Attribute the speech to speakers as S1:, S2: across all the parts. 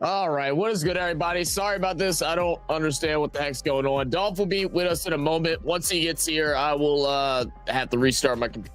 S1: All right, what is good, everybody? Sorry about this. I don't understand what the heck's going on. Dolph will be with us in a moment. Once he gets here, I will have to restart my computer.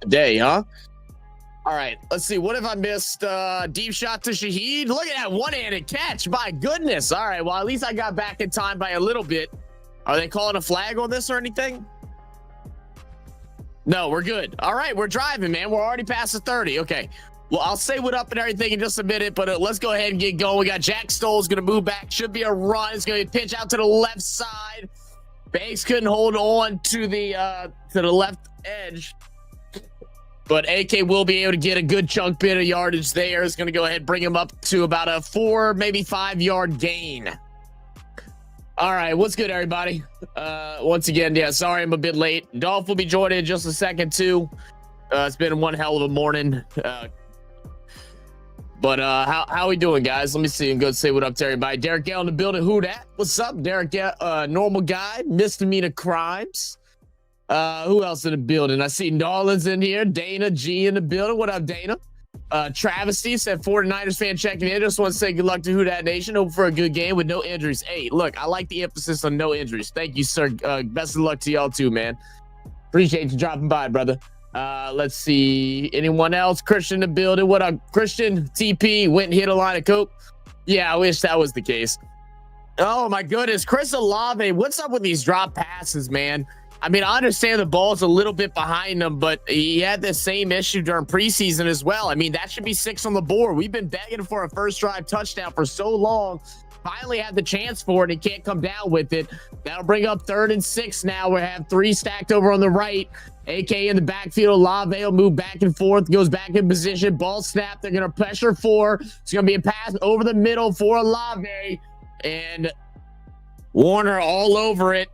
S1: Day, huh? All right, let's see. What have I missed? Deep shot to Shaheed. Look at that one-handed catch. My goodness. All right, well, at least I got back in time by a little bit. Are they calling a flag on this or anything? No, we're good. All right, we're driving, man. We're already past the 30. Okay. Well, I'll say what up and everything in just a minute, but let's go ahead and get going. We got Jack Stoll's going to move back. Should be a run. It's going to be a pitch out to the left side. Banks couldn't hold on to the left edge. But AK will be able to get a good chunk bit of yardage there. It's going to go ahead and bring him up to about a 4, maybe 5 yard gain. All right, what's good, everybody? Once again, yeah, sorry I'm a bit late. Dolph will be joining in just a second, too. It's been one hell of a morning. But how we doing, guys? Let me see and go say what up to everybody. Derek Gale in the building. Who that? What's up, Derek Gale? Normal guy, misdemeanor crimes. Who else in the building? I see Nolan's in here. Dana G in the building. What up, Dana? Travesty said 49ers fan checking in. Just want to say good luck to Who Dat Nation. Hope for a good game with no injuries. Hey, look, I like the emphasis on no injuries. Thank you, sir. Best of luck to y'all too, man. Appreciate you dropping by, brother. Let's see. Anyone else? Christian in the building. What up, Christian? TP went and hit a line of coke. Yeah, I wish that was the case. Oh my goodness, Chris Olave. What's up with these drop passes, man? I mean, I understand the ball's a little bit behind him, but he had the same issue during preseason as well. I mean, that should be 6 on the board. We've been begging for a first drive touchdown for so long. Finally had the chance for it. He can't come down with it. That'll bring up 3rd and 6 now. We have 3 stacked over on the right. AK in the backfield. Olave will move back and forth, goes back in position. Ball snap. They're going to pressure 4. It's going to be a pass over the middle for Olave. And Warner all over it.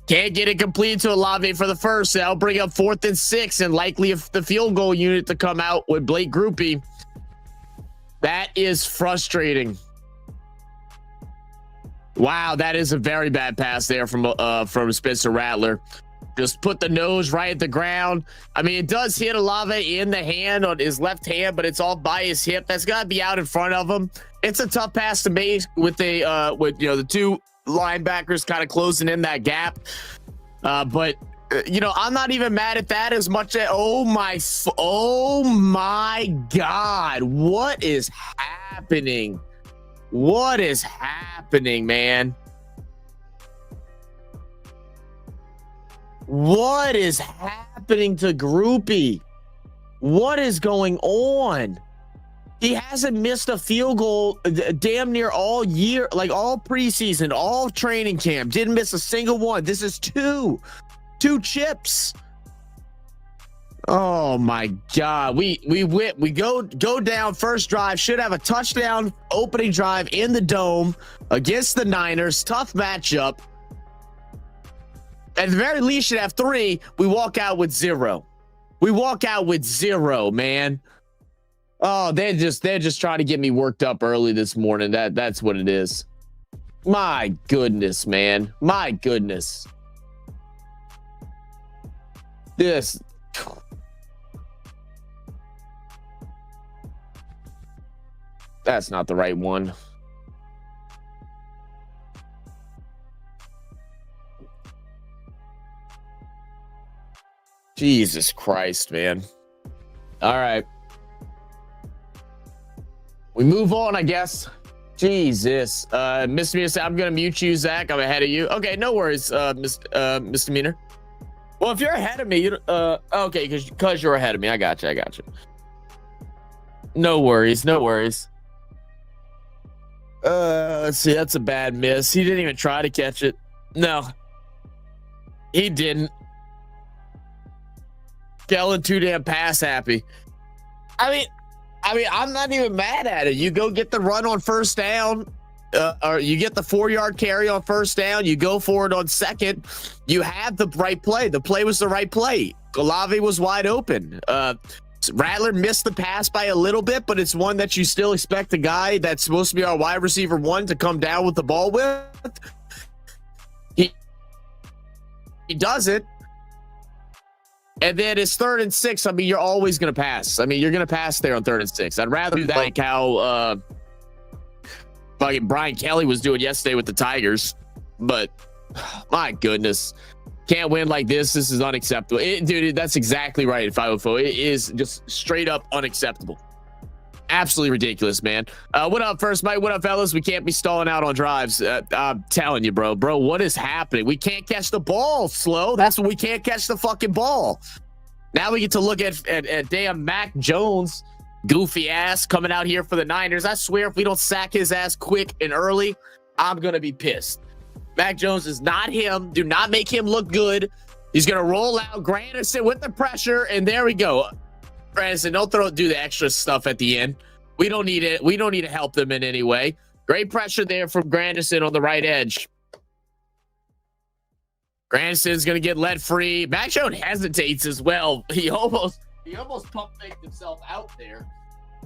S1: Can't get it completed to Olave for the first. That'll bring up 4th and 6 and likely if the field goal unit to come out with Blake Groupie. That is frustrating. Wow, that is a very bad pass there from Spencer Rattler. Just put the nose right at the ground. I mean, it does hit Olave in the hand on his left hand, but it's all by his hip. That's got to be out in front of him. It's a tough pass to make with the 2 linebackers kind of closing in that gap. But I'm not even mad at that as much as oh my God, what is happening? What is happening, man? What is happening to Groupie? What is going on? He hasn't missed a field goal damn near all year, like all preseason, all training camp. Didn't miss a single one. This is two chips. Oh my God. We go down first drive, should have a touchdown opening drive in the dome against the Niners. Tough matchup. At the very least, should have 3. We walk out with 0. We walk out with 0, man. Oh, they're just trying to get me worked up early this morning. That's what it is. My goodness, man. My goodness. This. That's not the right one. Jesus Christ, man. All right. We move on, I guess. Jesus. Misdemeanor, I'm going to mute you, Zach. I'm ahead of you. Okay, no worries, misdemeanor. Well, if you're ahead of me, you okay, because you're ahead of me. I got you. No worries. Let's see. That's a bad miss. He didn't even try to catch it. No, he didn't. Kellen too damn pass happy. I mean, I'm not even mad at it. You go get the run on first down, or you get the 4-yard carry on first down. You go for it on second. You have the right play. The play was the right play. Olave was wide open. Rattler missed the pass by a little bit, but it's one that you still expect the guy that's supposed to be our wide receiver 1 to come down with the ball with. He does it. And then it's 3rd and 6. I mean, you're always going to pass. I mean, you're going to pass there on 3rd and 6. I'd rather do that like how fucking Brian Kelly was doing yesterday with the Tigers. But my goodness, can't win like this. This is unacceptable. Dude, that's exactly right. If I would vote, it is just straight up unacceptable. Absolutely ridiculous, man. What up, First Mike? What up, fellas? We can't be stalling out on drives. I'm telling you, bro, what is happening? We can't catch the ball, Slow. That's what we can't catch the fucking ball. Now we get to look at damn Mac Jones, goofy ass, coming out here for the Niners. I swear, if we don't sack his ass quick and early, I'm going to be pissed. Mac Jones is not him. Do not make him look good. He's going to roll out Granderson with the pressure, and there we go. Granderson, don't do the extra stuff at the end. We don't need it. We don't need to help them in any way. Great pressure there from Granderson on the right edge. Granderson's going to get let free. Mac Jones hesitates as well. He almost pump faked himself out there.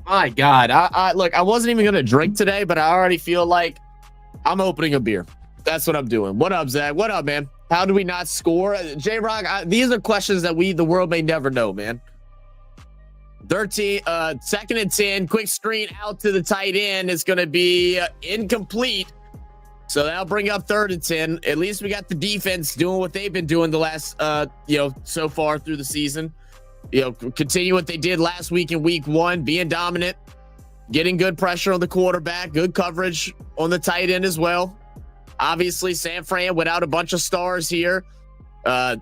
S1: My God. Look, I wasn't even going to drink today, but I already feel like I'm opening a beer. That's what I'm doing. What up, Zach? What up, man? How do we not score? J-Rock, these are questions that the world may never know, man. 2nd and 10, quick screen out to the tight end. It's going to be incomplete. So that'll bring up 3rd and 10. At least we got the defense doing what they've been doing the last, so far through the season. Continue what they did last week in week 1, being dominant, getting good pressure on the quarterback, good coverage on the tight end as well. Obviously, San Fran without a bunch of stars here. No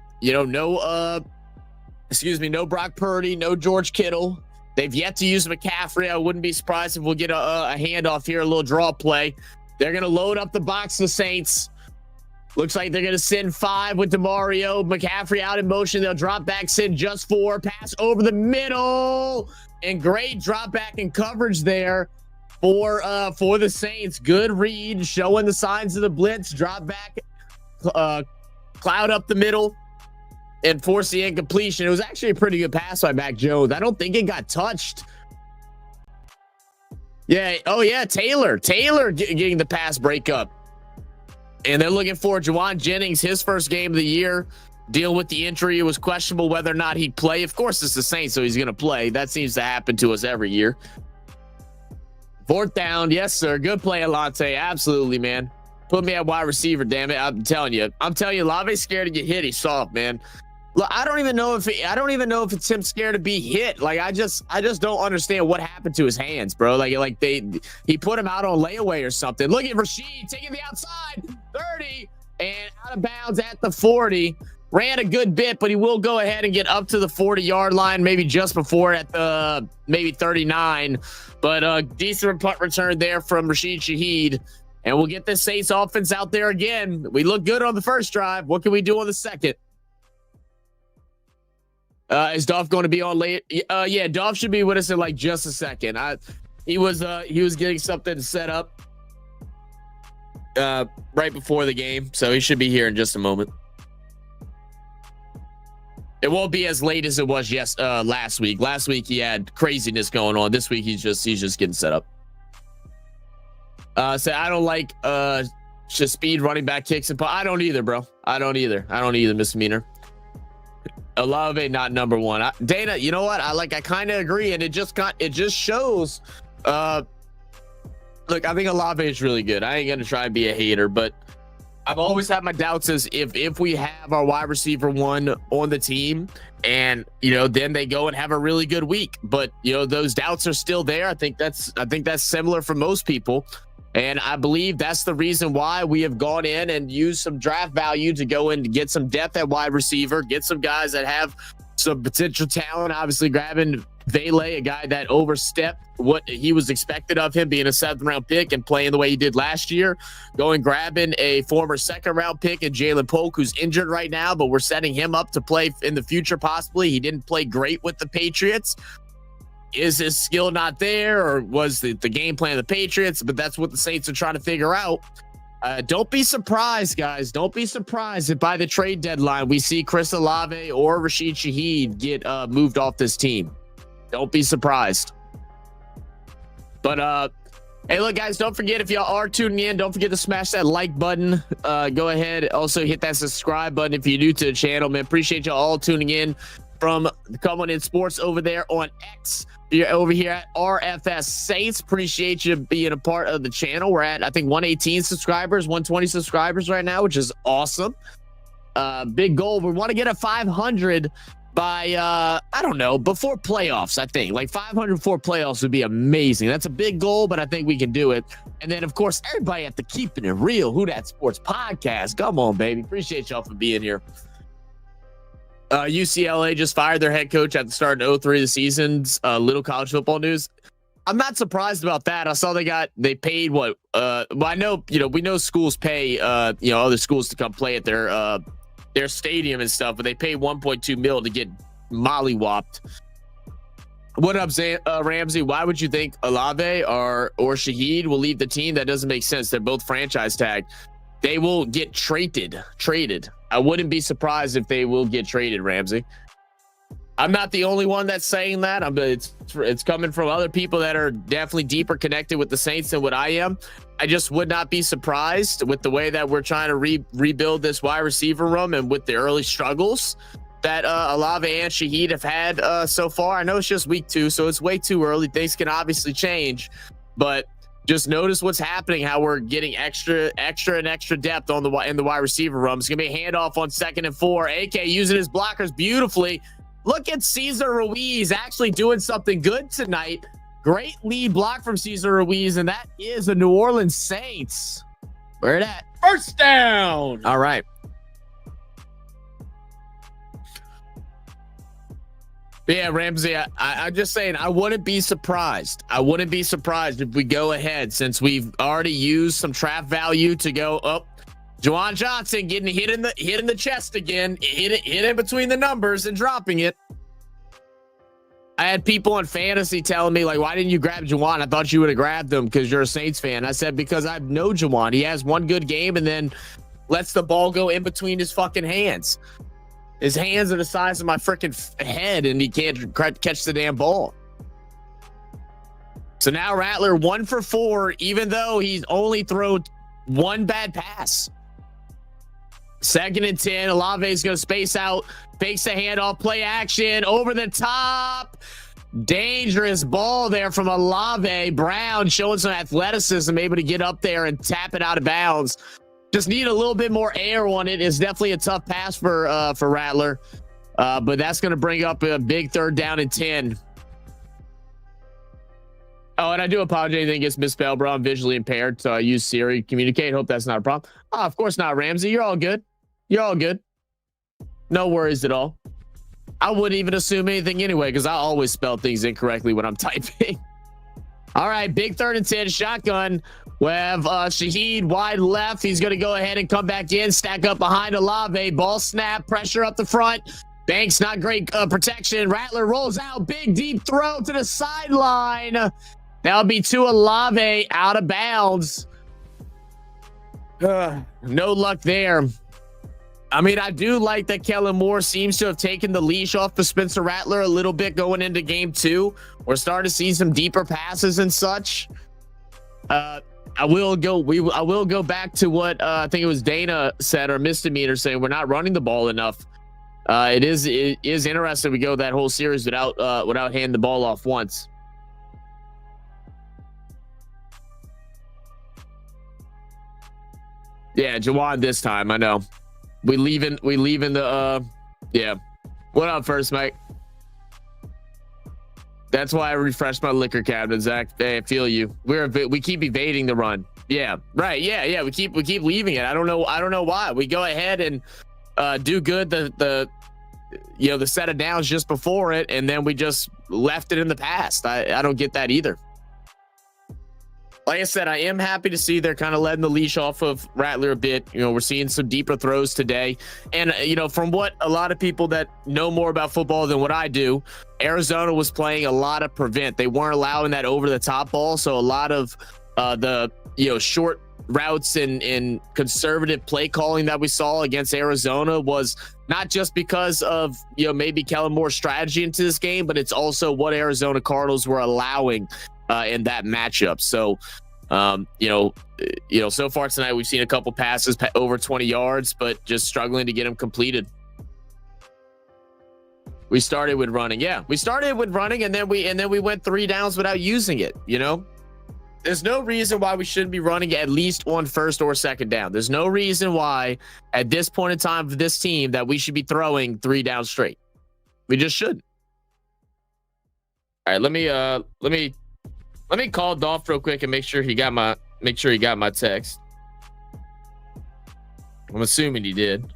S1: Brock Purdy, no George Kittle. They've yet to use McCaffrey. I wouldn't be surprised if we'll get a handoff here, a little draw play. They're going to load up the box, the Saints. Looks like they're going to send 5 with Deario. McCaffrey out in motion. They'll drop back, send just 4. Pass over the middle. And great drop back and coverage there for the Saints. Good read, showing the signs of the blitz. Drop back, cloud up the middle, and force the incompletion. It was actually a pretty good pass by Mac Jones. I don't think it got touched. Yeah. Oh, yeah. Taylor getting the pass breakup. And they're looking for Juwan Jennings, his first game of the year. Deal with the injury. It was questionable whether or not he'd play. Of course, it's the Saints, so he's going to play. That seems to happen to us every year. 4th down. Yes, sir. Good play, Alante. Absolutely, man. Put me at wide receiver, damn it. I'm telling you, Lave's scared to get hit. He's soft, man. Look, I don't even know if it's him scared to be hit. Like, I just don't understand what happened to his hands, bro. Like he put him out on layaway or something. Look at Rashid taking the outside 30 and out of bounds at the 40. ran a good bit, but he will go ahead and get up to the 40-yard line, maybe just before at the maybe 39. But decent punt return there from Rashid Shaheed. And we'll get the Saints offense out there again. We look good on the first drive. What can we do on the second? Is Dolph going to be on late? Yeah, Dolph should be with us in like just a second. He was getting something set up right before the game, so he should be here in just a moment. It won't be as late as it was last week. Last week he had craziness going on. This week he's just getting set up. So I don't like just speed running back kicks and I don't either, bro. I don't either, misdemeanor. Olave not number one. Dana, you know what? I kind of agree, and it just shows. Look, I think Olave is really good. I ain't gonna try and be a hater, but I've always had my doubts as if we have our wide receiver one on the team, and then they go and have a really good week, but those doubts are still there. I think that's similar for most people. And I believe that's the reason why we have gone in and used some draft value to go in to get some depth at wide receiver, get some guys that have some potential talent. Obviously, grabbing Vele, a guy that overstepped what he was expected of him, being a 7th-round pick and playing the way he did last year. Grabbing a former 2nd-round pick in Jalen Polk, who's injured right now, but we're setting him up to play in the future possibly. He didn't play great with the Patriots. Is his skill not there, or was the game plan of the Patriots? But that's what the Saints are trying to figure out. Don't be surprised, guys. Don't be surprised if by the trade deadline we see Chris Olave or Rashid Shaheed get moved off this team. Don't be surprised. But hey, look, guys, don't forget, if y'all are tuning in, don't forget to smash that like button. Go ahead. Also hit that subscribe button if you're new to the channel, man. Appreciate y'all all tuning in from Come On In Sports over there on X. You're over here at RFS Saints. Appreciate you being a part of the channel. We're at, I think, 118 subscribers, 120 subscribers right now, which is awesome. Big goal. We want to get a 500 by, I don't know, before playoffs, I think. Like 500 before playoffs would be amazing. That's a big goal, but I think we can do it. And then, of course, everybody at the Keeping It Real Who Dat Sports podcast. Come on, baby. Appreciate y'all for being here. UCLA just fired their head coach at the start of 03 of the season's little college football news. I'm not surprised about that. I saw they paid what? Well, I know, we know schools pay, other schools to come play at their stadium and stuff, but they pay 1.2 mil to get mollywopped. What up, Ramsey? Why would you think Olave or Shaheed will leave the team? That doesn't make sense. They're both franchise tagged. They will get traded. I wouldn't be surprised if they will get traded, Ramsey. I'm not the only one that's saying that. It's coming from other people that are definitely deeper connected with the Saints than what I am. I just would not be surprised with the way that we're trying to rebuild this wide receiver room and with the early struggles that Olave and Shaheed have had so far. I know it's just week 2, so it's way too early. Things can obviously change, but just notice what's happening, how we're getting extra depth in the wide receiver room. It's going to be a handoff on 2nd and 4. AK using his blockers beautifully. Look at Cesar Ruiz actually doing something good tonight. Great lead block from Cesar Ruiz, and that is the New Orleans Saints. Where it at? First down. All right. Yeah, Ramsey, I'm just saying, I wouldn't be surprised. If we go ahead, since we've already used some trap value to go up. Juwan Johnson getting hit in the chest again, hit in between the numbers and dropping it. I had people in fantasy telling me, like, why didn't you grab Juwan? I thought you would have grabbed him because you're a Saints fan. I said, because I know Juwan. He has one good game and then lets the ball go in between his fucking hands. His hands are the size of my freaking head, and he can't catch the damn ball. So now Rattler 1 for 4, even though he's only thrown one bad pass. 2nd and 10. Olave's going to space out, fakes the handoff, play action, over the top. Dangerous ball there from Olave. Brown showing some athleticism, able to get up there and tap it out of bounds. Just need a little bit more air on it. It's definitely a tough pass for Rattler, but that's going to bring up a big 3rd down and 10. Oh, and I do apologize. Anything gets misspelled, bro. I'm visually impaired, so I use Siri to communicate. Hope that's not a problem. Oh, of course not, Ramsey. You're all good. No worries at all. I wouldn't even assume anything anyway, because I always spell things incorrectly when I'm typing. All right, big 3rd and 10 shotgun. We have Shaheed wide left. He's going to go ahead and come back in, stack up behind Olave. Ball snap, pressure up the front. Banks, not great protection. Rattler rolls out, big deep throw to the sideline. That'll be to Olave, out of bounds. No luck there. I mean, I do like that Kellen Moore seems to have taken the leash off of Spencer Rattler a little bit going into game 2. We're starting to see some deeper passes and such. I will go back to what I think it was Dana said, or Misdemeanor, saying we're not running the ball enough. It is interesting we go that whole series without handing the ball off once. Yeah, Jawan this time, I know. We leaving the yeah. What up, First Mike? That's why I refreshed my liquor cabinet, Zach. Hey, I feel you. We keep evading the run. Yeah, right. Yeah. We keep leaving it. I don't know why. We go ahead and do good the set of downs just before it, and then we just left it in the past. I don't get that either. Like I said, I am happy to see they're kind of letting the leash off of Rattler a bit. We're seeing some deeper throws today. And, from what a lot of people that know more about football than what I do, Arizona was playing a lot of prevent. They weren't allowing that over-the-top ball. So a lot of the short routes and conservative play calling that we saw against Arizona was not just because of, maybe Kellen Moore's strategy into this game, but it's also what Arizona Cardinals were allowing in that matchup. So, so far tonight, we've seen a couple passes over 20 yards, but just struggling to get them completed. We started with running. Yeah, we started with running, and then we went 3 downs without using it. There's no reason why we shouldn't be running at least on 1st or 2nd down. There's no reason why at this point in time for this team that we should be throwing 3 down straight. We just shouldn't. All right, let me call Dolph real quick and make sure he got my text. I'm assuming he did.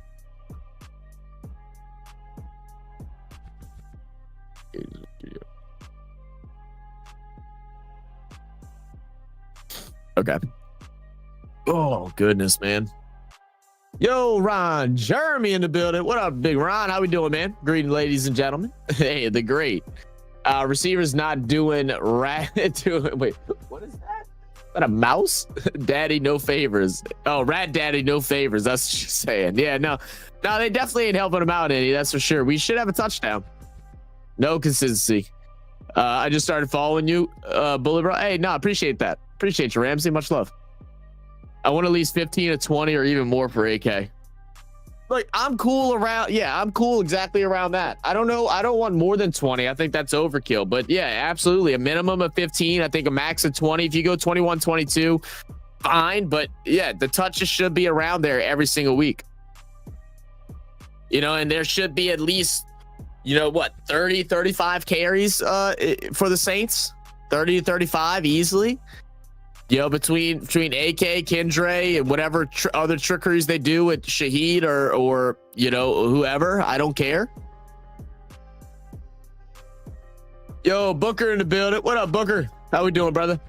S1: Okay. Oh goodness, man. Yo, Ron Jeremy in the building. What up, big Ron? How we doing, man? Greeting, ladies and gentlemen. Hey, the great. Receivers not doing wait, what is that? Is that a mouse? Daddy, no favors. Oh, Rat Daddy, no favors. That's what she's saying. Yeah, no, they definitely ain't helping him out any. That's for sure. We should have a touchdown. No consistency. I just started following you, Bullet Bro. Hey, no, appreciate that. Appreciate you, Ramsey. Much love. I want at least 15 to 20 or even more for AK. Like, I'm cool around. Yeah, I'm cool exactly around that. I don't know. I don't want more than 20. I think that's overkill. But yeah, absolutely. A minimum of 15. I think a max of 20. If you go 21, 22, fine. But yeah, the touches should be around there every single week. And there should be at least, 30, 35 carries for the Saints. 30 to 35 easily. Between AK, Kendre, and whatever other trickeries they do with Shaheed or whoever, I don't care. Yo, Booker in the building. What up, Booker? How we doing, brother?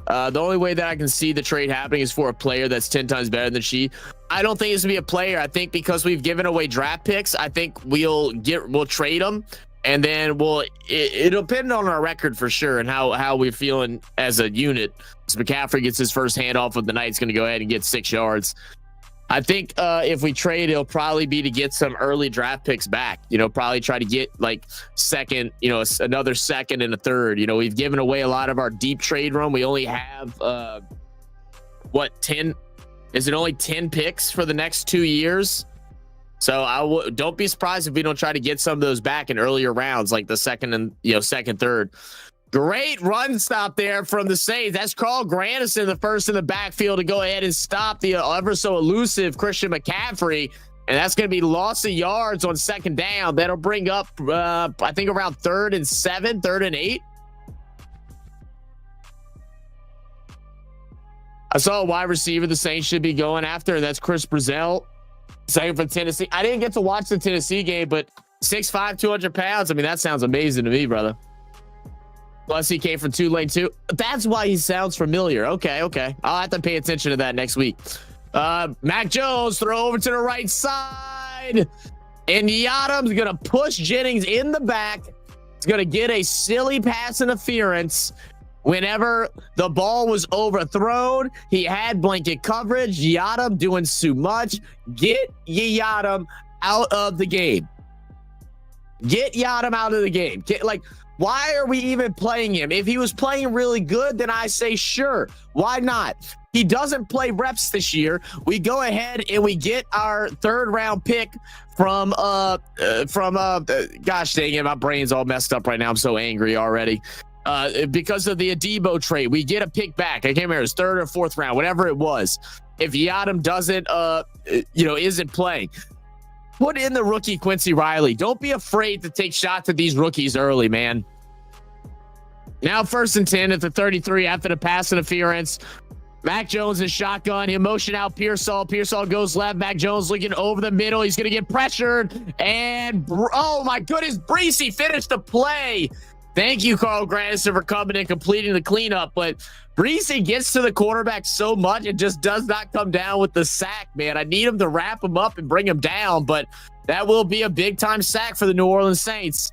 S1: The only way that I can see the trade happening is for a player that's 10 times better than she. I don't think it's gonna be a player. I think because we've given away draft picks, I think we'll trade them. And then it'll depend on our record for sure and how we're feeling as a unit. So McCaffrey gets his first handoff of the night. He's going to go ahead and get 6 yards. I think if we trade, it'll probably be to get some early draft picks back. Probably try to get like second, another second and a third. We've given away a lot of our deep trade room. We only have 10? Is it only 10 picks for the next 2 years? So don't be surprised if we don't try to get some of those back in earlier rounds, like the second and second, third. Great run stop there from the Saints. That's Carl Granderson, the first in the backfield to go ahead and stop the ever so elusive Christian McCaffrey, and that's going to be loss of yards on 2nd down. That'll bring up I think around 3rd and 7, 3rd and 8. I saw a wide receiver the Saints should be going after, and that's Chris Brazell. Second for Tennessee. I didn't get to watch the Tennessee game, but 6'5", 200 pounds. I mean, that sounds amazing to me, brother. Plus, he came from Tulane, too. That's why he sounds familiar. Okay. I'll have to pay attention to that next week. Mac Jones, throw over to the right side. And Yadam's going to push Jennings in the back. He's going to get a silly pass interference. Whenever the ball was overthrown, he had blanket coverage. Yadam doing too much. Get Yadam out of the game. Get Yadam out of the game. Why are we even playing him? If he was playing really good, then I say sure. Why not? He doesn't play reps this year. We go ahead and we get our third-round pick from gosh dang it, my brain's all messed up right now. I'm so angry already. Because of the Adebo trade, we get a pick back. I can't remember, it was third or fourth round, whatever it was. If Yadam doesn't, isn't playing, put in the rookie Quincy Riley. Don't be afraid to take shots at these rookies early, man. Now 1st and 10 at the 33 after the pass interference. Mac Jones is shotgun. He'll motion out Pearsall. Pearsall goes left. Mac Jones looking over the middle. He's going to get pressured. And, oh my goodness, Breesy finished the play. Thank you, Carl Granderson, for coming and completing the cleanup. But Breesy gets to the quarterback so much, it just does not come down with the sack, man. I need him to wrap him up and bring him down, but that will be a big-time sack for the New Orleans Saints.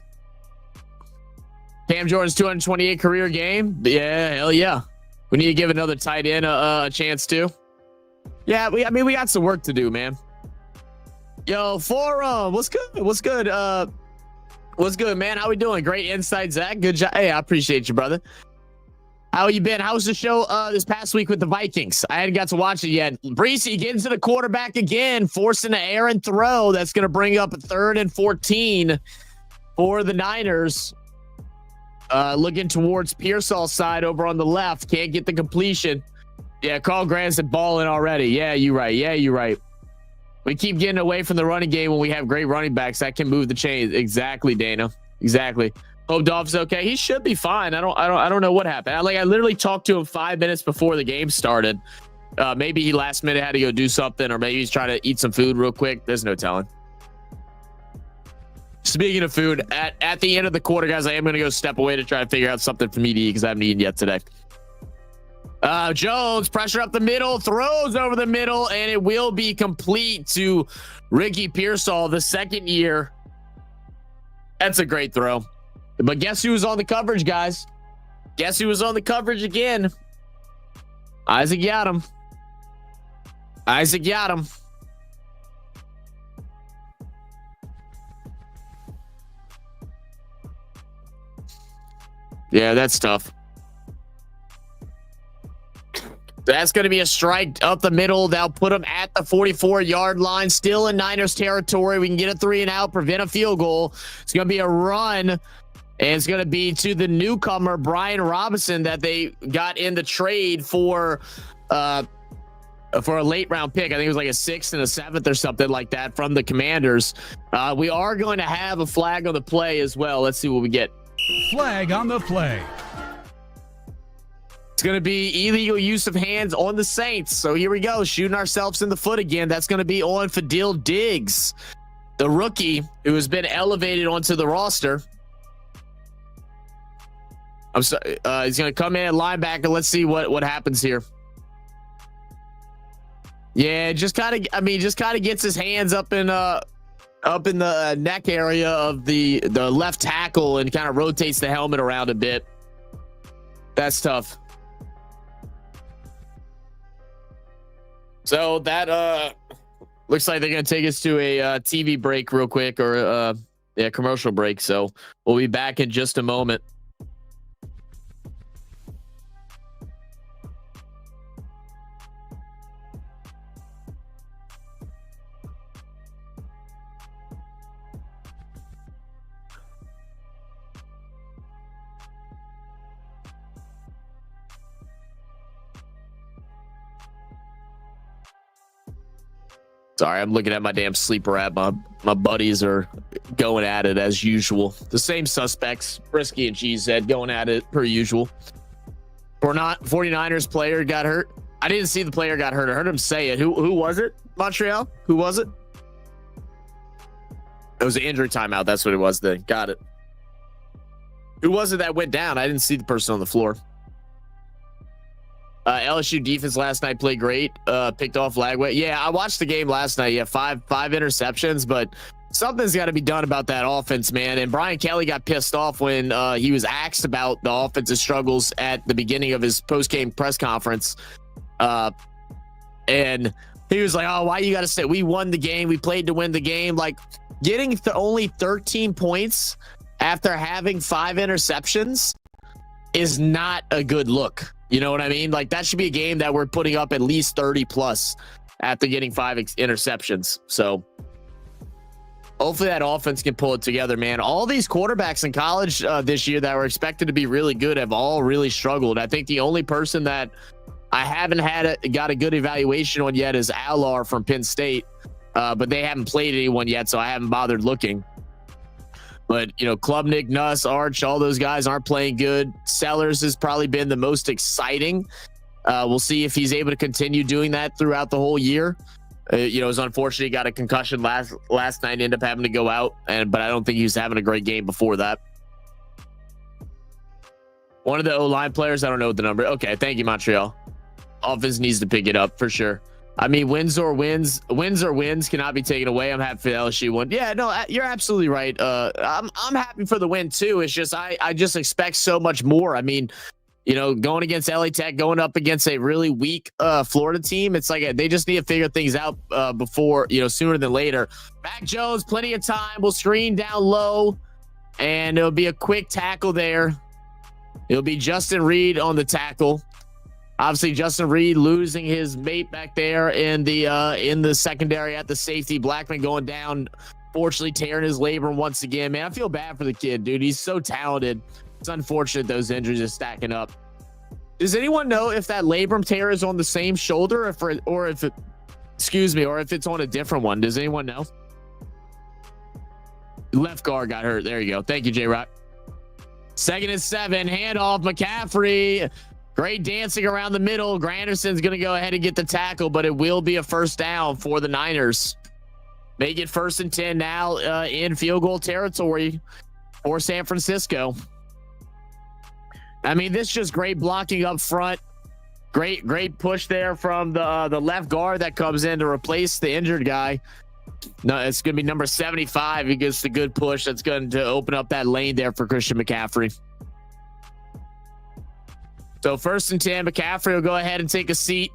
S1: Cam Jordan's 228 career game. Yeah, hell yeah. We need to give another tight end a chance too. Yeah, we got some work to do, man. Yo, Forum, what's good? What's good, man? How we doing? Great insight, Zach. Good job. Hey, I appreciate you, brother. How you been? How's the show this past week with the Vikings? I hadn't got to watch it yet. Breesy getting to the quarterback again, forcing an errant throw. That's going to bring up a 3rd and 14 for the Niners. Looking towards Pearsall's side over on the left. Can't get the completion. Yeah, Carl Granson balling already. Yeah, you're right. We keep getting away from the running game when we have great running backs that can move the chains. Exactly, Dana. Exactly. Hope Dolph's okay. He should be fine. I don't know what happened. I literally talked to him 5 minutes before the game started. Maybe he last minute had to go do something, or maybe he's trying to eat some food real quick. There's no telling. Speaking of food, at the end of the quarter, guys, I am going to go step away to try to figure out something for me to eat because I haven't eaten yet today. Jones, pressure up the middle, throws over the middle, and it will be complete to Ricky Pearsall, the second year. That's a great throw. But guess who was on the coverage, guys? Guess who was on the coverage again? Isaac Yiadom. Yeah, that's tough. That's going to be a strike up the middle. They'll put him at the 44-yard line, still in Niners territory. We can get a 3-and-out, prevent a field goal. It's going to be a run, and it's going to be to the newcomer, Brian Robinson, that they got in the trade for a late-round pick. I think it was like a 6th and a 7th or something like that from the Commanders. We are going to have a flag on the play as well. Let's see what we get.
S2: Flag on the play.
S1: It's going to be illegal use of hands on the Saints. So here we go, shooting ourselves in the foot again. That's going to be on Fadil Diggs, the rookie who has been elevated onto the roster. I'm sorry. He's going to come in at linebacker. Let's see what happens here. Yeah, just kind of gets his hands up in the neck area of the left tackle and kind of rotates the helmet around a bit. That's tough. So that looks like they're going to take us to a TV break real quick, or a commercial break. So we'll be back in just a moment. Sorry, I'm looking at my damn sleeper app. My buddies are going at it as usual. The same suspects, Brisky and Cheesehead, going at it per usual. 49ers player got hurt. I didn't see the player got hurt. I heard him say it. Who was it? Montreal? Who was it? It was an injury timeout. That's what it was then. Got it. Who was it that went down? I didn't see the person on the floor. LSU defense last night played great. Picked off Lagway. Yeah, I watched the game last night. Yeah, five interceptions, but something's got to be done about that offense, man. And Brian Kelly got pissed off when he was asked about the offensive struggles at the beginning of his post-game press conference. And he was like, oh, why you got to say we won the game? We played to win the game. Like, getting only 13 points after having 5 interceptions is not a good look. You know what I mean? Like, that should be a game that we're putting up at least 30 plus after getting 5 interceptions. So hopefully that offense can pull it together, man. All these quarterbacks in college this year that were expected to be really good have all really struggled. I think the only person that I haven't got a good evaluation on yet is Alar from Penn State, but they haven't played anyone yet, so I haven't bothered looking. But, you know, Klubnik, Nuss, Arch, all those guys aren't playing good. Sellers has probably been the most exciting. We'll see if he's able to continue doing that throughout the whole year. You know, it was unfortunate he got a concussion last night, ended up having to go out, but I don't think he was having a great game before that. One of the O-line players, I don't know what the number. Okay, thank you, Montreal. Offense needs to pick it up for sure. I mean, wins cannot be taken away. I'm happy for the LSU one. Yeah, no, you're absolutely right. I'm happy for the win too. It's just I just expect so much more. I mean, you know, going against LA Tech, going up against a really weak Florida team, it's like they just need to figure things out before, you know, sooner than later. Mac Jones, plenty of time. We'll screen down low, and it'll be a quick tackle there. It'll be Justin Reed on the tackle. Obviously, Justin Reed losing his mate back there in the secondary at the safety. Blackman going down, fortunately tearing his labrum once again. Man, I feel bad for the kid, dude. He's so talented. It's unfortunate those injuries are stacking up. Does anyone know if that labrum tear is on the same shoulder, or if it's on a different one? Does anyone know? Left guard got hurt. There you go. Thank you, J-Rock. 2nd and 7. Handoff, McCaffrey. Great dancing around the middle. Granderson's going to go ahead and get the tackle, but it will be a first down for the Niners. Make it 1st and 10 now in field goal territory for San Francisco. I mean, this is just great blocking up front. Great push there from the left guard that comes in to replace the injured guy. No, it's going to be number 75. He gets the good push. That's going to open up that lane there for Christian McCaffrey. So 1st and 10, McCaffrey will go ahead and take a seat.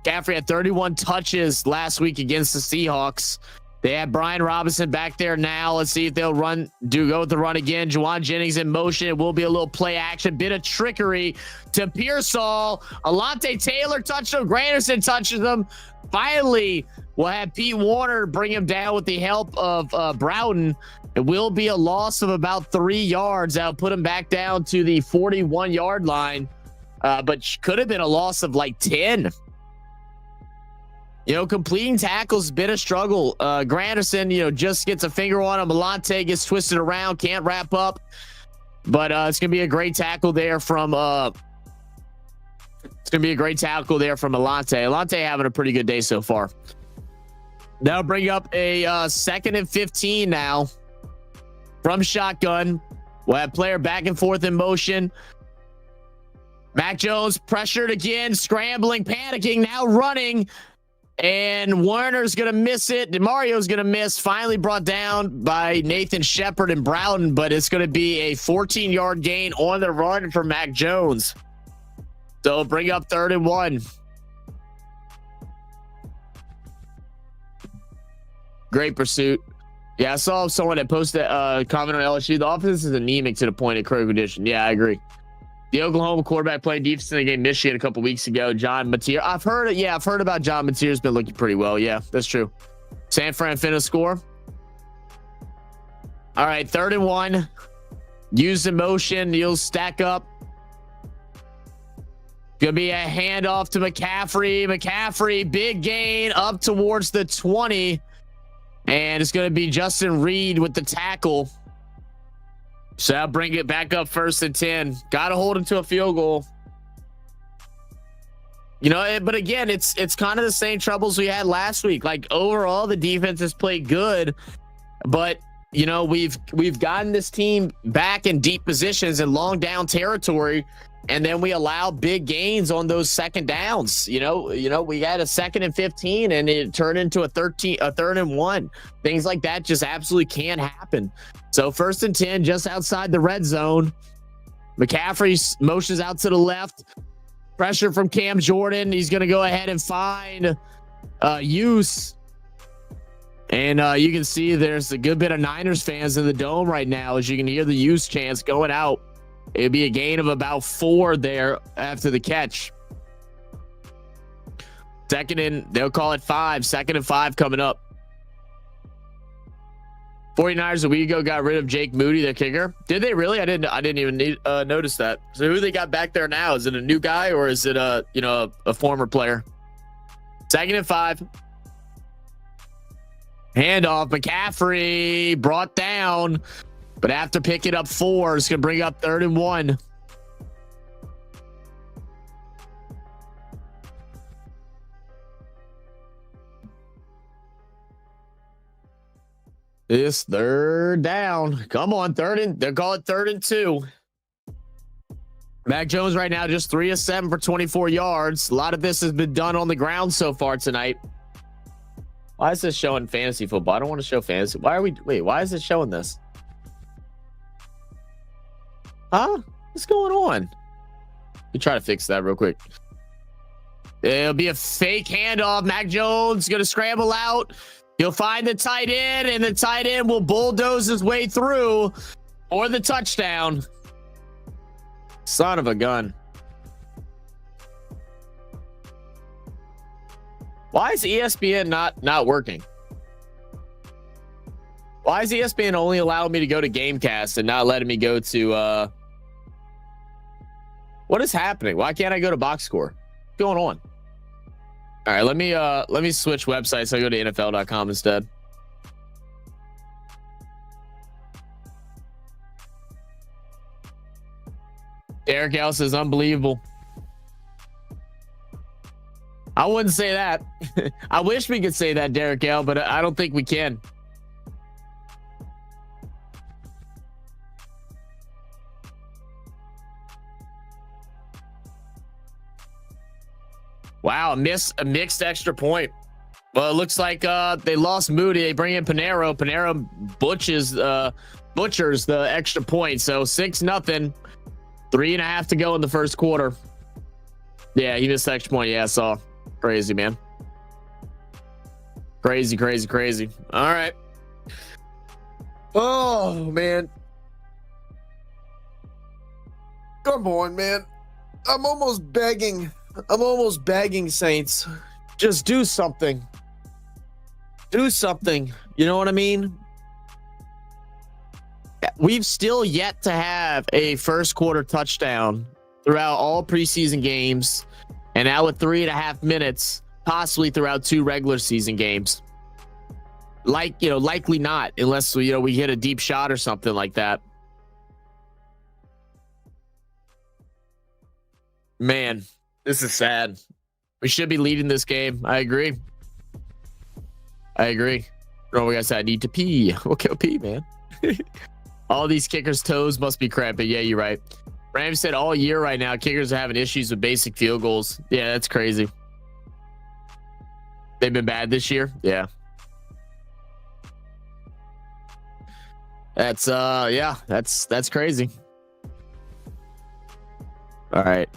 S1: McCaffrey had 31 touches last week against the Seahawks. They have Brian Robinson back there now. Let's see if they'll go with the run again. Juwan Jennings in motion. It will be a little play action. Bit of trickery to Pearsall. Alante Taylor touched him. Granderson touches him. Finally, we'll have Pete Warner bring him down with the help of Broughton. It will be a loss of about 3 yards. That'll put him back down to the 41-yard line. But could have been a loss of like 10. You know, completing tackles, been a struggle. Granderson, you know, just gets a finger on him. Alante gets twisted around, can't wrap up. But it's going to be a great tackle there from Alante. Alante having a pretty good day so far. That'll bring up a 2nd and 15 now from shotgun. We'll have player back and forth in motion. Mac Jones pressured again, scrambling, panicking, now running. And Warner's going to miss it. DeMario's going to miss. Finally brought down by Nathan Shepard and Broughton, but it's going to be a 14-yard gain on the run for Mac Jones. So bring up 3rd and 1. Great pursuit. Yeah, I saw someone that posted a comment on LSU. The offense is anemic to the point of critical condition. Yeah, I agree. The Oklahoma quarterback played defense in the game Michigan a couple weeks ago. John Mateer. I've heard about John Mateer's been looking pretty well. Yeah, that's true. San Fran finna score. All right, 3rd and 1. Use the motion. You'll stack up. Gonna be a handoff to McCaffrey. McCaffrey, big gain up towards the 20. And it's gonna be Justin Reed with the tackle. So I'll bring it back up 1st and 10. Got to hold him to a field goal. You know, but again, it's kind of the same troubles we had last week. Like, overall, the defense has played good, but you know, we've gotten this team back in deep positions and long down territory, and then we allow big gains on those second downs. You know, we had a 2nd and 15 and it turned into a 3rd and 1. Things like that just absolutely can't happen. So 1st and 10, just outside the red zone. McCaffrey motions out to the left. Pressure from Cam Jordan. He's going to go ahead and find Use. And you can see there's a good bit of Niners fans in the dome right now, as you can hear the Use chants going out. It'd be a gain of about 4 there after the catch. They'll call it 5. 2nd and 5 coming up. 49ers a week ago got rid of Jake Moody, their kicker. Did they really? I didn't even notice that. So who they got back there now? Is it a new guy or is it a former player? 2nd and 5. Handoff. McCaffrey brought down, but after picking up 4, it's gonna bring up 3rd and 1. This 3rd down. Come on, they'll call it 3rd and 2. Mac Jones right now just 3 of 7 for 24 yards. A lot of this has been done on the ground so far tonight. Why is this showing fantasy football? I don't want to show fantasy. Why is it showing this? Huh? What's going on? We try to fix that real quick. It'll be a fake handoff. Mac Jones going to scramble out. He'll find the tight end, and the tight end will bulldoze his way through for the touchdown. Son of a gun. Why is ESPN not working? Why is ESPN only allowing me to go to Gamecast and not letting me go to what is happening? Why can't I go to box score? What's going on? All right, let me switch websites. I'll go to NFL.com instead. Derek L says unbelievable. I wouldn't say that. I wish we could say that, Derek L, but I don't think we can. Wow, a mixed extra point. Well, it looks like they lost Moody. They bring in Panero. Panero butchers the extra point. So 6-0. 3.5 to go in the first quarter. Yeah, he missed the extra point. Yeah, I saw. Crazy, man. Crazy. All right. Oh, man. Come on, man. I'm almost begging, Saints. Just do something. Do something. You know what I mean? We've still yet to have a first quarter touchdown throughout all preseason games, and now with 3.5 minutes, possibly throughout 2 regular season games. Likely not, unless we hit a deep shot or something like that. Man, this is sad. We should be leading this game. I agree. Oh, we I need to pee. Okay, pee, man. All these kickers' toes must be cramping. Yeah, you're right. Ram said all year right now, kickers are having issues with basic field goals. Yeah, that's crazy. They've been bad this year. Yeah. That's that's crazy. All right.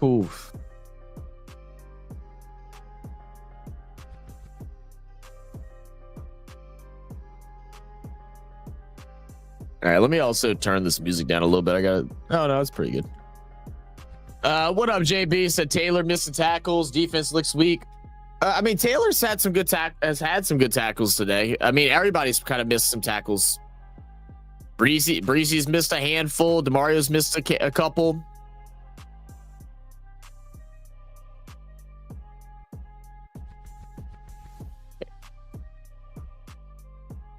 S1: Oof. All right, let me also turn this music down a little bit. Oh no, it's pretty good. What up, JB? Said Taylor missed the tackles. Defense looks weak. I mean, Taylor's had some good tackles today. I mean, everybody's kind of missed some tackles. Breezy's missed a handful. DeMario's missed a couple.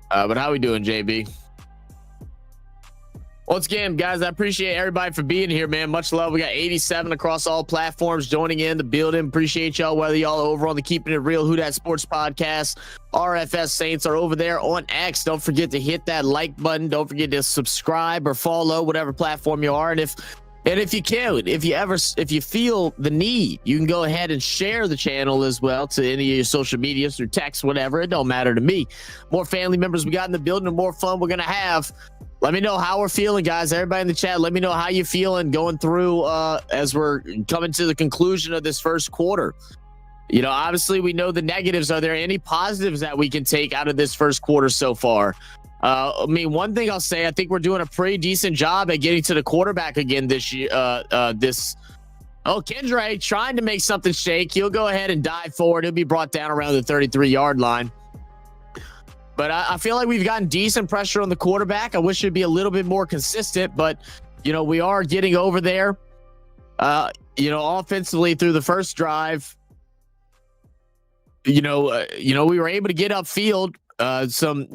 S1: But how we doing, JB? Once again, guys, I appreciate everybody for being here, man. Much love. We got 87 across all platforms joining in the building. Appreciate y'all, whether y'all are over on the Keeping It Real Who Dat Sports podcast. RFS Saints are over there on X. Don't forget to hit that like button. Don't forget to subscribe or follow whatever platform you are. And if you can, if you feel the need, you can go ahead and share the channel as well to any of your social medias through text, whatever. It don't matter to me. More family members we got in the building, the more fun we're going to have. Let me know how we're feeling, guys. Everybody in the chat, let me know how you feeling going through as we're coming to the conclusion of this first quarter. You know, obviously we know the negatives. Are there any positives that we can take out of this first quarter so far? I mean, one thing I'll say, I think we're doing a pretty decent job at getting to the quarterback again this year. Kendre trying to make something shake. He'll go ahead and dive forward. He'll be brought down around the 33-yard line. But I feel like we've gotten decent pressure on the quarterback. I wish it'd be a little bit more consistent, but, you know, we are getting over there. Offensively through the first drive, we were able to get upfield some,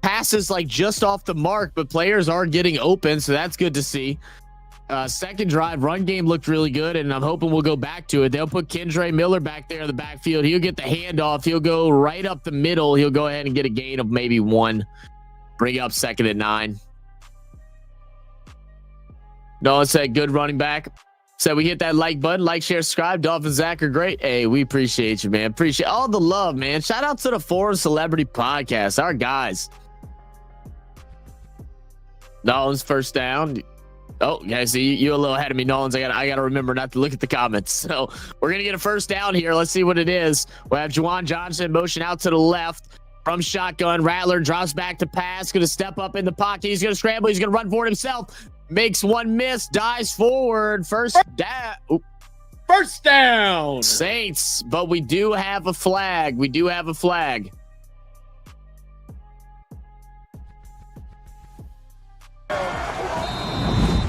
S1: passes like just off the mark, but players are getting open, so that's good to see. Second drive, run game looked really good, and I'm hoping we'll go back to it. They'll put Kendre Miller back there in the backfield. He'll get the handoff. He'll go right up the middle. He'll go ahead and get a gain of maybe 1. Bring up 2nd and 9. Nolan said, good running back. So we hit that like button, like, share, subscribe. Dolphin Zach are great. Hey, we appreciate you, man. Appreciate all the love, man. Shout out to the Foreign Celebrity Podcast, our guys. Nolan's first down. Oh, yeah, see, you a little ahead of me, Nolans. I got to remember not to look at the comments. So we're going to get a first down here. Let's see what it is. We'll have Juwan Johnson motion out to the left from shotgun. Rattler drops back to pass. Going to step up in the pocket. He's going to scramble. He's going to run for it himself. Makes one miss. Dives forward. First down. Oop.
S3: First down.
S1: Saints, but we do have a flag.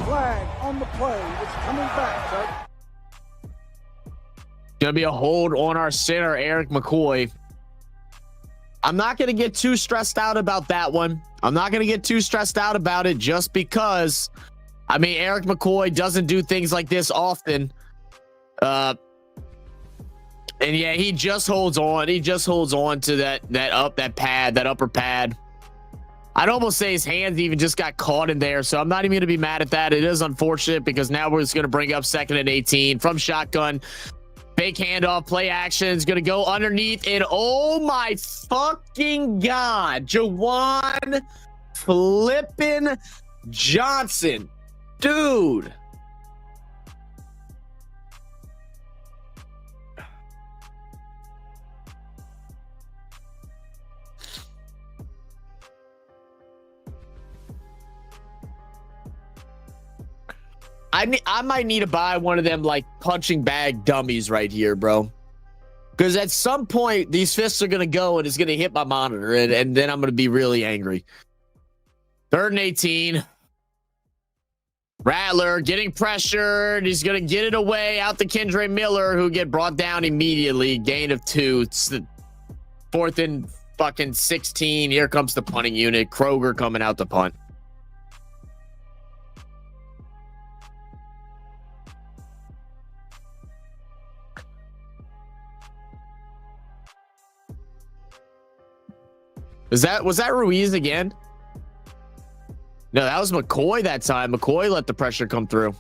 S3: Flag on the play. It's coming back, sir.
S1: Gonna be a hold on our center, Eric McCoy. I'm not gonna get too stressed out about that one. I'm not gonna get too stressed out about it just because, Eric McCoy doesn't do things like this often. And yeah, he just holds on. He just holds on to that upper pad. I'd almost say his hands even just got caught in there, so I'm not even going to be mad at that. It is unfortunate because now we're just going to bring up 2nd and 18 from shotgun. Fake handoff, play action is going to go underneath, and oh my fucking God, Juwan flippin' Johnson. Dude. I might need to buy one of them like punching bag dummies right here, bro. Because at some point, these fists are going to go and it's going to hit my monitor, and then I'm going to be really angry. 3rd and 18. Rattler getting pressured. He's going to get it away out to Kendre Miller, who get brought down immediately. Gain of 2. It's the 4th and fucking 16. Here comes the punting unit. Kroger coming out to punt. Was that Ruiz again? No, that was McCoy that time. McCoy let the pressure come through.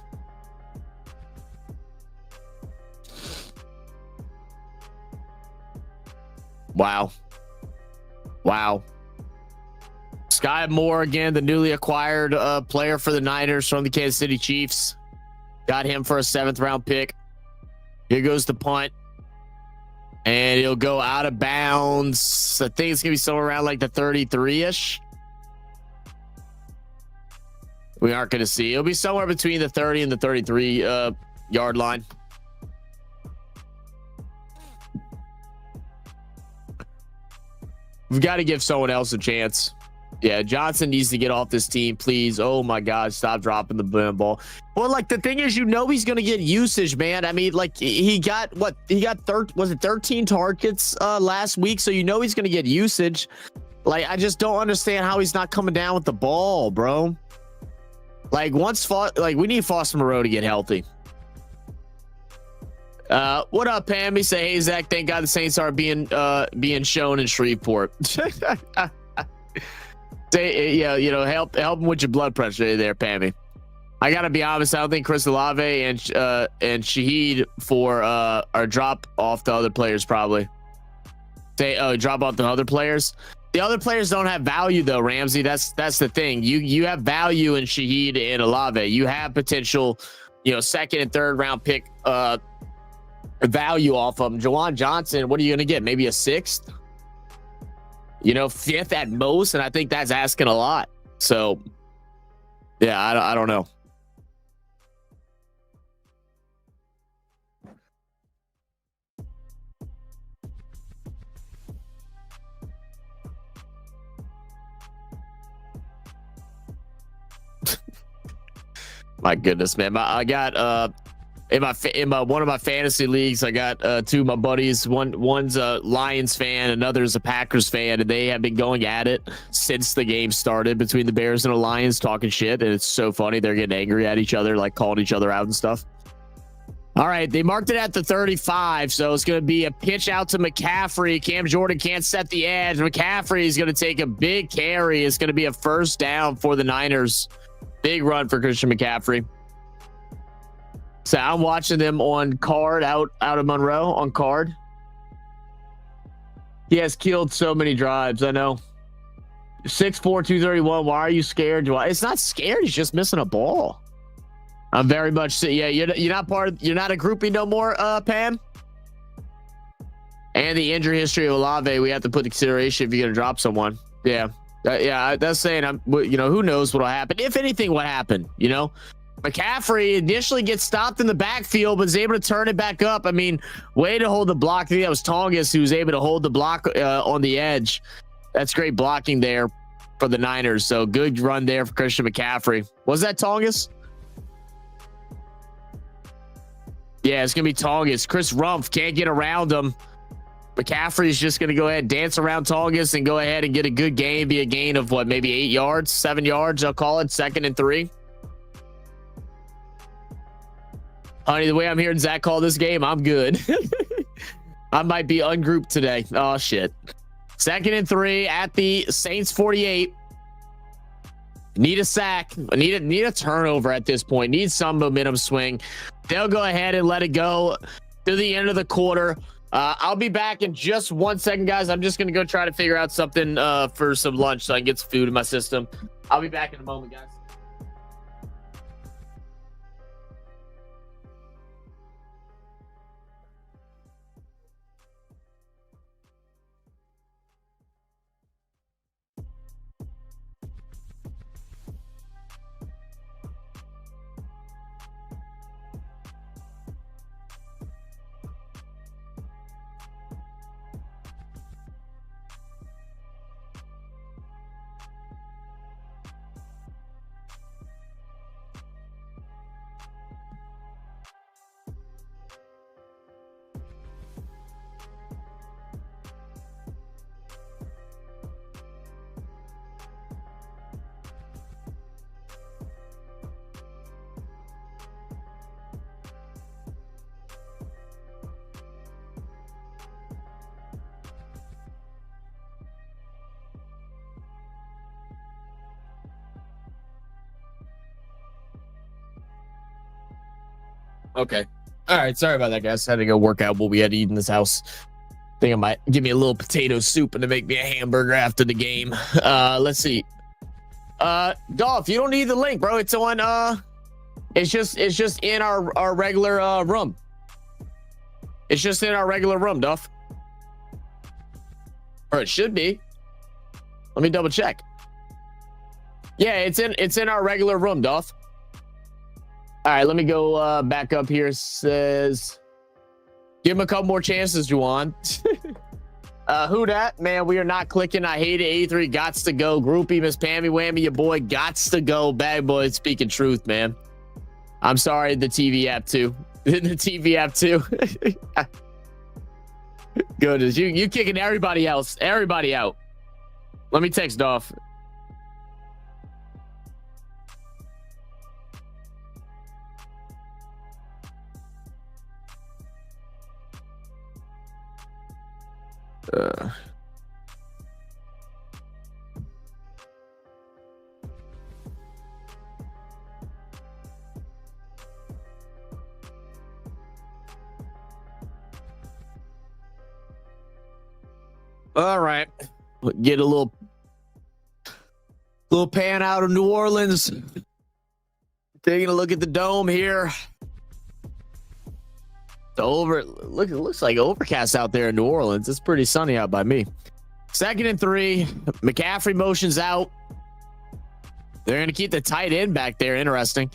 S1: Wow. Sky Moore again, the newly acquired player for the Niners from the Kansas City Chiefs. Got him for a 7th round pick. Here goes the punt. And it'll go out of bounds. I think it's going to be somewhere around like the 33-ish. We aren't going to see. It'll be somewhere between the 30 and the 33 yard line. We've got to give someone else a chance. Yeah, Johnson needs to get off this team, please. Oh my God, stop dropping the ball. Well, like the thing is, he's going to get usage, man. Like he got 13 targets last week, so he's going to get usage. Like I just don't understand how he's not coming down with the ball, bro. Like we need Foster Moreau to get healthy. What up, Pammy? Say, hey Zach, thank God the Saints are being shown in Shreveport. Say, yeah, help them with your blood pressure there, Pammy. I gotta be honest, I don't think Chris Olave and Shaheed for our drop off the other players probably. Say, drop off the other players. The other players don't have value though, Ramsey. That's the thing. You have value in Shaheed and Olave. You have potential, second and third round pick value off of them. Jawan Johnson, what are you gonna get? Maybe a sixth? Fifth at most, and I think that's asking a lot. So, yeah, I don't know. My goodness, man. I got in my one of my fantasy leagues, I got two of my buddies. One's a Lions fan, another's a Packers fan, and they have been going at it since the game started between the Bears and the Lions, talking shit, and it's so funny. They're getting angry at each other, like calling each other out and stuff. All right, they marked it at the 35, so it's going to be a pitch out to McCaffrey. Cam Jordan can't set the edge. McCaffrey is going to take a big carry. It's going to be a first down for the Niners. Big run for Christian McCaffrey. So I'm watching them on card out of Monroe on card. He has killed so many drives. I know. 6'4", 231. Why are you scared? It's not scared. He's just missing a ball. I'm very much. Yeah, you're not part of. You're not a groupie no more, Pam. And the injury history of Olave, we have to put in consideration if you're gonna drop someone. Yeah. Yeah, that's saying who knows what'll happen. If anything, what happened, McCaffrey initially gets stopped in the backfield, but is able to turn it back up. I mean, way to hold the block. I think that was Tongas who was able to hold the block on the edge. That's great blocking there for the Niners. So good run there for Christian McCaffrey. Was that Tongas? Yeah, it's going to be Tongas. Chris Rumpf can't get around him. McCaffrey's just going to go ahead, dance around Tongas, and go ahead and get a good gain. Be a gain of what, maybe 8 yards, 7 yards, I'll call it, 2nd and 3. Honey, the way I'm hearing Zach call this game, I'm good. I might be ungrouped today. Oh, shit. 2nd and 3 at the Saints 48. Need a sack. Need a turnover at this point. Need some momentum swing. They'll go ahead and let it go to the end of the quarter. I'll be back in just 1 second, guys. I'm just going to go try to figure out something for some lunch so I can get some food in my system. I'll be back in a moment, guys. Okay. All right. Sorry about that, guys. I had to go work out what we had to eat in this house. Think I might give me a little potato soup and to make me a hamburger after the game. Let's see. Dolph, you don't need the link, bro. It's on. It's just in our regular room. It's just in our regular room, Dolph. Or it should be. Let me double check. Yeah, it's in our regular room, Dolph. All right, let me go back up here. Says, give him a couple more chances, Juwan. Who dat? Man, we are not clicking. I hate it. 83 gots to go. Groupie, Miss Pammy Whammy, your boy gots to go. Bad boy speaking truth, man. I'm sorry, the TV app too. The TV app too. Goodness, you kicking everybody else. Everybody out. Let me text Dolph. Uh, all right. Get a little pan out of New Orleans. Taking a look at the dome here. It looks like overcast out there in New Orleans. It's pretty sunny out by me. 2nd and 3. McCaffrey motions out. They're going to keep the tight end back there. Interesting.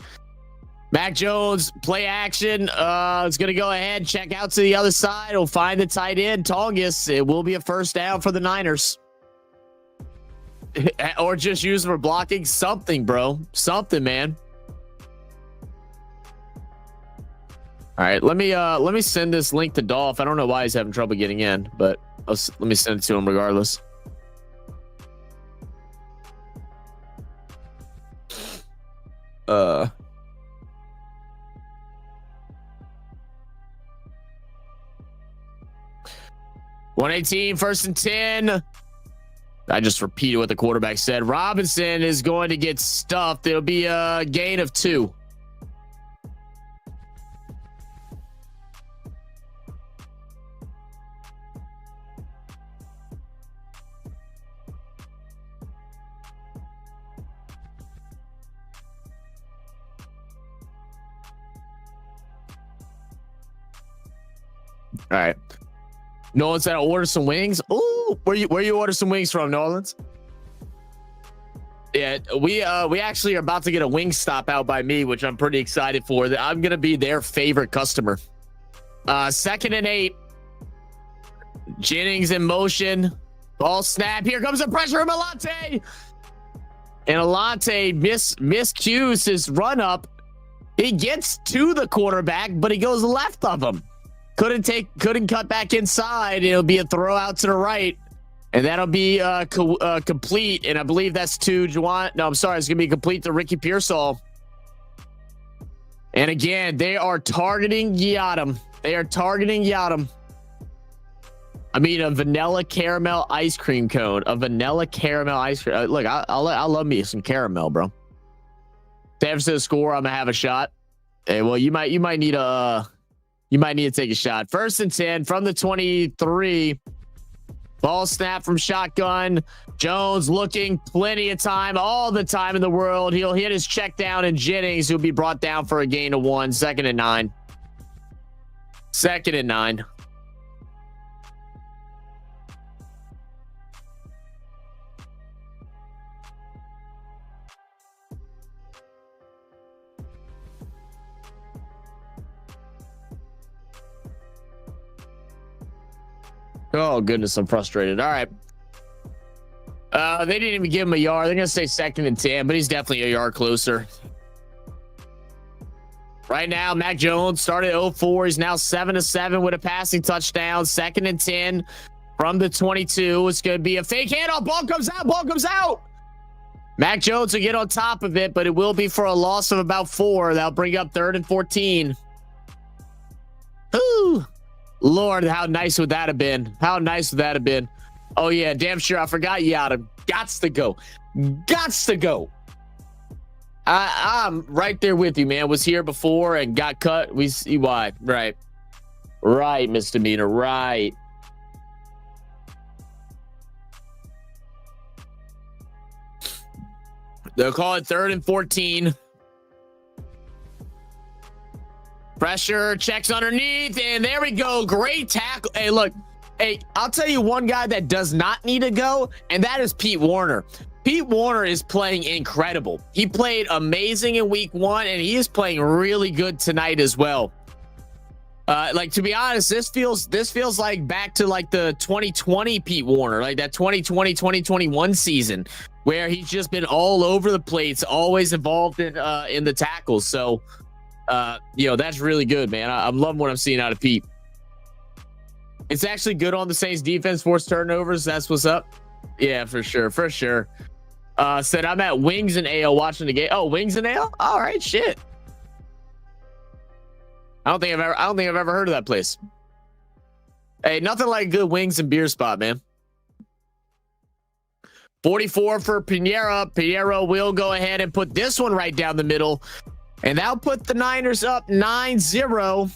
S1: Mac Jones, play action. It's going to go ahead, check out to the other side. He'll find the tight end, Tongus. It will be a first down for the Niners. Or just use for blocking. Something, bro. Something, man. All right, let me send this link to Dolph. I don't know why he's having trouble getting in, but let me send it to him regardless. Uh, 118, 1st and 10. I just repeated what the quarterback said. Robinson is going to get stuffed. It'll be a gain of 2. All right. Nolan said, "I'll order some wings." Ooh, where you order some wings from, Nolan's? Yeah, we actually are about to get a wing stop out by me, which I'm pretty excited for. I'm gonna be their favorite customer. 2nd and 8. Jennings in motion. Ball snap. Here comes the pressure from Alante. And Alante miscues his run up. He gets to the quarterback, but he goes left of him. Couldn't cut back inside. It'll be a throw out to the right, and that'll be complete. And I believe that's to Juwan. No, I'm sorry. It's gonna be complete to Ricky Pearsall. And again, they are targeting Yadam. I mean, a vanilla caramel ice cream cone. A vanilla caramel ice cream. Look, I love me some caramel, bro. San Francisco score. I'm gonna have a shot. Hey, well, you might need to take a shot. 1st and 10 from the 23. Ball snap from shotgun. Jones looking, plenty of time, all the time in the world. He'll hit his check down, and Jennings will be brought down for a gain of 1. 2nd and 9. 2nd and 9. Oh, goodness, I'm frustrated. All right. They didn't even give him a yard. They're going to say 2nd and 10, but he's definitely a yard closer. Right now, Mac Jones started 0-4. He's now 7-7 with a passing touchdown. 2nd and 10 from the 22. It's going to be a fake handoff. Ball comes out. Mac Jones will get on top of it, but it will be for a loss of about 4. That'll bring up 3rd and 14. Ooh. Lord, how nice would that have been? Oh, yeah, damn sure. I forgot Yada. Gots to go. I'm right there with you, man. Was here before and got cut. We see why. Right, misdemeanor. Right. They'll call it 3rd and 14. Pressure, checks underneath, and there we go. Great tackle. Hey, look. Hey, I'll tell you one guy that does not need to go, and that is Pete Warner. Pete Warner is playing incredible. He played amazing in week 1, and he is playing really good tonight as well. Like, to be honest, this feels like back to like the 2020 Pete Warner, like that 2020-2021 season where he's just been all over the place, always involved in the tackles. So, that's really good, man. I'm loving what I'm seeing out of Pete. It's actually good on the Saints defense, forced turnovers. That's what's up. Yeah, for sure. Said I'm at Wings and Ale watching the game. Oh, Wings and Ale? All right, shit. I don't think I've ever heard of that place. Hey, nothing like good wings and beer spot, man. 44 for Pinheiro. Pinheiro will go ahead and put this one right down the middle. And that'll put the Niners up 9-0.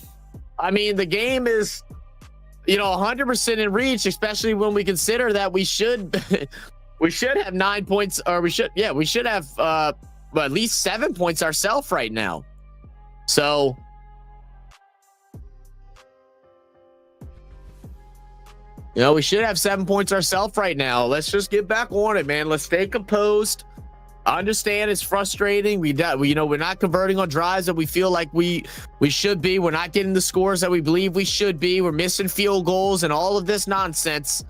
S1: I mean, the game is, 100% in reach, especially when we consider that we should we should have 9 points, or we should have at least 7 points ourselves right now. So we should have 7 points ourselves right now. Let's just get back on it, man. Let's stay composed. I understand it's frustrating. We're not converting on drives that we feel like we should be. We're not getting the scores that we believe we should be. We're missing field goals and all of this nonsense.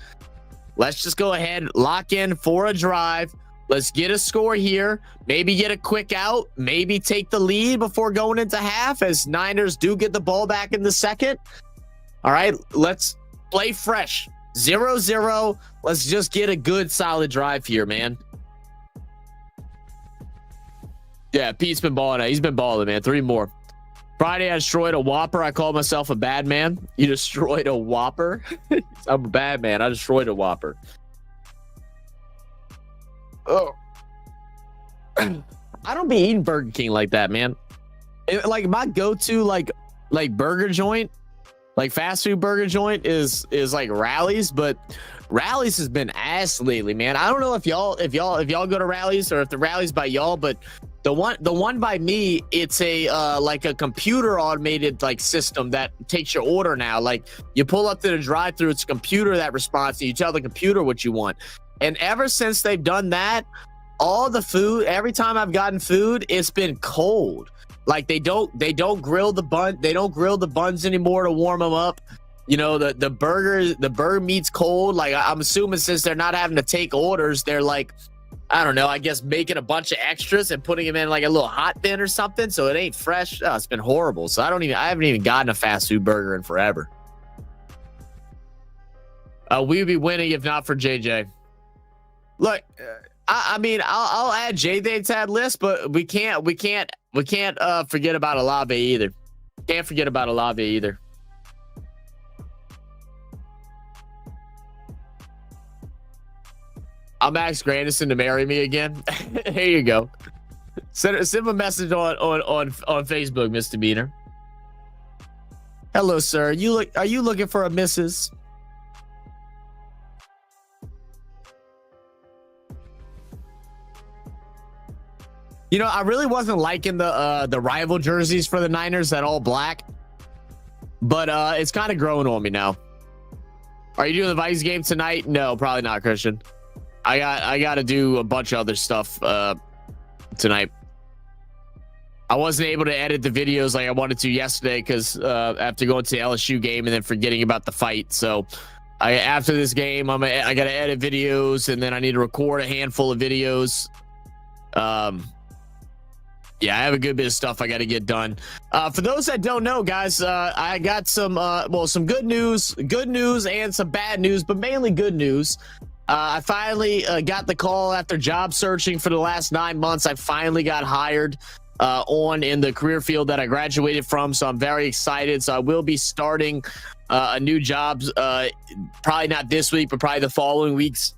S1: Let's just go ahead, lock in for a drive. Let's get a score here. Maybe get a quick out. Maybe take the lead before going into half, as Niners do get the ball back in the second. All right, let's play fresh. 0-0. Let's just get a good, solid drive here, man. Yeah, Pete's been balling. He's been balling, man. 3 more. Friday, I destroyed a Whopper. I called myself a bad man. You destroyed a Whopper? I'm a bad man. I destroyed a Whopper. Oh. I don't be eating Burger King like that, man. Like my go-to like burger joint, like fast food burger joint is like Rally's, but Rally's has been ass lately, man. I don't know if y'all go to Rally's or if the Rally's by y'all, but the one by me, it's a like a computer automated like system that takes your order now. Like you pull up to the drive-thru, it's a computer that responds, and you tell the computer what you want. And ever since they've done that, all the food, every time I've gotten food, it's been cold. Like they don't grill the buns anymore to warm them up. The burger meat's cold. Like I'm assuming since they're not having to take orders, they're like, I don't know, I guess making a bunch of extras and putting them in like a little hot bin or something, so it ain't fresh. Oh, it's been horrible. So I haven't even gotten a fast food burger in forever. We would be winning if not for JJ. Look, I mean, I'll add JJ to that list, but we can't forget about Olave either. Can't forget about Olave either. I'm Max Grandison to marry me again. Here you go. Send a message on Facebook, Mr. Beaner. Hello, sir. Are you looking for a missus? I really wasn't liking the rival jerseys for the Niners, that all black, but it's kind of growing on me now. Are you doing the Vikings game tonight? No, probably not, Christian. I got to do a bunch of other stuff tonight. I wasn't able to edit the videos like I wanted to yesterday because after going to the LSU game and then forgetting about the fight. So after this game, I got to edit videos, and then I need to record a handful of videos. Yeah, I have a good bit of stuff I got to get done. For those that don't know, guys, I got some good news and some bad news, but mainly good news. I finally got the call after job searching for the last 9 months. I finally got hired in the career field that I graduated from, so I'm very excited. So I will be starting a new job, probably not this week, but probably the following weeks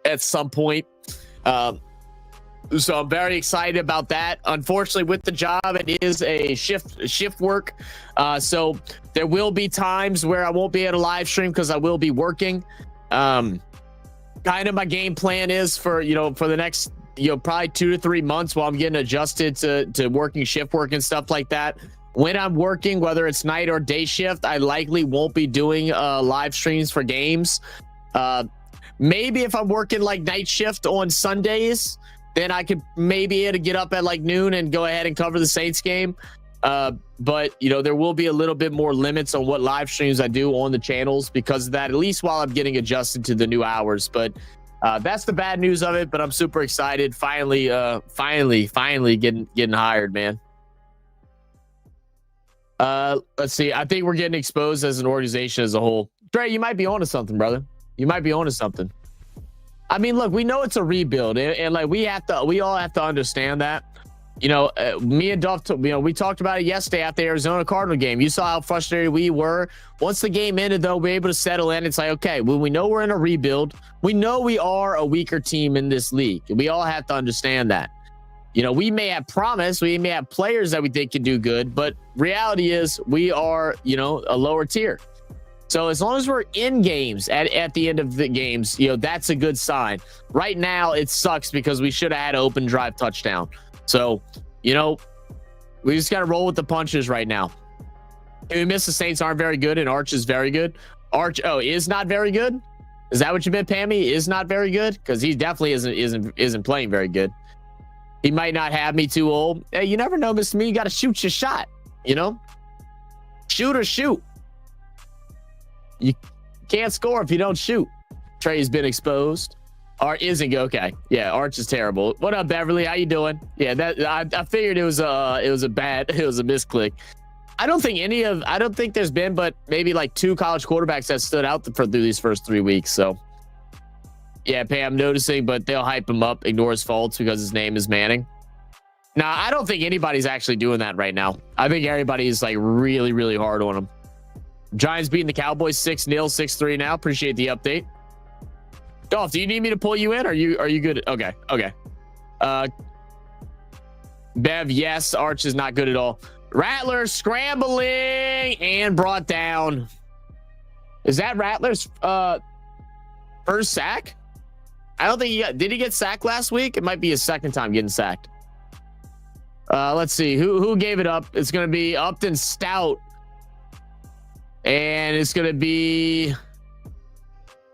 S1: at some point. So I'm very excited about that. Unfortunately, with the job, it is a shift work. So there will be times where I won't be able to live stream because I will be working. Kind of my game plan is for the next, probably 2 to 3 months while I'm getting adjusted to working shift work and stuff like that. When I'm working, whether it's night or day shift, I likely won't be doing live streams for games. Maybe if I'm working like night shift on Sundays, then I could maybe able to get up at like noon and go ahead and cover the Saints game. But there will be a little bit more limits on what live streams I do on the channels because of that, at least while I'm getting adjusted to the new hours. But that's the bad news of it. But I'm super excited. Finally getting hired, man. Let's see. I think we're getting exposed as an organization as a whole. Trey, you might be onto something, brother. You might be onto something. I mean, look, we know it's a rebuild, and like we all have to understand that. Me and Duff, we talked about it yesterday after the Arizona Cardinal game. You saw how frustrated we were. Once the game ended, though, we were able to settle in. It's like, okay, well, we know we're in a rebuild. We know we are a weaker team in this league. We all have to understand that. We may have promise, we may have players that we think can do good, but reality is we are, a lower tier. So as long as we're in games at the end of the games, that's a good sign. Right now, it sucks because we should have had an open drive touchdown. So, we just got to roll with the punches right now. We miss the Saints aren't very good, and Arch is very good. Arch, is not very good. Is that what you meant, Pammy? Is not very good, because he definitely isn't playing very good. He might not have me too old. Hey, you never know, Mr. Me. You got to shoot your shot. Shoot or shoot. You can't score if you don't shoot. Trey's been exposed. Art isn't okay. Yeah, Arch is terrible. What up, Beverly? How you doing? Yeah, that I figured it was a misclick. I don't think there's been but maybe like 2 college quarterbacks that stood out through these first 3 weeks. So yeah, Pam, noticing, but they'll hype him up, ignore his faults because his name is Manning. Now, I don't think anybody's actually doing that right now. I think everybody's like really, really hard on him. Giants beating the Cowboys 6-0, 6-3 now. Appreciate the update. Dolph, do you need me to pull you in? Are you good? Okay. Bev, yes. Arch is not good at all. Rattler scrambling and brought down. Is that Rattler's first sack? I don't think did he get sacked last week? It might be his second time getting sacked. Let's see who gave it up. It's going to be Upton Stout, and it's going to be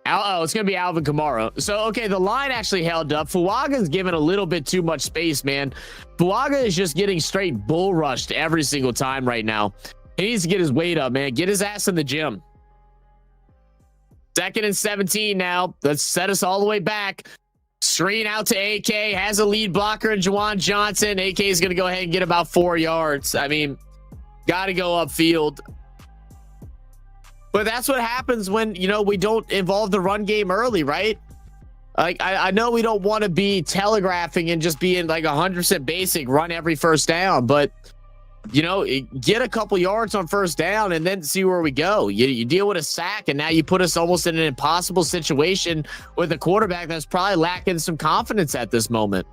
S1: it's going to be Alvin Kamara. So, okay, the line actually held up. Fuaga's given a little bit too much space, man. Fuaga is just getting straight bull rushed every single time right now. He needs to get his weight up, man. Get his ass in the gym. 2nd and 17 now. Let's set us all the way back. Screen out to AK. Has a lead blocker in Juwan Johnson. AK is going to go ahead and get about 4 yards. I mean, got to go upfield. But that's what happens when, we don't involve the run game early, right? Like, I know we don't want to be telegraphing and just being like 100% basic, run every first down, but, get a couple yards on first down and then see where we go. You deal with a sack, and now you put us almost in an impossible situation with a quarterback that's probably lacking some confidence at this moment.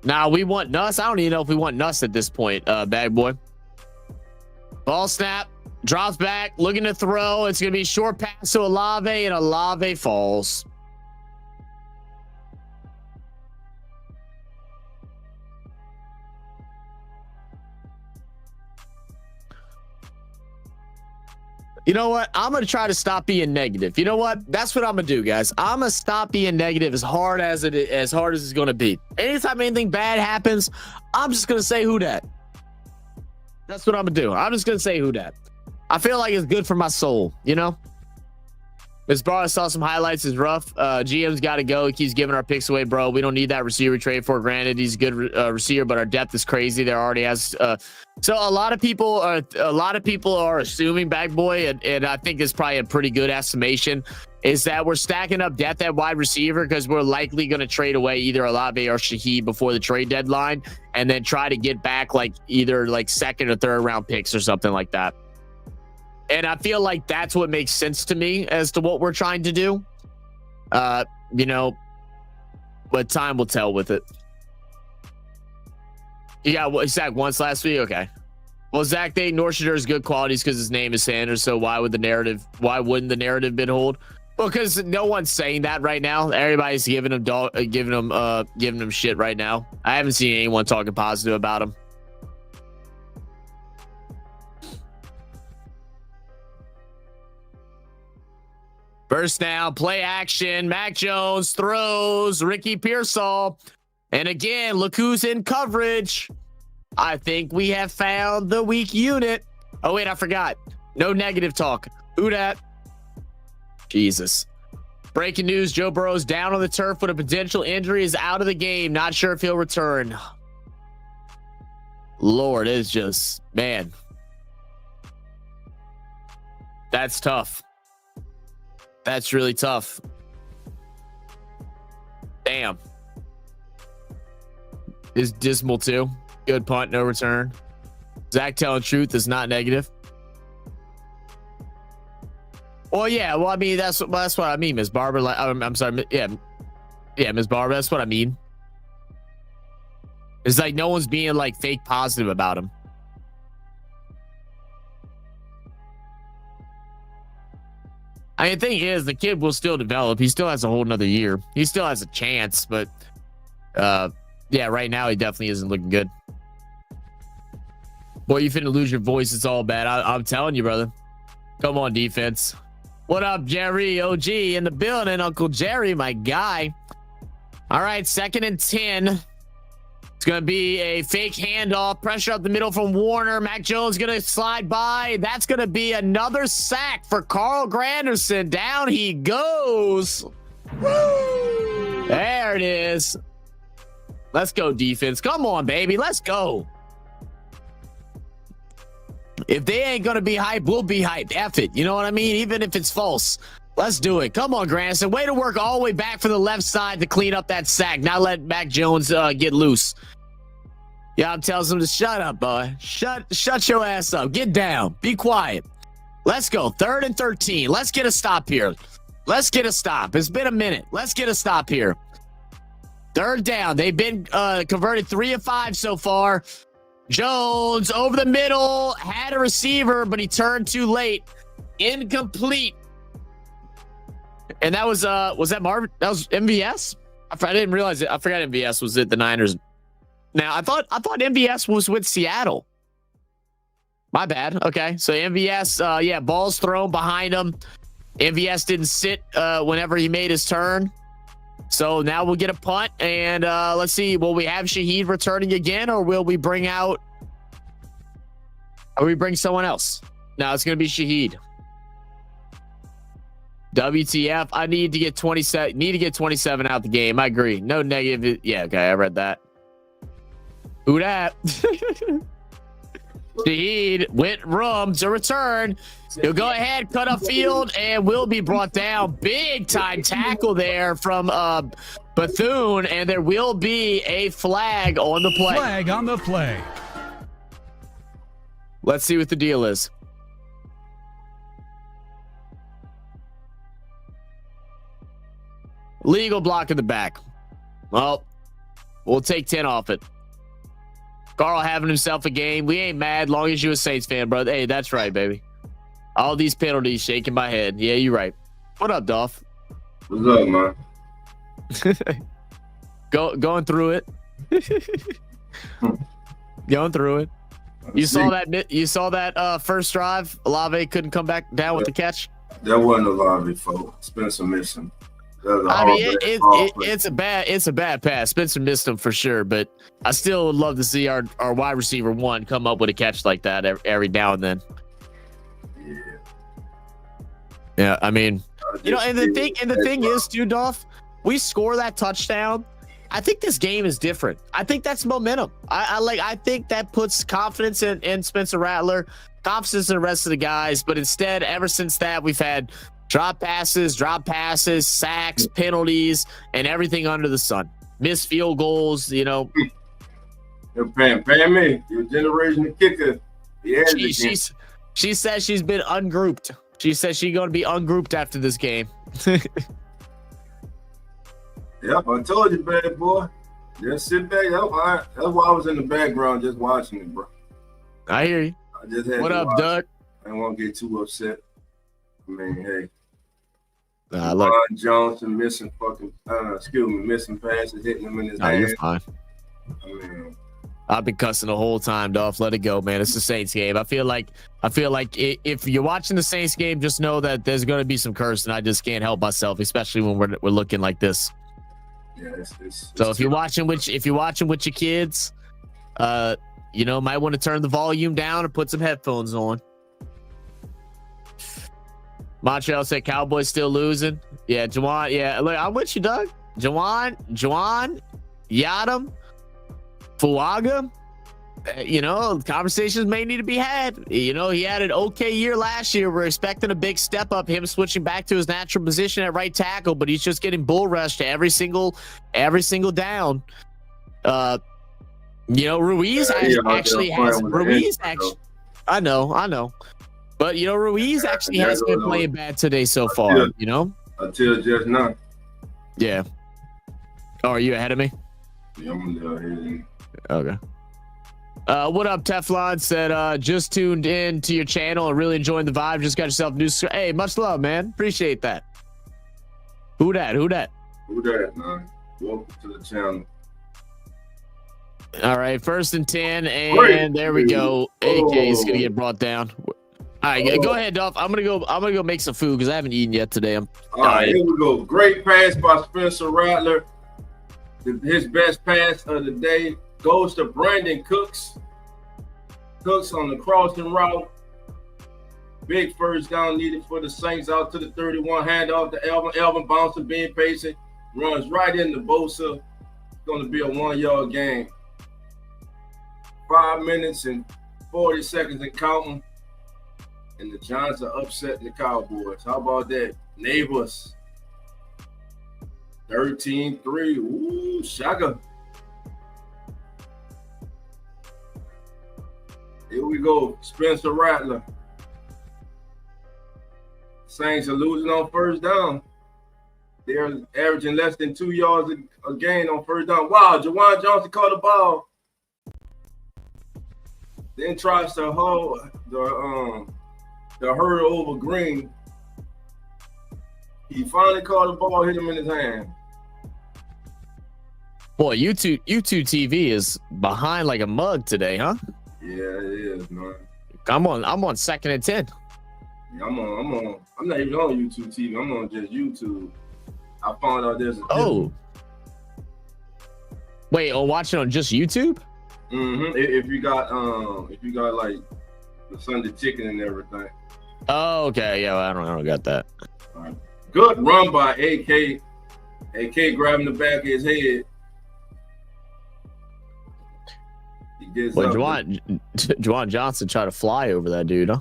S1: Now, we want Nuss. I don't even know if we want Nuss at this point, bag boy. Ball snap, drops back, looking to throw. It's going to be short pass to Olave, and Olave falls. You know what? I'm going to try to stop being negative. You know what? That's what I'm going to do, guys. I'm going to stop being negative as hard as it's going to be. Anytime anything bad happens, I'm just going to say who dat. That's what I'm going to do. I'm just going to say who dat. I feel like it's good for my soul, Miss Barr, I saw some highlights. Is rough. GM's got to go. He keeps giving our picks away, bro. We don't need that receiver trade for granted. He's a good receiver, but our depth is crazy. There already has. So a lot of people are assuming, bag boy, and I think it's probably a pretty good estimation, is that we're stacking up depth at wide receiver because we're likely going to trade away either Olave or Shaheed before the trade deadline, and then try to get back either 2nd or 3rd round picks or something like that. And I feel like that's what makes sense to me as to what we're trying to do. But time will tell with it. You got Zach once last week? Okay. Well, Zach Day, Norshiter is good qualities because his name is Sanders. So why wouldn't the narrative been hold? Well, because no one's saying that right now. Everybody's giving him shit right now. I haven't seen anyone talking positive about him. First down, play action. Mac Jones throws. Ricky Pearsall. And again, look who's in coverage. I think we have found the weak unit. Oh, wait, I forgot. No negative talk. Who dat? Jesus. Breaking news, Joe Burrow's down on the turf with a potential injury, is out of the game. Not sure if he'll return. Lord, it's just, man. That's tough. That's really tough. Damn. is dismal too. Good punt, no return. Zach telling truth is not negative. Well, yeah. Well, I mean, that's what I mean, Miss Barber. Like, I'm sorry. Yeah, Miss Barber. That's what I mean. It's like no one's being like fake positive about him. I mean, the thing is, the kid will still develop. He still has a whole nother year. He still has a chance, but yeah, right now he definitely isn't looking good. Boy, you finna lose your voice. It's all bad. I'm telling you, brother. Come on, defense. What up, Jerry OG in the building? Uncle Jerry, my guy. All right, 2nd and 10. It's going to be a fake handoff. Pressure up the middle from Warner. Mac Jones going to slide by. That's going to be another sack for Carl Granderson. Down he goes. Woo! There it is. Let's go, defense. Come on, baby. Let's go. If they ain't going to be hyped, we'll be hyped. F it. You know what I mean? Even if it's false. Let's do it. Come on, Granderson. Way to work all the way back for the left side to clean up that sack. Now let Mac Jones get loose. Yeah, I'm telling him to shut up, boy. Shut your ass up. Get down. Be quiet. Let's go. 3rd and 13. Let's get a stop here. Let's get a stop. It's been a minute. Let's get a stop here. 3rd down. They've been converted 3 of 5 so far. Jones over the middle. Had a receiver, but he turned too late. Incomplete. And that was that Marvin? That was MVS? I didn't realize it. I forgot MVS was at the Niners. Now I thought MVS was with Seattle. My bad. Okay, so MVS, yeah, ball's thrown behind him. MVS didn't sit whenever he made his turn. So now we'll get a punt, and let's see. Will we have Shaheed returning again, or will we bring out? Or we bring someone else? No, it's gonna be Shaheed. WTF? I need to get 27. Need to get 27 out the game. I agree. No negative. Yeah, okay, I read that. Who dat? Shaheed went room to return. He'll go ahead, cut up field, and will be brought down. Big time tackle there from Bethune, and there will be a flag on the play.
S2: Flag on the play.
S1: Let's see what the deal is. Legal block in the back. Well, we'll take 10 off it. Carl having himself a game. We ain't mad long as you a Saints fan, brother. Hey, that's right, baby. All these penalties, shaking my head. Yeah, you're right. What up, Dolph?
S4: What's up, man?
S1: Going through it. Going through it. You saw that first drive. Olave couldn't come back down with the catch.
S4: That wasn't Olave, folks. Spencer missed him.
S1: I mean, it's a bad pass. Spencer missed him for sure, but I still would love to see our wide receiver one come up with a catch like that every now and then. Yeah, I mean, you know, and the thing is, too, Dolph, we score that touchdown. I think this game is different. I think that's momentum. I think that puts confidence in Spencer Rattler, confidence in the rest of the guys. But instead, ever since that, we've had drop passes, sacks, penalties, and everything under the sun. Missed field goals, you know.
S4: Pam me, your generation kicker.
S1: She says she's been ungrouped. She says she's going to be ungrouped after this game.
S4: Yep, I told you, bad boy. Just sit back. That's why I was in the background just watching it, bro.
S1: I hear you.
S4: I just had
S1: what up, Doug?
S4: I don't want to get too upset. I mean, hey.
S1: Look.
S4: Johnson missing missing passes, hitting him in his hand.
S1: You're fine.
S4: I mean,
S1: I've been cussing the whole time, Dolph. Let it go, man. It's the Saints game. I feel like if you're watching the Saints game, just know that there's going to be some curse, and I just can't help myself, especially when we're looking like this.
S4: Yeah,
S1: so if you're watching with your kids, you know, might want to turn the volume down or put some headphones on. Montreal said Cowboys still losing. Yeah, Juwan. Yeah, look, I'm with you, Doug. Juwan, Yadam, Fuaga. You know, conversations may need to be had. You know, he had an okay year last year. We're expecting a big step up, him switching back to his natural position at right tackle, but he's just getting bull rushed every single down. You know, Ruiz actually has Ruiz. I know. But you know, Ruiz actually hasn't been playing bad today so far. You know,
S4: until just now.
S1: Yeah. Oh, are you ahead of me?
S4: Yeah, I'm a little ahead.
S1: Okay. What up, Teflon? Said just tuned in to your channel and really enjoying the vibe. Just got yourself a new. Hey, much love, man. Appreciate that. Who that,
S4: man? Welcome to the channel.
S1: All right, 1st and 10, and there we go. AK is gonna get brought down. All right, go ahead, Duff. I'm gonna go make some food because I haven't eaten yet today.
S4: All right, here we go. Great pass by Spencer Rattler. His best pass of the day goes to Brandon Cooks. Cooks on the crossing route. Big first down needed for the Saints out to the 31. Handoff to Elvin. Elvin bouncing, being patient. Runs right into Bosa. It's going to be a 1-yard gain. 5 minutes and 40 seconds and counting. And the Giants are upsetting the Cowboys. How about that? Neighbors. 13-3. Ooh, Shaka. Here we go. Spencer Rattler. Saints are losing on first down. They're averaging less than 2 yards a gain on first down. Wow, Jawan Johnson caught the ball. Then tries to hold the hurdle over Green. He finally caught the ball, hit him in his hand.
S1: Boy, YouTube TV is behind like a mug today, huh?
S4: Yeah, it is, man.
S1: I'm on 2nd and 10.
S4: Yeah, I'm not even on YouTube TV. I'm on just YouTube. I found out there's a
S1: wait, watching on just YouTube?
S4: Mm-hmm. If you got like the Sunday chicken and everything.
S1: Oh, okay. Yeah, I don't got that.
S4: All right. Good run by AK. AK grabbing the back of his head. He gets up.
S1: Juwan Johnson tried to fly over that dude, huh?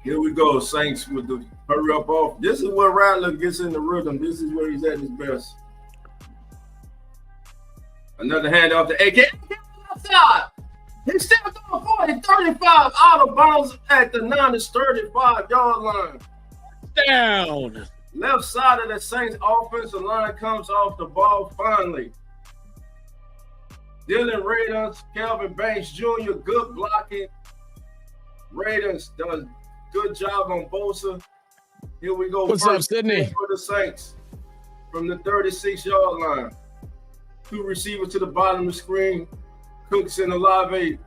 S4: Here we go, Saints with the hurry up off. This is where Rattler gets in the rhythm. This is where he's at his best. Another handoff to AK. Outside. He stepped on 40, 35 out of bounds at the 35-yard line.
S1: Down.
S4: Left side of the Saints offensive line comes off the ball finally. Dylan Raiders, Kelvin Banks Jr., good blocking. Raiders does good job on Bosa. Here we go.
S1: What's up, Sydney?
S4: For the Saints from the 36-yard line. 2 receivers to the bottom of the screen. Cooks in the live 8.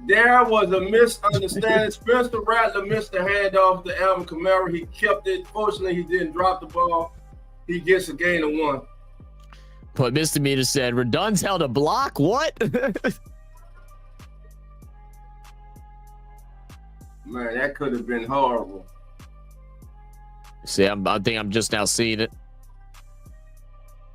S4: There was a misunderstanding. Spencer Rattler missed the handoff to Alvin Kamara. He kept it. Fortunately, he didn't drop the ball. He gets a gain of 1.
S1: But Misdemeanor said, Redun's held a block? What?
S4: Man, that could have been horrible.
S1: See, I think I'm just now seeing it.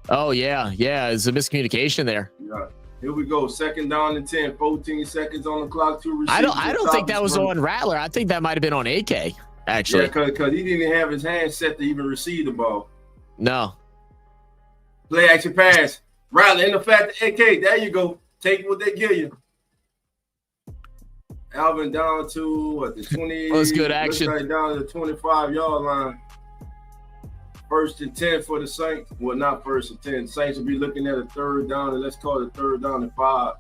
S1: Oh, yeah. It's a miscommunication there.
S4: Yeah. Here we go. 2nd down and 10. 14 seconds on the clock. 2 receivers.
S1: I don't think that was on Rattler. I think that might have been on AK, actually.
S4: Yeah, because he didn't have his hand set to even receive the ball.
S1: No.
S4: Play action pass. Rattler in the flat to AK. There you go. Take what they give you. Alvin down to the 20.
S1: That's good action.
S4: Looks like down to the 25-yard line. 1st and 10 for the Saints. Well, not 1st and 10. Saints will be looking at a 3rd down, and let's call it 3rd down and 5.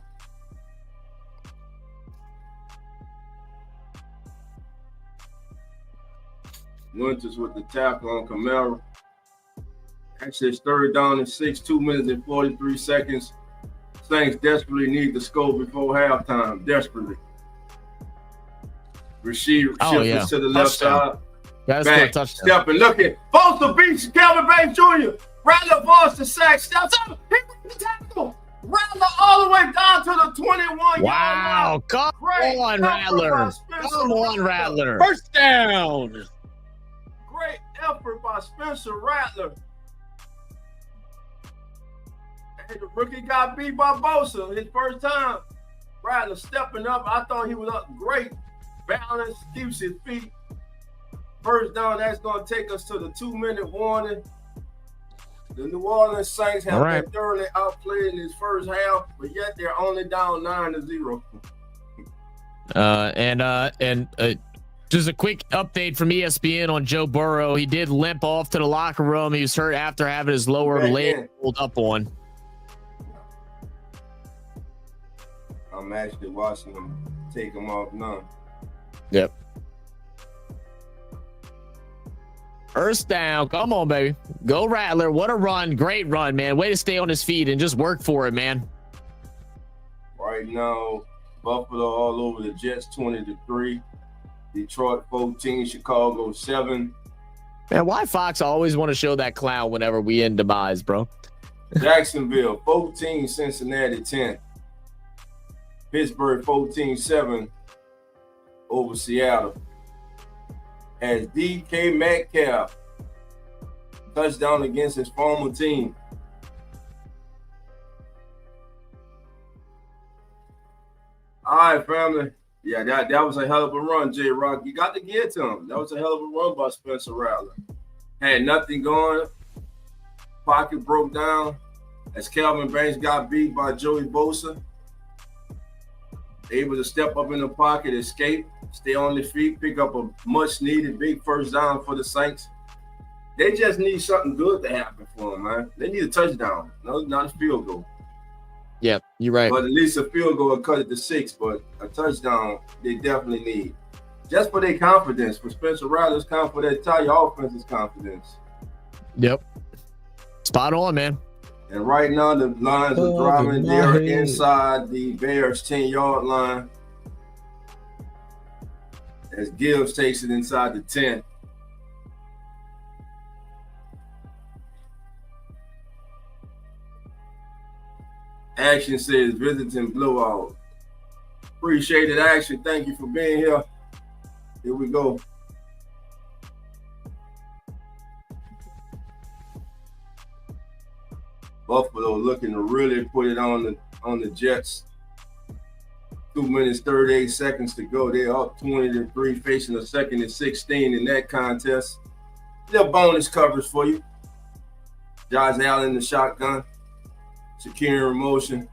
S4: Winters with the tackle on Kamara. Actually, it's 3rd down and 6, 2 minutes and 43 seconds. Saints desperately need to score before halftime. Desperately. Receiver shifts to the left side. Back, stepping, looking. Falls the beach, Kelvin Banks Jr. Rattler falls the sack, steps up. He brings the tackle. Rattler all the way down to the 21-yard line.
S1: Wow, come on, Rattler. Come on, Rattler. 1st down.
S4: Great effort by Spencer Rattler. The rookie got beat by Bosa his first time. Rattler stepping up. I thought he was up great. Balance, keeps his feet. 1st down, that's going to take us to the 2-minute warning. The New Orleans Saints have
S1: right.
S4: been thoroughly outplayed in this first half, but yet they're only down 9-0.
S1: And just a quick update from ESPN on Joe Burrow. He did limp off to the locker room. He was hurt after having his lower leg pulled up on.
S4: I'm actually watching him take him off now.
S1: Yep. First down. Come on, baby. Go Rattler. What a run. Great run, man. Way to stay on his feet and just work for it, man.
S4: Right now, Buffalo all over the Jets 20-3. Detroit 14, Chicago 7.
S1: Man, why Fox always want to show that clown whenever we end demise, bro?
S4: Jacksonville 14, Cincinnati 10. Pittsburgh 14-7 over Seattle. As DK Metcalf touchdown against his former team. All right, family. Yeah, that was a hell of a run, J-Rock. You got to get to him. That was a hell of a run by Spencer Rattler. Had nothing going. Pocket broke down as Calvin Banks got beat by Joey Bosa. Able to step up in the pocket, escape, stay on their feet, pick up a much-needed big first down for the Saints. They just need something good to happen for them, man. They need a touchdown, no, not a field goal.
S1: Yeah, you're right.
S4: But at least a field goal will cut it to 6, but a touchdown they definitely need. Just for their confidence, for Spencer Rattler's confidence, tell your offense's confidence.
S1: Yep. Spot on, man.
S4: And right now, the Lions are driving. They're inside the Bears' 10-yard line. As Gibbs takes it inside the 10. Action says visiting blowout. Appreciate it, Action. Thank you for being here. Here we go. Buffalo looking to really put it on the Jets. 2 minutes, 38 seconds to go. They're up 20-3, facing a 2nd and 16 in that contest. Little bonus coverage for you. Josh Allen in the shotgun. Securing motion.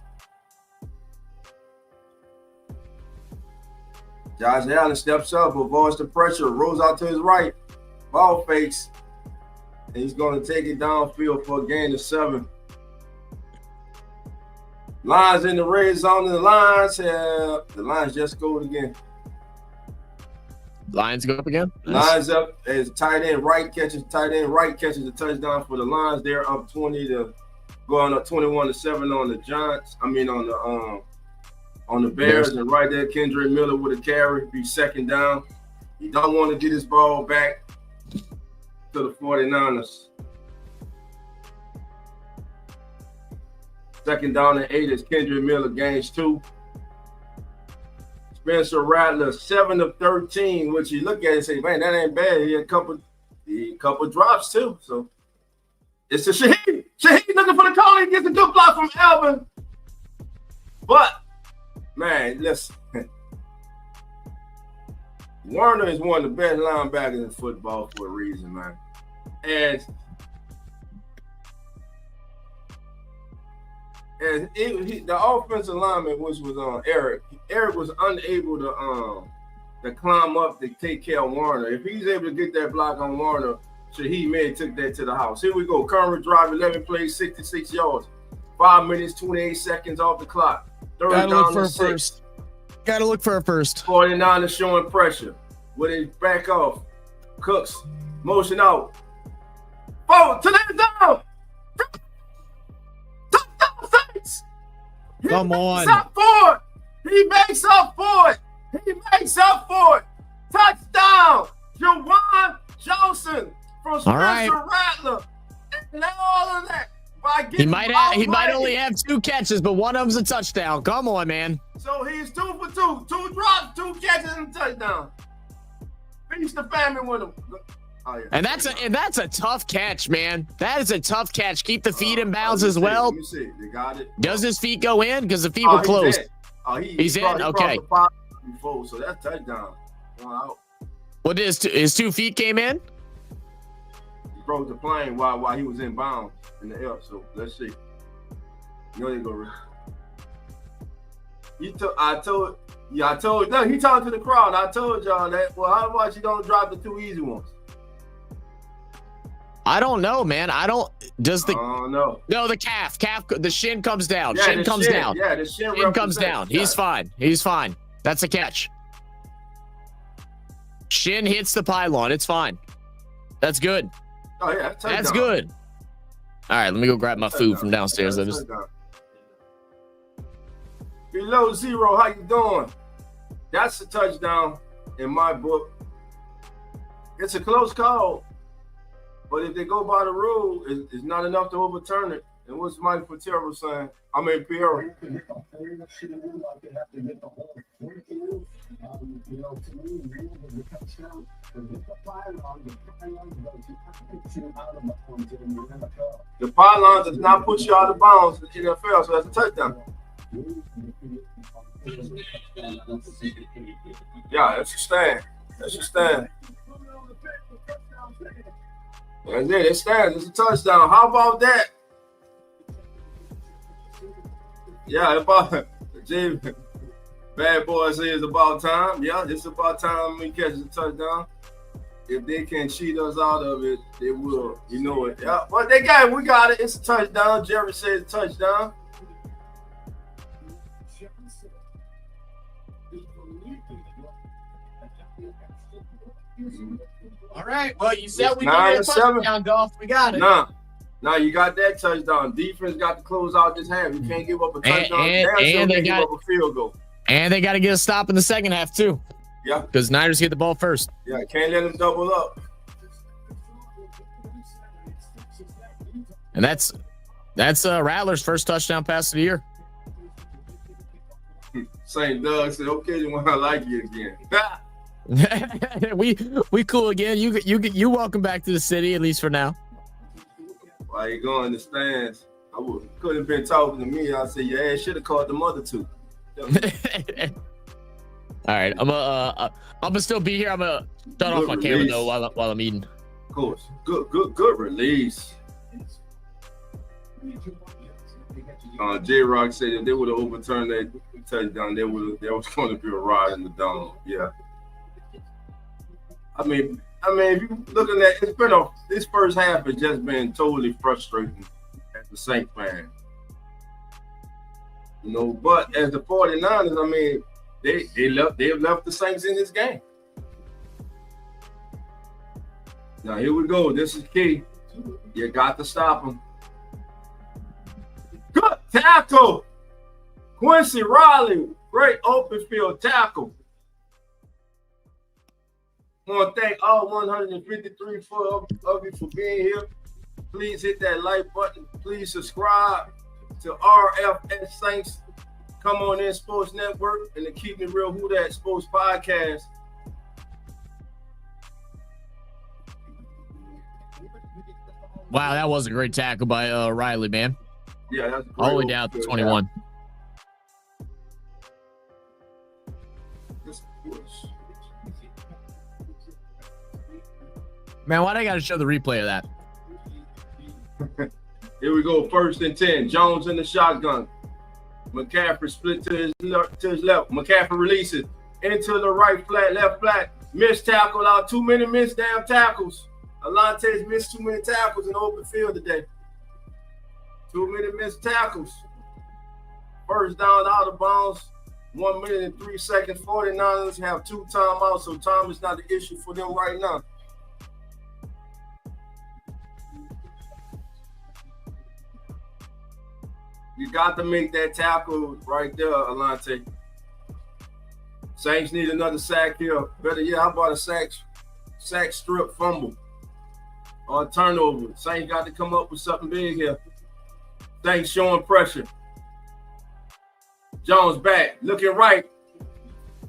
S4: Josh Allen steps up, avoids the pressure, rolls out to his right. Ball fakes. And he's going to take it downfield for a gain of 7. Lions in the red zone, and the Lions just scored again.
S1: Lions go up again.
S4: Lions up as tight end right catches the touchdown for the Lions. They're up 21-7 on the Giants. I mean on the Bears, and right there, Kendre Miller with a carry, be 2nd down. You don't want to get his ball back to the 49ers. 2nd down and 8 as Kendre Miller gains 2. Spencer Rattler 7 of 13, which you look at it and say, man, that ain't bad. He had a couple drops too. So it's a Shaheed. Shaheed looking for the call. He gets a good block from Alvin. But man, listen. Warner is one of the best linebackers in football for a reason, man. And the offensive lineman, which was on Eric was unable to climb up to take care of Warner. If he's able to get that block on Warner, Shaheed may have took that to the house. Here we go. Current drive, 11 plays, 66 yards. 5 minutes, 28 seconds off the clock. Third down and 6.
S1: Gotta look for a first.
S4: 49ers showing pressure. With his back off. Cooks. Motion out. Forward to the down.
S1: Come on.
S4: He makes up for it. Touchdown. Jawan Johnson from Spencer Rattler. And all of that.
S1: He might only have 2 catches, but one of them's a touchdown. Come on, man.
S4: So he's 2 for 2. 2 drops, 2 catches, and a touchdown. Finish the family with him. Oh, yeah.
S1: And that's a tough catch, man. That is a tough catch. Keep the feet in bounds as well.
S4: Let me see. They got it.
S1: Does his feet go in? Because the feet were closed. He's in? Okay.
S4: Before, so that's touchdown. One out.
S1: What is his 2 feet came in?
S4: broke the plane while he was in bounds in the air. So let's see. You know they go. I told. No, he talked to the crowd. I told y'all that. Well, how about you don't drop the 2 easy ones?
S1: I don't know, man. I don't. Does the?
S4: Oh no.
S1: No, the calf. The shin comes down.
S4: Yeah,
S1: Shin comes down.
S4: Yeah, the shin
S1: comes down. He's fine. He's fine. That's a catch. Shin hits the pylon. It's fine. That's good.
S4: Oh yeah,
S1: that's good. All right, let me go grab my food from downstairs.
S4: Below zero, how you doing? That's a touchdown in my book. It's a close call, but if they go by the rule, it's not enough to overturn it. And what's Mike Patero saying? I mean, Pierre. The pylon does not put you out of bounds in the NFL, so that's a touchdown. Yeah, that's a stand. That's a stand. That's it. It stands. It's a touchdown. How about that? Yeah, about Jim. Bad boy says it's about time. Yeah, it's about time we catch a touchdown. If they can cheat us out of it, they will. You know it. Yeah, but they got it. We got it. It's a touchdown. Jerry says touchdown.
S1: All right. Well, you said we needed a touchdown, Dolph. We got it.
S4: Nah, you got that touchdown. Defense got to close out this half. You can't give up a touchdown.
S1: And they got
S4: give up a field goal.
S1: And they got to get a stop in the second half too.
S4: Yeah.
S1: Because Niners get the ball first.
S4: Yeah, can't let them double up.
S1: And that's Rattler's first touchdown pass of the year.
S4: St. Doug said, "Okay, then when I like you again."
S1: we cool again. You welcome back to the city, at least for now.
S4: Why you going in the stands? Could have been talking to me. I said, your ass should have called the mother too.
S1: All right, I'm gonna still be here. I'm gonna shut off my camera though while I'm eating.
S4: Of course, good release. J-Rock said if they would have overturned that touchdown, there was going to be a ride in the dome. Yeah. I mean, if you looking at this first half has just been totally frustrating as the Saints fan. You know, but as the 49ers, I mean, they've left the Saints in this game. Now here we go. This is key. You got to stop them. Good tackle. Quincy Riley, great open field tackle. I want to thank all 153 of you for being here. Please hit that like button. Please subscribe to RFS Saints Come On In Sports Network and the Keep It Real Who That Sports Podcast.
S1: Wow, that was a great tackle by Riley, man.
S4: Yeah, that's
S1: all the way down to 21. Man, why do I got to show the replay of that?
S4: Here we go. 1st and 10. Jones in the shotgun. McCaffrey split to his left. McCaffrey releases into the right flat, left flat. Missed tackle out. Too many missed damn tackles. Alante's missed too many tackles in the open field today. Too many missed tackles. First down out of bounds. 1 minute and 3 seconds. 49ers have 2 timeouts, so time is not the issue for them right now. You got to make that tackle right there, Alante. Saints need another sack here. Better yet, how about a sack strip fumble or a turnover? Saints got to come up with something big here. Saints showing pressure. Jones back, looking right.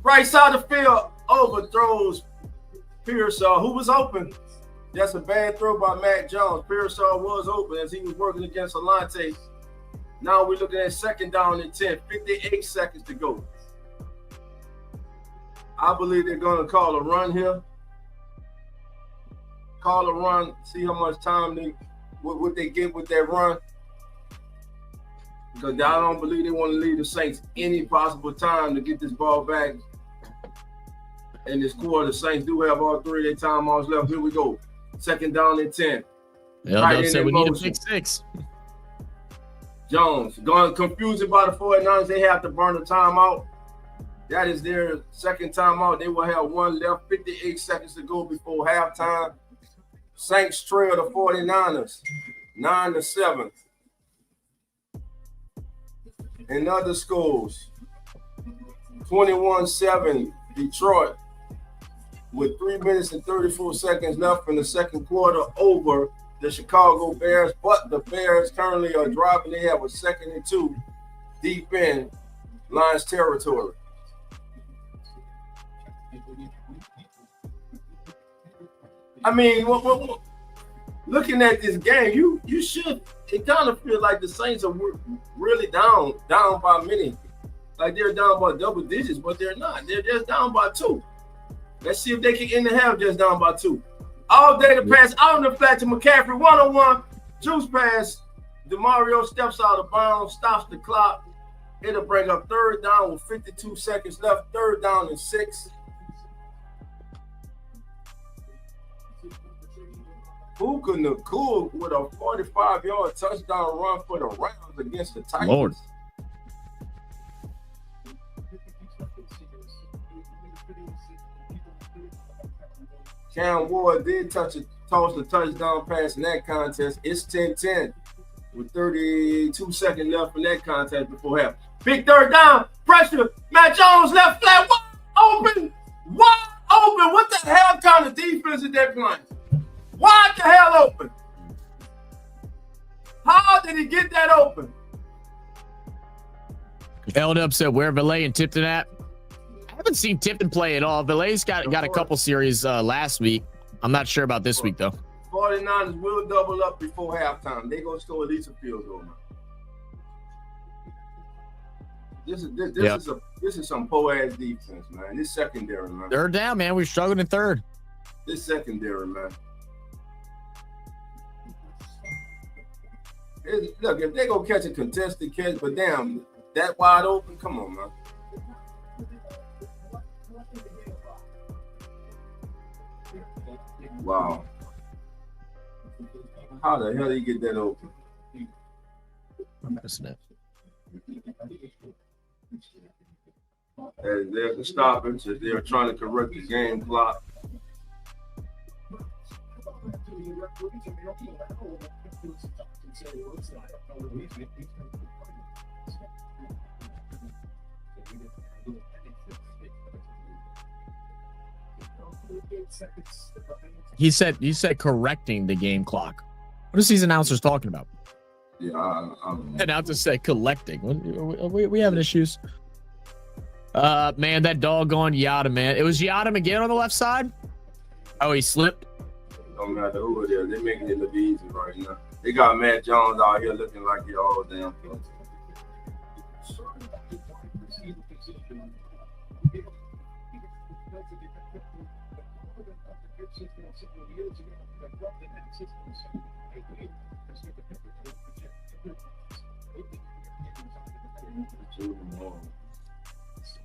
S4: Right side of the field, overthrows Pearsall, who was open. That's a bad throw by Matt Jones. Pearsall was open as he was working against Alante. Now we're looking at 2nd down and 10, 58 seconds to go. I believe they're going to call a run here. call a run, see how much time what they get with that run. Because I don't believe they want to leave the Saints any possible time to get this ball back. In this quarter, the Saints do have all 3 of their timeouts left. Here we go. 2nd down and 10.
S1: Right said we need a pick 6.
S4: Jones going confused by the 49ers. They have to burn the timeout. That is their 2nd timeout. They will have 1 left. 58 seconds to go before halftime. Saints trail the 49ers 9-7. In other schools, 21-7 Detroit with 3 minutes and 34 seconds left in the 2nd quarter over the Chicago Bears, but the Bears currently are driving. They have a 2nd and 2 deep in Lions territory. I mean, looking at this game, you should. It kind of feels like the Saints are really down by many. Like they're down by double digits, but they're not. They're just down by 2. Let's see if they can end the half just down by 2. All day to pass out in the flat to McCaffrey, 1-on-1. Juice pass. DeMario steps out of bounds, stops the clock. It'll bring up 3rd down with 52 seconds left. 3rd down and 6. Puka Nacua with a 45-yard touchdown run for the Rams against the Titans.
S1: Lord.
S4: Cam Ward did toss the touchdown pass in that contest. It's 10-10 with 32 seconds left in that contest before half. Big 3rd down, pressure. Matt Jones left flat, wide open. What the hell kind of defense is that playing? Wide the hell open. How did he get that open?
S1: Up said where Valet and Tipton at. I haven't seen Tipton play at all. Valet's got a couple series last week. I'm not sure about this week though.
S4: 49ers will double up before halftime. They gonna score at least a field goal. This is some po-ass defense, man. This secondary, man.
S1: 3rd down, man. We're struggling in 3rd.
S4: This secondary, man. Look, if they gonna catch a contested catch, but damn, that wide open, come on, man. Wow. How the hell did he get that open?
S1: I'm missing it.
S4: And there's the stoppage as they're trying to correct the game clock.
S1: He said correcting the game clock. What is these announcers talking about?
S4: Yeah, I don't know.
S1: Announcers said collecting. We having issues. Man, that doggone Yada, man. It was Yada again on the left side. Oh, he slipped.
S4: Don't matter who it is. They're making it look easy right now. They got Matt Jones out here looking like he all damn close.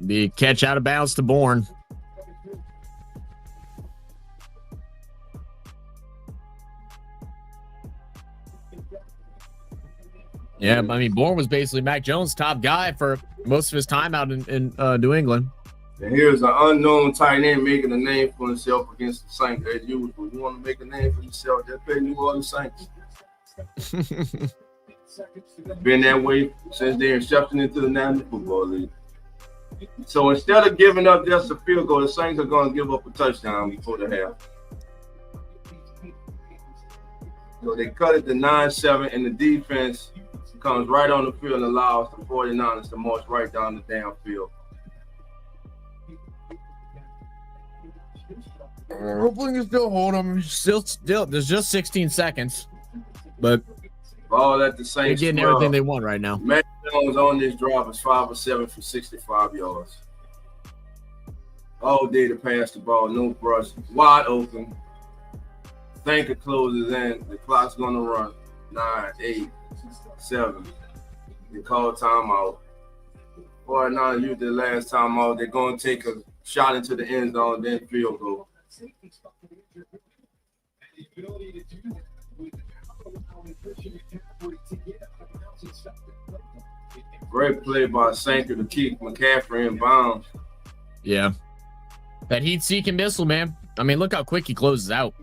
S1: Be catch out of bounds to Bourne. Yeah, I mean, Bourne was basically Mac Jones' top guy for most of his time out in New England.
S4: And here's an unknown tight end making a name for himself against the Saints. As usual, you want to make a name for yourself, just play New Orleans Saints. Been that way since their inception into the National Football League. So instead of giving up just a field goal, the Saints are going to give up a touchdown before the half. So they cut it to 9-7, and the defense comes right on the field and allows the 49ers to march right down the damn field.
S1: Hopefully you still hold them. Still, there's just 16 seconds. But
S4: all at the same
S1: they're getting everything they want right now.
S4: Matt Jones on this drive is 5 of 7 for 65 yards. All day to pass the ball, no brush, wide open. Thinker closes in. The clock's gonna run. 9, 8, 7. They call timeout. 49 used the last timeout. They're gonna take a shot into the end zone, then field goal. Great play by Sanker to keep McCaffrey in bounds.
S1: Yeah. That heat-seeking missile, man. I mean, look how quick he closes out.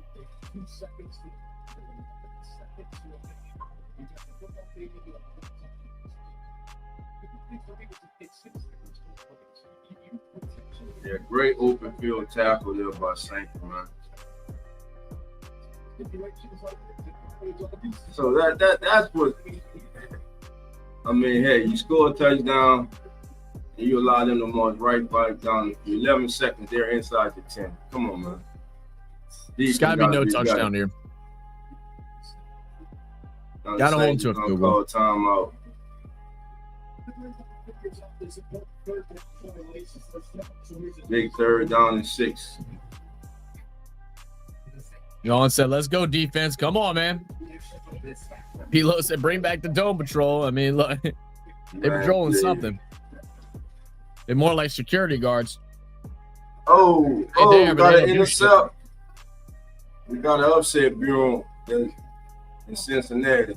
S4: Yeah, great open field tackle there by Sanker, man. So that's what I mean. Hey, you score a touchdown and you allow them to march right back down. 11 seconds, they're inside the 10. Come on, man.
S1: There's got to be no touchdown here. Got to hold him to a field goal.
S4: Timeout. Big 3rd down and 6.
S1: John said, let's go, defense. Come on, man. Pilo said, bring back the dome patrol. I mean, look, they're patrolling something. They're more like security guards.
S4: Oh, got an intercept. We got an upset bureau in Cincinnati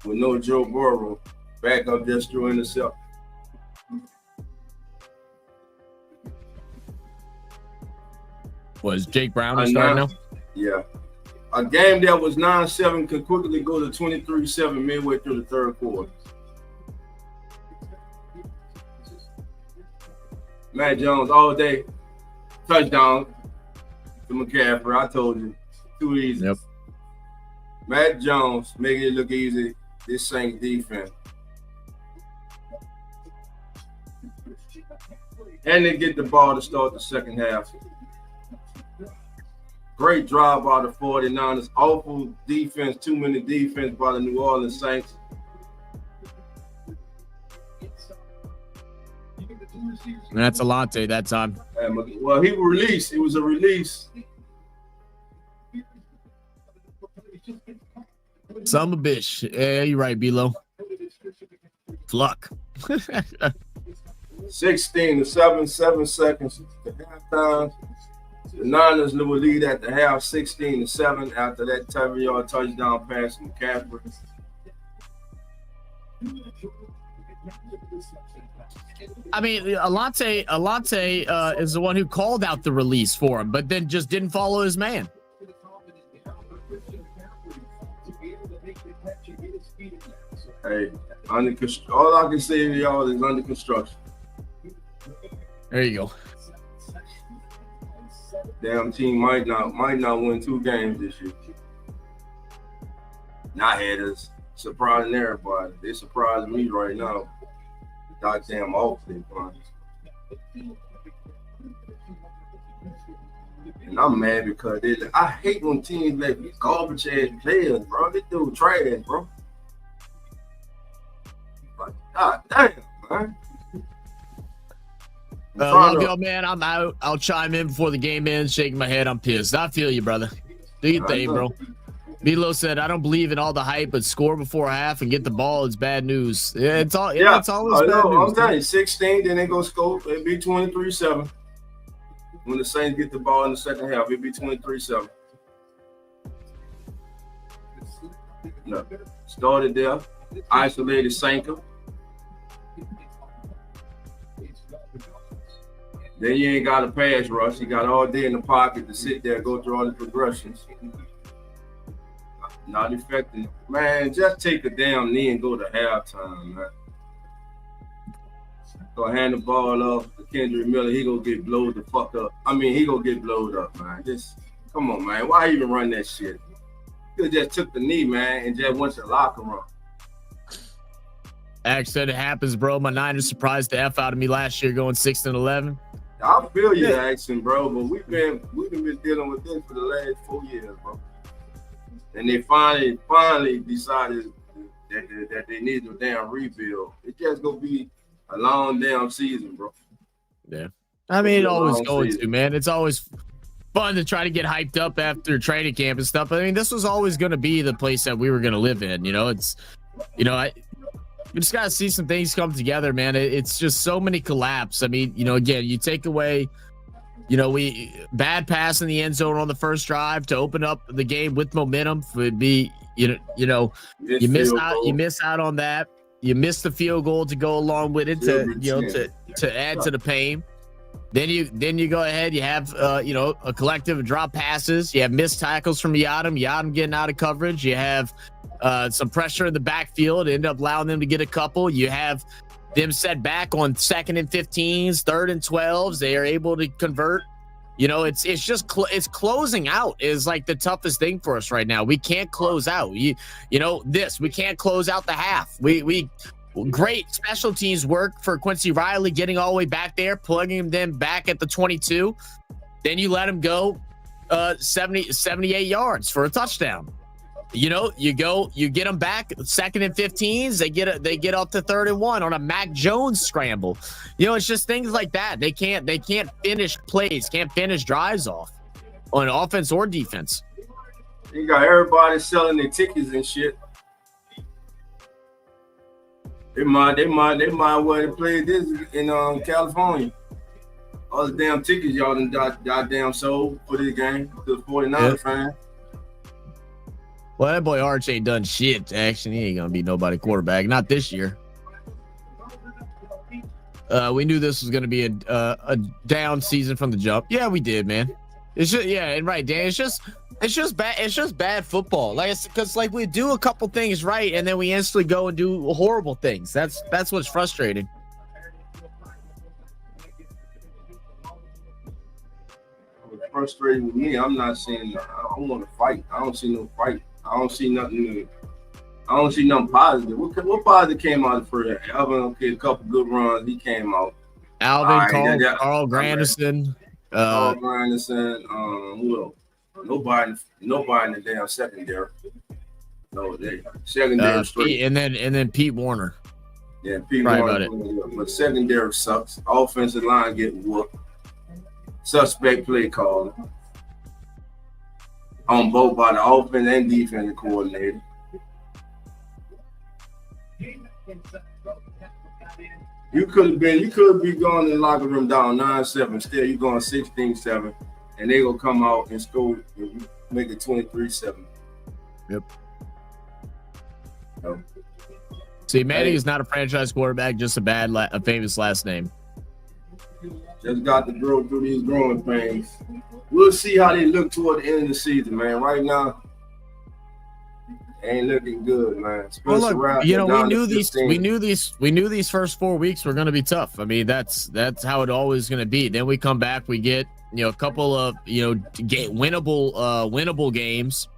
S4: with no Joe Burrow. Back up just through intercept.
S1: Was Jake Brown starting now?
S4: Yeah. A game that was 9-7 could quickly go to 23-7 midway through the 3rd quarter. Matt Jones all day. Touchdown to McCaffrey. I told you. Too easy.
S1: Yep.
S4: Matt Jones making it look easy. This Saints defense. And they get the ball to start the second half. Great drive by the 49ers. Awful defense, too many defense by the New Orleans Saints.
S1: And that's Alante that time.
S4: Well, he released. It was a release.
S1: Some a bitch. Yeah, you're right, B-Lo. Luck.
S4: 16-7, 7 seconds to halftime. The Niners will lead at the half 16-7 after that 7-yard touchdown pass from McCaffrey.
S1: I mean, Alante is the one who called out the release for him, but then just didn't follow his man.
S4: Hey, all I can say to y'all is under construction.
S1: There you go.
S4: Damn team might not win 2 games this year. Not haters surprising everybody. They surprising me right now. Goddamn awfully fun. And I'm mad because I hate when teams let these garbage ass players, bro. They do trash, bro. Like, god damn, man.
S1: Love y'all, man. I'm out. I'll chime in before the game ends. Shaking my head. I'm pissed. I feel you, brother. Do your thing, bro. Milo said, "I don't believe in all the hype, but score before half and get the ball is bad news." Yeah, it's all. Yeah, it's always bad news.
S4: I'm telling you, 16, then they go score. It'd be 23-7. When the Saints get the ball in the second half, it'd be 23-7. No, started there, isolated Sanker. Then you ain't got a pass rush. You got all day in the pocket to sit there, go through all the progressions. Not effective. Man, just take a damn knee and go to halftime, man. Go hand the ball off to Kendre Miller. He gonna get blowed the fuck up. I mean, he gonna get blowed up, man. Just, come on, man. Why even run that shit? You just took the knee, man, and just went to the locker room.
S1: Ax said it happens, bro. My Niners surprised the F out of me last year going 6-11.
S4: I feel you, Axon, bro, but we've been dealing with this for the last 4 years, bro. And they finally decided that they need a damn rebuild. It's just gonna be a long damn season, bro.
S1: Yeah, I mean, it always going to, man. It's always fun to try to get hyped up after training camp and stuff. I mean, this was always going to be the place that we were going to live in. You know, it's, you know, we just got to see some things come together, man. It's just so many collapse. I mean, you know, again, you take away, you know, bad pass in the end zone on the first drive to open up the game with momentum would be, you miss out on that. You miss the field goal to go along with it to add to the pain. Then you go ahead. You have a collective of drop passes. You have missed tackles from Yadam getting out of coverage. You have some pressure in the backfield. End up allowing them to get a couple. You have them set back on 2nd and 15s, 3rd and 12s. They are able to convert. You know, it's just it's closing out is like the toughest thing for us right now. We can't close out. We can't close out the half. We great special teams work for Quincy Riley, getting all the way back there, plugging them back at the 22. Then you let him go 78 yards for a touchdown. You know, you get them back 2nd and 15s. They get up to 3rd and 1 on a Mac Jones scramble. You know, it's just things like that. They can't finish plays, can't finish drives off on offense or defense.
S4: You got everybody selling their tickets and shit. They might well have played this in California. All the damn tickets y'all done goddamn sold for this game to the 49ers fan.
S1: Well, that boy Arch ain't done shit. Actually, he ain't gonna be nobody quarterback. Not this year. We knew this was gonna be a down season from the jump. Yeah, we did, man. It's just and right, Dan. It's just bad. It's just bad football. Because we do a couple things right, and then we instantly go and do horrible things. That's what's frustrating.
S4: What's frustrating with me, I'm not seeing. I don't want to fight. I don't see no fight. I don't see nothing. I don't see nothing positive. What positive came out of first? Alvin, a couple good runs. He came out.
S1: Alvin, Carl Granderson.
S4: Carl Granderson. Who else? Nobody in the damn secondary. No, secondary straight.
S1: And then Pete Warner.
S4: Yeah, Pete Warner. But secondary sucks. Offensive line getting whooped. Suspect play calling. On both by the offense and defensive coordinator. You could be going in the locker room down 9-7. Still, you're going 16-7, and they gonna come out and score and make it 23-7.
S1: Yep. See, Manning is not a franchise quarterback, just a famous last name.
S4: Just got to grow through these growing pains. We'll see how they look toward the end of the season, man. Right now, ain't looking good, man.
S1: Well, look, we knew these first 4 weeks were going to be tough. I mean, that's how it always going to be. Then we come back, we get a couple of winnable games,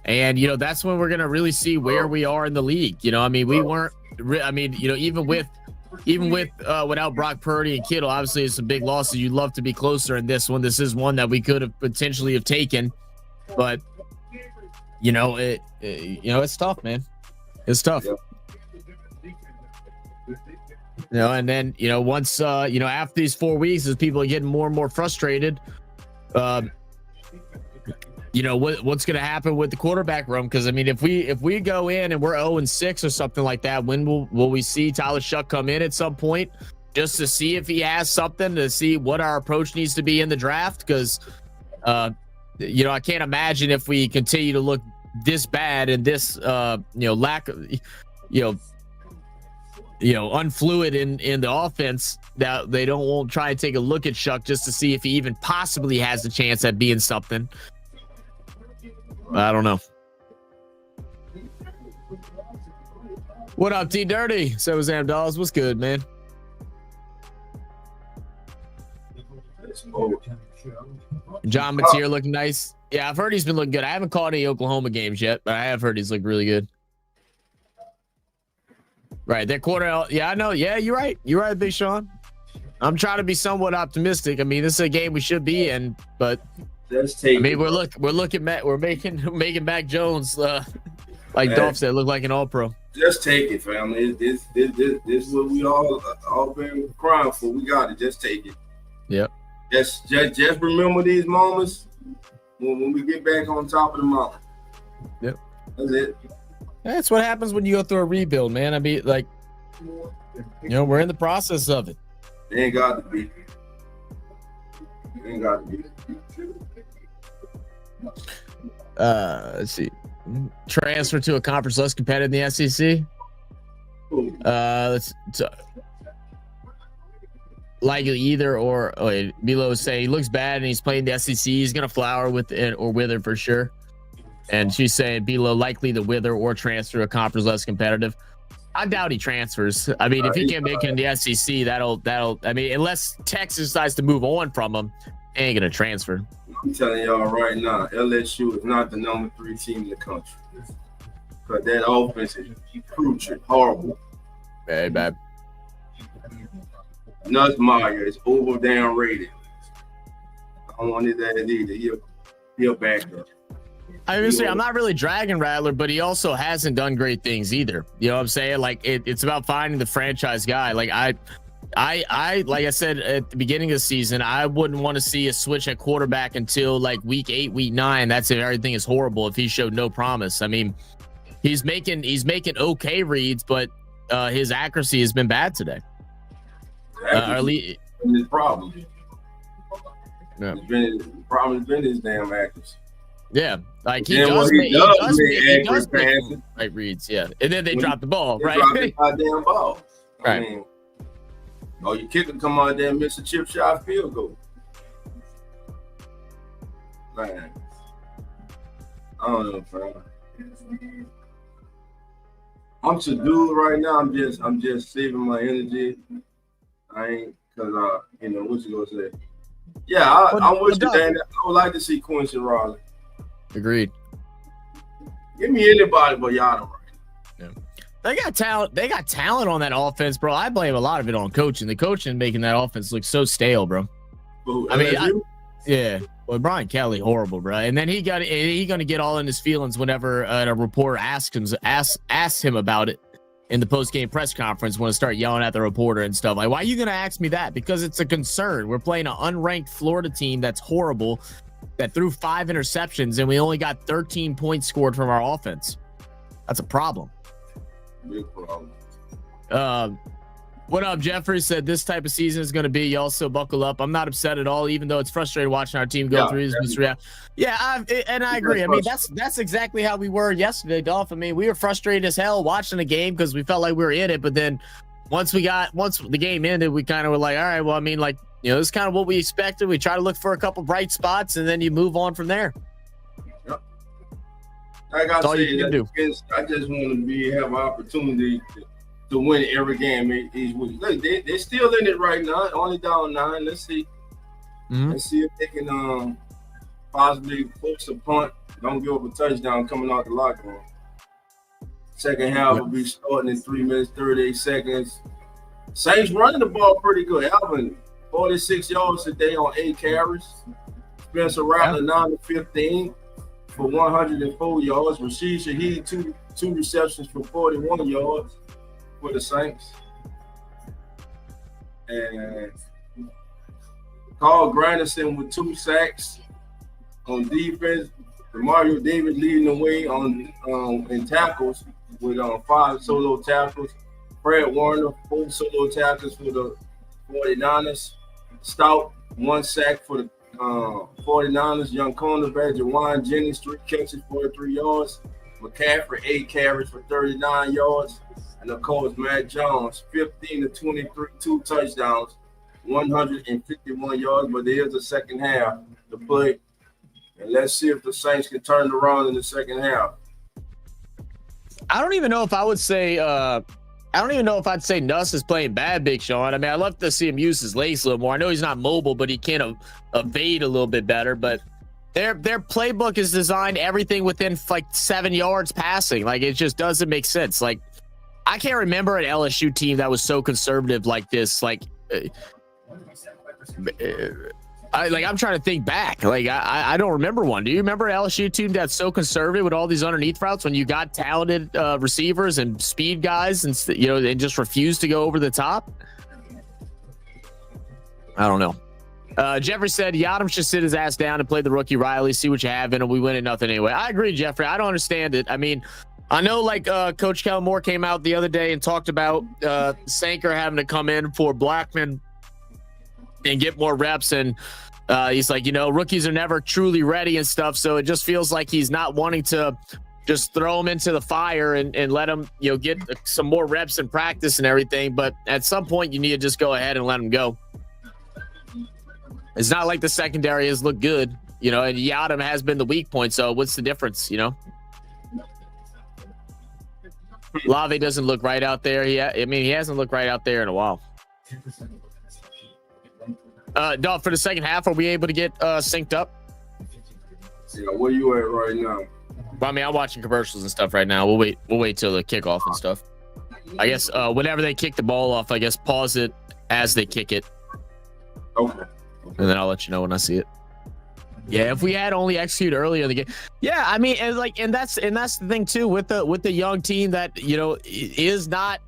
S1: and that's when we're going to really see where we are in the league. I mean, we weren't. I mean, even without Brock Purdy and Kittle, obviously it's some big losses. You'd love to be closer in this one. This is one that we could have potentially have taken, but it's tough, man. It's tough. And then once after these 4 weeks, as people are getting more and more frustrated, what's going to happen with the quarterback room? Because I mean, if we go in and we're 0-6 or something like that, when will we see Tyler Shuck come in at some point just to see if he has something, to see what our approach needs to be in the draft? Because I can't imagine if we continue to look this bad and this lack of unfluid in the offense, that they won't try and take a look at Shuck just to see if he even possibly has a chance at being something. I don't know. What up, T Dirty? So Sam Dolls, what's good, man? John Mateer looking nice. Yeah, I've heard he's been looking good. I haven't caught any Oklahoma games yet, but I have heard he's looked really good. Right, that quarter. Yeah, I know. Yeah, you're right. You're right, Big Sean. I'm trying to be somewhat optimistic. I mean, this is a game we should be in, but we're making Mac Jones like Dolph said, look like an all-pro.
S4: Just take it, family. This is what we all been crying for. We got it. Just take it.
S1: Yep.
S4: Just remember these moments when we get back on top of the mountain.
S1: Yep.
S4: That's it.
S1: That's what happens when you go through a rebuild, man. I mean, like, we're in the process of it.
S4: They ain't got to be. They ain't got to be.
S1: Let's see. Transfer to a conference less competitive in the SEC. Likely either or. Milo say he looks bad and he's playing the SEC. He's gonna flower with it or wither for sure. And she's saying below likely to wither or transfer to a conference less competitive. I doubt he transfers. I mean, if he can't make it in the SEC, that'll. I mean, unless Texas decides to move on from him, he ain't gonna transfer.
S4: I'm telling y'all right now, LSU is not the number 3 team in the country. Because that offense is crucial, horrible.
S1: Very bad.
S4: Nussmeier is over damn rated. I don't want his ass either. He'll back up.
S1: I was say I'm not really dragging Rattler, but he also hasn't done great things either. You know what I'm saying? Like it's about finding the franchise guy. Like I like I said at the beginning of the season, I wouldn't want to see a switch at quarterback until like week 8, week 9. That's if everything is horrible. If he showed no promise, I mean, he's making okay reads, but his accuracy has been bad today.
S4: His problem. Yeah. The problem has been his damn accuracy.
S1: Yeah, like he does make right reads. Yeah, and then they drop the ball, right?
S4: Drop the goddamn ball.
S1: Right.
S4: I mean, your kicker come out there and miss a chip shot field goal. Man, I don't know, bro. I'm subdued right now. I'm just saving my energy. I ain't because what you gonna say? Yeah, I'm with you, Dan. I would like to see Quincy Riley.
S1: Agreed.
S4: Give me anybody but Yada.
S1: Yeah. They got talent. They got talent on that offense, bro. I blame a lot of it on coaching. The coaching making that offense look so stale, bro.
S4: Ooh,
S1: I mean, yeah. Well, Brian Kelly, horrible, bro. And then he gonna get all in his feelings whenever a reporter asks him about it in the post-game press conference. Want to start yelling at the reporter and stuff like, "Why are you gonna ask me that?" Because it's a concern. We're playing an unranked Florida team that's horrible, that threw 5 interceptions, and we only got 13 points scored from our offense. That's a problem.
S4: Big problem.
S1: What up, Jeffrey? Said this type of season is going to be. You also buckle up. I'm not upset at all, even though it's frustrating watching our team go through this. Yeah, I agree. I mean, that's exactly how we were yesterday, Dolph. I mean, we were frustrated as hell watching the game because we felt like we were in it, but then once the game ended, we kind of were like, all right, well, I mean, like, this is kind of what we expected. We try to look for a couple bright spots, and then you move on from there.
S4: Yep. I got to say,
S1: I
S4: just want to have an opportunity to win every game each week. Look, they're still in it right now, only down 9. Let's see. Mm-hmm. Let's see if they can possibly force a punt. Don't give up a touchdown coming out the locker room. Second half will be starting in 3 minutes, 38 seconds. Saints running the ball pretty good. Alvin, 46 yards today on 8 carries. Spencer Rattler, 9 to 15 for 104 yards. Rashid Shaheed, two receptions for 41 yards for the Saints. And Carl Granderson with 2 sacks on defense. Deario Davis leading the way in tackles with 5 solo tackles. Fred Warner, 4 solo tackles for the 49ers. Stout, 1 sack for the 49ers. Young cornerback Jawan Jennings, 3 catches, 43 yards. McCaffrey, 8 carries for 39 yards. And of course, Matt Jones, 15 to 23, 2 touchdowns, 151 yards. But there's a second half to play. And let's see if the Saints can turn it around in the second half.
S1: I don't even know if I would say I'd say Nuss is playing bad, Big Sean. I mean, I'd love to see him use his legs a little more. I know he's not mobile, but he can evade a little bit better. But their playbook is designed everything within like 7 yards passing. Like, it just doesn't make sense. Like, I can't remember an LSU team that was so conservative like this. Like, I'm trying to think back. Like, I don't remember one. Do you remember an LSU team that's so conservative with all these underneath routes when you got talented receivers and speed guys and they just refused to go over the top? I don't know. Jeffrey said Yadam should sit his ass down and play the rookie Riley, see what you have in him. We win at nothing anyway. I agree, Jeffrey. I don't understand it. I mean, I know like Coach Kellen Moore came out the other day and talked about Sanker having to come in for Blackman and get more reps. And he's like, rookies are never truly ready and stuff. So it just feels like he's not wanting to just throw him into the fire and let him, get some more reps in practice and everything. But at some point you need to just go ahead and let him go. It's not like the secondary has looked good, and Yadam has been the weak point. So what's the difference, Lave doesn't look right out there. He hasn't looked right out there in a while. Dolph, for the second half, are we able to get synced up?
S4: Yeah, where you at right now?
S1: Well, I mean, I'm watching commercials and stuff right now. We'll wait till the kickoff and stuff. I guess whenever they kick the ball off, I guess pause it as they kick it.
S4: Okay.
S1: And then I'll let you know when I see it. Yeah, if we had only executed earlier in the game. Yeah, I mean, and that's the thing too with the young team that is not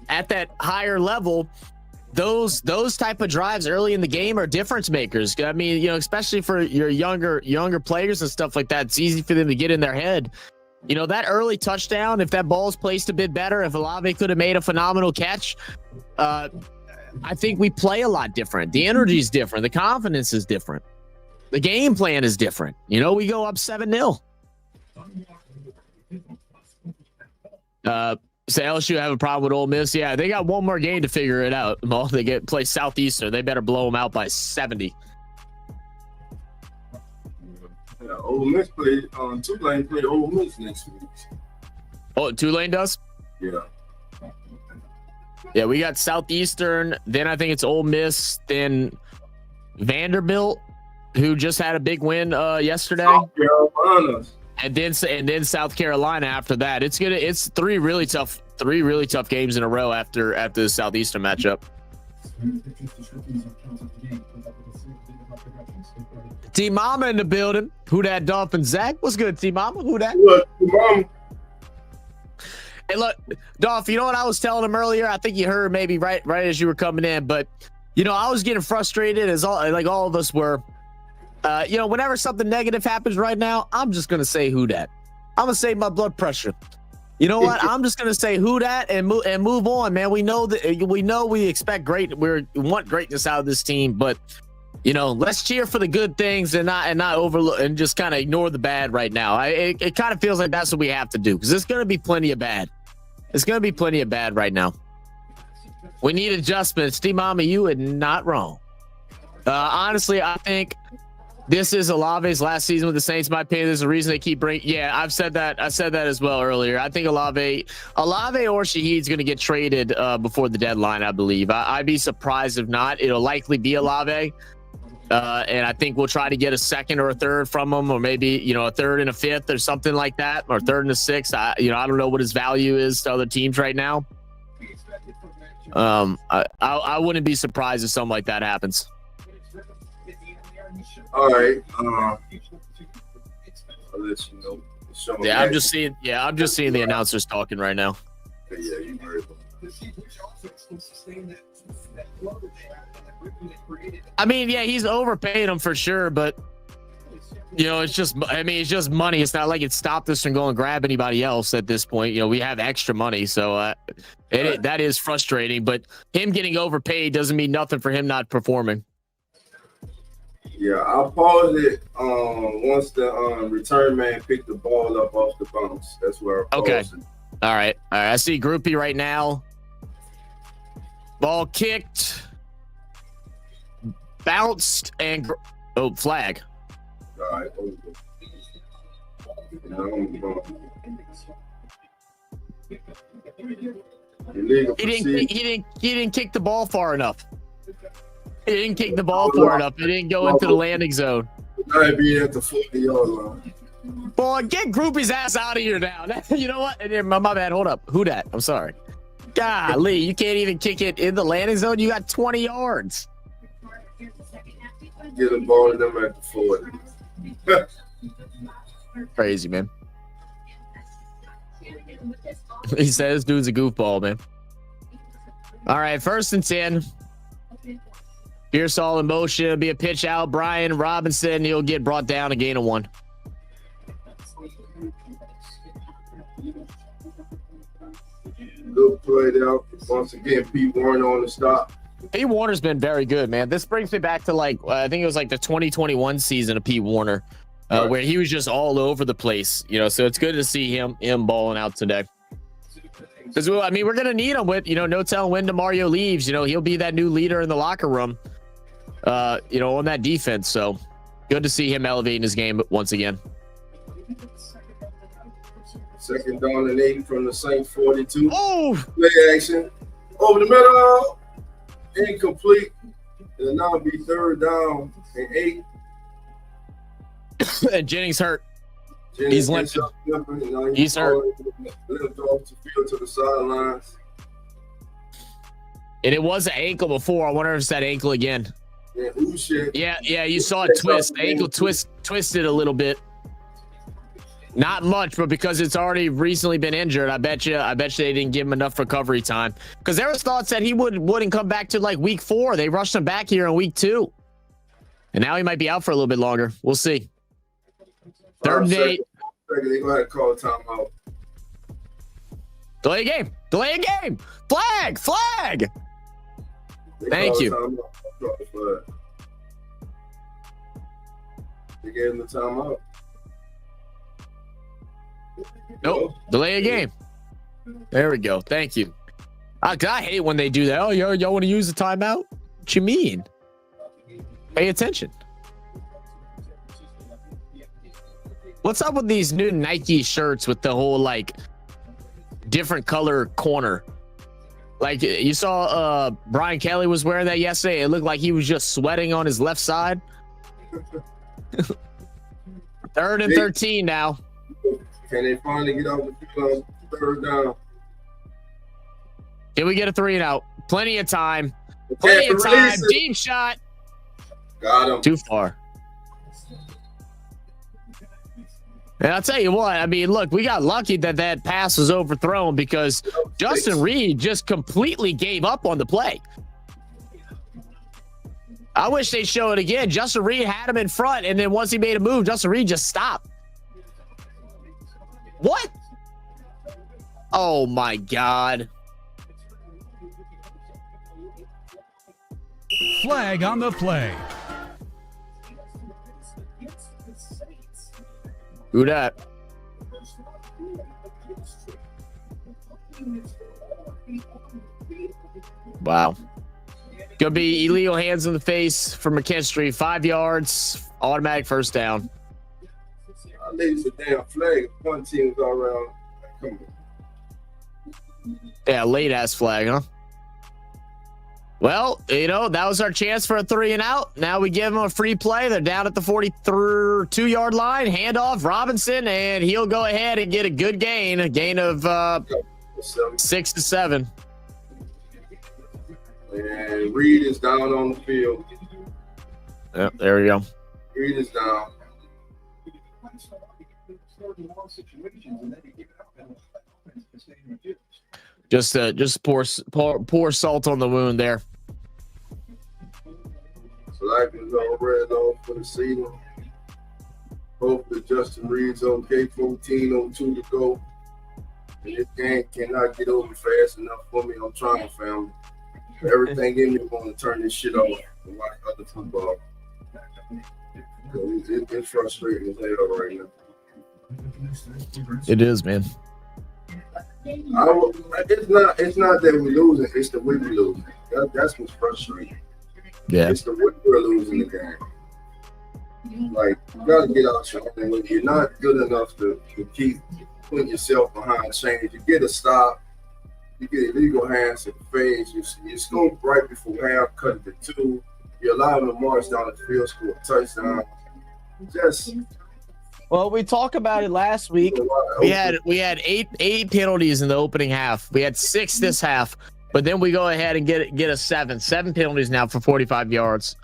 S1: at that higher level. Those type of drives early in the game are difference makers. I mean, especially for your younger players and stuff like that, it's easy for them to get in their head. That early touchdown, if that ball's placed a bit better, if Olave could have made a phenomenal catch, I think we play a lot different. The energy is different. The confidence is different. The game plan is different. We go up 7-0. So LSU have a problem with Ole Miss. Yeah, they got one more game to figure it out. Well, they play Southeastern. They better blow them out by 70.
S4: Yeah, Ole Miss played Tulane play Ole Miss next week.
S1: Oh, Tulane does?
S4: Yeah.
S1: Yeah, we got Southeastern. Then I think it's Ole Miss. Then Vanderbilt, who just had a big win yesterday.
S4: South Carolina.
S1: And then South Carolina after that. It's three really tough games in a row after the Southeastern matchup. T Mama in the building. Who that Dolphin Zach? What's good, T Mama? Who that?
S4: Look, Mom.
S1: Hey, look, Dolph, you know what I was telling him earlier? I think you heard maybe right as you were coming in, but I was getting frustrated as all of us were. Whenever something negative happens right now, I'm just gonna say who dat. I'm gonna save my blood pressure. You know what? I'm just gonna say who dat and move on, man. We know we expect we want greatness out of this team, but let's cheer for the good things and not overlook and just kind of ignore the bad right now. It kind of feels like that's what we have to do because there's gonna be plenty of bad. It's gonna be plenty of bad right now. We need adjustments. Steve Mama, you are not wrong. Honestly, I think this is Olave's last season with the Saints. In my opinion, there's a reason they keep bringing. Yeah, I've said that. I said that as well earlier. I think Olave or Shaheed's going to get traded before the deadline. I believe. I'd be surprised if not. It'll likely be Olave, and I think we'll try to get a second or a third from him, or maybe a third and a fifth or something like that, or third and a sixth. I don't know what his value is to other teams right now. I wouldn't be surprised if something like that happens.
S4: All right. I'll let you know.
S1: Yeah, I'm just seeing the announcers talking right now.
S4: Yeah, you heard them.
S1: I mean, yeah, he's overpaying them for sure, but it's just money. It's not like it stopped us from going and grab anybody else at this point. We have extra money, so that is frustrating. But him getting overpaid doesn't mean nothing for him not performing.
S4: Yeah, I'll pause it once the return man picked the ball up off the bounce. That's where I'll pause it.
S1: All right. I see Groupie right now. Ball kicked, bounced, and flag.
S4: All right.
S1: He didn't kick the ball far enough. He didn't kick the ball far enough. It didn't go into the landing zone.
S4: I'd be at the 40-yard line.
S1: Boy, get Groupie's ass out of here now. You know what? My bad. Hold up. Who dat? I'm sorry. Golly, you can't even kick it in the landing zone. You got 20 yards.
S4: Get the ball to them at the 40.
S1: Crazy, man. He says dude's a goofball, man. All right, 1st and 10. Pearsall in motion. It'll be a pitch out. Brian Robinson, he'll get brought down, a gain of 1.
S4: Good play there. Once again, Pete Warner on the stop.
S1: Pete Warner's been very good, man. This brings me back to like I think it was like the 2021 season of Pete Warner, where he was just all over the place. You know, so it's good to see him balling out today. Because I mean, we're gonna need him with no telling when DeMario leaves. You know, he'll be that new leader in the locker room. On that defense. So good to see him elevating his game once again.
S4: 2nd down and 8 from the Saints 42.
S1: Oh,
S4: play action over the middle. Incomplete. It'll now be 3rd down and 8.
S1: And Jennings hurt. He's limped. He's hurt.
S4: Limped off the field to the sidelines.
S1: And it was an ankle before. I wonder if it's that ankle again.
S4: Yeah,
S1: Yeah. You saw it twist. The ankle twisted a little bit. Not much, but because it's already recently been injured, I bet you they didn't give him enough recovery time. Because there was thoughts that he wouldn't come back to like week 4. They rushed him back here in week 2. And now he might be out for a little bit longer. We'll see. 3rd and 8.
S4: They're going to call a timeout.
S1: Delay a game. Flag. Thank you.
S4: They gave him the timeout.
S1: Nope. Delay a game. There we go. Thank you. I hate when they do that. Oh, y'all want to use the timeout? What you mean? Pay attention. What's up with these new Nike shirts with the whole like different color corner? Like you saw Brian Kelly was wearing that yesterday. It looked like he was just sweating on his left side. 3rd and 13 now.
S4: Can they finally get out the field on 3rd down?
S1: Can we get a 3 and out? Plenty of time. Deep shot.
S4: Got him.
S1: Too far. And I'll tell you what, I mean, look, we got lucky that pass was overthrown because Justin Reed just completely gave up on the play. I wish they show it again. Justin Reed had him in front, and then once he made a move, Justin Reed just stopped. What? Oh, my God.
S2: Flag on the play.
S1: Who that? Wow. Gonna be illegal hands in the face for McKinstry. 5 yards, automatic 1st down.
S4: I think it's a damn flag. One team's all around. Come on.
S1: Yeah, late ass flag, huh? Well, that was our chance for a 3 and out. Now we give them a free play. They're down at the 42-yard line. Handoff, Robinson, and he'll go ahead and get a good gain. A gain of 6 to 7.
S4: And Reed is down on the field.
S1: Yep, there we go.
S4: Reed is down.
S1: Just pour salt on the wound there.
S4: Black is all red off for the season. Hope that Justin Reed's okay. 14:02 to go. And this game cannot get over fast enough for me. I'm trying, family. Everything in me want to turn this shit off and watch other football. It's frustrating as hell right now.
S1: It is, man.
S4: It's not that we're losing. It's the way we're losing. That's what's frustrating.
S1: Yeah.
S4: It's the way we're losing the game. Like, you got to get out your own. When you're not good enough to keep putting yourself behind chains, you get a stop, you get illegal hands at the face, you score right before half, cut it to 2, you allow them to march down the field, score a touchdown.
S1: Well, we talked about it last week. We had 8 penalties in the opening half. We had 6 this half, but then we go ahead and get a 7 penalties now for 45 yards.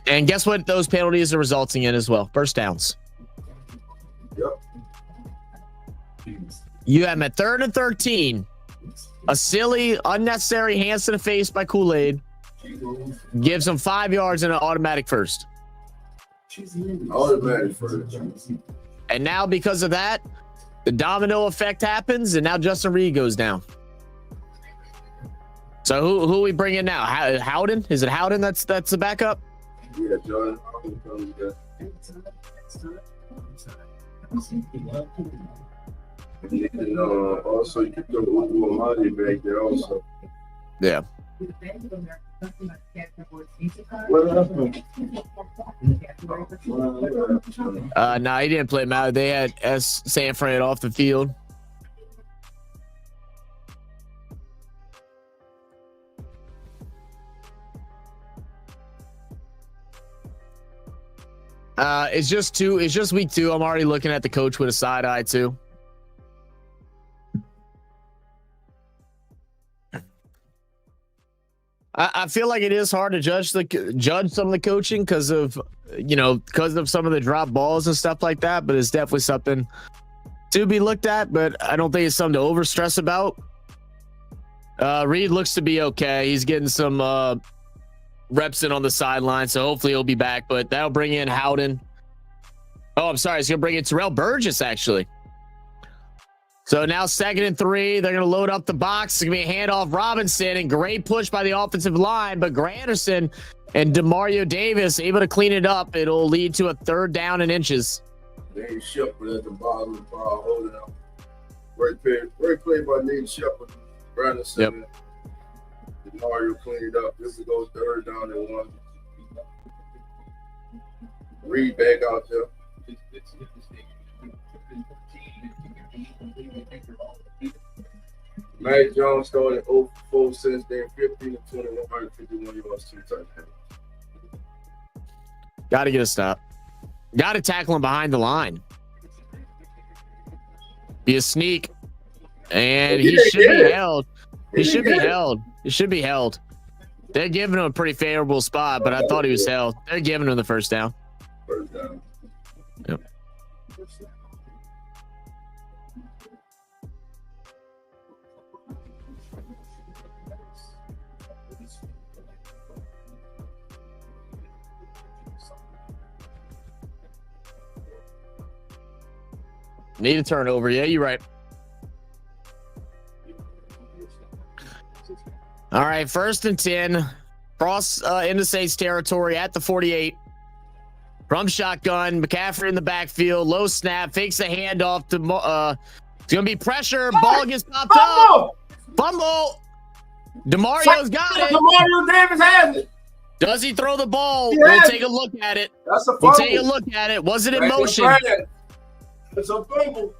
S1: And guess what? Those penalties are resulting in as well. First downs.
S4: Yep.
S1: You have them at 3rd and 13. A silly, unnecessary hands to the face by Kool-Aid. Gives him 5 yards and an automatic first.
S4: Automatic first.
S1: And now because of that, the domino effect happens, and now Justin Reed goes down. So who we bring in now? Howden? Is it Howden that's the backup?
S4: Yeah, John. And also you can throw Ubu Amadi back there also.
S1: Yeah.
S4: What happened?
S1: No, he didn't play Matt. They had San Fran off the field. It's just week 2. I'm already looking at the coach with a side eye too. I feel like it is hard to judge some of the coaching because of some of the drop balls and stuff like that, but it's definitely something to be looked at, but I don't think it's something to over stress about. Reed looks to be okay. He's getting some reps in on the sideline, so hopefully he'll be back, but that'll bring in Howden. Oh, I'm sorry. It's going to bring in Terrell Burgess, actually. So now 2nd and 3. They're going to load up the box. It's going to be a handoff Robinson, and great push by the offensive line, but Granderson and Deario Davis able to clean it up. It'll lead to a 3rd down and inches.
S4: Nate Shepard at the bottom of the ball, holding up. Great play by Nate Shepard. Granderson.
S1: Yep.
S4: Deario cleaned up. This will go 3rd down and 1. Reed back out there. Matt Jones started 0 for 4 since then, 15 to 21, 151 yards, 2 touchdowns.
S1: Got to get a stop. Got to tackle him behind the line. Be a sneak. And he should be held. He should be held. He should be held. They're giving him a pretty favorable spot, but I thought he was held. They're giving him the 1st down.
S4: 1st down.
S1: Yep. Need a turnover. Yeah, you're right. All right, 1st and 10. Cross into Saints territory at the 48. From shotgun, McCaffrey in the backfield. Low snap, fakes a handoff to it's gonna be pressure. Ball gets popped up. Fumble. Demario's got it.
S4: Deario Davis has it.
S1: Does he throw the ball?
S4: He
S1: We'll
S4: has
S1: take a look at it.
S4: That's a fumble.
S1: We'll take a look at it. Was it in motion?
S4: It's a fumble.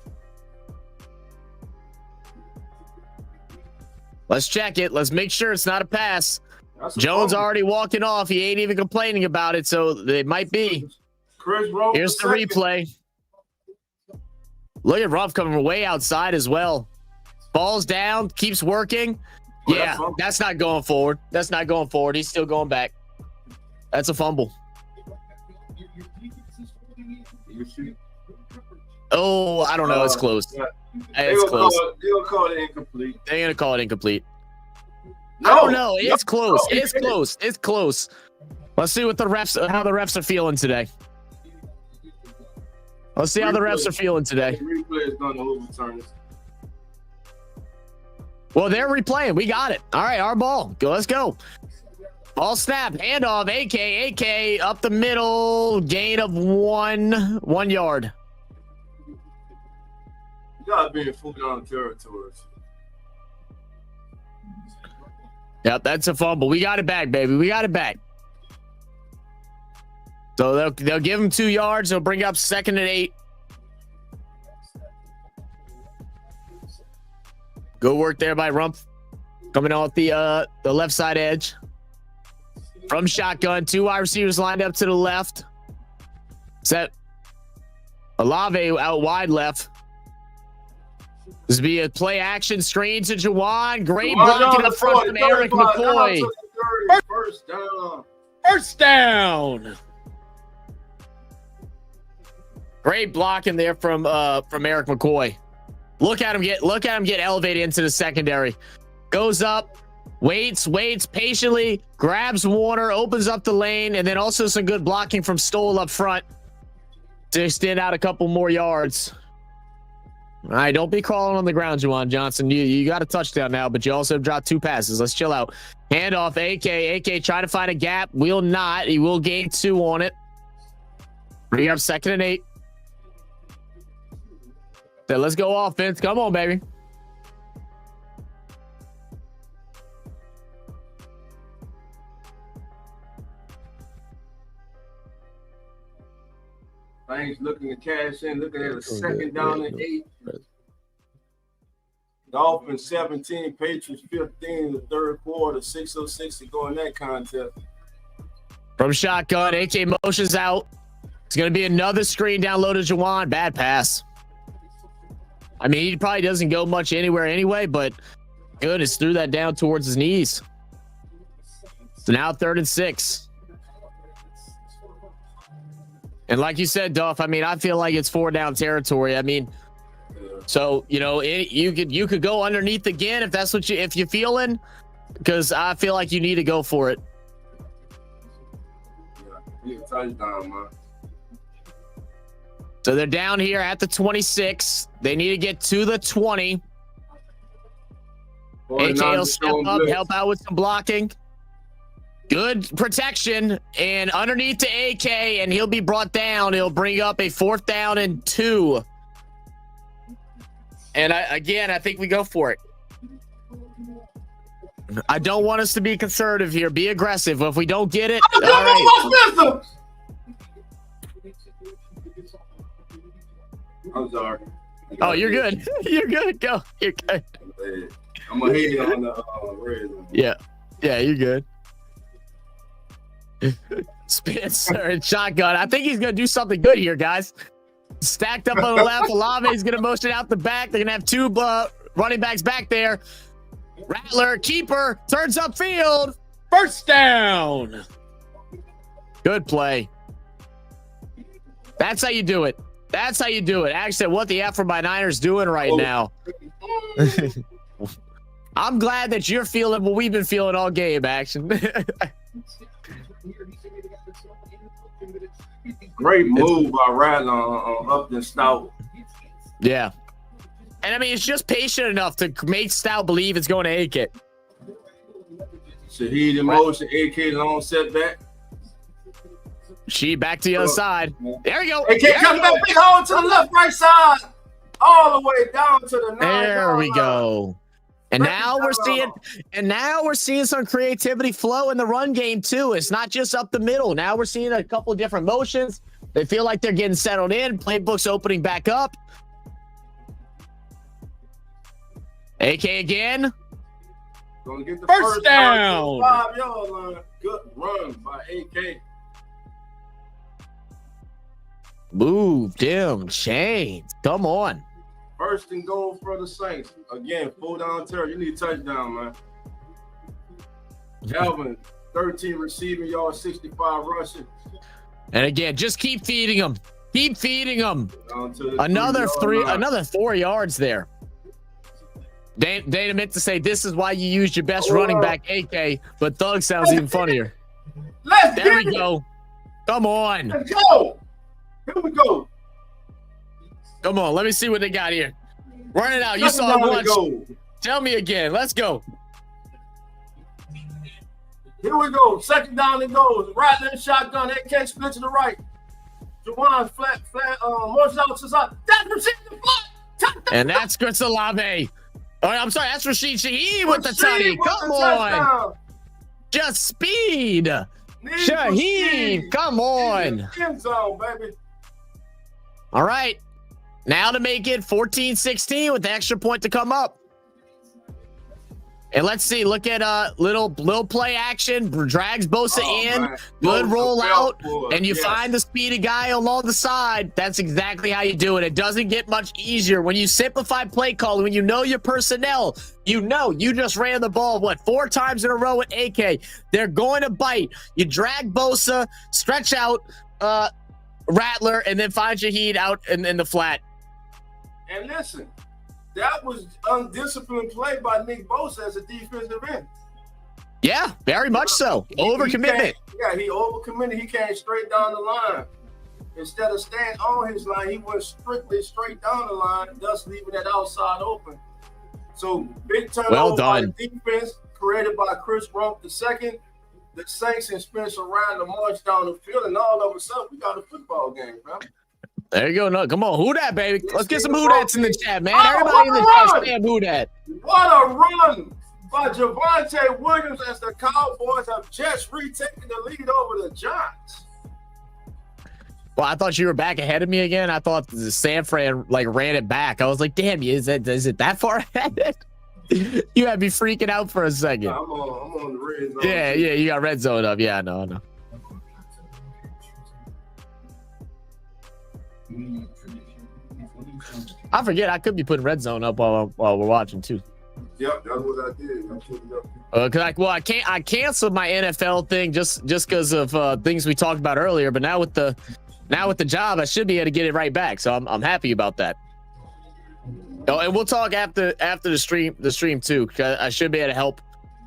S1: Let's check it. Let's make sure it's not a pass.
S4: fumble.
S1: Jones already walking off. He ain't even complaining about it, so it might be.
S4: Chris Rose.
S1: Here's the replay. Look at Ruff coming way outside as well. Falls down, keeps working. Yeah, that's not going forward. That's not going forward. He's still going back. That's a fumble. Oh, I don't know. It's close. It's close.
S4: They'll call it incomplete.
S1: They're going to call it incomplete.
S4: No,
S1: I don't know. It's close.
S4: No,
S1: It's close. It's close. Let's see what how the refs are feeling today. Let's see how the refs are feeling today.
S4: Replay is going to overturn this.
S1: Well, they're replaying. We got it. All right, our ball. Let's go. Ball snap, handoff, AK up the middle, gain of 1 yard.
S4: You gotta be in full down territories.
S1: Yep, that's a fumble. We got it back, baby. We got it back. So they'll give him 2 yards. They'll bring up 2nd and 8. Good work there by Rumpf. Coming off the left side edge. From shotgun, 2 wide receivers lined up to the left. Set. Olave out wide left. This will be a play action screen to Jawan. Great blocking up front from Eric McCoy.
S4: First down.
S1: First down. Great blocking there from Eric McCoy. Look at him get elevated into the secondary. Goes up, Waits patiently, grabs Warner, opens up the lane, and then also some good blocking from Stoll up front to extend out a couple more yards. All right, don't be crawling on the ground, Juwan Johnson. You got a touchdown now, but you also dropped 2 passes. Let's chill out. Handoff, AK trying to find a gap. Will not. He will gain 2 on it. Bring up 2nd and 8. Then let's go offense. Come on, baby.
S4: Things looking to cash in, looking at a 2nd down and 8. Dolphins 17, Patriots 15 in the 3rd quarter, 6:06 to go in that contest.
S1: From shotgun, AK motions out. It's going to be another screen down low to Juwan. Bad pass. I mean, he probably doesn't go much anywhere anyway, but goodness, threw that down towards his knees. So now 3rd and 6. And like you said, Duff, I mean, I feel like it's 4 down territory. I mean, so, you know, you could go underneath again if that's what if you're feeling, because I feel like you need to go for it.
S4: Yeah, touchdown, man.
S1: So they're down here at the 26. They need to get to the 20. AK will step up, help out with some blocking. Good protection, and underneath to AK, and he'll be brought down. He'll bring up a 4th down and 2. And I think we go for it. I don't want us to be conservative here. Be aggressive. If we don't get it, all right.
S4: I'm sorry.
S1: Oh, you're good. You're good. Go. You're good.
S4: I'm going to hit it on the red.
S1: Yeah. Yeah, you're good. Spencer and shotgun. I think he's going to do something good here, guys. Stacked up on the left. Olave is going to motion out the back. They're going to have 2 running backs back there. Rattler, keeper, turns upfield. 1st down. Good play. That's how you do it. That's how you do it. Actually, what the F are my Niners doing right now? I'm glad that you're feeling what we've been feeling all game, action.
S4: Great move by Rattler on Upton Stout.
S1: Yeah. And I mean, it's just patient enough to make Stout believe it's going to AK.
S4: Shaheed in motion, AK long setback.
S1: She back to the other side. There we go.
S4: AK comes back, big hole to the left, right side. All the way down to the 9.
S1: There we go. And now we're seeing some creativity flow in the run game too. It's not just up the middle. Now we're seeing a couple of different motions. They feel like they're getting settled in. Playbook's opening back up. AK again.
S4: Gonna get the
S1: first down.
S4: 5-yard line. Good run by AK.
S1: Move them chains. Come on.
S4: 1st and goal for the Saints. Again, 4 down territory. You need a touchdown, man. Alvin, 13 receiving yards, 65 rushing.
S1: And again, just keep feeding them. Keep feeding them. Another 4 yards there. Dana meant to say this is why you used your best running back, AK, but Thug sounds even funnier. There we go. Come on.
S4: Let's go. Here we go.
S1: Come on, let me see what they got here. Run it out. You saw it once. Tell me again. Let's go.
S4: Here we go. 2nd down and goes. Rattler in shotgun. AK split to the right. Juwan flat, motion out to the side. That's Rashid in the flat.
S1: And that's Chris Olave. Oh, I'm sorry. That's Rashid Shaheed with the tutty. Come on. Just speed. Shaheed. Come on.
S4: End zone, baby.
S1: All right. Now to make it 14-16 with the extra point to come up. And let's see. Look at little play action. Drags Bosa in. Man. Good rollout. And you find the speedy guy along the side. That's exactly how you do it. It doesn't get much easier. When you simplify play calling, when you know your personnel, you know you just ran the ball, 4 times in a row with AK. They're going to bite. You drag Bosa, stretch out Rattler, and then find Shaheed out in the flat.
S4: And listen, that was undisciplined play by Nick Bosa as a defensive end.
S1: Yeah, very much so. Overcommitment.
S4: He overcommitted. He came straight down the line. Instead of staying on his line, he went strictly straight down the line, thus leaving that outside open. So big turnover by the defense created by Chris Rump II. The Saints and Spencer Rattler march down the field, and all of a sudden we got a football game, bro.
S1: There you go. No, come on, who that, baby? Let's get some who that's in the chat, man. Everybody in the chat, stand who that.
S4: What a run by Javonte Williams as the Cowboys have just retaken the lead over the Giants.
S1: Well, I thought you were back ahead of me again. I thought the San Fran ran it back. I was like, damn, is it that far ahead? You had me freaking out for a second.
S4: I'm on the red zone.
S1: Yeah, you got red zone up. Yeah, I know. I forget. I could be putting red zone up while we're watching too.
S4: Yep, that's what I did.
S1: Cause I canceled my NFL thing just because of things we talked about earlier. But now with the job, I should be able to get it right back. So I'm happy about that. Oh, and we'll talk after the stream too. Cause I should be able to help.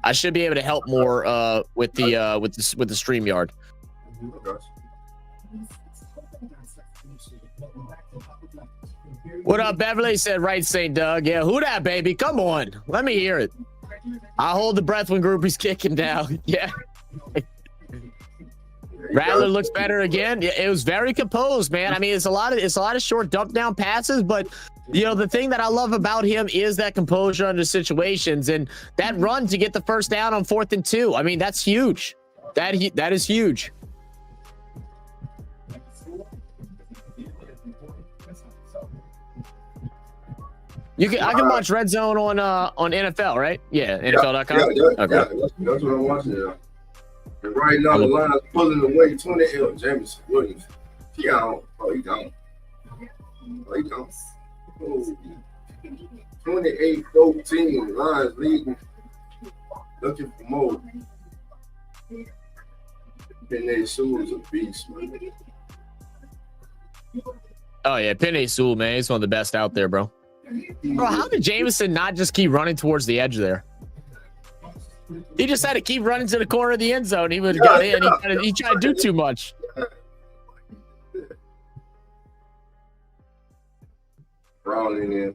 S1: I should be able to help more with the StreamYard. What up, Beverly? Said right, St. Doug. Yeah, who that, baby? Come on, let me hear it. I hold the breath when Groupie's kicking down. Yeah. Rattler looks better again. It was very composed, man. I mean, it's a lot of short dump down passes, but you know, the thing that I love about him is that composure under situations and that run to get the first down on 4th and 2. I mean, that's huge. That is huge. I can watch Red Zone on NFL, right? Yeah, NFL.com.
S4: Yeah, okay. That's what I'm watching now. And right now the line's pulling away 20 Jameson Williams. He gone. Oh, he gone. Oh, 28-14. Lions leading. Looking for more. Penny Sewell is a beast, man.
S1: Oh yeah, Penny Sewell, man, he's one of the best out there, bro. Bro, how did Jameson not just keep running towards the edge there? He just had to keep running to the corner of the end zone. He would have got in. He tried to do too much.
S4: Brown in there.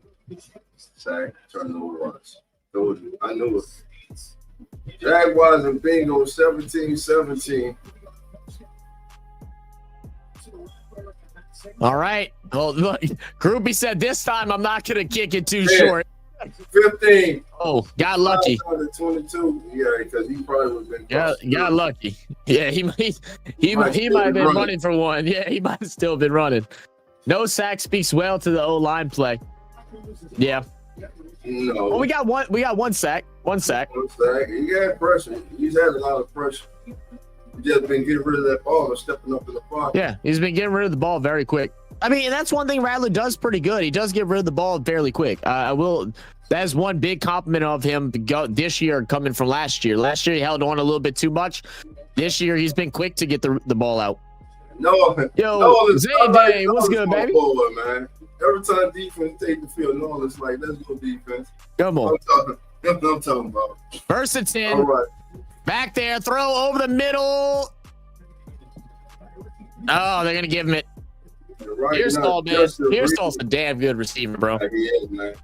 S4: Sack, turnover runs. I knew it. Jaguars and Bingo 17-17.
S1: All right. Well, look, Groupie said this time I'm not going to kick it too short.
S4: 15.
S1: Oh, got lucky.
S4: 22. Yeah, because he probably would have been.
S1: Got lucky. Yeah, he might have been running for one. Yeah, he might have still been running. No sack speaks well to the O-line play. Yeah.
S4: No.
S1: Well, we got one sack. One sack.
S4: He got pressure. He's had a lot of pressure. He's just been getting rid of that ball and stepping up in the pocket.
S1: Yeah, he's been getting rid of the ball very quick. I mean, and that's one thing Rattler does pretty good. He does get rid of the ball fairly quick. That's one big compliment of him this year coming from last year. Last year he held on a little bit too much. This year he's been quick to get the ball out. Zay, what's good, baby?
S4: Forward, man. Every time defense take the field, it's like, let's go defense.
S1: Come on.
S4: That's what I'm talking about.
S1: 1st and 10.
S4: All right.
S1: Back there, throw over the middle. Oh, they're gonna give him it. Pearsall, man. Pearsall's a damn good receiver, bro.
S4: He is, man.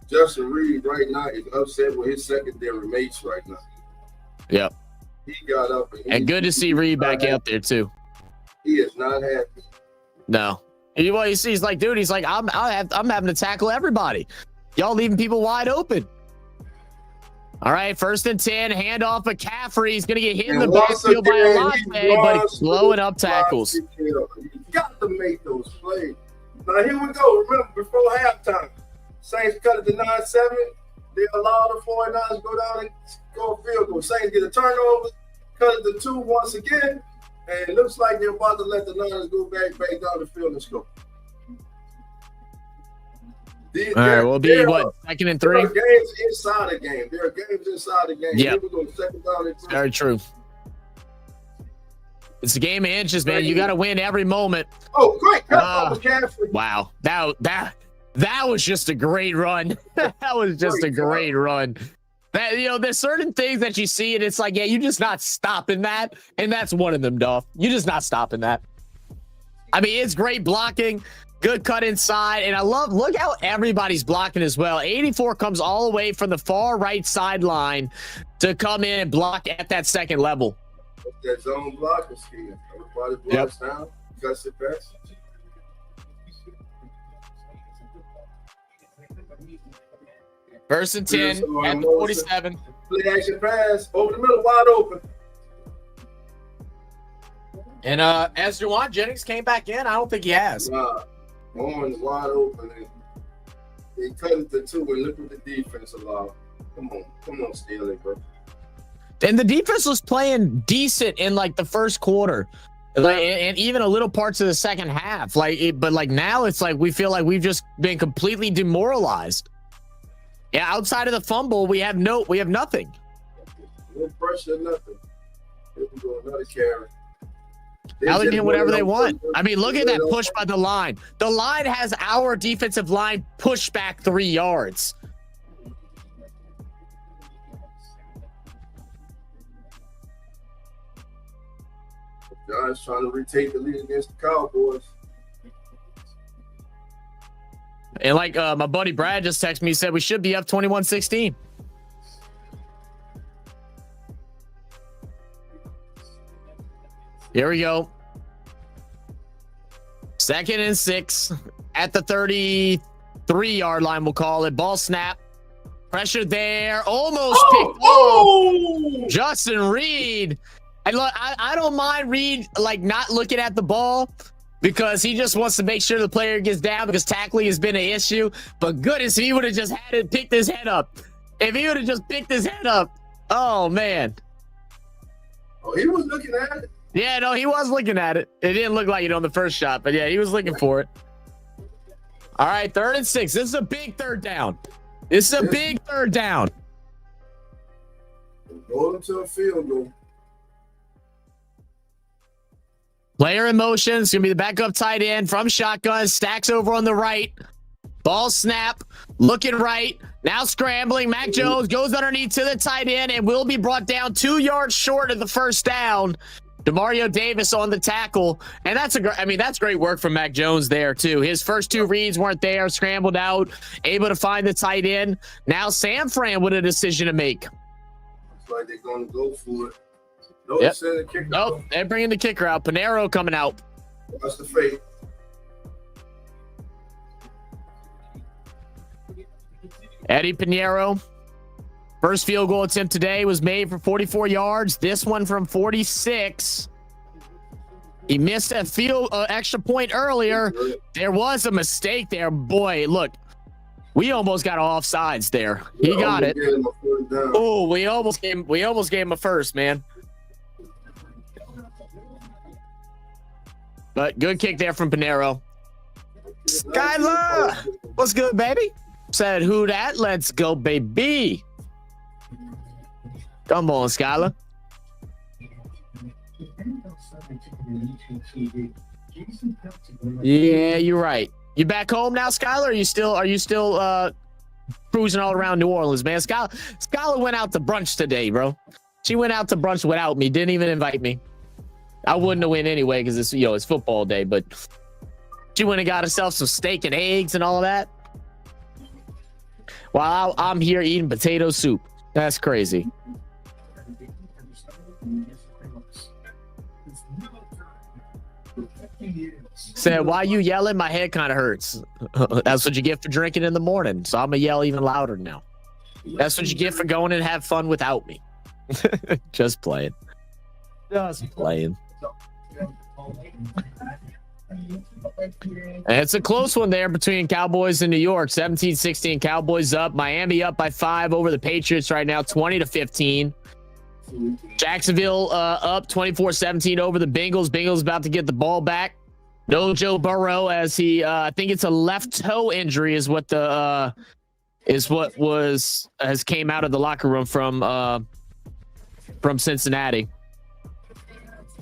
S4: Justin Reed right now is upset with his secondary mates right now.
S1: Yep.
S4: He got up
S1: and good to see Reed back out there too.
S4: He is not happy.
S1: No. You see, he's like, dude, I'm having to tackle everybody. Y'all leaving people wide open. All right, 1st and 10, handoff McCaffrey. He's going to get hit in the backfield by Alante, but he's blowing up tackles.
S4: You got to make those plays. Now, here we go. Remember, before halftime, Saints cut it to 9-7. They allow the 49ers go down and score a field goal. Saints get a turnover, cut it to 2 once again, and it looks like they're about to let the Niners go back down the field and score.
S1: All right, we'll be 2nd and 3?
S4: There are games inside the game.
S1: Yeah,
S4: it's
S1: very true. It's a game of inches, man. You got to win every moment.
S4: Oh, great cut from McCaffrey.
S1: Wow, that was just a great run. That was just a great run. That, there's certain things that you see and it's like, yeah, you're just not stopping that. And that's one of them, Duff. You're just not stopping that. I mean, it's great blocking, good cut inside. And look how everybody's blocking as well. 84 comes all the way from the far right sideline to come in and block at that second level.
S4: That zone blocking scheme. Everybody blocks down. You got to sit back.
S1: First and 10 at the 47.
S4: Play action pass over the middle, wide open.
S1: And as Juwan Jennings came back in, I don't think he has.
S4: Nah, Owen's wide open. And he cut it to 2 and look at the defense allowed. Come on, steal it, bro.
S1: And the defense was playing decent in like the first quarter. Like, and even a little parts of the second half. But now it's like we feel like we've just been completely demoralized. Yeah, outside of the fumble, we have nothing.
S4: No pressure, nothing. Here we go, another carry.
S1: Now they're getting whatever they want. I mean, look at that push by the line. The line has our defensive line pushed back 3 yards.
S4: Guys trying to retake the lead against the Cowboys.
S1: And like my buddy Brad just texted me, he said we should be up 21-16. Here we go. 2nd and 6 at the 33-yard line, we'll call it. Ball snap. Pressure there. Almost picked off. Justin Reed. I don't mind Reed not looking at the ball because he just wants to make sure the player gets down because tackling has been an issue. But goodness, if he would have just had it picked his head up. If he would have just picked his head up. Oh, man.
S4: Oh, he was looking at it.
S1: Yeah, no, he was looking at it. It didn't look like it on the first shot, but yeah, he was looking for it. All right, 3rd and 6. This is a big third down. This is a big third down.
S4: Going to a field goal.
S1: Player in motion. It's going to be the backup tight end from shotgun. Stacks over on the right. Ball snap. Looking right. Now scrambling. Mac Jones goes underneath to the tight end and will be brought down 2 yards short of the first down. Deario Davis on the tackle. And that's great work from Mac Jones there too. His first 2 reads weren't there. Scrambled out. Able to find the tight end. Now San Fran with a decision to make.
S4: Looks like they're going to go for it.
S1: Nope, they're bringing the kicker out. Pinero coming out.
S4: That's the fate.
S1: Eddie Pinero. First field goal attempt today was made for 44 yards. This one from 46. He missed a extra point earlier. There was a mistake there. Boy, look. We almost got offsides there. He got it. Oh, we almost gave him a first, man. But good kick there from Pinero. Skylar, what's good, baby? Said, who that? Let's go, baby. Come on, Skylar. Yeah, you're right. You back home now, Skylar? Are you still cruising all around New Orleans, man? Skylar went out to brunch today, bro. She went out to brunch without me. Didn't even invite me. I wouldn't have went anyway because it's football day, but she went and got herself some steak and eggs and all of that. While I'm here eating potato soup. That's crazy. Said, why you yelling? My head kind of hurts. That's what you get for drinking in the morning. So I'm going to yell even louder now. That's what you get for going and have fun without me. Just playing. Just playing. And it's a close one there between Cowboys and New York. 17-16 Cowboys up. Miami up by 5 over the Patriots right now, 20-15. Jacksonville up 24-17 over the Bengals. Bengals about to get the ball back. No Joe Burrow as he I think it's a left toe injury is what has came out of the locker room from Cincinnati.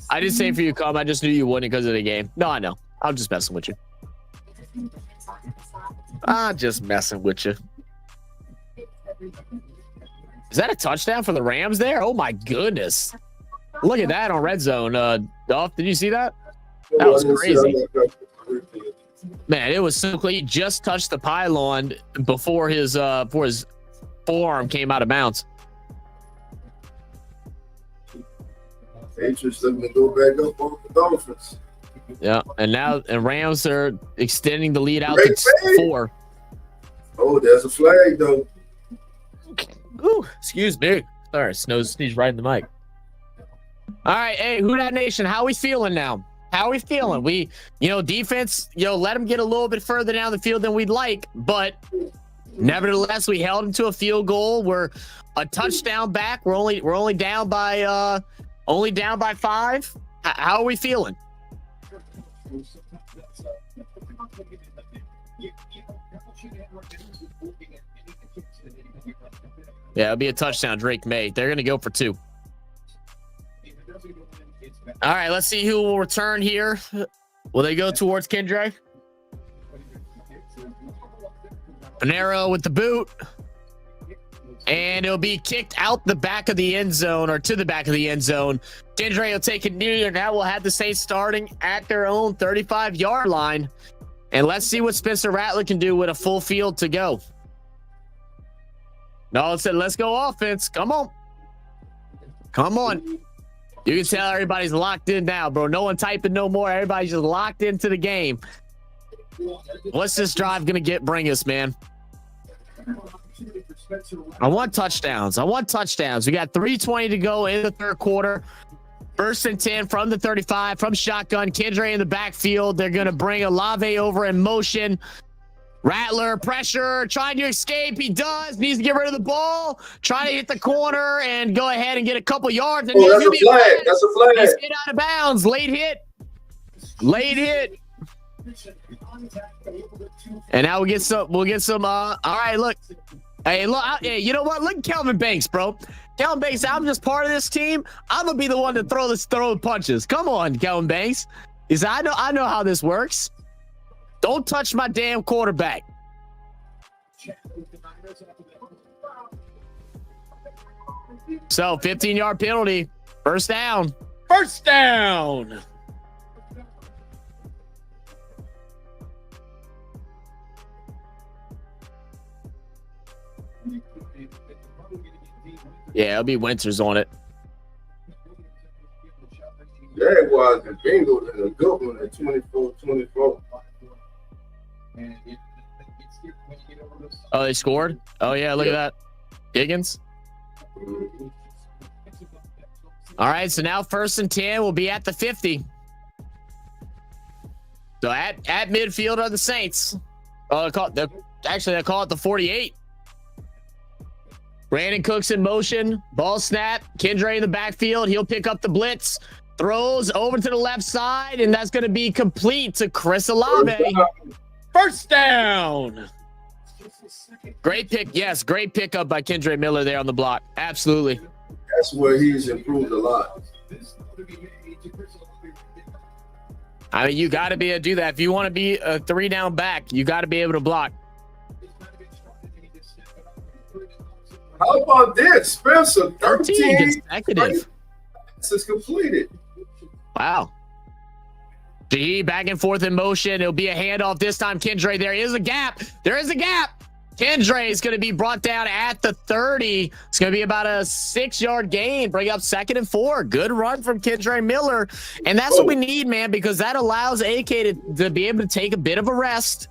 S1: I didn't say for you, Cum. I just knew you wouldn't because of the game. No, I know. I'm just messing with you. I'm just messing with you. Is that a touchdown for the Rams there? Oh my goodness. Look at that on red zone. Dolph, did you see that? That was crazy. Man, it was so clean. He just touched the pylon before his forearm came out of bounds.
S4: Patriots looking to go back up on the Dolphins.
S1: Yeah, and Rams are extending the lead out to 4.
S4: Oh, there's a flag though.
S1: Ooh, excuse me. Sorry, sneeze right in the mic. All right, hey, Who Dat Nation, how we feeling now? How we feeling? We, defense, let them get a little bit further down the field than we'd like, but nevertheless, we held them to a field goal. We're a touchdown back. We're only down by 5. How are we feeling? Yeah, it'll be a touchdown, Drake May. They're going to go for 2. All right, let's see who will return here. Will they go towards Kendre? Panero with the boot. And it'll be kicked out the back of the end zone, or to the back of the end zone. Kendre will take it near, and now we'll have the Saints starting at their own 35-yard line. And let's see what Spencer Rattler can do with a full field to go. No, said, let's go offense. Come on. Come on. You can tell everybody's locked in now, bro. No one typing no more. Everybody's just locked into the game. What's this drive going to bring us, man? I want touchdowns. We got 3:20 to go in the third quarter. 1st and 10 from the 35, from shotgun. Kendre in the backfield. They're going to bring Olave over in motion. Rattler, pressure, trying to escape. He does. Needs to get rid of the ball. Trying to hit the corner and go ahead and get a couple yards. And
S4: that's a flag. That's a flag.
S1: He's hit out of bounds. Late hit. And now we'll get some. All right, look. Hey, look. Hey, you know what? Look at Kelvin Banks, bro. Kelvin Banks, I'm just part of this team. I'm gonna be the one to throw punches. Come on, Kelvin Banks. He said, I know how this works. Don't touch my damn quarterback. So 15-yard penalty. First down. Yeah, it'll be Winters on it.
S4: Jaguars and Bengals in a good one at 24-24.
S1: Oh, they scored? Oh, yeah, look at that. Higgins. All right, so now 1st and 10 will be at the 50. So at midfield are the Saints. They call it the 48. Brandon Cooks in motion. Ball snap. Kendre in the backfield. He'll pick up the blitz. Throws over to the left side, and that's going to be complete to Chris Olave. First down. Great pick. Yes, great pickup by Kendre Miller there on the block. Absolutely.
S4: That's where he's improved a lot.
S1: I mean, you got to be able to do that. If you want to be a 3-down back, you got to be able to block.
S4: How about this, Spencer?
S1: 13 consecutive.
S4: This is completed.
S1: Wow. G back and forth in motion. It'll be a handoff this time. Kendre, there is a gap. Kendre is going to be brought down at the 30. It's going to be about a 6-yard gain. Bring up 2nd and 4. Good run from Kendre Miller. And that's what we need, man, because that allows AK to be able to take a bit of a rest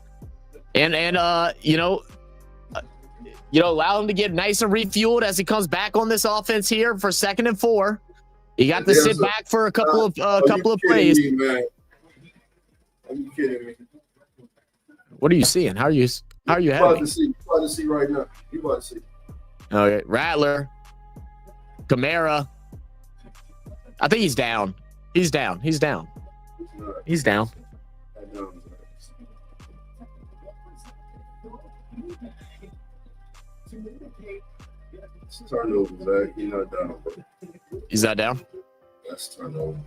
S1: and allow him to get nice and refueled as he comes back on this offense here for 2nd and 4. You got to sit back for a couple of plays.
S4: Me, man? Are you kidding me?
S1: What are you seeing? How are you having?
S4: You about to see right now. You about to see.
S1: Okay, Rattler, Kamara. I think he's down. He's down.
S4: Turnover, Zach. He's not down.
S1: He's not down?
S4: That's turnover.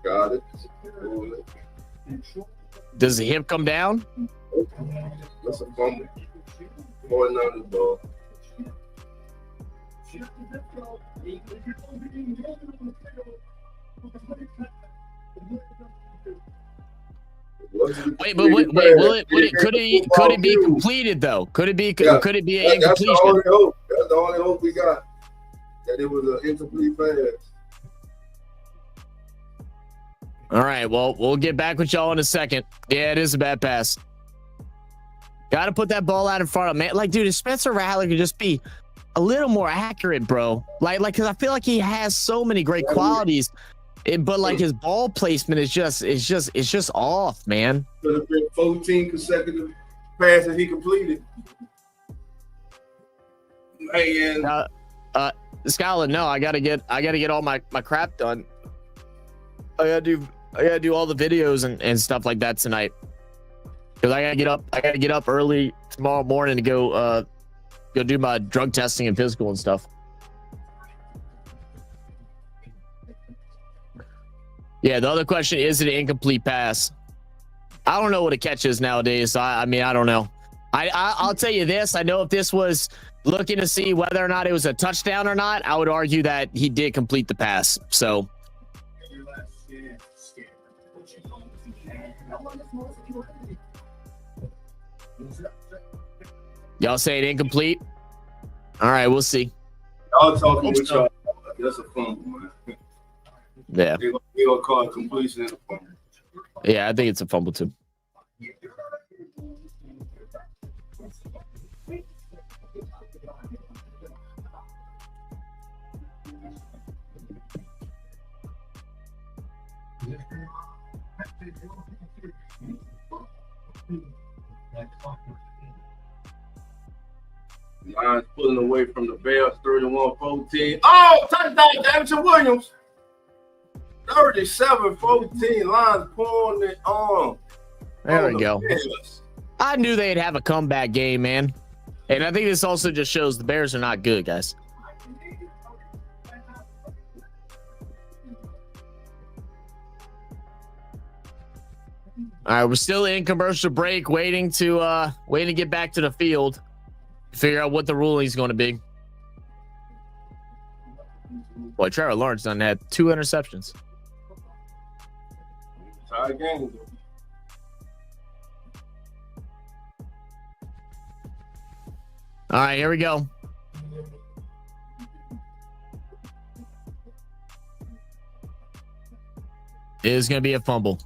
S4: Got it.
S1: Does the hip come down?
S4: That's a fumble. 49ers ball.
S1: Wait, but wait, could it be completed though? Could it be an incompletion?
S4: That's the only hope. That's the only hope we got. That it was an incomplete pass.
S1: All right, well, we'll get back with y'all in a second. Yeah, it is a bad pass. Got to put that ball out in front of man. Like, dude, if Spencer Rattler could just be a little more accurate, bro. Like, because I feel like he has so many great qualities, but like his ball placement is just off, man.
S4: Could have been 14 consecutive passes he completed. And
S1: Skylar, no, I gotta get all my crap done. I gotta do all the videos and stuff like that tonight. Cause I gotta get up early tomorrow morning to go do my drug testing and physical and stuff. Yeah, the other question is it an incomplete pass? I don't know what a catch is nowadays. I mean, I don't know. I'll tell you this. I know if this was looking to see whether or not it was a touchdown or not, I would argue that he did complete the pass. So. Y'all say it incomplete? All right, we'll see.
S4: Y'all talking with y'all. That's a fumble, man.
S1: Yeah.
S4: They gonna call it completion and a fumble.
S1: Yeah, I think it's a fumble too.
S4: Lions pulling away from the Bears, 31-14. Oh, touchdown, Davidson Williams. 37-14. Lions pulling it on.
S1: There we go. Bears. I knew they'd have a comeback game, man. And I think this also just shows the Bears are not good, guys. All right, we're still in commercial break, waiting to get back to the field, figure out what the ruling is going to be. Boy, Trevor Lawrence done had 2 interceptions.
S4: Tie game.
S1: All right, here we go. It is going to be a fumble.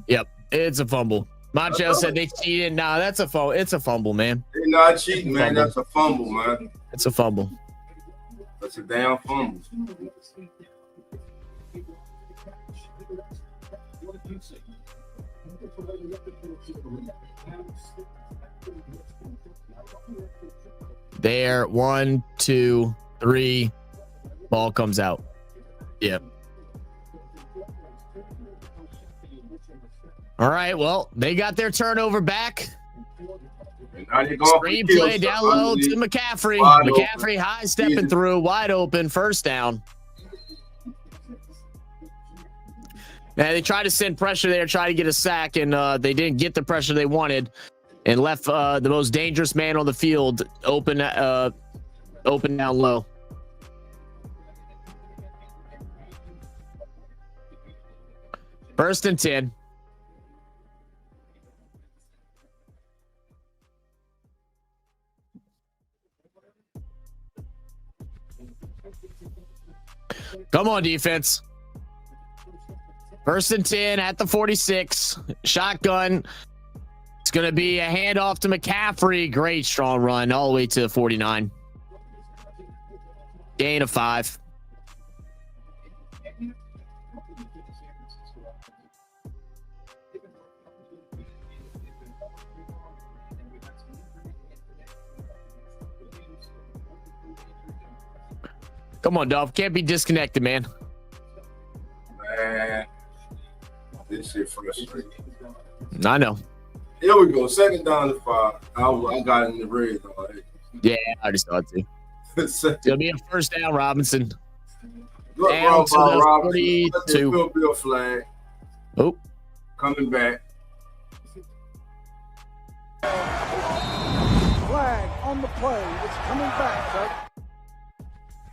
S1: Yep, it's a fumble. Montiel said they cheated. Nah, that's a fumble. It's a fumble, man.
S4: They're not cheating, man. That's a fumble, man.
S1: It's a fumble.
S4: That's a damn fumble.
S1: There, 1, 2, 3. Ball comes out. Yep. All right, well, they got their turnover back. Screenplay down low to McCaffrey. McCaffrey high stepping through, wide open, first down. Now they tried to send pressure there, try to get a sack, and they didn't get the pressure they wanted, and left the most dangerous man on the field open down low. First and 10. Come on, defense. First and 10 at the 46. Shotgun. It's going to be a handoff to McCaffrey. Great strong run all the way to the 49. Gain of 5. Come on, Dolph. Can't be disconnected, man.
S4: Man, this shit frustrating.
S1: I know.
S4: Here we go. Second down to 5. I got it in the red already.
S1: Yeah, I just thought to. It'll be a first down, Robinson.
S4: Good
S1: down to the
S4: Robinson.
S1: 42.
S4: Bill flag.
S1: Oh.
S4: Coming back.
S3: on the play. It's coming back, sir.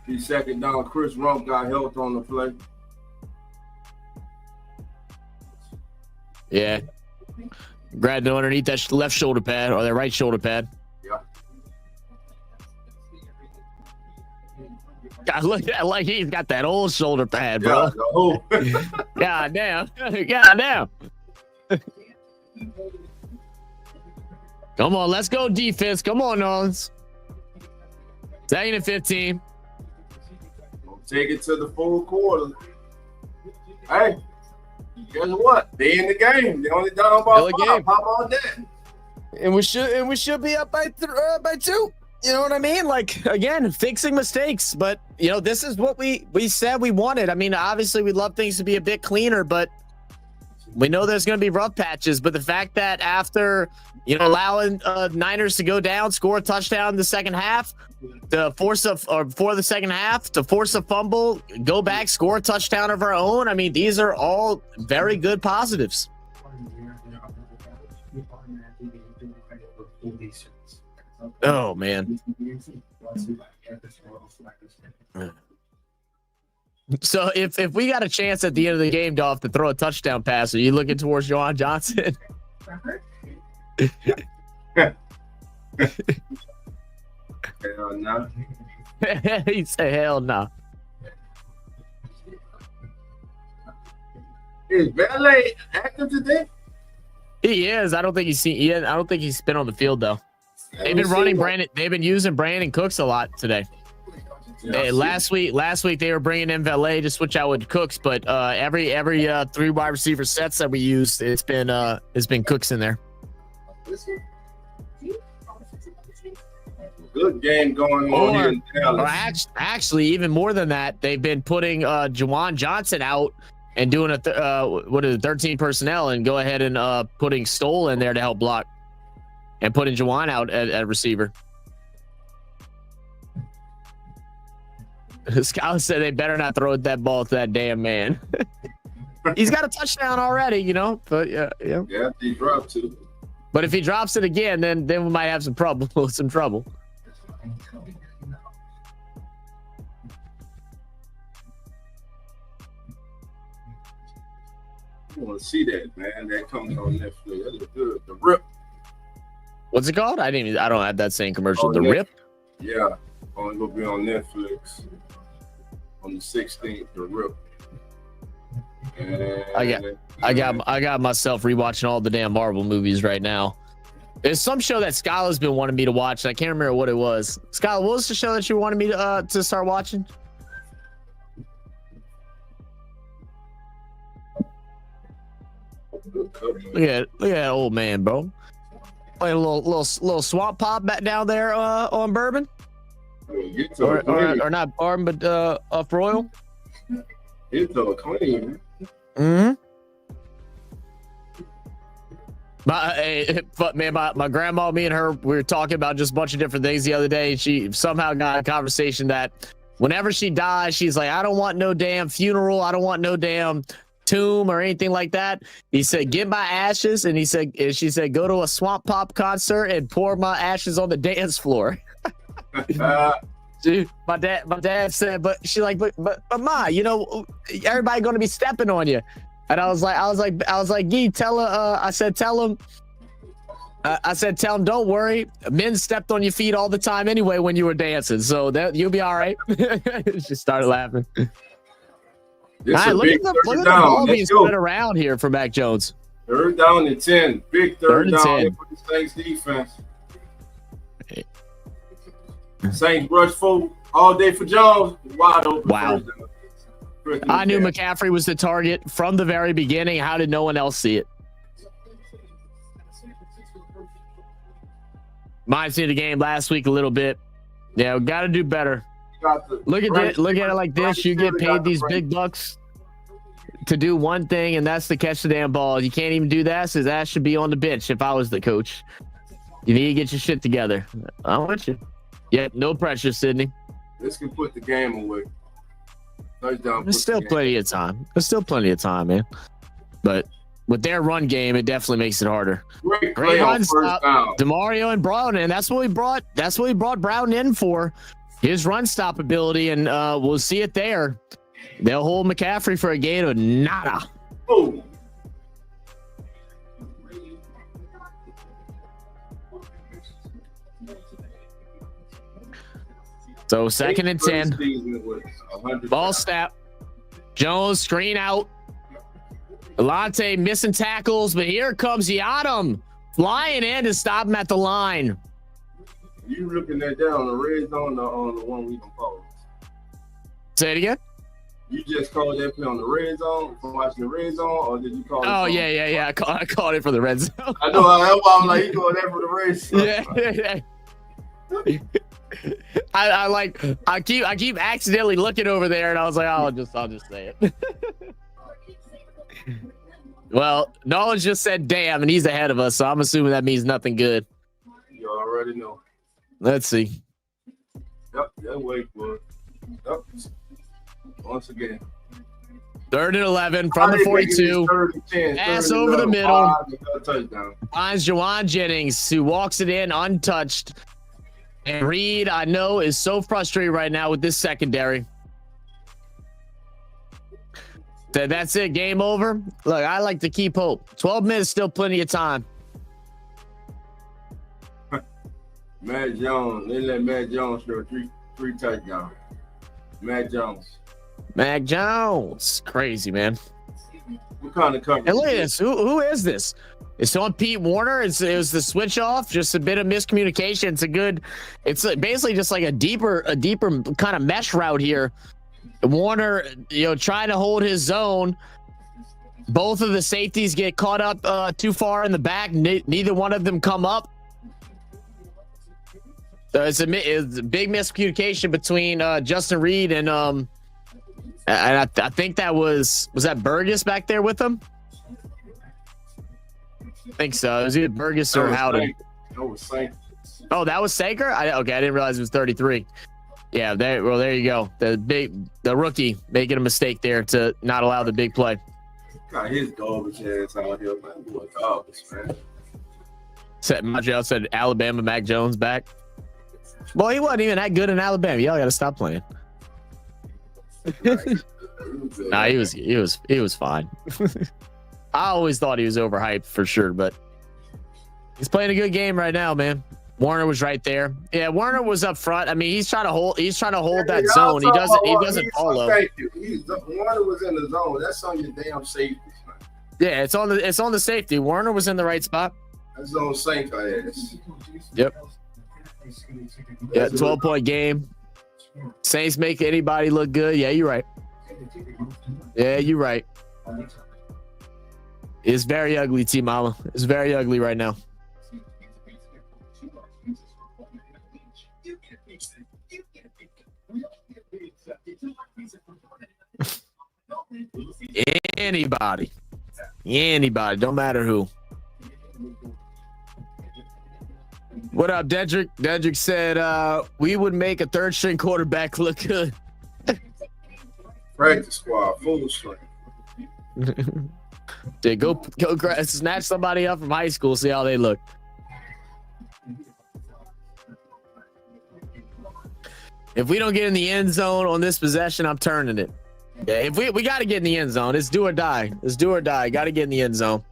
S4: 2nd down. Chris Rump got helped on the play.
S1: Yeah. Grabbed it underneath that left shoulder pad or that right shoulder pad.
S4: Yeah.
S1: God, look at that, like he's got that old shoulder pad,
S4: Yeah,
S1: bro. God damn. God damn. Come on, let's go defense. Come on, Nolans. 2nd and 15.
S4: Take it to the full quarter. Hey, guess what? They in the game. They only down by 5. How about that?
S1: And we should be up by 2. You know what I mean? Like, again, fixing mistakes. But, you know, this is what we said we wanted. I mean, obviously, we'd love things to be a bit cleaner, but we know there's going to be rough patches. But the fact that after, you know, allowing Niners to go down, score a touchdown in the second half, to force for the second half, to force a fumble, go back, score a touchdown of our own. I mean, these are all very good positives. Oh, man. So if we got a chance at the end of the game, Dolph, to throw a touchdown pass, are you looking towards Juwan Johnson?
S4: Hell no.
S1: He said, hell no.
S4: Is Valet active today?
S1: He is. I don't think he's been on the field though. They've been running Brandon. They've been using Brandon Cooks a lot today. Hey, last week they were bringing in Valet to switch out with Cooks, but every 3 wide receiver sets that we used, it's been Cooks in there.
S4: Good game going on here in Dallas.
S1: Or actually, even more than that, they've been putting Juwan Johnson out and doing 13 personnel, and go ahead and putting Stoll in there to help block, and putting Juwan out at receiver. Scott said they better not throw that ball to that damn man. He's got a touchdown already, you know. But yeah.
S4: Yeah, he dropped it.
S1: But if he drops it again, then we might have some trouble.
S4: I want to see that, man. That comes on Netflix. That is good. The Rip.
S1: What's it called? I don't have that same commercial. The Rip.
S4: Yeah, only gonna be on Netflix on the 16th. The Rip. And
S1: I got myself rewatching all the damn Marvel movies right now. There's some show that Skylar's been wanting me to watch, and I can't remember what it was. Skylar, what was the show that you wanted me to start watching? Look at that old man, bro. Play a little swamp pop back down there on Bourbon, or not Bourbon, but off Royal.
S4: It's so clean.
S1: Mm-hmm. My grandma, me and her, we were talking about just a bunch of different things the other day. She somehow got a conversation that whenever she dies, she's like, I don't want no damn funeral. I don't want no damn tomb or anything like that. He said, get my ashes. And she said, go to a Swamp Pop concert and pour my ashes on the dance floor. Dude, my dad said, but she's like, but Ma, you know, everybody gonna be stepping on you. And I was like, Gee, tell her. I said, tell him, don't worry. Men stepped on your feet all the time anyway when you were dancing, so that you'll be all right. She started laughing. All right, look at the ball being spread around here for Mac Jones.
S4: 3rd down and 10. Big third down
S1: 10.
S4: here for the Saints defense. Saints rush full all day for Jones. Wide open.
S1: Wow. I knew McCaffrey was the target from the very beginning. How did no one else see it? Reminds me of the game last week a little bit. Yeah, we got to do better. Look at it like this. You get paid these big bucks to do one thing, and that's to catch the damn ball. You can't even do that. His ass should be on the bench if I was the coach. You need to get your shit together. I want you. Yeah, no pressure, Sydney.
S4: This can put the game away. Touchdown.
S1: There's still plenty of time. There's still plenty of time, man. But with their run game, it definitely makes it harder.
S4: Great
S1: Great
S4: play on
S1: run
S4: first
S1: stop,
S4: down.
S1: Deario and Brown, and that's what we brought. That's what we brought Brown in for, his run stop ability, and we'll see it there. They'll hold McCaffrey for a gain of nada.
S4: Oh.
S1: So 2nd and 10. Ball snap. Jones screen out. Alante missing tackles, but here comes Yadam flying in to stop him at the line.
S4: You looking at that on the red zone or on the one we can follow?
S1: Say it again.
S4: You just called that play on the red zone from watching the red zone, or did you call it?
S1: Oh, yeah. I called it for the red zone.
S4: I know. That's why I'm like, you called that for the red zone.
S1: Yeah. I keep accidentally looking over there, and I was like, I'll just say it. Well, Nolan just said damn, and he's ahead of us, so I'm assuming that means nothing good.
S4: You already know.
S1: Let's see.
S4: Yep, that way for. Yep. Once again.
S1: 3rd and 11 from the 42. Pass over the middle. Finds Jawan Jennings, who walks it in untouched. And Reed, I know, is so frustrated right now with this secondary. That's it. Game over. Look, I like to keep hope. 12 minutes, still plenty of time.
S4: Matt Jones. They let Matt Jones throw three touchdowns. Matt Jones. Crazy, man. What kind of coverage?
S1: And look at this. Who is this? It's on Pete Warner. It was the switch off. Just a bit of miscommunication. It's basically just like a deeper kind of mesh route here. Warner, trying to hold his zone. Both of the safeties get caught up too far in the back. Neither one of them come up. So it's a big miscommunication between Justin Reed and I think that was that Burgess back there with him. I think so. It was either Burgess or Howden.
S4: That was Sanker. Oh,
S1: that was Sanker? I didn't realize it was 33. Yeah, there you go. The rookie making a mistake there to not allow the big play.
S4: Got his garbage ass out here, man. What garbage, man.
S1: Montreal said Alabama Mac Jones back. Well, he wasn't even that good in Alabama. Y'all got to stop playing. Nah, he was fine. I always thought he was overhyped for sure, but he's playing a good game right now, man. Warner was right there. Yeah, Warner was up front. I mean, he's trying to hold that zone. He doesn't follow.
S4: Thank you. Warner was in the zone. That's on your damn safety, man.
S1: Yeah, it's on the safety. Warner was in the right spot.
S4: That's on Sanker ass.
S1: Yep. Yeah, 12-point game. Saints make anybody look good. Yeah, you're right. It's very ugly, T-Mama. It's very ugly right now. Anybody, don't matter who. What up, Dedrick? Dedrick said we would make a third-string quarterback look good.
S4: Practice squad, full strength.
S1: Dude, go snatch somebody up from high school, see how they look. If we don't get in the end zone on this possession, I'm turning it. Yeah, if we got to get in the end zone. It's do or die. Got to get in the end zone.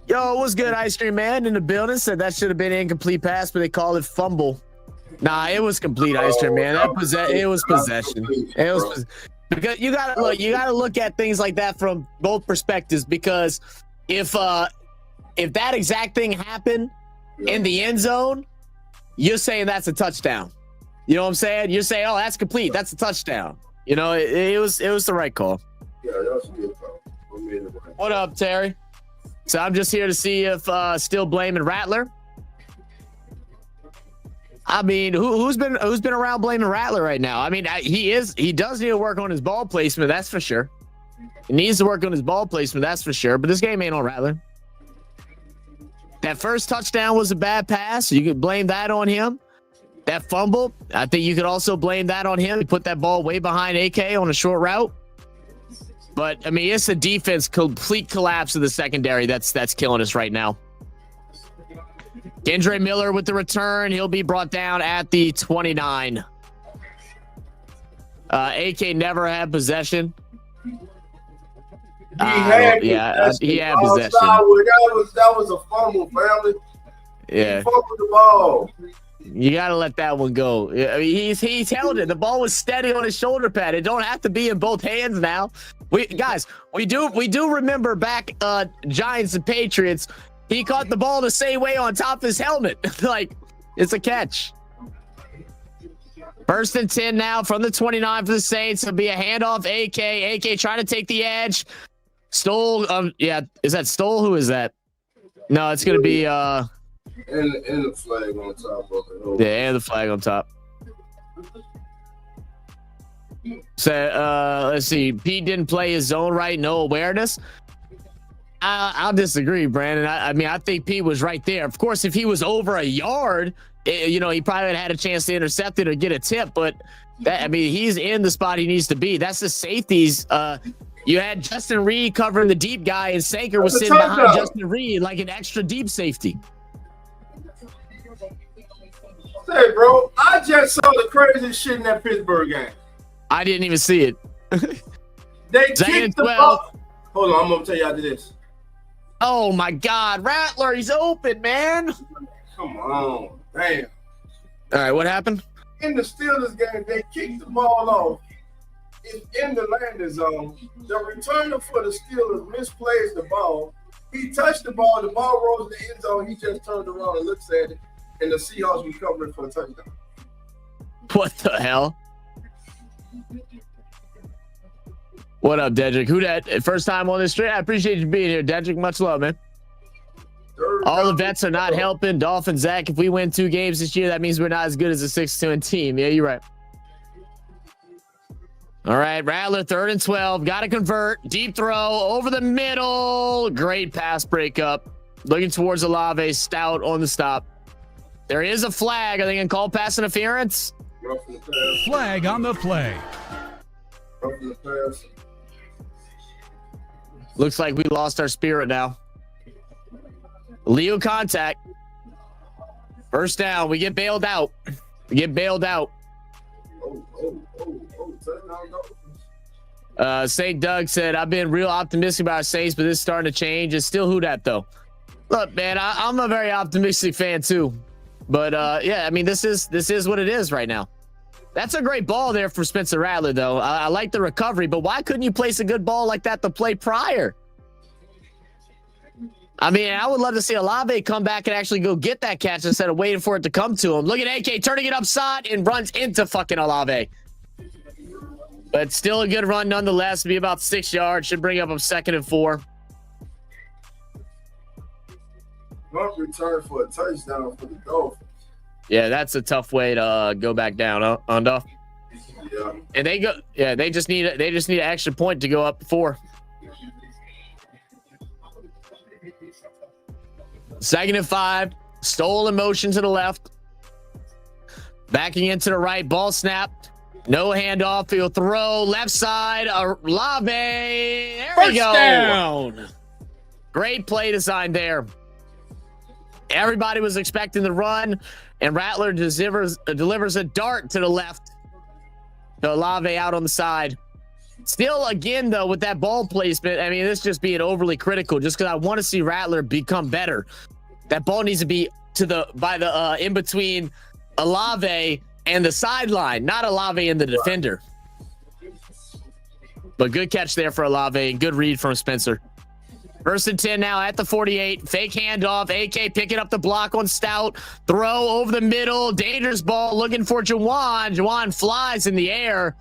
S1: Yo, what's good, Ice Cream Man in the building? Said that should have been an incomplete pass, but they call it fumble. Nah, it was complete, Ice Cream Man. It was possession. It was because you gotta look at things like that from both perspectives. Because if that exact thing happened in the end zone, you're saying that's a touchdown. You know what I'm saying? You're saying, oh, that's complete. That's a touchdown. You know, it was the right call.
S4: Yeah, that was a good call.
S1: What up, Terry? So I'm just here to see if still blaming Rattler. I mean, who's been around blaming Rattler right now? I mean, he does need to work on his ball placement, that's for sure. He needs to work on his ball placement, that's for sure. But this game ain't on Rattler. That first touchdown was a bad pass. You could blame that on him. That fumble, I think you could also blame that on him. He put that ball way behind AK on a short route. But I mean, it's a defense complete collapse of the secondary that's killing us right now. Kendre Miller with the return. He'll be brought down at the 29. AK never had possession.
S4: He had
S1: possession.
S4: That was a fumble, family.
S1: Yeah.
S4: He fumbled the ball.
S1: You got to let that one go. I mean, he's held it. The ball was steady on his shoulder pad. It don't have to be in both hands now. We do remember back Giants and Patriots. He caught the ball the same way on top of his helmet. Like, it's a catch. First and 10 now from the 29 for the Saints. It'll be a handoff. AK trying to take the edge. Stoll. Yeah, is that Stoll? Who is that? No, it's gonna be
S4: and the flag on top of it.
S1: Yeah, and the flag on top. So let's see. Pete didn't play his zone right. No awareness. I'll disagree, Brandon. I mean, I think Pete was right there. Of course, if he was over a yard, he probably had a chance to intercept it or get a tip. But he's in the spot he needs to be. That's the safeties. You had Justin Reed covering the deep guy, and Sanker was sitting behind Justin Reed like an extra deep safety.
S4: Hey, bro, I just saw the craziest shit in that Pittsburgh game.
S1: I didn't even see it.
S4: They kicked the ball. Hold on, I'm gonna tell you after this.
S1: Oh my God, Rattler, he's open, man.
S4: Come on, damn.
S1: All right, what happened?
S4: In the Steelers game, they kicked the ball off. It's in the landing zone. The returner for the Steelers misplays the ball. He touched the ball rolls in the end zone. He just turned around and looks at it, and the Seahawks recovered for a touchdown.
S1: What the hell? What up, Dedrick? Who that? First time on this stream? I appreciate you being here, Dedrick. Much love, man. All the vets are not helping. Dolphins, Zach, if we win 2 games this year, that means we're not as good as a 6-2 team. Yeah, you're right. All right, Rattler, 3rd and 12. Got to convert. Deep throw over the middle. Great pass breakup. Looking towards Olave. Stout on the stop. There is a flag. Are they going to call pass interference?
S2: Flag on the play.
S1: Looks like we lost our spirit now. Leo contact. First down. We get bailed out. St. Doug said, I've been real optimistic about our Saints, but this is starting to change. It's still who that though. Look, man, I'm a very optimistic fan too. But yeah, I mean, this is what it is right now. That's a great ball there for Spencer Rattler, though. I like the recovery, but why couldn't you place a good ball like that the play prior? I mean, I would love to see Olave come back and actually go get that catch instead of waiting for it to come to him. Look at AK turning it upside and runs into fucking Olave. But still a good run nonetheless. Be about 6 yards. Should bring up 2nd and 4.
S4: Punt return for a touchdown for the Dolphins.
S1: Yeah, that's a tough way to go back down, Unda.
S4: Yeah.
S1: And they just need an extra point to go up 4. 2nd and 5. Stolen motion to the left. Backing into the right. Ball snapped. No handoff. He'll throw left side. Olave. There we go. Down. Great play design there. Everybody was expecting the run, and Rattler delivers a dart to the left to Olave out on the side. Still, again, though, with that ball placement, I mean, this just being overly critical just because I want to see Rattler become better. That ball needs to be in between Olave and the sideline, not Olave and the defender. But good catch there for Olave and good read from Spencer. 1st and 10 now at the 48. Fake handoff. AK picking up the block on Stout. Throw over the middle. Dangerous ball looking for Juwan. Juwan flies in the air.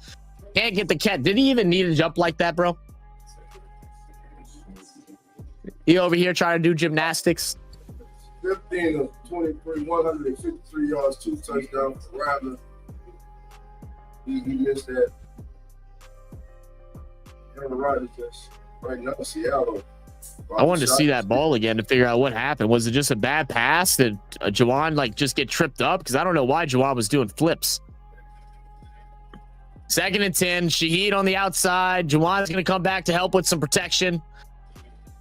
S1: Can't get the catch. Did he even need to jump like that, bro? He over here trying to do gymnastics.
S4: 15 of 23, 153 yards, 2 touchdowns for Rattler. He missed that. Aaron Rodgers just right now Seattle.
S1: I wanted to see that ball again to figure out what happened. Was it just a bad pass? Did Juwan just get tripped up? Because I don't know why Juwan was doing flips. 2nd and 10. Shaheed on the outside. Juwan's going to come back to help with some protection.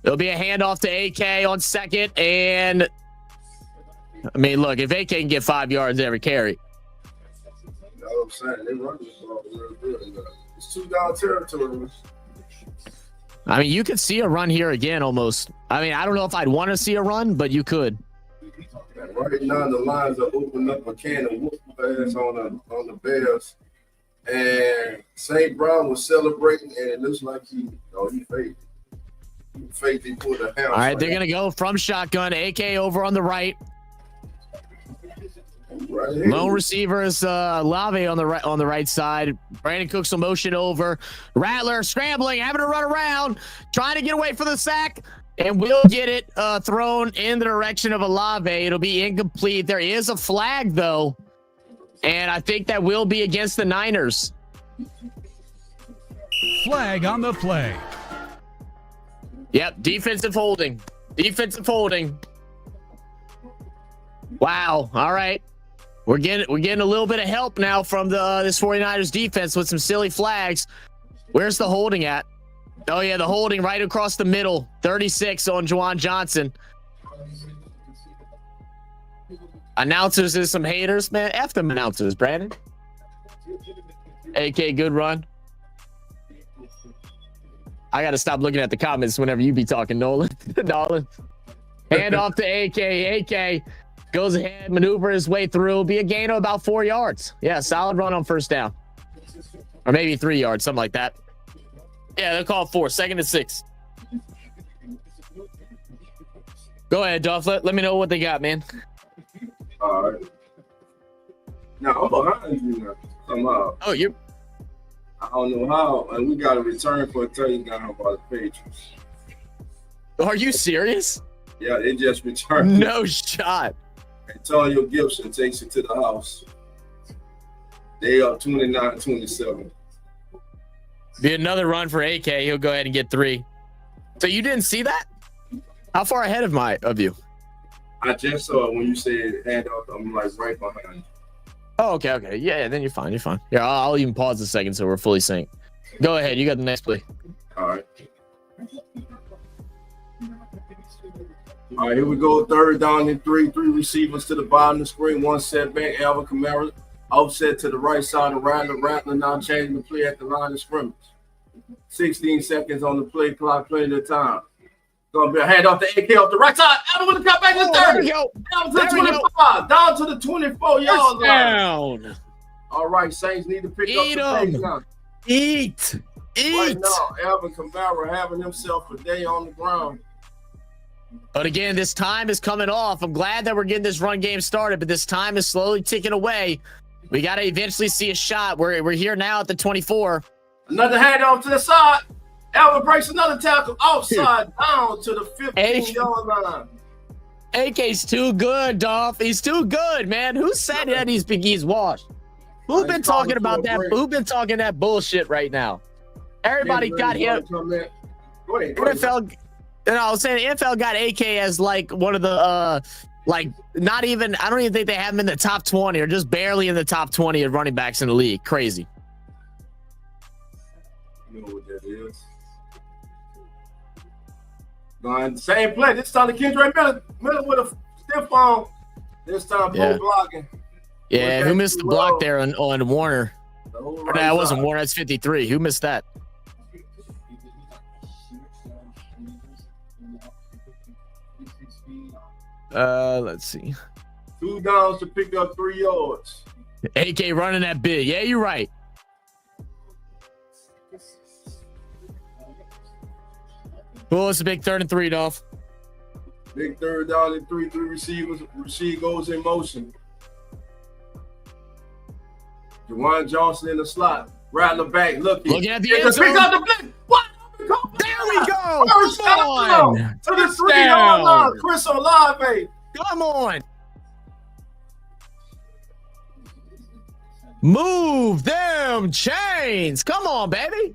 S1: There'll be a handoff to AK on 2nd. And, I mean, look, if AK can get 5 yards every carry.
S4: You know what I'm saying? They run this ball real good. It's 2 down territory.
S1: I mean, you could see a run here again almost. I mean, I don't know if I'd want to see a run, but you could.
S4: And right now, the lines are opening up a can of whoop pass on the Bears. And St. Brown was celebrating, and it looks like he faked. He faked, he pulled a hamstring.
S1: All right, they're going to go from shotgun. AK over on the right. Lone receiver is Lave on the right side. Brandon Cooks will motion over. Rattler scrambling, having to run around, trying to get away from the sack, and will get it thrown in the direction of Olave. It'll be incomplete. There is a flag, though, and I think that will be against the Niners.
S2: Flag on the play.
S1: Yep, defensive holding. Defensive holding. Wow. All right. We're getting a little bit of help now from this 49ers defense with some silly flags. Where's the holding at? Oh, yeah, the holding right across the middle. 36 on Juwan Johnson. Announcers is some haters, man. F them announcers, Brandon. AK, good run. I got to stop looking at the comments whenever you be talking, Nolan. Nolan. Hand off to AK. AK goes ahead, maneuver his way through. Be a gain of about 4 yards. Yeah, solid run on 1st down. Or maybe 3 yards, something like that. Yeah, they'll call 4. 2nd and 6. Go ahead, Duff. Let me know what they got, man.
S4: All right. Now, I'm behind you now. Somehow.
S1: Oh, you.
S4: I don't know how. And we got a return for a touchdown by the Patriots.
S1: Are you serious?
S4: Yeah, they just returned.
S1: No shot.
S4: Antonio Gibson takes it to the house. They are 29-27.
S1: Be another run for AK. He'll go ahead and get 3. So you didn't see that? How far ahead of you?
S4: I just saw it when you said hand off. I'm like right behind you.
S1: Oh, okay. Yeah, then you're fine. You're fine. Yeah, I'll even pause a second so we're fully synced. Go ahead. You got the next play.
S4: All right, here we go. 3rd down and 3. 3 receivers to the bottom of the screen. 1 setback. Alvin Kamara offset to the right side of Rattler. Rattler now changing the play at the line of scrimmage. 16 seconds on the play clock. Plenty of time. Gonna be a handoff to AK off the right side. Alvin with the cut back to 30.
S1: There we go.
S4: Down to the 25. Down to the 24-yard line.
S1: Down.
S4: All right, Saints need to pick
S1: Eat
S4: up the pace
S1: them.
S4: now.
S1: Eat.
S4: Right now, Alvin Kamara having himself a day on the ground.
S1: But again, this time is coming off. I'm glad that we're getting this run game started, but this time is slowly ticking away. We got to eventually see a shot. We're here now at the 24.
S4: Another handoff to the side. Alvin breaks another tackle offside down to the 15-yard line.
S1: AK's too good, Dolph. He's too good, man. Who said that he's washed? Who's been talking about that? Who's been talking that bullshit right now? Everybody got him. NFL. You know, I was saying the NFL got AK as like one of the not even. I don't even think they have him in the top 20 or just barely in the top 20 of running backs in the league. Crazy.
S4: You know what that is? Going same play. This time to Kendre Miller with a stiff arm. This time blocking.
S1: Yeah, who missed the block there on Warner? Or that wasn't Warner. That's 53. Who missed that? Let's see.
S4: 2 downs to pick up 3 yards.
S1: AK running that big. Yeah, you're right. Well, it's a big 3rd and 3, Dolph.
S4: Big 3rd down and 3 receivers. Receive goes in motion. Juwan Johnson in the slot. Rattler back looking
S1: at the end zone.
S4: Pick up the blitz. What?
S1: There we go.
S4: First down to the 3-yard line. Chris Olave.
S1: Come on. Move them chains. Come on, baby.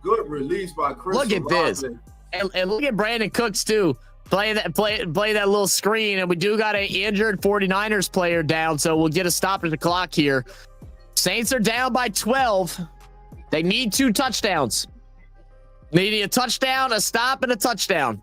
S4: Good release by Chris.
S1: Look at this. And look at Brandon Cooks, too. Play that little screen. And we do got an injured 49ers player down, so we'll get a stop at the clock here. Saints are down by 12. They need 2 touchdowns. They need a touchdown, a stop, and a touchdown.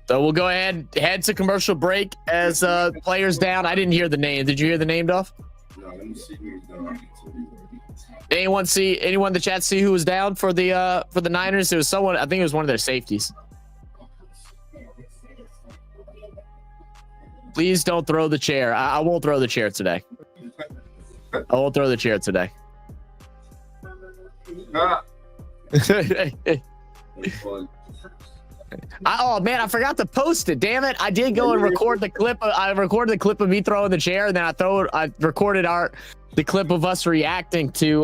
S1: So we'll go ahead, head to commercial break as players down. I didn't hear the name. Did you hear the name, Duff?
S4: No, let me see who's down.
S1: Anyone in the chat see who was down for the Niners? It was someone, I think it was one of their safeties. Please don't throw the chair. I won't throw the chair today. I won't throw the chair today. Oh man, I forgot to post it. Damn it! I did go and record the clip. I recorded the clip of me throwing the chair, and then I recorded the clip of us reacting to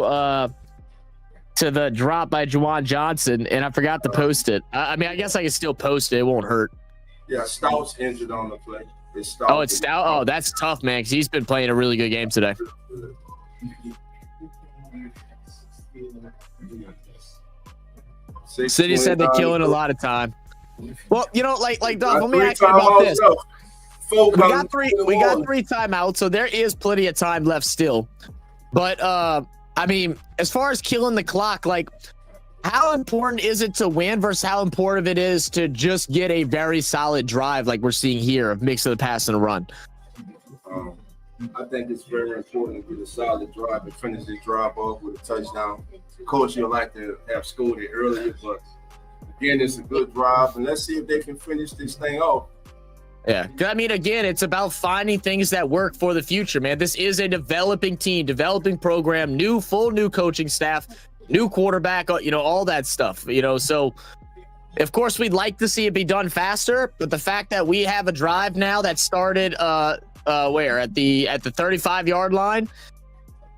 S1: the drop by Juwan Johnson, and I forgot to post it. I mean, I guess I can still post it. It won't hurt.
S4: Yeah, Stout's injured on the play. It's Stout.
S1: Oh, it's Stout. Oh, that's tough, man, because he's been playing a really good game today. City said they're killing a lot of time. Well, you know, like Duff, let me ask you about this. We got three timeouts, so there is plenty of time left still. But I mean, as far as killing the clock, like, how important is it to win versus how important it is to just get a very solid drive like we're seeing here, a mix of the pass and a run?
S4: I think it's very important to get a solid drive and finish this drive off with a touchdown. Of course, you'd like to have scored it earlier, but again, it's a good drive, and let's see if they can finish this thing off.
S1: Yeah, I mean, again, it's about finding things that work for the future, man. This is a developing team, developing program, full new coaching staff, new quarterback, you know, all that stuff, you know. So, of course, we'd like to see it be done faster, but the fact that we have a drive now that started where at the 35-yard line,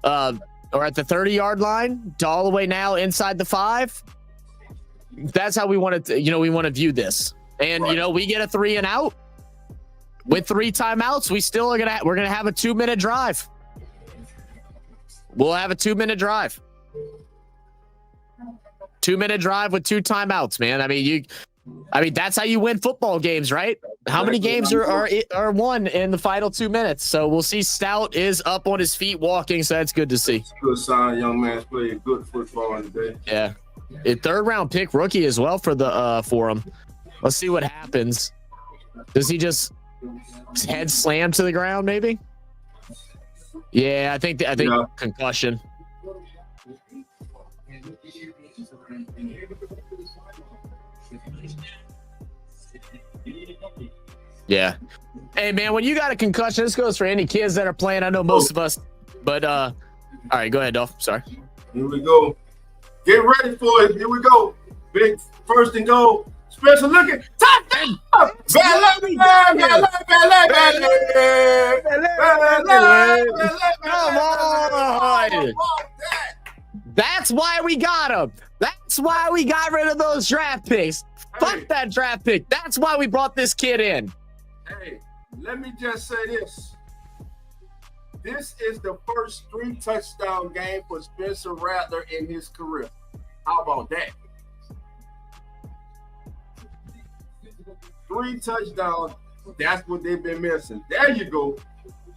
S1: or at the 30-yard line, to all the way now inside the 5. That's how we want to, we want to view this. And right. We get a 3 and out with 3 timeouts. We're gonna have a 2-minute drive. We'll have a 2-minute drive. 2-minute drive with 2 timeouts, man. I mean, that's how you win football games, right? How many games are won in the final 2 minutes? So we'll see. Stout is up on his feet walking, so that's good to see.
S4: Good sign, young man's playing good football today.
S1: Yeah, a 3rd-round pick rookie as well for him. Let's see what happens. Does he just head slam to the ground? Maybe. Yeah, I think concussion. Yeah. Hey, man, when you got a concussion, this goes for any kids that are playing. I know most of us, but all right, go ahead, Dolph. Sorry.
S4: Here we go. Get ready for it. Here we go. Big 1st and goal. Special looking. Touchdown!
S1: Come on. That's why we got him. That's why we got rid of those draft picks. Fuck that draft pick. That's why we brought this kid in.
S4: Hey, let me just say this. This is the first 3-touchdown game for Spencer Rattler in his career. How about that? 3 touchdowns. That's what they've been missing. There you go.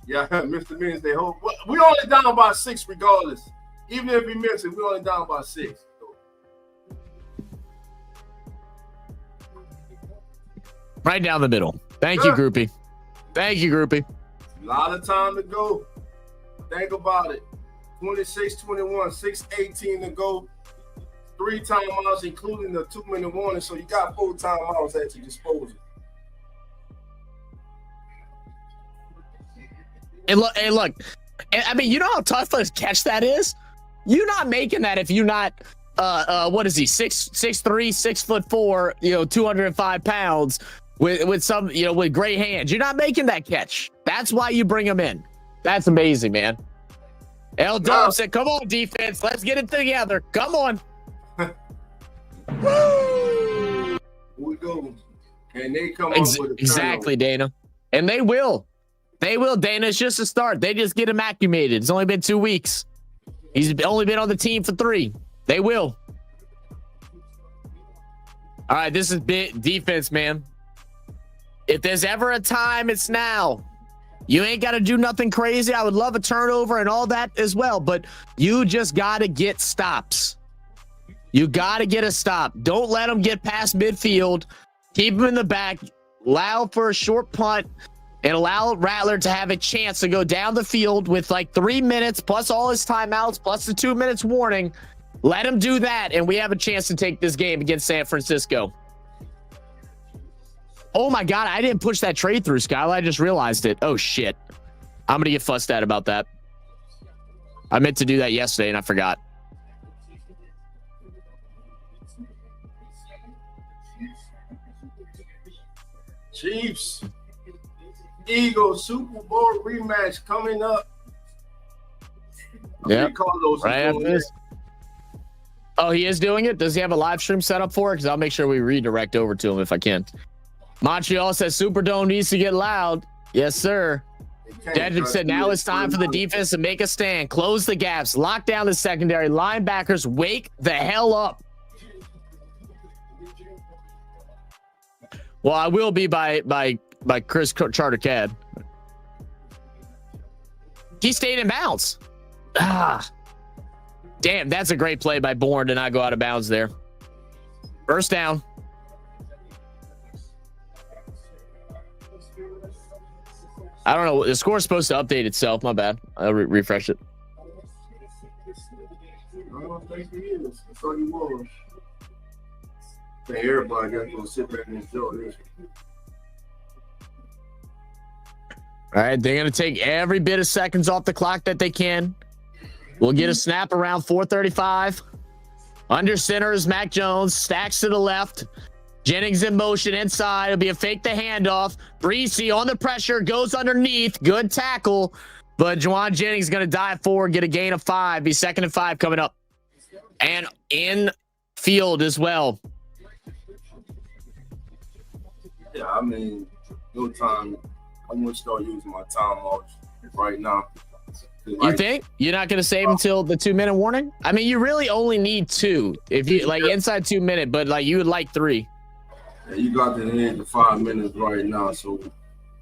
S4: Yeah, Mr. Means they hope. We only down by 6 regardless. Even if we miss it, we only down by 6.
S1: Right down the middle. Thank you, Groupie. Thank you, Groupie.
S4: A lot of time to go. Think about it. 26-21, 6:18 to go. 3 timeouts, including the 2-minute warning. So you got 4 timeouts at your disposal.
S1: And look. I mean, you know how tough a catch that is? You're not making that if you're not, what is he, 6'3", 6'4", 205 pounds with some, with great hands. You're not making that catch. That's why you bring him in. That's amazing, man. L. Dub said, come on, defense. Let's get it together. Come on.
S4: We go. And they come up with a
S1: exactly, Dana. And they will. They will, Dana. It's just a start. They just get him acclimated. It's only been 2 weeks. He's only been on the team for 3. They will. All right, this is big defense, man. If there's ever a time, it's now. You ain't got to do nothing crazy. I would love a turnover and all that as well, but you just got to get stops. You got to get a stop. Don't let them get past midfield. Keep them in the back. Allow for a short punt and allow Rattler to have a chance to go down the field with like 3 minutes plus all his timeouts plus the 2 minutes warning. Let him do that, and we have a chance to take this game against San Francisco. Oh, my God. I didn't push that trade through, Skylar. I just realized it. Oh, shit. I'm going to get fussed at about that. I meant to do that yesterday, and I forgot.
S4: Chiefs, Eagles, Super Bowl rematch coming up.
S1: Yeah. Right after this. Oh, he is doing it? Does he have a live stream set up for it? Because I'll make sure we redirect over to him if I can. Montreal says Superdome needs to get loud. Yes, sir. Dedrick said now it's time for the defense to make a stand. Close the gaps. Lock down the secondary. Linebackers, wake the hell up. Well, I will be by Chris Charter Cad. He stayed in bounds. Ah. Damn, that's a great play by Bourne to not go out of bounds there. First down. I don't know. The score is supposed to update itself. My bad. I'll refresh it.
S4: I don't think he is. I thought he was. I think everybody got to go sit back and enjoy this.
S1: All right, they're going to take every bit of seconds off the clock that they can. We'll get a snap around 4:35. Under center is Mac Jones. Stacks to the left. Jennings in motion inside. It'll be a fake the handoff. Breesy on the pressure. Goes underneath. Good tackle. But Juwan Jennings going to dive forward. Get a gain of 5. Be 2nd and 5 coming up. And in field as well.
S4: Yeah, I mean, no time. I'm going to start using my timeouts right now.
S1: You think you're not going to save until the 2-minute warning? I mean, you really only need 2 if you like inside 2 minutes, but like you would like 3.
S4: Yeah, you got to hit the 5 minutes right now. So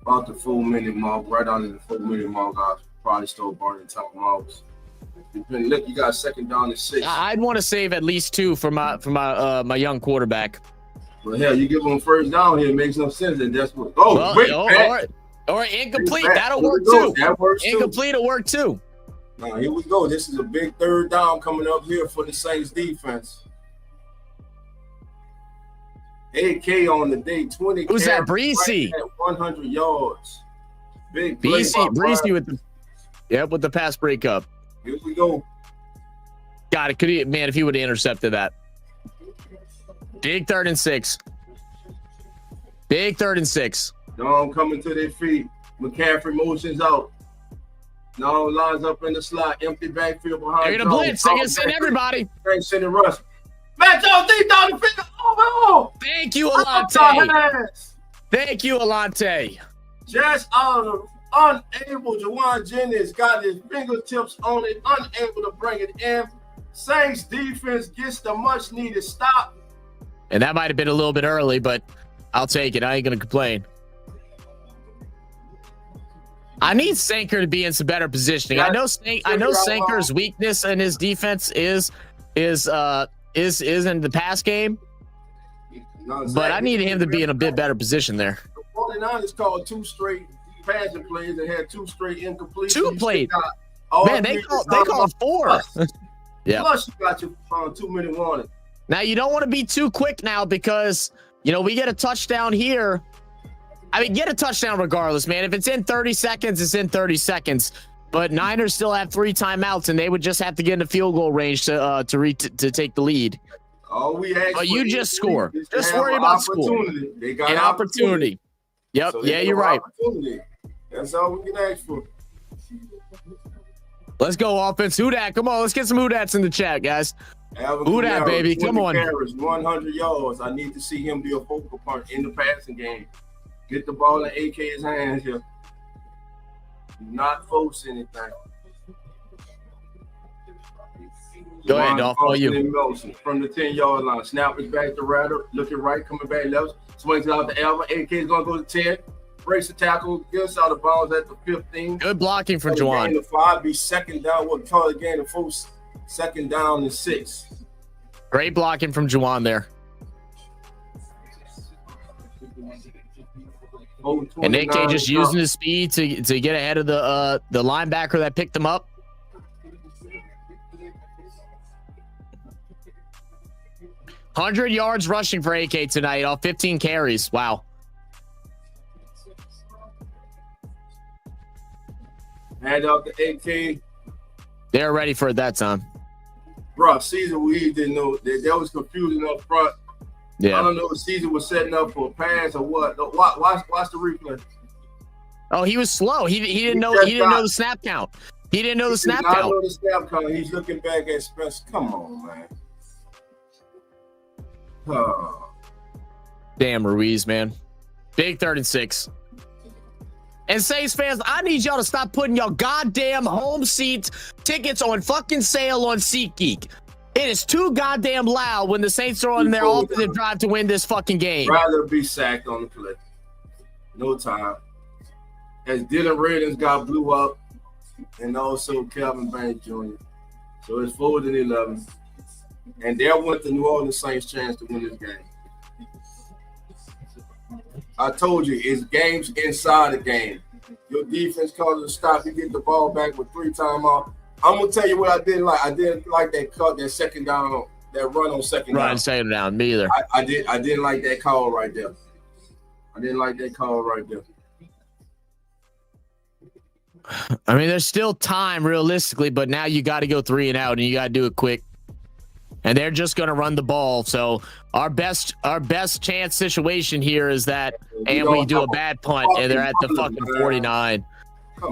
S4: about the 4-minute mark, right under the 4-minute mark, I'll probably start burning timeouts. Look, you got 2nd down and 6.
S1: I'd want to save at least 2 for my young quarterback.
S4: Well, hell, you give them 1st down here, it makes no sense. And that's what. Oh, well, wait,
S1: or incomplete. That'll work too.
S4: That works too.
S1: Incomplete will work too.
S4: Now, here we go. This is a big 3rd down coming up here for the Saints defense. AK on the day, 20.
S1: Who's that? Breesy.
S4: Right at 100 yards. Big
S1: Breesy with the pass breakup.
S4: Here we go.
S1: God, it could he, man, if he would have intercepted that. Big 3rd and 6. Big 3rd and 6.
S4: Dom coming to their feet. McCaffrey motions out. Now lines up in the slot. Empty backfield behind.
S1: They're going to blitz. They're going to send everybody.
S4: They're sending rush. Matt Jones deep down the field. Oh,
S1: thank you, Alante. Thank you, Alante.
S4: Just unable. Juwan Jennings got his fingertips on it. Unable to bring it in. Saints defense gets the much needed stop.
S1: And that might have been a little bit early, but I'll take it. I ain't going to complain. I need Sanker to be in some better positioning. I know Sanker's weakness in his defense is in the pass game, but I need him to be in a bit better position there.
S4: The 49ers called 2 straight passing plays and had 2 straight incompletions.
S1: 2 plays. Man, they called 4. Yeah.
S4: Plus, you got your 2-minute warning.
S1: Now you don't want to be too quick now because we get a touchdown here. I mean, get a touchdown regardless, man. If it's in 30 seconds, it's in 30 seconds. But Niners still have 3 timeouts, and they would just have to get in the field goal range to take the lead. But you just score. Just worry about score.
S4: They got
S1: an opportunity. Yep. So yeah, you're right.
S4: That's all we can ask for.
S1: Let's go, offense. Who dat? Come on, let's get some who dats in the chat, guys. Who dat, baby? Come on.
S4: 100 yards. I need to see him be a focal point in the passing game. Get the ball in AK's hands here. Do not force anything.
S1: Go ahead, Dolph. All you.
S4: From the 10-yard line. Snap is back to Rattler. Looking right, coming back left. Swings it out to Alva. AK is going to go to 10. Breaks the tackle. Gets out of bounds at the 15.
S1: Good blocking from Juwan.
S4: Gain of 5. Be second down. We'll call it gain of 4. Second down and 6.
S1: Great blocking from Juwan there. And AK just using his speed to get ahead of the linebacker that picked him up. $100 yards rushing for AK tonight off 15 carries. Wow.
S4: Hand out to AK.
S1: They're ready for it that time.
S4: Bro, Caesar we didn't know. That was confusing up front.
S1: Yeah.
S4: I don't know if Caesar was setting up for a pass or what. Watch the replay.
S1: Oh, he was slow. He didn't know the snap count. He didn't know the snap count.
S4: I know the snap count. He's looking back at Spencer. Come on, man.
S1: Damn, Ruiz, man. Big 3rd and 6. And Saints fans, I need y'all to stop putting y'all goddamn home seat tickets on fucking sale on SeatGeek. It is too goddamn loud when the Saints are on their offensive drive to win this fucking game.
S4: Rather be sacked on the play. No time. As Dylan Reddings got blew up, and also Calvin Banks Jr. So it's 4th and 11. And there went the New Orleans Saints' chance to win this game. I told you, it's games inside the game. Your defense causes a stop. You get the ball back with 3 timeouts. I'm gonna tell you what I didn't like. I didn't like that cut, that second down, that run on second down.
S1: Run second down, me either.
S4: I didn't like that call right there. I didn't like that call right there.
S1: I mean, there's still time realistically, but now you got to go 3 and out, and you got to do it quick. And they're just going to run the ball. So our best chance situation here is that, and we do a bad punt, and they're at the fucking 49.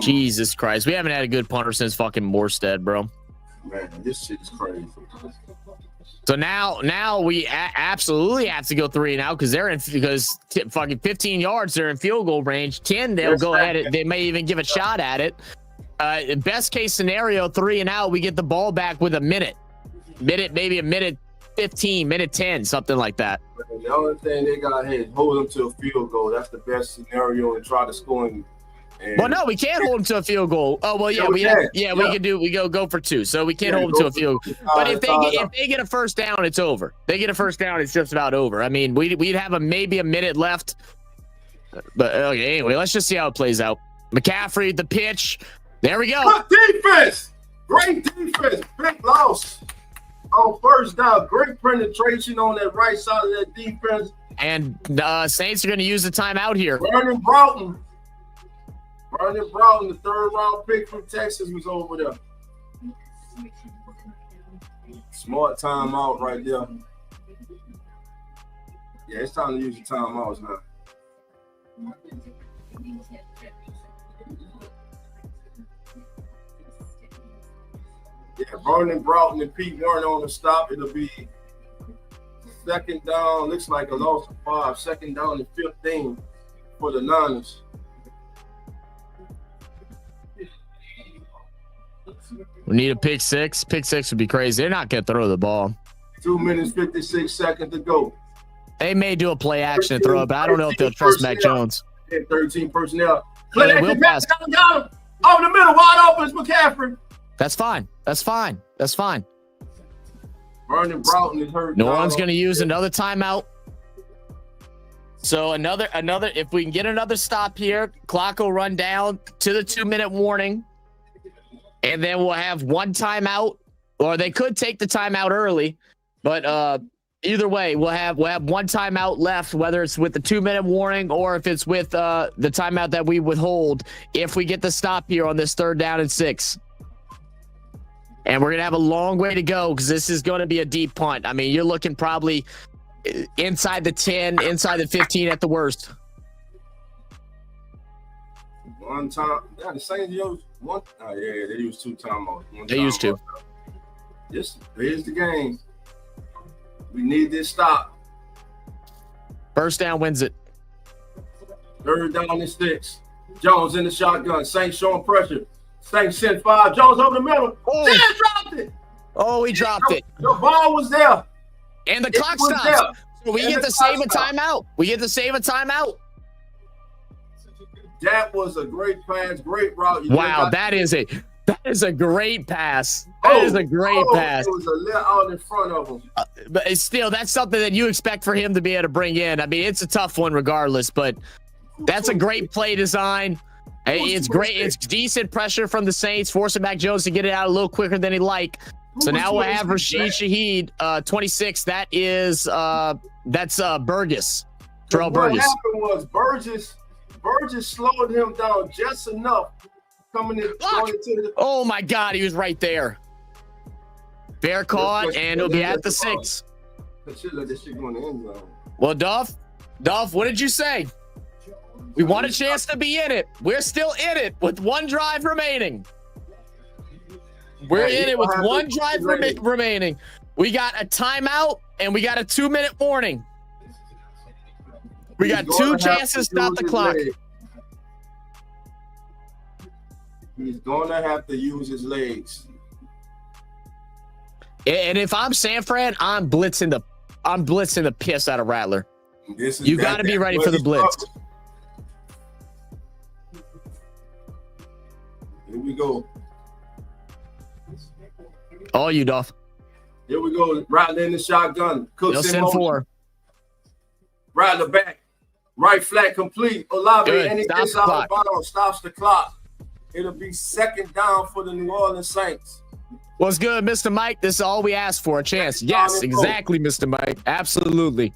S1: Jesus Christ, we haven't had a good punter since fucking Morstead, bro.
S4: Man, this shit is crazy.
S1: So now we absolutely have to go 3 and out because fucking 15 yards, they're in field goal range. 10, they'll go at it. They may even give a shot at it. Best case scenario, 3 and out, we get the ball back with a minute, maybe a minute 15, minute 10, something like that.
S4: The only thing they got here is hold them to a field goal. That's the best scenario, and try to score.
S1: Well, no, we can't hold them to a field goal. Oh, well, yeah, we can go for 2. So we can't hold them to a field goal. But if they get a first down, it's over. They get a first down, it's just about over. I mean, we'd have maybe a minute left. But okay, anyway, let's just see how it plays out. McCaffrey, the pitch. There we go.
S4: Good defense. Great defense. Big loss on first down. Great penetration on that right side of that defense.
S1: And Saints are going to use the timeout here.
S4: Vernon Broughton, the 3rd round pick from Texas, was over there. Smart timeout right there. Yeah, it's time to use the timeouts now. Yeah, Vernon Broughton and Pete weren't on the stop. It'll be second down. Looks like a loss of 5. Second down and 15 for the Niners.
S1: We need a pick 6. Pick 6 would be crazy. They're not going to throw the ball.
S4: 2 minutes, 56 seconds to go.
S1: They may do a play action and throw it, but I don't know if they'll trust Mac Jones.
S4: 13 personnel.
S1: Play action pass.
S4: Got him. Over the middle, wide open is McCaffrey.
S1: That's fine.
S4: Vernon Broughton is hurt.
S1: No one's going to use another timeout. So another. If we can get another stop here, clock will run down to the 2-minute warning. And then we'll have 1 timeout, or they could take the timeout early, but either way, we'll have 1 timeout left, whether it's with the 2-minute warning or if it's with the timeout that we withhold if we get the stop here on this 3rd down and 6. And we're gonna have a long way to go because this is going to be a deep punt. I mean, you're looking probably inside the 10, inside the 15 at the worst.
S4: One time, yeah, the Saints used one. Oh yeah, they used 2 timeouts.
S1: They used 2.
S4: Here's the game. We need this stop.
S1: First down wins it.
S4: 3rd down and 6. Jones in the shotgun. Saints showing pressure. Saints sent 5. Jones over the middle. Oh. 10 dropped it.
S1: Oh, he dropped it.
S4: The ball was there.
S1: And the
S4: It
S1: clock
S4: was
S1: stops.
S4: there.
S1: So we
S4: And
S1: get
S4: the
S1: to save a
S4: clock stopped.
S1: timeout. We get to save a timeout.
S4: That was a great pass, great route. You
S1: Wow, that is a great pass. That is a great pass.
S4: It was a little out in front of him.
S1: But it's still, that's something that you expect for him to be able to bring in. I mean, it's a tough one regardless, but that's a great play design. It's great. It's decent pressure from the Saints, forcing Mac Jones to get it out a little quicker than he'd like. So now we'll have Rashid Shaheed, 26. That's Burgess. Terrell Burgess.
S4: What happened was Burgess slowed him down just enough coming in. Going into the,
S1: Oh my God, he was right there. Fair caught, and it'll be at the 6.
S4: This shit going in the end zone.
S1: Well, Duff, what did you say? We want a chance to be in it. We're still in it with one drive remaining. We're in it with one drive remaining. We got a timeout and we got a 2-minute warning. We got 2 chances to stop the clock.
S4: He's going to have to use his legs.
S1: And if I'm San Fran, I'm blitzing the piss out of Rattler. You got to be ready for the blitz.
S4: Here we go.
S1: Oh, you Duff.
S4: Here we go. Rattler in the shotgun. Cooks
S1: They'll
S4: in
S1: send
S4: motion.
S1: 4.
S4: Rattler back. Right flat complete. Olave,
S1: Good.
S4: and he
S1: Stop
S4: gets
S1: the
S4: out
S1: clock.
S4: of bounds. Stops the clock. It'll be 2nd down for the New Orleans Saints.
S1: What's good, Mr. Mike? This is all we asked for, a chance. Yes, exactly, Mr. Mike. Absolutely.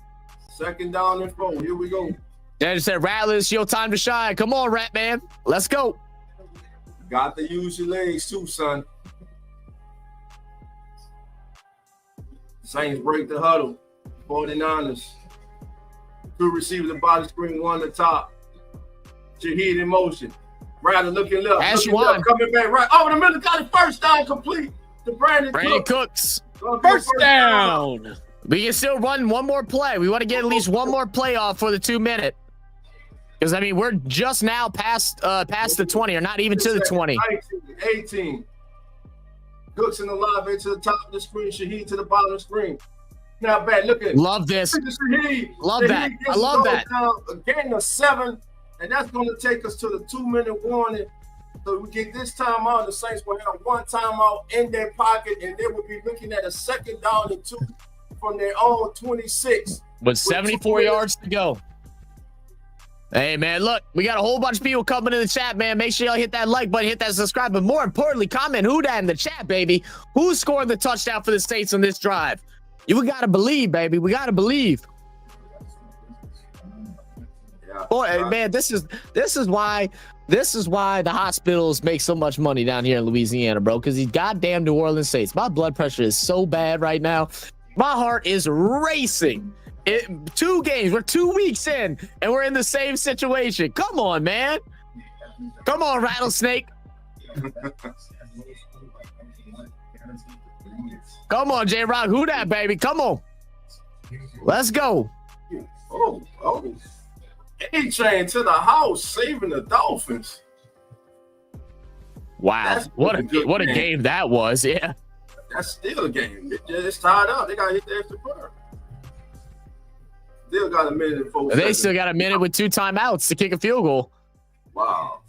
S4: 2nd down and 4. Here we go.
S1: Dad said, Rattler, it's your time to shine. Come on, Rat Man. Let's go.
S4: Got to use your legs too, son. Saints break the huddle. 49ers. 2 receivers, the body screen, 1 the top. Shaheed in motion. Rattler looking left.
S1: Looking
S4: left, coming back right. Over the middle, got it, 1st down complete. To Brandon
S1: Cooks. First down. We can still run one more play. We want to get at least one more play off for the 2-minute. Because, I mean, we're just now past the 20, or not even to the 20.
S4: 19, 18. Cooks in the live to the top of the screen. Shaheed to the bottom of the screen. Now back, look at
S1: Love this.
S4: Shaheed.
S1: Love that. I love that.
S4: A gain of 7, and that's going to take us to the 2-minute warning. So we get this timeout. The Saints will have 1 timeout in their pocket, and they will be looking at a 2nd down and 2 from their own 26.
S1: With 74 yards to go. Hey, man, look, we got a whole bunch of people coming in the chat, man. Make sure y'all hit that like button, hit that subscribe, but more importantly, comment who that in the chat, baby. Who scored the touchdown for the Saints on this drive? You got to believe, baby. We got to believe.
S4: Yeah.
S1: Boy, man, this is why the hospitals make so much money down here in Louisiana, bro, because these goddamn New Orleans Saints. My blood pressure is so bad right now. My heart is racing. 2 games. We're 2 weeks in, and we're in the same situation. Come on, man. Come on, Rattlesnake. Come on, J-Rock. Who that, baby? Come on. Let's go.
S4: Oh. A-Train to the house, saving the Dolphins.
S1: Wow. What a game that was. Yeah.
S4: That's still a game. It's tied up. They got to hit the extra point. Still got a minute and 4 seconds.
S1: They still got a minute with 2 timeouts to kick a field goal.
S4: Wow.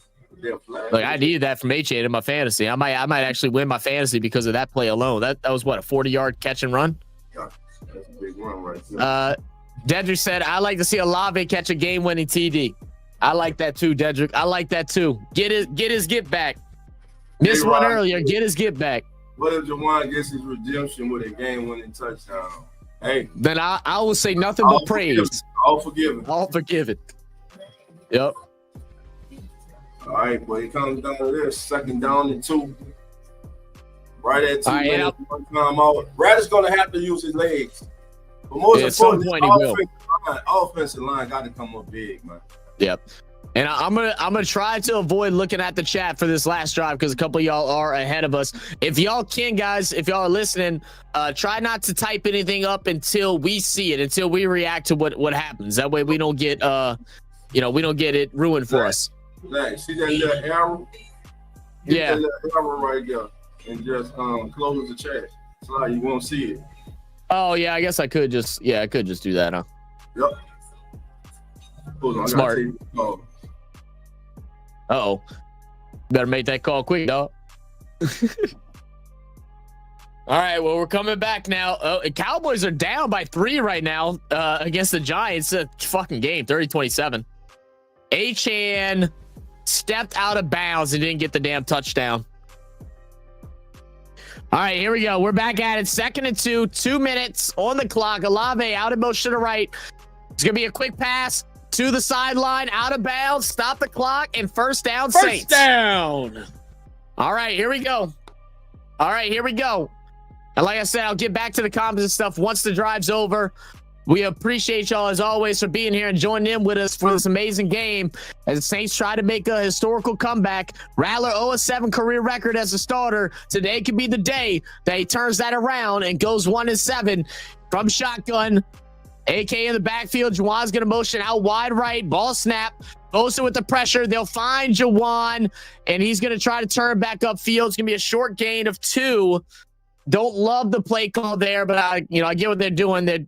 S1: Look, I needed that from H8 in my fantasy. I might actually win my fantasy because of that play alone. That was what, a 40-yard catch and run?
S4: Yeah, that's a big run right there.
S1: Dedrick said, I like to see Olave catch a game-winning TD. I like that too, Dedrick. I like that too. Get his get back. Missed one earlier. Get his get back.
S4: What if Jawan gets his redemption with a game-winning touchdown? Hey.
S1: Then I will say nothing but praise.
S4: All forgiven.
S1: All forgiven. Yep.
S4: All right, well, it comes down to this. 2nd down and 2. Right at 2 minutes, 1 timeout. Brad is going to have to use his legs. But most importantly, offensive line got to come up big, man.
S1: Yep. And I'm gonna try to avoid looking at the chat for this last drive because a couple of y'all are ahead of us. If y'all can, guys, if y'all are listening, try not to type anything up until we see it, until we react to what happens. That way we don't get we don't get it ruined for us.
S4: Like, see that little arrow? Hit that little arrow right there and just close the chat. So you won't see it.
S1: Oh yeah, I guess I could just do that, huh?
S4: Yep. Hold on,
S1: Smart.
S4: Oh.
S1: Uh-oh. Better make that call quick, dog. All right, well, we're coming back now. Cowboys are down by 3 right now against the Giants. A fucking game, 30-27. Achane stepped out of bounds and didn't get the damn touchdown. All right, here we go. We're back at it. 2nd and 2, 2 minutes on the clock. Olave out of motion to the right. It's going to be a quick pass to the sideline, out of bounds, stop the clock, and first down, Saints.
S5: First down.
S1: All right, here we go. All right, here we go. And like I said, I'll get back to the comments and stuff once the drive's over. We appreciate y'all, as always, for being here and joining in with us for this amazing game as the Saints try to make a historical comeback. Rattler 0-7 career record as a starter. Today could be the day that he turns that around and goes 1-7 from shotgun. AK in the backfield. Juwan's going to motion out wide right. Ball snap. Bosa with the pressure. They'll find Juwan, and he's going to try to turn back upfield. It's going to be a short gain of 2. Don't love the play call there, but I get what they're doing. They're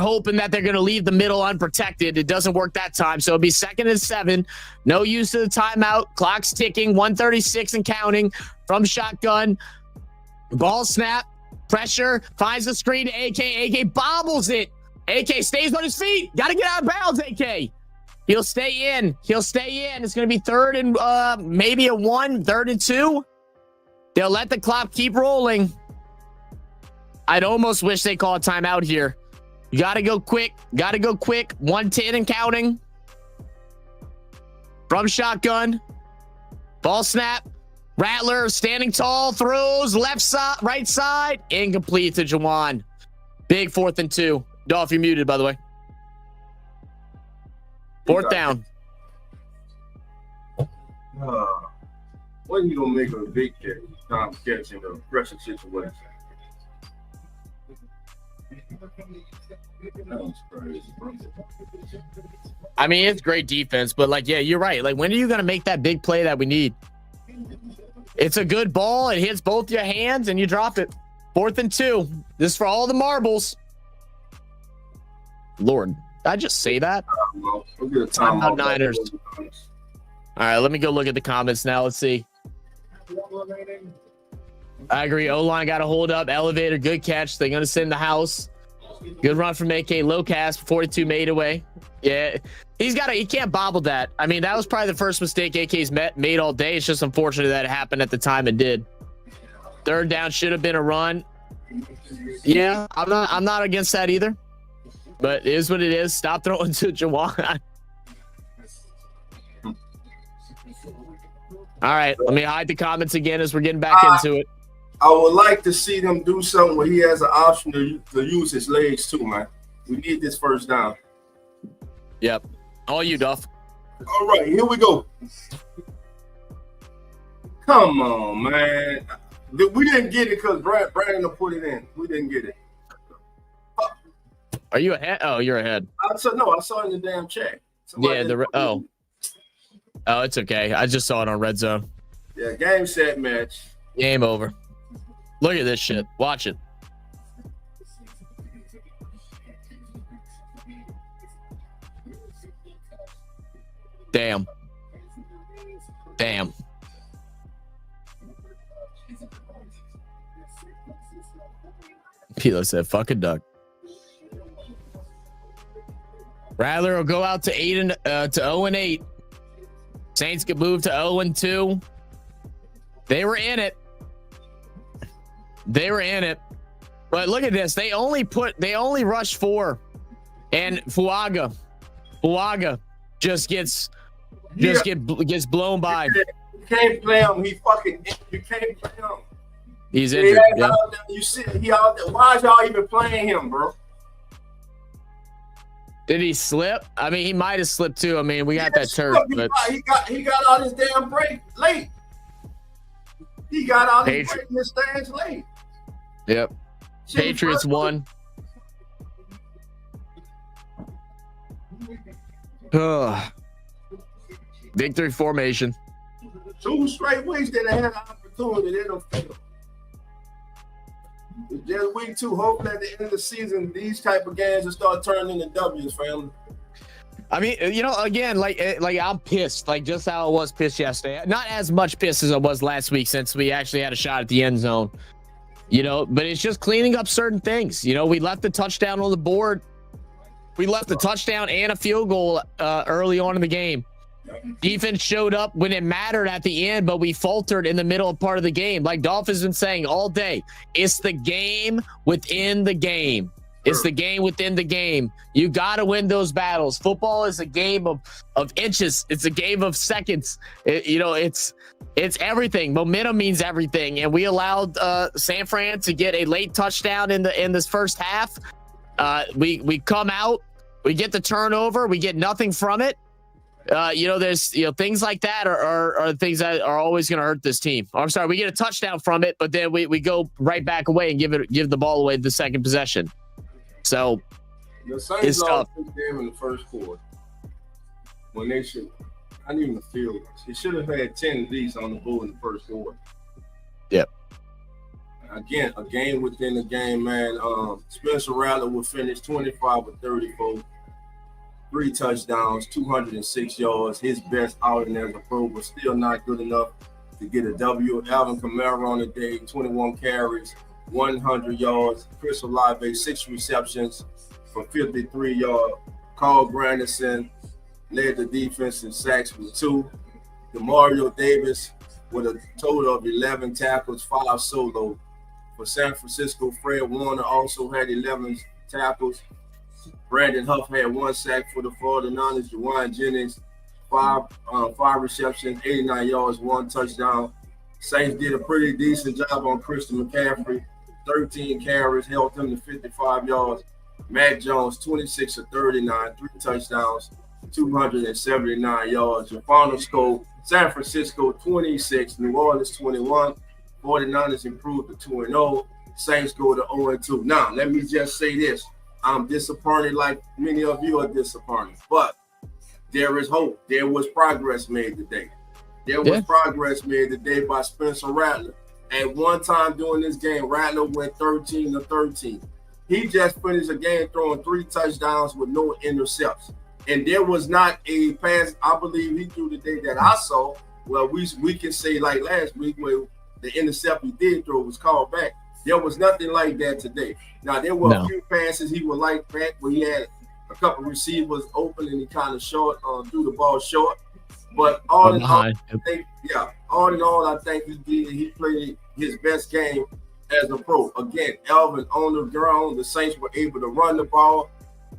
S1: hoping that they're going to leave the middle unprotected. It doesn't work that time. So it'll be 2nd and 7. No use of the timeout. Clock's ticking. 1:36 and counting from shotgun. Ball snap. Pressure. Finds the screen to AK. AK bobbles it. AK stays on his feet. Got to get out of bounds, AK. He'll stay in. It's going to be 3rd and maybe a 1. 3rd and 2. They'll let the clock keep rolling. I'd almost wish they call a timeout here. You got to go quick. 1:10 and counting. From shotgun. Ball snap. Rattler standing tall. Throws left side, right side. Incomplete to Juwan. Big 4th and 2. Dolph, you're muted, by the way. 4th down.
S4: When you gonna make a big catch? Time catch in a pressure situation.
S1: I mean, it's great defense, but yeah, you're right. When are you gonna make that big play that we need? It's a good ball. It hits both your hands, and you drop it. 4th and 2. This is for all the marbles. Lord, did I just say that? Time out, Niners. All right, let me go look at the comments now. Let's see. I agree. O-line got to hold up. Elevator, good catch. They're going to send the house. Good run from AK. Low cast. 42 made away. Yeah, he can't bobble that. I mean, that was probably the first mistake AK's made all day. It's just unfortunate that it happened at the time it did. 3rd down should have been a run. Yeah, I'm not against that either. But it is what it is. Stop throwing to Juwan. All right, let me hide the comments again as we're getting back into it.
S4: I would like to see them do something where he has an option to use his legs too, man. We need this first down.
S1: Yep. All you, Duff.
S4: All right, here we go. Come on, man. We didn't get it because Brandon put it in. We didn't get it.
S1: Are you ahead? Oh, you're ahead.
S4: I saw it in the damn chat.
S1: Oh, it's okay. I just saw it on Red Zone.
S4: Yeah, game, set, match.
S1: Game over. Look at this shit. Watch it. Damn. Pilo said, fucking duck. Rattler will go out to 0-8. Saints get moved to 0-2. They were in it. But look at this. They only rushed 4. And Fuaga just gets blown by.
S4: You can't play him. You can't play him.
S1: He's injured. Yeah.
S4: You see, why is y'all even playing him, bro?
S1: Did he slip? I mean, he might have slipped too. I mean, we got that turf, but
S4: he got all his damn break late. He got all his break in his stands late.
S1: Yep. Patriots won. Victory formation.
S4: 2 straight weeks that they had an opportunity. They don't feel. It's just week 2. Hopefully at the end of the season, these type of games will start turning into W's, family.
S1: I mean, again, like I'm pissed, like just how I was pissed yesterday. Not as much pissed as I was last week since we actually had a shot at the end zone, but it's just cleaning up certain things. We left the touchdown on the board. We left the touchdown and a field goal early on in the game. Defense showed up when it mattered at the end, but we faltered in the middle part of the game. Like Dolph has been saying all day, it's the game within the game. It's the game within the game. You got to win those battles. Football is a game of inches. It's a game of seconds. It's everything. Momentum means everything. And we allowed San Fran to get a late touchdown in this first half. We come out, we get the turnover, we get nothing from it. There's things like that are things that are always going to hurt this team. I'm sorry, we get a touchdown from it, but then we go right back away and give the ball away the second possession. So
S4: the Saints lost this game in the first quarter when they should. I didn't even feel it. They should have had 10 at least on the board in the first quarter.
S1: Yep.
S4: Again, a game within the game, man. Spencer Rattler will finish 25 with 34, 3 touchdowns, 206 yards. His best outing as a pro, but still not good enough to get a W. Alvin Kamara on the day, 21 carries, 100 yards. Chris Olave, 6 receptions for 53 yards. Carl Granderson led the defense in sacks with 2. Deario Davis with a total of 11 tackles, 5 solo. For San Francisco, Fred Warner also had 11 tackles. Brandon Huff had 1 sack for the 49ers. Juwan Jennings, 5 receptions, 89 yards, 1 touchdown. Saints did a pretty decent job on Christian McCaffrey. 13 carries, held him to 55 yards. Matt Jones, 26 of 39, 3 touchdowns, 279 yards. Your final score, San Francisco 26, New Orleans 21. 49ers improved to 2-0. Saints go to 0-2. Now, let me just say this. I'm disappointed like many of you are disappointed. But there is hope. There was progress made today. There was progress made today by Spencer Rattler. At one time during this game, Rattler went 13 of 13. He just finished a game throwing 3 touchdowns with no intercepts. And there was not a pass, I believe he threw today that I saw. Well, we can say like last week where the intercept he did throw was called back. There was nothing like that today. Now, there were a few passes he would like back where he had a couple receivers open and he kind of threw the ball short. But all in all, I think he played his best game as a pro. Again, Alvin on the ground, the Saints were able to run the ball.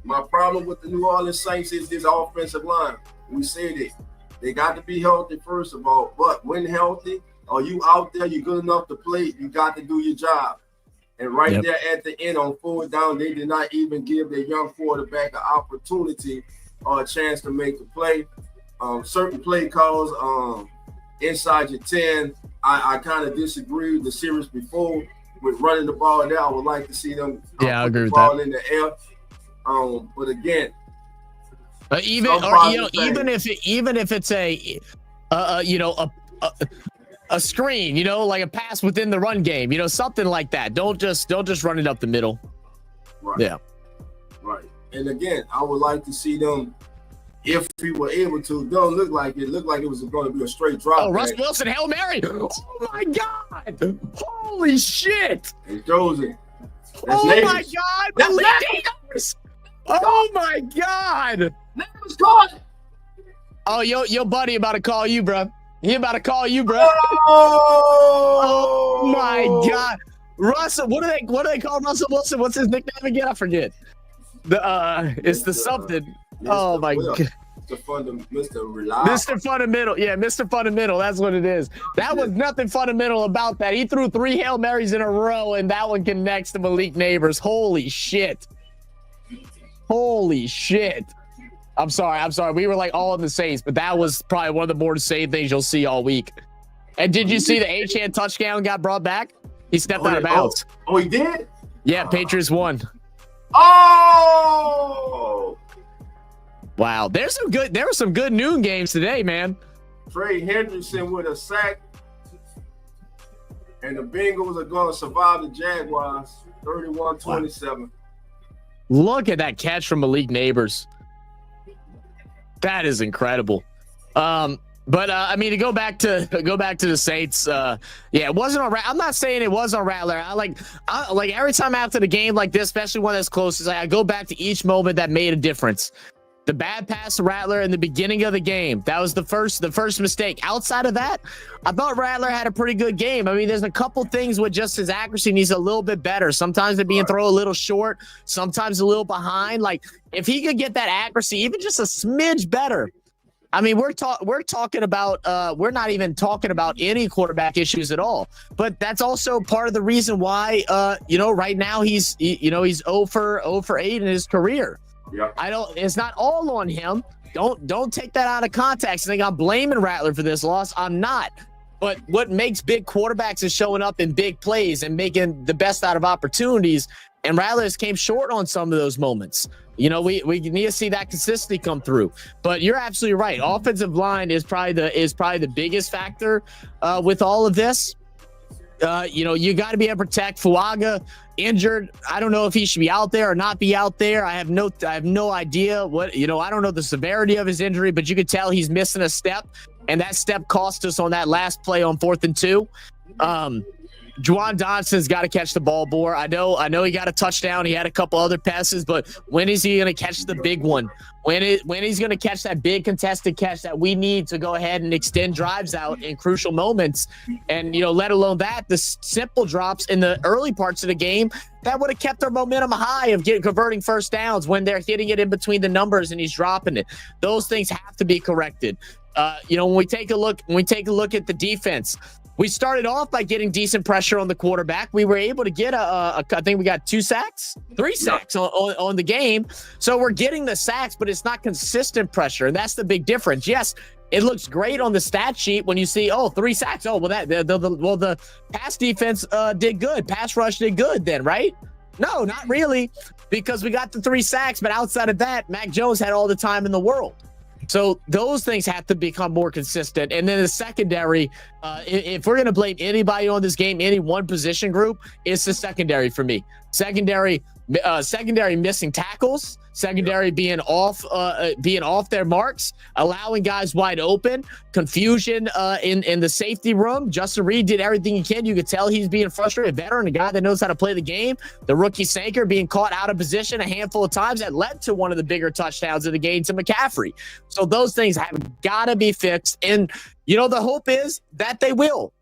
S4: My problem with the New Orleans Saints is this offensive line. We said it. They got to be healthy, first of all. But when healthy, are you out there, you're good enough to play, you got to do your job. And there at the end on 4th down, they did not even give their young quarterback an opportunity or a chance to make the play. Certain play calls inside your 10, I kind of disagree with the series before with running the ball there. I would like to see them
S1: I agree with
S4: ball
S1: that.
S4: in the air. But again,
S1: even if it's a screen, like a pass within the run game, something like that. Don't just run it up the middle.
S4: Right.
S1: Yeah.
S4: Right. And again, I would like to see them, if we were able to, don't look like it. Looked like it was going to be a straight drop.
S1: Oh, Russ Wilson, Hail Mary. Oh my God. Holy shit.
S4: He throws it.
S1: That's my God. Malik Davis. Oh my God.
S4: Neighbors caught it.
S1: Oh, your buddy about to call you, bro. He about to call you, bro.
S4: Oh
S1: my God. Russell, what do they call Russell Wilson? What's his nickname again? I forget. It's the something. Oh my God.
S4: Mr. Reliable.
S1: Mr. Fundamental. Yeah, Mr. Fundamental. That's what it is. That was nothing fundamental about that. He threw 3 Hail Marys in a row, and that one connects to Malik Neighbors. Holy shit. Holy shit. I'm sorry. We were like all in the Saints, but that was probably one of the more insane things you'll see all week. And did you see the Achane touchdown got brought back? He stepped out of bounds.
S4: Oh, he did?
S1: Yeah, Patriots won.
S4: Oh!
S1: Wow. There were some good noon games today, man.
S4: Trey Hendrickson with a sack. And the Bengals are going to survive the Jaguars 31-27.
S1: Wow. Look at that catch from Malik Neighbors. That is incredible. But I mean, to go back to the Saints, yeah, it wasn't on. I'm not saying it was on Rattler. I like every time after the game like this, especially one that's close, is like I go back to each moment that made a difference. The bad pass to Rattler in the beginning of the game, that was the first mistake. Outside of that, I thought Rattler had a pretty good game. I mean, there's a couple things with just his accuracy needs a little bit better. Sometimes they're being thrown a little short, sometimes a little behind. Like if he could get that accuracy even just a smidge better. I mean, we're talking about we're not even talking about any quarterback issues at all. But that's also part of the reason why right now he's 0 for 8 in his career.
S4: Yeah.
S1: It's not all on him. Don't take that out of context and think I'm blaming Rattler for this loss. I'm not. But what makes big quarterbacks is showing up in big plays and making the best out of opportunities. And Rattler came short on some of those moments. We need to see that consistency come through. But you're absolutely right. Offensive line is probably the biggest factor with all of this. You got to be able to protect. Fuaga injured. I don't know if he should be out there or not be out there. I have no idea what, I don't know the severity of his injury, but you could tell he's missing a step, and that step cost us on that last play on 4th and 2. Juwan Johnson's got to catch the ball more. I know he got a touchdown. He had a couple other passes, but when is he going to catch the big one? When he's going to catch that big contested catch that we need to go ahead and extend drives out in crucial moments? And, let alone that, the simple drops in the early parts of the game that would have kept their momentum high of converting first downs when they're hitting it in between the numbers and he's dropping it. Those things have to be corrected. When we take a look at the defense, we started off by getting decent pressure on the quarterback. We were able to get I think we got 3 sacks on the game. So we're getting the sacks, but it's not consistent pressure. And that's the big difference. Yes, it looks great on the stat sheet when you see, 3 sacks. Oh, well, the pass defense did good. Pass rush did good then, right? No, not really, because we got the 3 sacks. But outside of that, Mac Jones had all the time in the world. So those things have to become more consistent. And then the secondary, if we're going to blame anybody on this game, any one position group, it's the secondary for me. Secondary missing tackles, secondary being off their marks, allowing guys wide open, confusion in the safety room. Justin Reed did everything he can. You could tell he's being frustrated. A veteran, a guy that knows how to play the game. The rookie Sanker being caught out of position a handful of times that led to one of the bigger touchdowns of the game to McCaffrey. So those things have got to be fixed. And, the hope is that they will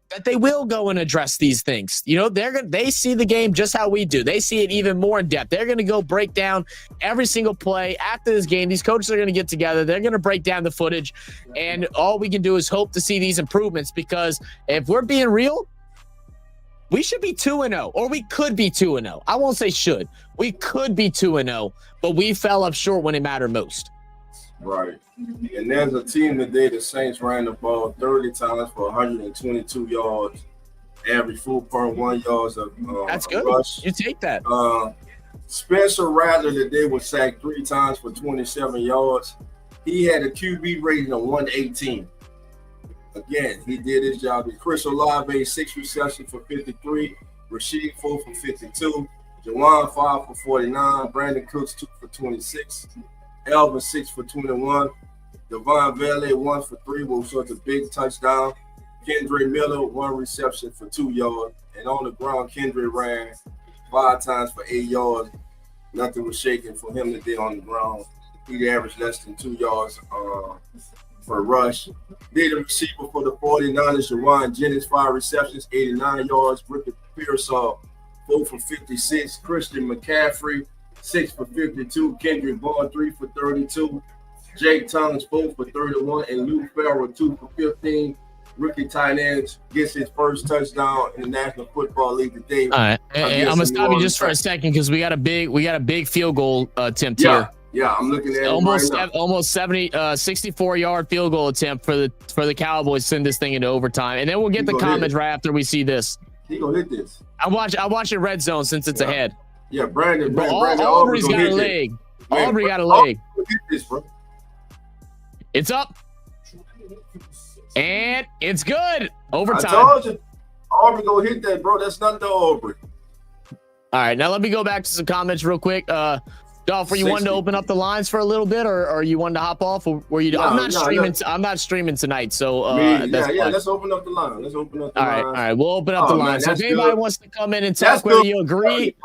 S1: go and address these things. They see the game just how we do. They see it even more in depth. They're going to go break down every single play after this game. These coaches are going to get together. They're going to break down the footage. And all we can do is hope to see these improvements, because if we're being real, we should be 2-0, or we could be 2-0. I won't say should. We could be 2-0, but we fell up short when it mattered most.
S4: Right. And there's a team today, the Saints ran the ball 30 times for 122 yards, average 4.1 yards of
S1: that's good.
S4: Rush.
S1: You take that.
S4: Spencer Rattler today was sacked 3 times for 27 yards. He had a QB rating of 118. Again, he did his job. Chris Olave, 6 receptions for 53. Rashid, 4 for 52. Jawan, 5 for 49. Brandon Cooks, 2 for 26. Elvin, 6 for 21. Devon Valley, 1 for 3, which was a big touchdown. Kendre Miller, 1 reception for 2 yards. And on the ground, Kendre ran 5 times for 8 yards. Nothing was shaking for him today on the ground. He averaged less than 2 yards for a rush. Did a receiver for the 49ers, Jawan Jennings, 5 receptions, 89 yards. Ricky Pearsall, 4 for 56. Christian McCaffrey, 6 for 52. Kendrick Bourne, 3 for 32. Jake Thomas, 4 for 31. And Luke Farrell, 2 for 15. Rookie tight end gets his first touchdown in the National Football League today.
S1: All right. I'm going to stop you just for a second, because we got a big field goal attempt here.
S4: Yeah, I'm looking at
S1: almost
S4: it right now.
S1: almost 64-yard field goal attempt for the Cowboys to send this thing into overtime. And then we'll get the comments right after we see this.
S4: He gonna hit this.
S1: I watch it red zone since it's ahead.
S4: Yeah, Brandon
S1: Aubrey's got a leg. Aubrey got a leg.
S4: Hit this, bro.
S1: It's up. And it's good. Overtime.
S4: I told you. Aubrey go hit that, bro. That's not the Aubrey.
S1: All right, now let me go back to some comments real quick. Dolph, were you wanting to open up the lines for a little bit, or you wanted to hop off? Or were you? No, I'm not streaming tonight, so
S4: let's open up the line. All
S1: right, we'll open up the line. So if anybody wants to come in and talk, whether you agree,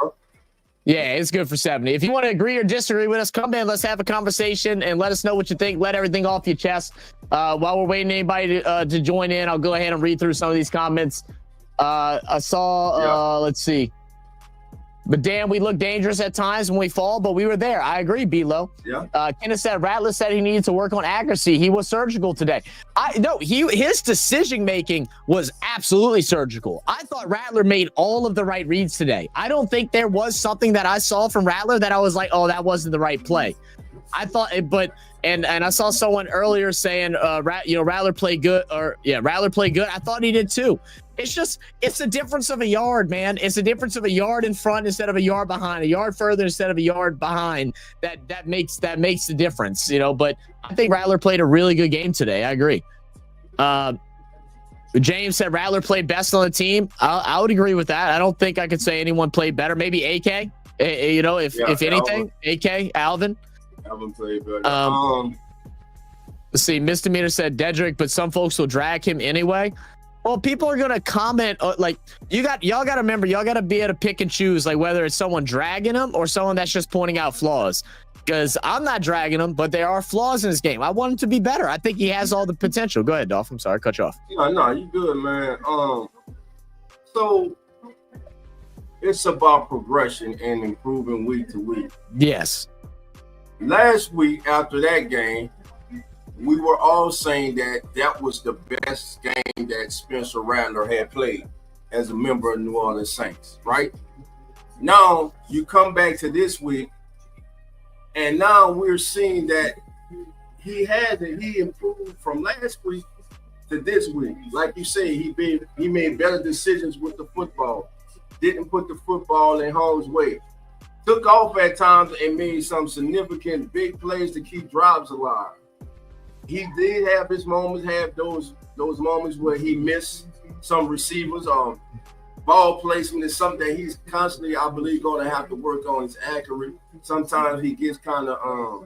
S1: yeah, it's good for 70. If you want to agree or disagree with us, come in. Let's have a conversation and let us know what you think. Let everything off your chest. While we're waiting anybody to join in, I'll go ahead and read through some of these comments. I saw. Let's see. But damn, we look dangerous at times when we fall, but we were there. I agree, B-Lo.
S4: Yeah.
S1: Kenneth said Rattler said he needed to work on accuracy. He was surgical today. His decision making was absolutely surgical. I thought Rattler made all of the right reads today. I don't think there was something that I saw from Rattler that I was like, oh, that wasn't the right play. I thought, and I saw someone earlier saying, Rattler played good, Rattler played good. I thought he did too. It's a difference of a yard, man. It's a difference of a yard in front instead of a yard behind, a yard further instead of a yard behind. That makes the difference, But I think Rattler played a really good game today. I agree. James said Rattler played best on the team. I would agree with that. I don't think I could say anyone played better. Maybe AK. If anything, AK Alvin.
S4: Alvin played better.
S1: Let's see. Misdemeanor said Dedrick, but some folks will drag him anyway. Well, people are gonna comment y'all got to remember, y'all got to be able to pick and choose, like whether it's someone dragging them or someone that's just pointing out flaws. Because I'm not dragging him, but there are flaws in his game. I want him to be better. I think he has all the potential. Go ahead, Dolph. I'm sorry, cut you off.
S4: No, you good, man. So it's about progression and improving week to week.
S1: Yes.
S4: Last week after that game, we were all saying that was the best game that Spencer Rattler had played as a member of New Orleans Saints, right? Now you come back to this week, and now we're seeing that he improved from last week to this week. Like you say, he made better decisions with the football, didn't put the football in harm's way, took off at times and made some significant big plays to keep drives alive. He did have his moments, those moments where he missed some receivers. Ball placement is something that he's constantly, I believe, going to have to work on. His accurate. Sometimes he gets kind of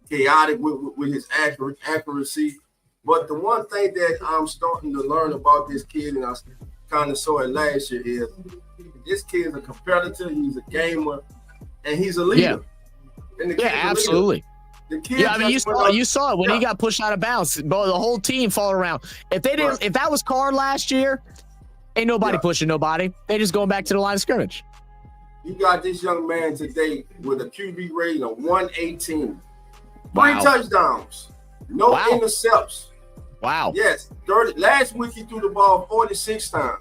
S4: chaotic with his accuracy. But the one thing that I'm starting to learn about this kid, and I kind of saw it last year, is this kid is a competitor. He's a gamer, and he's a leader.
S1: Yeah, absolutely. You saw it when he got pushed out of bounds. The whole team followed around. If that was Carr last year, ain't nobody pushing nobody. They just going back to the line of scrimmage.
S4: You got this young man today with a QB rating of 118,
S1: wow.
S4: 3 touchdowns, no intercepts.
S1: Wow.
S4: Yes, 30. Last week he threw the ball 46 times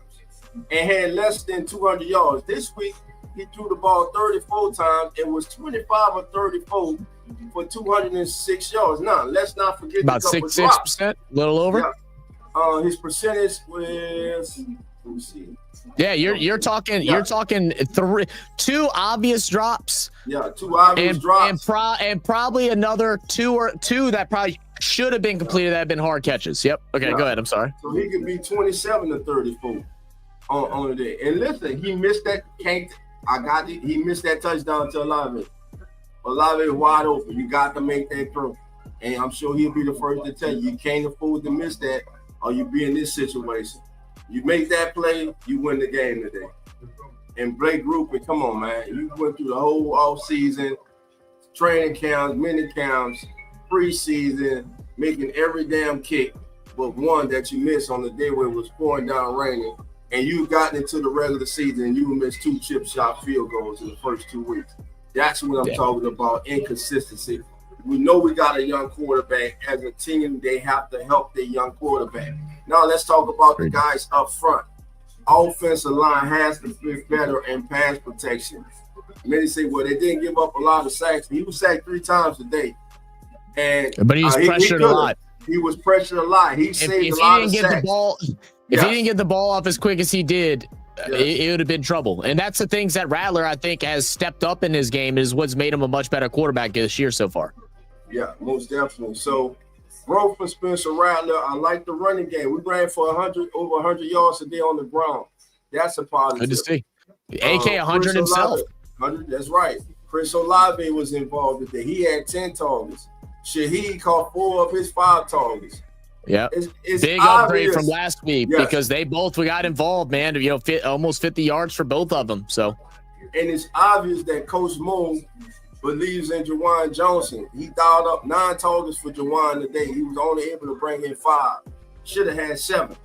S4: and had less than 200 yards. This week he threw the ball 34 times and was 25 or 34 for 206 yards. Now, let's not forget
S1: about 6%, a little over.
S4: Yeah. His percentage was, let me see.
S1: Yeah, you're talking 2 obvious drops.
S4: Yeah, 2 obvious drops.
S1: And probably another two that probably should have been completed that have been hard catches. Yep. Okay, go ahead. I'm sorry.
S4: So he could be 27 to 34 on the day. And listen, he missed that. He missed that touchdown to Olave. Olave is wide open. You got to make that throw. And I'm sure he'll be the first to tell you can't afford to miss that or you be in this situation. You make that play, you win the game today. And Blake Grupe, come on, man. You went through the whole offseason, training camps, mini camps, preseason, making every damn kick but one that you missed on the day where it was pouring down raining. And you got into the regular season and you missed 2 chip shot field goals in the first 2 weeks. That's what I'm talking about, inconsistency. We know we got a young quarterback. As a team, they have to help their young quarterback. Now let's talk about the guys up front. Offensive line has to be better in pass protection. Many say, well, they didn't give up a lot of sacks. He was sacked 3 times today.
S1: But he was pressured a lot.
S4: He was pressured a lot. He saved a lot of sacks.
S1: If he didn't get the ball off as quick as he did, it would have been trouble. And that's the things that Rattler, I think, has stepped up in his game is what's made him a much better quarterback this year so far.
S4: Yeah, most definitely. So growth for Spencer Rattler. I like the running game. We ran for over 100 yards a day on the ground. That's a positive.
S1: Good to see. AK 100 himself.
S4: 100, that's right. Chris Olave was involved today. He had 10 targets. Shaheed caught 4 of his 5 targets.
S1: Yeah,
S4: it's
S1: big
S4: obvious.
S1: upgrade from last week because they both got involved, man. Almost 50 yards for both of them. So,
S4: and it's obvious that Coach Moon believes in Jawan Johnson. He dialed up 9 targets for Jawan today. He was only able to bring in 5. Should have had 7.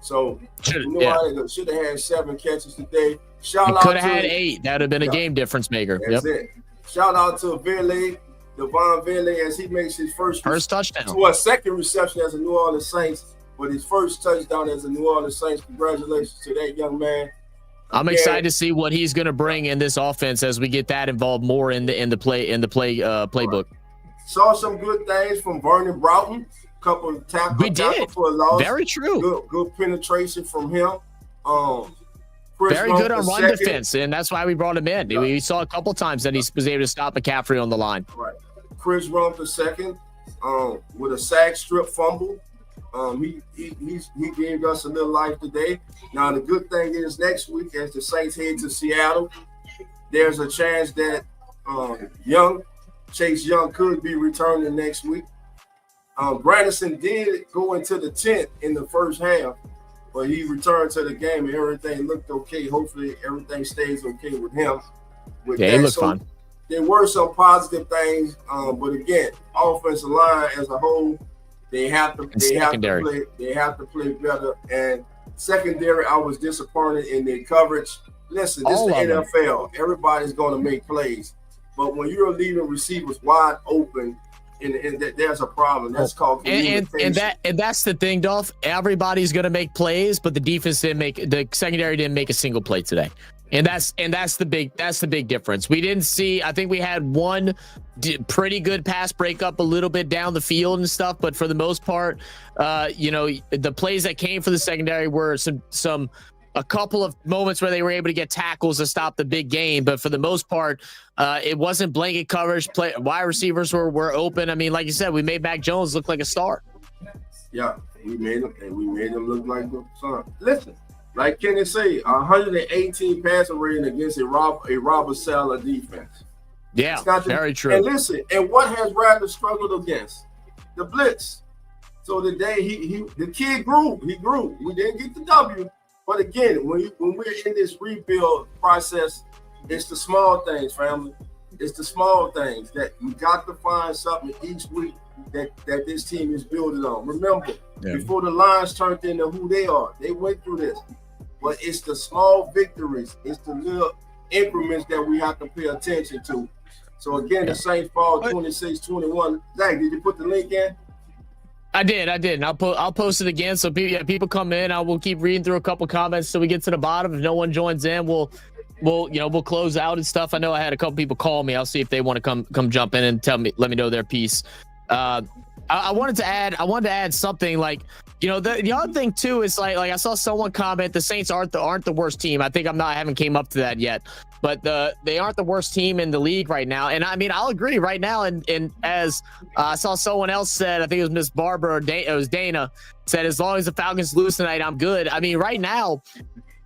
S4: So should have had 7 catches today.
S1: Could have had 8. That would have been a game difference maker.
S4: That's it. Shout out to Devon Vele, as he makes his first
S1: touchdown.
S4: To a second reception as a New Orleans Saints, but his first touchdown as a New Orleans Saints. Congratulations to that young man.
S1: I'm excited to see what he's going to bring in this offense as we get that involved more in the playbook.
S4: Right. Saw some good things from Vernon Broughton. Couple of tackles for a loss.
S1: Very true.
S4: Good penetration from him.
S1: Very good on run defense, and that's why we brought him in. We saw a couple times that he was able to stop McCaffrey on the line.
S4: Right. Chris Rump the second with a sack strip fumble. He gave us a little life today. Now the good thing is next week as the Saints head to Seattle, there's a chance that Chase Young could be returning next week. Brandon did go into the tent in the first half, but he returned to the game and everything looked okay. Hopefully everything stays okay with him.
S1: He looked fine.
S4: There were some positive things, but again, offensive line as a whole, they have to play better. And secondary, I was disappointed in their coverage. Listen, this is the NFL. Everybody's going to make plays, but when you're leaving receivers wide open, and there's a problem. That's called communication.
S1: And that's the thing, Dolph. Everybody's going to make plays, but the secondary didn't make a single play today. And that's the big difference. We didn't see. I think we had one pretty good pass breakup a little bit down the field and stuff, but for the most part, the plays that came for the secondary were a couple of moments where they were able to get tackles to stop the big game, but for the most part, it wasn't blanket coverage. Wide receivers were open. I mean, like you said, we made Mac Jones look like a star.
S4: Yeah, we made him look like the son. Listen. Like Kenny say, 118 passing rating against a Robert Saleh defense.
S1: Yeah, very true.
S4: And listen, and what has Rattler struggled against? The blitz. So today the kid grew. He grew. We didn't get the W, but again, when we're in this rebuild process, it's the small things, family. It's the small things that we got to find something each week that this team is building on. Remember, before the Lions turned into who they are, they went through this. But it's the small victories, it's the little increments that we have to pay attention to. So again, the Saints fall 26-21. Zach, did you put the link in?
S1: I did. And I'll post it again. So people come in. I will keep reading through a couple comments till we get to the bottom. If no one joins in, we'll close out and stuff. I know I had a couple people call me. I'll see if they want to come jump in and let me know their piece. I wanted to add something like, the other thing too is like I saw someone comment the Saints aren't the worst team. I think I haven't came up to that yet, but they aren't the worst team in the league right now. And I mean, I'll agree right now. And as I saw someone else said, I think it was Miss Barbara or it was Dana said, as long as the Falcons lose tonight, I'm good. I mean, right now,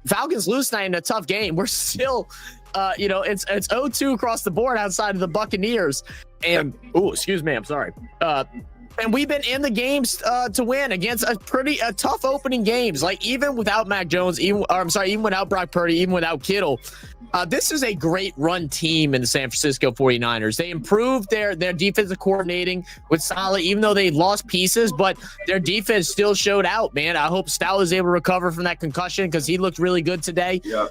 S1: Falcons lose tonight in a tough game. We're still, it's 0-2 across the board outside of the Buccaneers. And excuse me, I'm sorry. And we've been in the games to win against a tough opening games. Like even without Mac Jones, even without Brock Purdy, even without Kittle, this is a great run team in the San Francisco 49ers. They improved their defensive coordinating with Saleh, even though they lost pieces, but their defense still showed out, man. I hope Stout is able to recover from that concussion because he looked really good today. Yeah.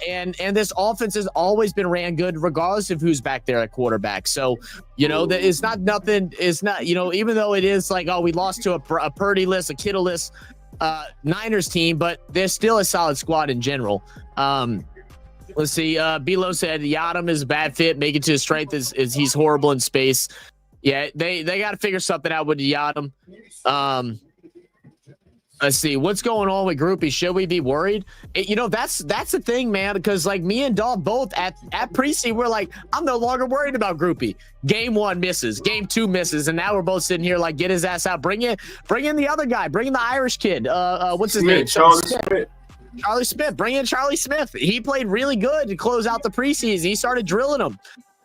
S1: And this offense has always been ran good regardless of who's back there at quarterback. So, that it's not nothing. It's not, even though it is like, we lost to a Purdy-less, a Kittle-less Niners team, but they're still a solid squad in general. Let's see. Bilo said Yadam is a bad fit. Make it to his strength is he's horrible in space. Yeah, they got to figure something out with Yadam. Let's see what's going on with Groupie. Should we be worried? That's the thing, man. Because like me and Dolph both at pre-seed, we're like, I'm no longer worried about Groupie. Game 1 misses, game 2 misses, and now we're both sitting here like, get his ass out. Bring in the other guy. Bring in the Irish kid. What's his name?
S4: Charlie Smith.
S1: Charlie Smith. Bring in Charlie Smith. He played really good to close out the preseason. He started drilling them.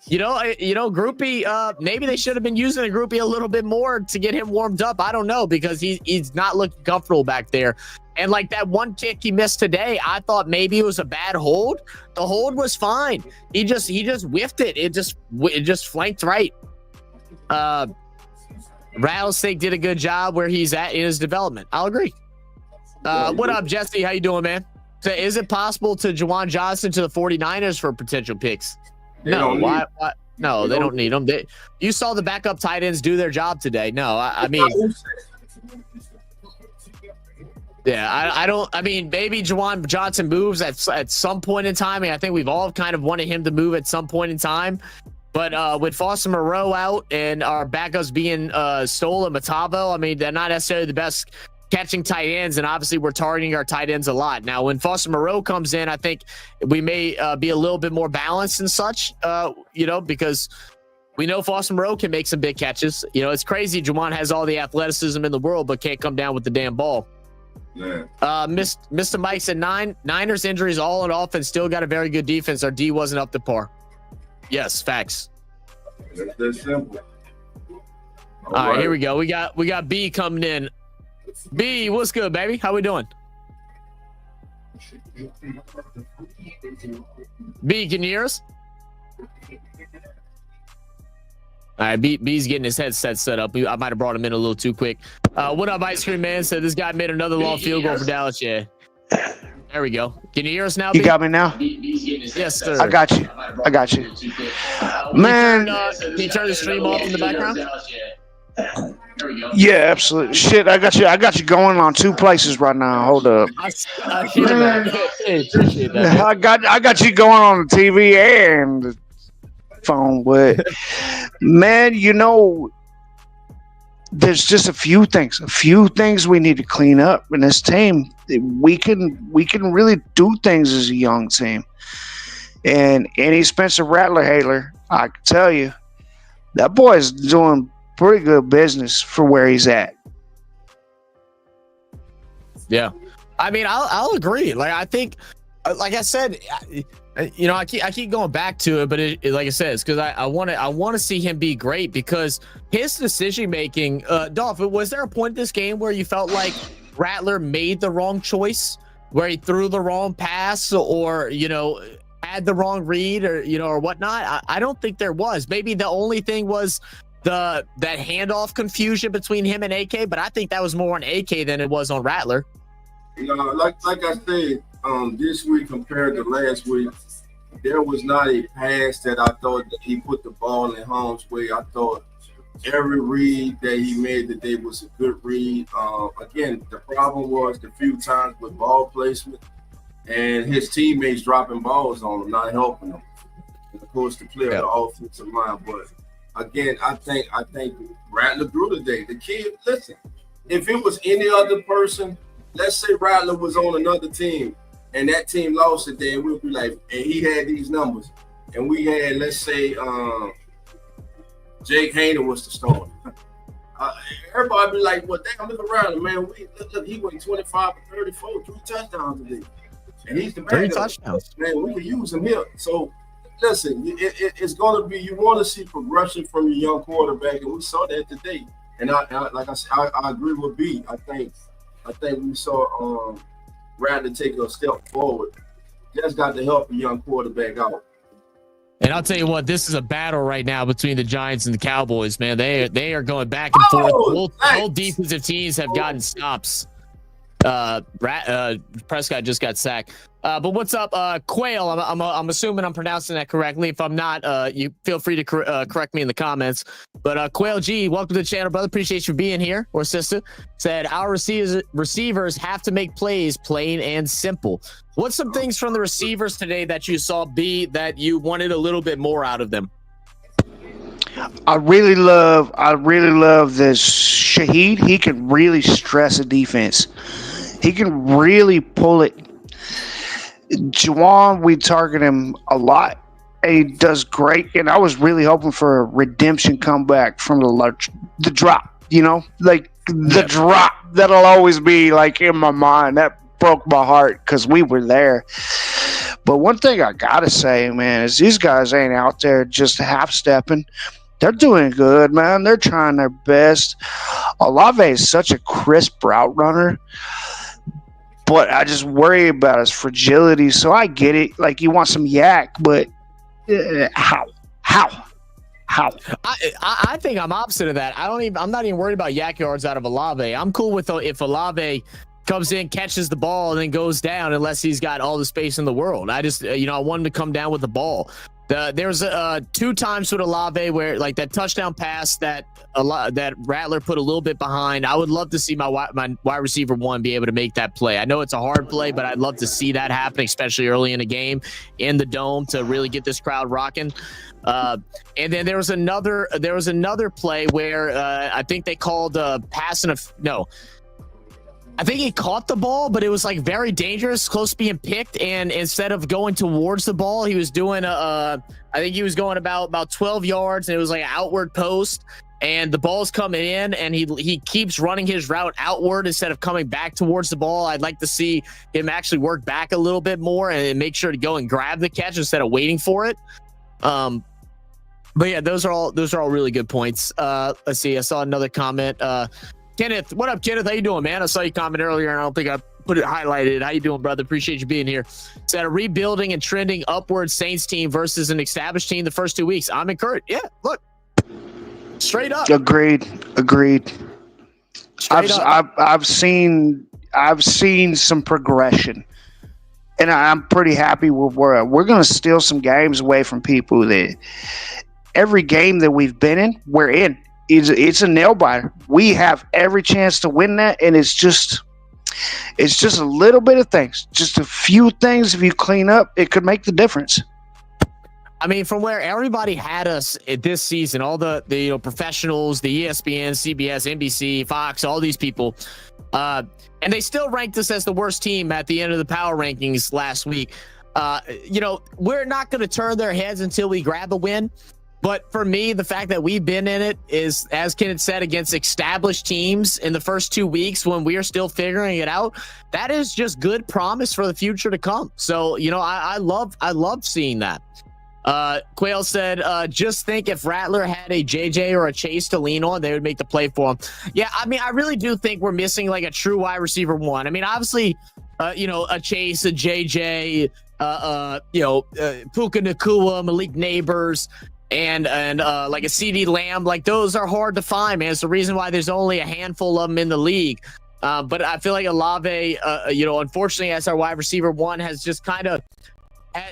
S1: Groupie, maybe they should have been using a Groupie a little bit more to get him warmed up. I don't know, because he's not looking comfortable back there. And like that one kick he missed today, I thought maybe it was a bad hold. The hold was fine. He just whiffed it. It just flanked right. Rattlesnake did a good job where he's at in his development. I'll agree. What up, Jesse? How you doing, man? So is it possible to Juwan Johnson to the 49ers for potential picks? No, why? No, they don't need them. You saw the backup tight ends do their job today. No, I mean, yeah, I don't. I mean, maybe Juwan Johnson moves at some point in time. I think we've all kind of wanted him to move at some point in time. But with Foster Moreau out and our backups being Stoll and Matavo, I mean, they're not necessarily the best catching tight ends, and obviously we're targeting our tight ends a lot. Now, when Foster Moreau comes in, I think we may be a little bit more balanced and such, because we know Foster Moreau can make some big catches. It's crazy. Juwan has all the athleticism in the world, but can't come down with the damn ball.
S4: Yeah.
S1: Mr. Mike said Niners injuries all on offense, still got a very good defense. Our D wasn't up to par. Yes, facts.
S4: That's simple.
S1: All right, here we go. We got B coming in. B, what's good, baby? How we doing? B, can you hear us? All right, B's getting his headset set up. I might have brought him in a little too quick. What up, Ice Cream Man? Said this guy made another long field goal for Dallas. Yeah. There we go. Can you hear us now, B?
S5: You got me now?
S1: Yes, sir.
S5: I got you. Man.
S1: Can you turn the stream off in the background?
S5: Yeah, absolutely. Shit, I got you going on 2 places right now. Hold up.
S1: Appreciate that.
S5: I got you going on the TV and the phone, but man, there's just a few things we need to clean up in this team. We can really do things as a young team. And any Spencer Rattler, I can tell you, that boy is doing pretty good business for where he's at.
S1: Yeah, I mean, I'll agree. Like, I think, like I said, I keep going back to it, but like I said, it's because I want to see him be great, because his decision making. Dolph, was there a point in this game where you felt like Rattler made the wrong choice, where he threw the wrong pass, or had the wrong read, or whatnot? I don't think there was. Maybe the only thing was that handoff confusion between him and AK, but I think that was more on AK than it was on Rattler.
S4: Like I said, this week compared to last week, there was not a pass that I thought that he put the ball in harm's way. I thought every read that he made today was a good read. Again, the problem was the few times with ball placement and his teammates dropping balls on him, not helping him. And of course, the player of the offensive line, but again, I think Rattler grew today. The kid, listen, if it was any other person, let's say Rattler was on another team and that team lost today, and we'll be like, and he had these numbers, and we had, let's say, Jake Hayner was the starter. Everybody be like, well, damn, look around, man. Look, he went 25 for 34, 3 touchdowns today. And he's the backup.
S1: 3 touchdowns.
S4: Man, we can use him here. So, listen, it's going to be, you want to see progression from your young quarterback, and we saw that today. And like I said, I agree with B. I think we saw Rattler take a step forward. Just got to help a young quarterback out.
S1: And I'll tell you what, this is a battle right now between the Giants and the Cowboys, man. They are going back and forth. Both defensive teams have gotten stops. Prescott just got sacked. But what's up, Quail? I'm assuming I'm pronouncing that correctly. If I'm not, you feel free to correct me in the comments. But Quail G, welcome to the channel, brother. Appreciate you being here. Or sister said our receivers have to make plays, plain and simple. What's some things from the receivers today that you saw, B, that you wanted a little bit more out of them?
S5: I really love this Shaheed. He can really stress a defense. He can really pull it. Juwan, we target him a lot. And he does great. And I was really hoping for a redemption comeback from the drop, like the drop. That'll always be like in my mind. That broke my heart because we were there. But one thing I got to say, man, is these guys ain't out there just half-stepping. They're doing good, man. They're trying their best. Olave is such a crisp route runner. But I just worry about his fragility. So I get it. Like, you want some yak, but how?
S1: I think I'm opposite of that. I'm not even worried about yak yards out of Olave. I'm cool with if Olave comes in, catches the ball, and then goes down unless he's got all the space in the world. I just, I want him to come down with the ball. There's 2 times with Olave where, like, that touchdown pass that Rattler put a little bit behind. I would love to see my wide receiver 1 be able to make that play. I know it's a hard play, but I'd love to see that happen, especially early in the game in the dome to really get this crowd rocking. And then there was another play where I think they called pass I think he caught the ball, but it was like very dangerous, close to being picked. And instead of going towards the ball, he was doing I think he was going about 12 yards, and it was like an outward post. And the ball's coming in, and he keeps running his route outward instead of coming back towards the ball. I'd like to see him actually work back a little bit more and make sure to go and grab the catch instead of waiting for it. But yeah, those are all really good points. Let's see. I saw another comment. Kenneth, what up, Kenneth? How you doing, man? I saw you comment earlier, and I don't think I put it highlighted. How you doing, brother? Appreciate you being here. Said a rebuilding and trending upward Saints team versus an established team the first 2 weeks. I'm encouraged. Yeah, look, straight up.
S5: Agreed.
S1: Straight up.
S5: I've seen some progression, and I'm pretty happy with where we're going to steal some games away from people that every game that we've been in, we're in. It's a nail biter. We have every chance to win that, and it's just a little bit of things, just a few things. If you clean up, it could make the difference.
S1: I mean, from where everybody had us this season, all the professionals, the ESPN, CBS, NBC, Fox, all these people, and they still ranked us as the worst team at the end of the power rankings last week. We're not going to turn their heads until we grab a win. But for me, the fact that we've been in it is, as Kenneth said, against established teams in the first 2 weeks when we are still figuring it out, that is just good promise for the future to come. So, I love seeing that. Quail said, just think if Rattler had a JJ or a Chase to lean on, they would make the play for him. Yeah, I mean, I really do think we're missing like a true wide receiver 1. I mean, obviously, a Chase, a JJ, Puka Nacua, Malik Neighbors, and like a CD Lamb, like those are hard to find, man. It's the reason why there's only a handful of them in the league. But I feel like Olave, unfortunately, as our wide receiver 1, has just kind of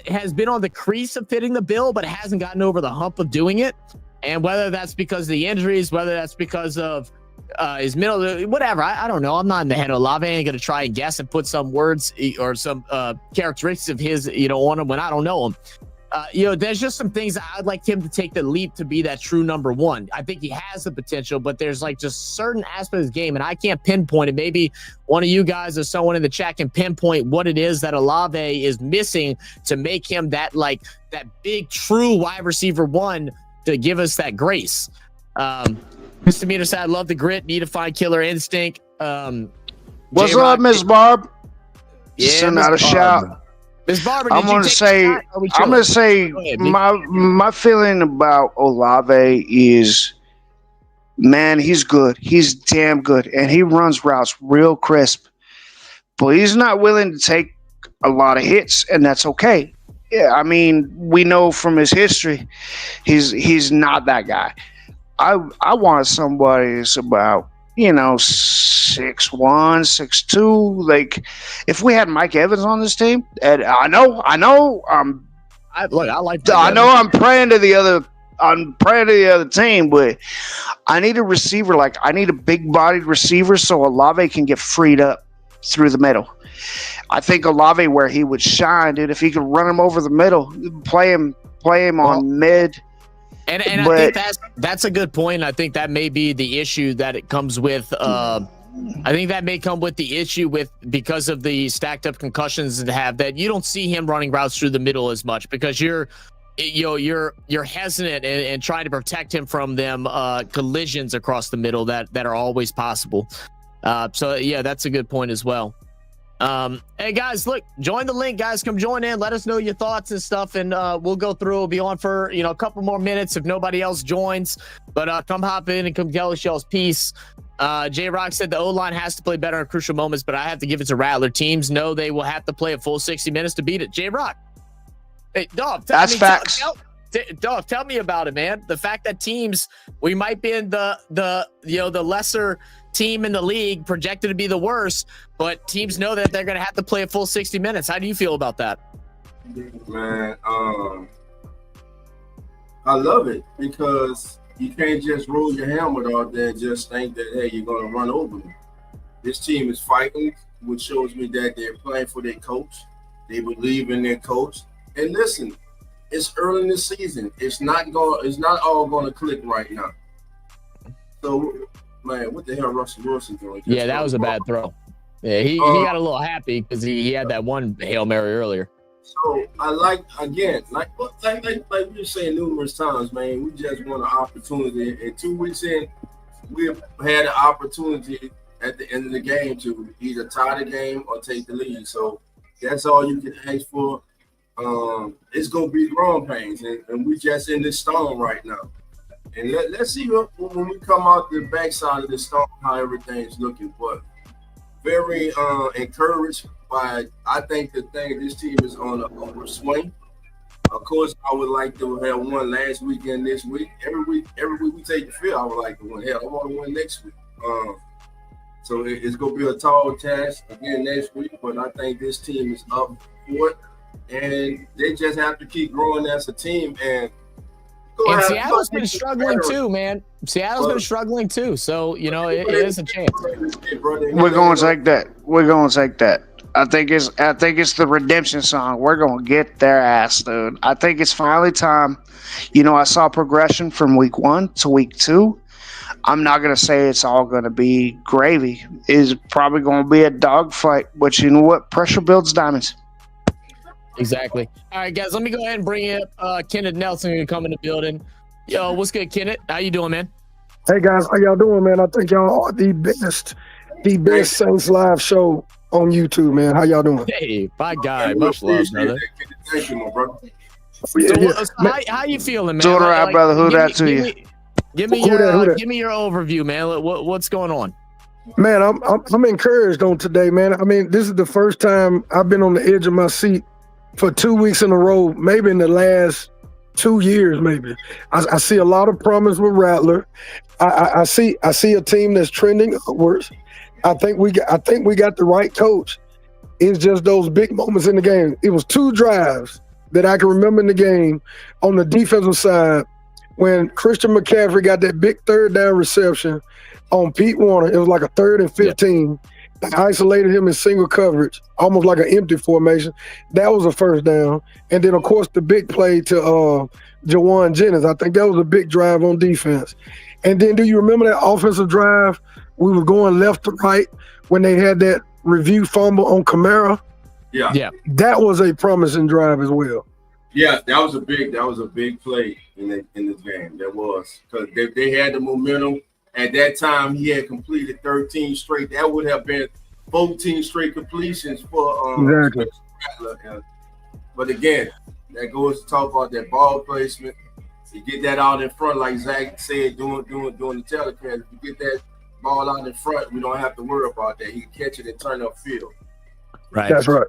S1: has been on the crease of fitting the bill, but hasn't gotten over the hump of doing it. And whether that's because of the injuries, whether that's because of his middle, whatever, I don't know. I'm not in the head of Olave. I ain't going to try and guess and put some words or some characteristics of his, on him when I don't know him. There's just some things I'd like him to take the leap to be that true number 1. I think he has the potential, but there's like just certain aspects of his game, and I can't pinpoint it. Maybe one of you guys or someone in the chat can pinpoint what it is that Olave is missing to make him that big true wide receiver 1 to give us that grace. Mr. Meter said, I love the grit, need to find killer instinct.
S5: What's up, Miss Barb?
S1: Yeah,
S5: send out a shout.
S1: Ms. Barber,
S5: I'm gonna say my feeling about Olave is, man, he's good. He's damn good, and he runs routes real crisp. But he's not willing to take a lot of hits, and that's okay. Yeah, I mean, we know from his history, he's not that guy. I want somebody that's about 6'1", 6'2". Like, if we had Mike Evans on this team, and I know, I know I'm praying to the other team, but I need a receiver. Like, I need a big-bodied receiver so Olave can get freed up through the middle. I think Olave, where he would shine, dude, if he could run him over the middle, play him on mid.
S1: And I think that's a good point. I think that may be the issue that it comes with. I think that may come with the issue with because of the stacked up concussions that you don't see him running routes through the middle as much because you're hesitant and trying to protect him from them collisions across the middle that are always possible. So yeah, that's a good point as well. Hey guys, look, join the link, guys. Come join in. Let us know your thoughts and stuff, and we'll go through. We'll be on for a couple more minutes if nobody else joins. But come hop in and come tell us y'all's piece. J Rock said the O-line has to play better in crucial moments, but I have to give it to Rattler. Teams know they will have to play a full 60 minutes to beat it. J Rock, hey dog,
S5: that's facts.
S1: Dog, tell me about it, man. The fact that teams, we might be in the lesser team in the league, projected to be the worst, but teams know that they're going to have to play a full 60 minutes. How do you feel about that?
S4: Man, I love it because you can't just roll your helmet out there and just think that, hey, you're going to run over them. This team is fighting, which shows me that they're playing for their coach. They believe in their coach. And listen, it's early in the season. It's not all going to click right now. So, man, what the hell Russell Wilson doing?
S1: Yeah, that was a bad throw. Yeah, he got a little happy because he had that one Hail Mary earlier.
S4: So I like we were saying numerous times, man, we just want an opportunity. And 2 weeks in, we've had an opportunity at the end of the game to either tie the game or take the lead. So that's all you can ask for. It's gonna be growing pains, and we just in this storm right now. And let's see when we come out the backside of the storm how everything's looking. But very encouraged by. I think this team is on an upswing. Of course, I would like to have one last weekend this week. Every week we take the field. I would like to win. Hell, I want to win next week. So it's gonna be a tall task again next week. But I think this team is up for it. And they just have to keep growing as a team. And
S1: Seattle's been struggling too, man. Seattle's been struggling too. So, it is a chance.
S5: We're going to take that. I think it's the redemption song. We're going to get their ass, dude. I think it's finally time. I saw progression from week 1 to week 2. I'm not going to say it's all going to be gravy. It's probably going to be a dogfight. But you know what? Pressure builds diamonds.
S1: Exactly. All right, guys, let me go ahead and bring up Kenneth Nelson to come in the building. Yo, what's good, Kenneth? How you doing, man?
S3: Hey guys, how y'all doing, man? I think y'all are the best Saints live show on YouTube, man. How y'all doing?
S1: Hey, by God, much love, brother.
S4: Thank you, my brother.
S1: How you feeling, man?
S5: Doing all right, brother. Who that to you?
S1: Give me your overview, man. What's going on?
S3: Man, I'm encouraged on today, man. I mean, this is the first time I've been on the edge of my seat for 2 weeks in a row, maybe in the last 2 years, maybe. I see a lot of promise with Rattler. I see a team that's trending upwards. I think we got the right coach. It's just those big moments in the game. It was 2 drives that I can remember in the game on the defensive side when Christian McCaffrey got that big third down reception on Pete Warner. It was like a 3rd and 15. Yeah. They isolated him in single coverage, almost like an empty formation. That was a first down. And then, of course, the big play to Jawan Jennings. I think that was a big drive on defense. And then do you remember that offensive drive? We were going left to right when they had that review fumble on Kamara.
S4: Yeah.
S3: That was a promising drive as well.
S4: Yeah, that was a big play in this game. That was because they had the momentum. At that time, he had completed 13 straight. That would have been 14 straight completions for
S3: exactly.
S4: But again, that goes to talk about that ball placement. You get that out in front, like Zach said, doing the telecast. If you get that ball out in front, we don't have to worry about that. He can catch it and turn upfield.
S1: Right.
S3: That's right.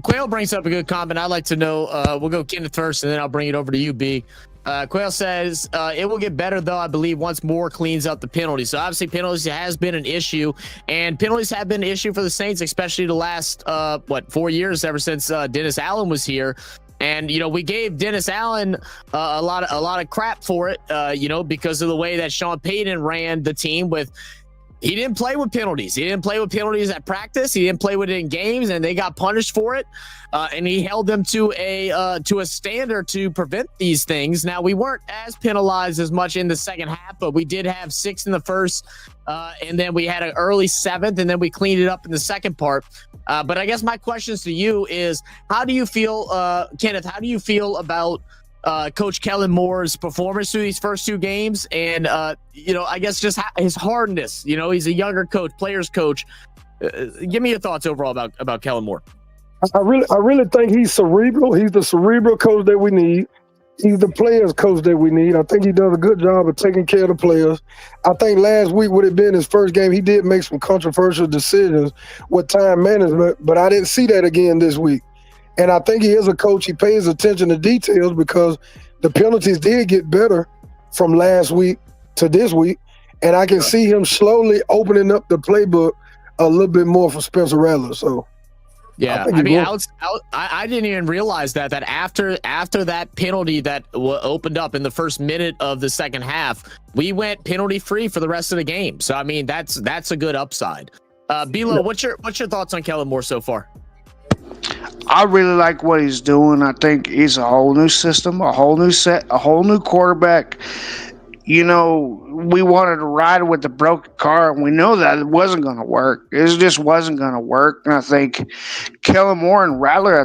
S1: Quail brings up a good comment. I'd like to know. We'll go Kenneth first, and then I'll bring it over to you, B. Quail says it will get better, though, I believe, once Moore cleans up the penalties. So obviously penalties has been an issue, and penalties have been an issue for the Saints, especially the last 4 years, ever since Dennis Allen was here. And we gave Dennis Allen a lot of crap for it, because of the way that Sean Payton ran the team with he didn't play with penalties. He didn't play with penalties at practice. He didn't play with it in games, and they got punished for it. And he held them to a standard to prevent these things. Now, we weren't as penalized as much in the second half, but we did have 6 in the first, and then we had an early 7th, and then we cleaned it up in the second part. But I guess my questions to you is, how do you feel, Kenneth, how do you feel about Coach Kellen Moore's performance through these first 2 games? And, I guess just his hardness. He's a younger coach, players coach. Give me your thoughts overall about Kellen Moore.
S3: I really think he's cerebral. He's the cerebral coach that we need. He's the players coach that we need. I think he does a good job of taking care of the players. I think last week would have been his first game. He did make some controversial decisions with time management, but I didn't see that again this week. And I think he is a coach. He pays attention to details because the penalties did get better from last week to this week. And I can see him slowly opening up the playbook a little bit more for Spencer Rattler. So,
S1: yeah, I didn't even realize that after that penalty that opened up in the first minute of the second half, we went penalty free for the rest of the game. So, I mean, that's a good upside. Bilo, what's your thoughts on Kellen Moore so far?
S5: I really like what he's doing. I think he's a whole new system, a whole new set, a whole new quarterback. We wanted to ride with the broken car, and we know that it wasn't going to work. It just wasn't going to work. And I think Kellen Moore and Rattler,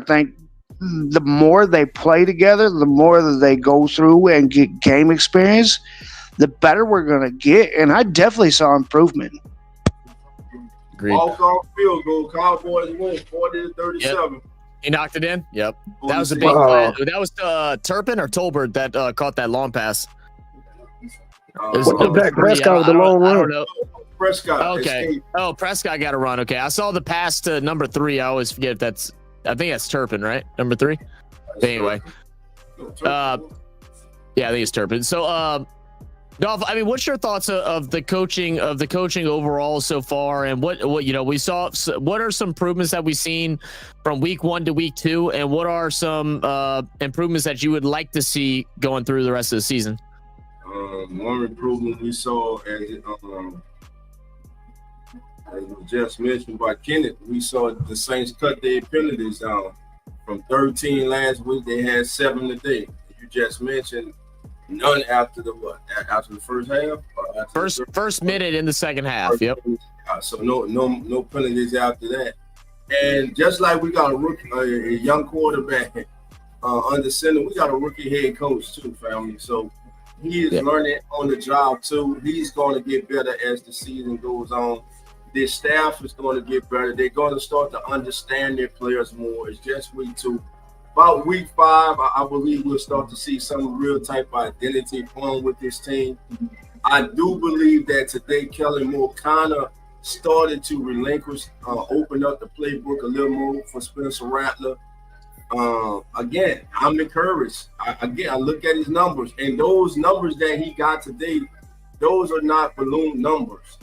S5: the more they play together, the more that they go through and get game experience, the better we're going to get. And I definitely saw improvement.
S1: Agreed.
S4: Walk-off field goal. Cowboys win 40-37.
S1: Yep. He knocked it in. Yep. That was a big play. That was Turpin or Tolbert that caught that long pass.
S3: Dak Prescott with the long run.
S1: I don't know.
S4: Prescott.
S1: Okay. Oh, Prescott got a run. Okay. I saw the pass to number 3. I always forget if I think that's Turpin, right? Number 3. But anyway. Yeah, I think it's Turpin. So, Dolph, I mean, what's your thoughts of the coaching overall so far, and what we saw? What are some improvements that we've seen from week 1 to week 2, and what are some improvements that you would like to see going through the rest of the season?
S4: One improvement we saw, as was just mentioned by Kenneth, we saw the Saints cut their penalties down from 13 last week. They had 7 today. You just mentioned. None after the first half?
S1: First minute in the second half. Yep.
S4: So no penalties after that. And just like we got a young quarterback under center, we got a rookie head coach too, family. So he is learning on the job too. He's going to get better as the season goes on. Their staff is going to get better. They're going to start to understand their players more. It's just week 2. About week 5, I believe we'll start to see some real type of identity form with this team. I do believe that today Kellen Moore kind of started to relinquish, open up the playbook a little more for Spencer Rattler. Again, I'm encouraged. I look at his numbers, and those numbers that he got today, those are not balloon numbers.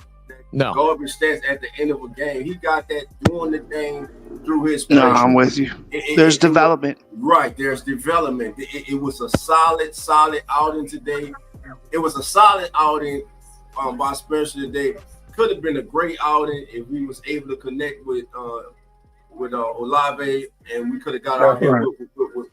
S1: No.
S4: Garbage stats at the end of a game. He got that doing the thing through his play.
S5: No, I'm with you. There's development.
S4: Right, there's development. It was a solid outing today. It was a solid outing by Spencer today. Could have been a great outing if we was able to connect with Olave, and we could have got out here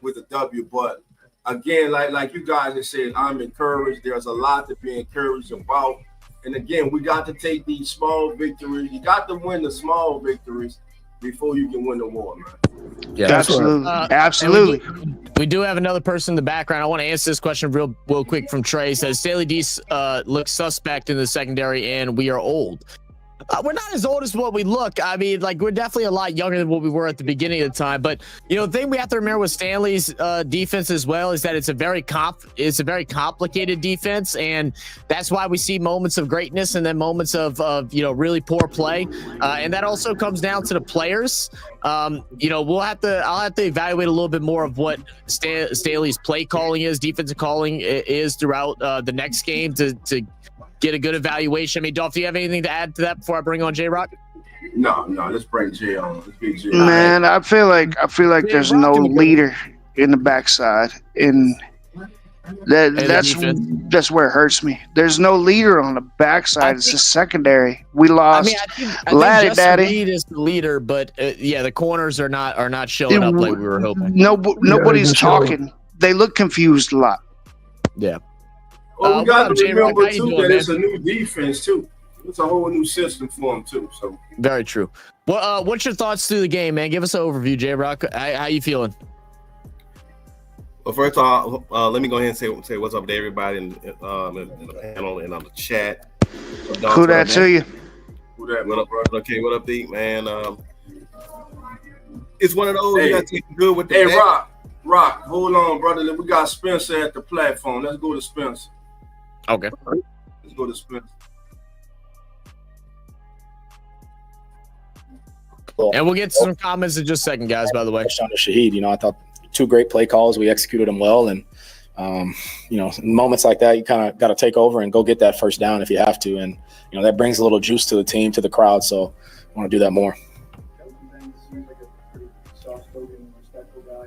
S4: with a W. But again, like you guys have said, I'm encouraged. There's a lot to be encouraged about. And again, we got to take these small victories. You got to win the small victories before you can win the war, man.
S1: Yeah,
S5: absolutely. Absolutely.
S1: We do have another person in the background. I want to answer this question real quick from Trey. He says, Staley D looks suspect in the secondary, and we are old. We're not as old as what we look. I mean, like, we're definitely a lot younger than what we were at the beginning of the time. But, the thing we have to remember with Stanley's defense as well is that it's a very complicated defense. And that's why we see moments of greatness and then moments of really poor play. And that also comes down to the players. I'll have to evaluate a little bit more of what Staley's play calling is, defensive calling is throughout the next game to get a good evaluation. I mean, Dolph, do you have anything to add to that before I bring on J-Rock?
S4: No, let's bring Jay on. Let's get Jay.
S5: Man, I feel like there's no leader in the backside. And That's where it hurts me. There's no leader on the backside. It's the secondary. We lost.
S1: I think
S5: Laddie
S1: Justin
S5: Daddy.
S1: Reed is the leader, but the corners are not showing up like we were hoping.
S5: Nobody's talking. They look confused a lot.
S1: Yeah.
S4: Well, we got to remember
S1: J-Rock,
S4: too that it's a new defense too. It's a whole new system for them too. So
S1: very true. Well, what's your thoughts through the game, man? Give us an overview, J-Rock. How you feeling?
S6: Well, first of all, let me go ahead and say what's up to everybody in the panel and on the chat.
S5: Who that to you?
S4: who that?
S6: What up, brother? Okay, what up, D, man? It's one of those
S4: Hey.
S6: you got to take good with the
S4: Hey,
S6: back.
S4: Rock, hold on, brother. We got Spencer at the platform. Let's go to Spencer.
S1: Okay.
S4: Let's go to Spencer.
S1: And we'll get to some comments in just a second, guys, by the way.
S7: On Shaheed, I thought 2 great play calls. We executed them well. And, in moments like that, you kind of got to take over and go get that first down if you have to. And, that brings a little juice to the team, to the crowd. So I want to do that more.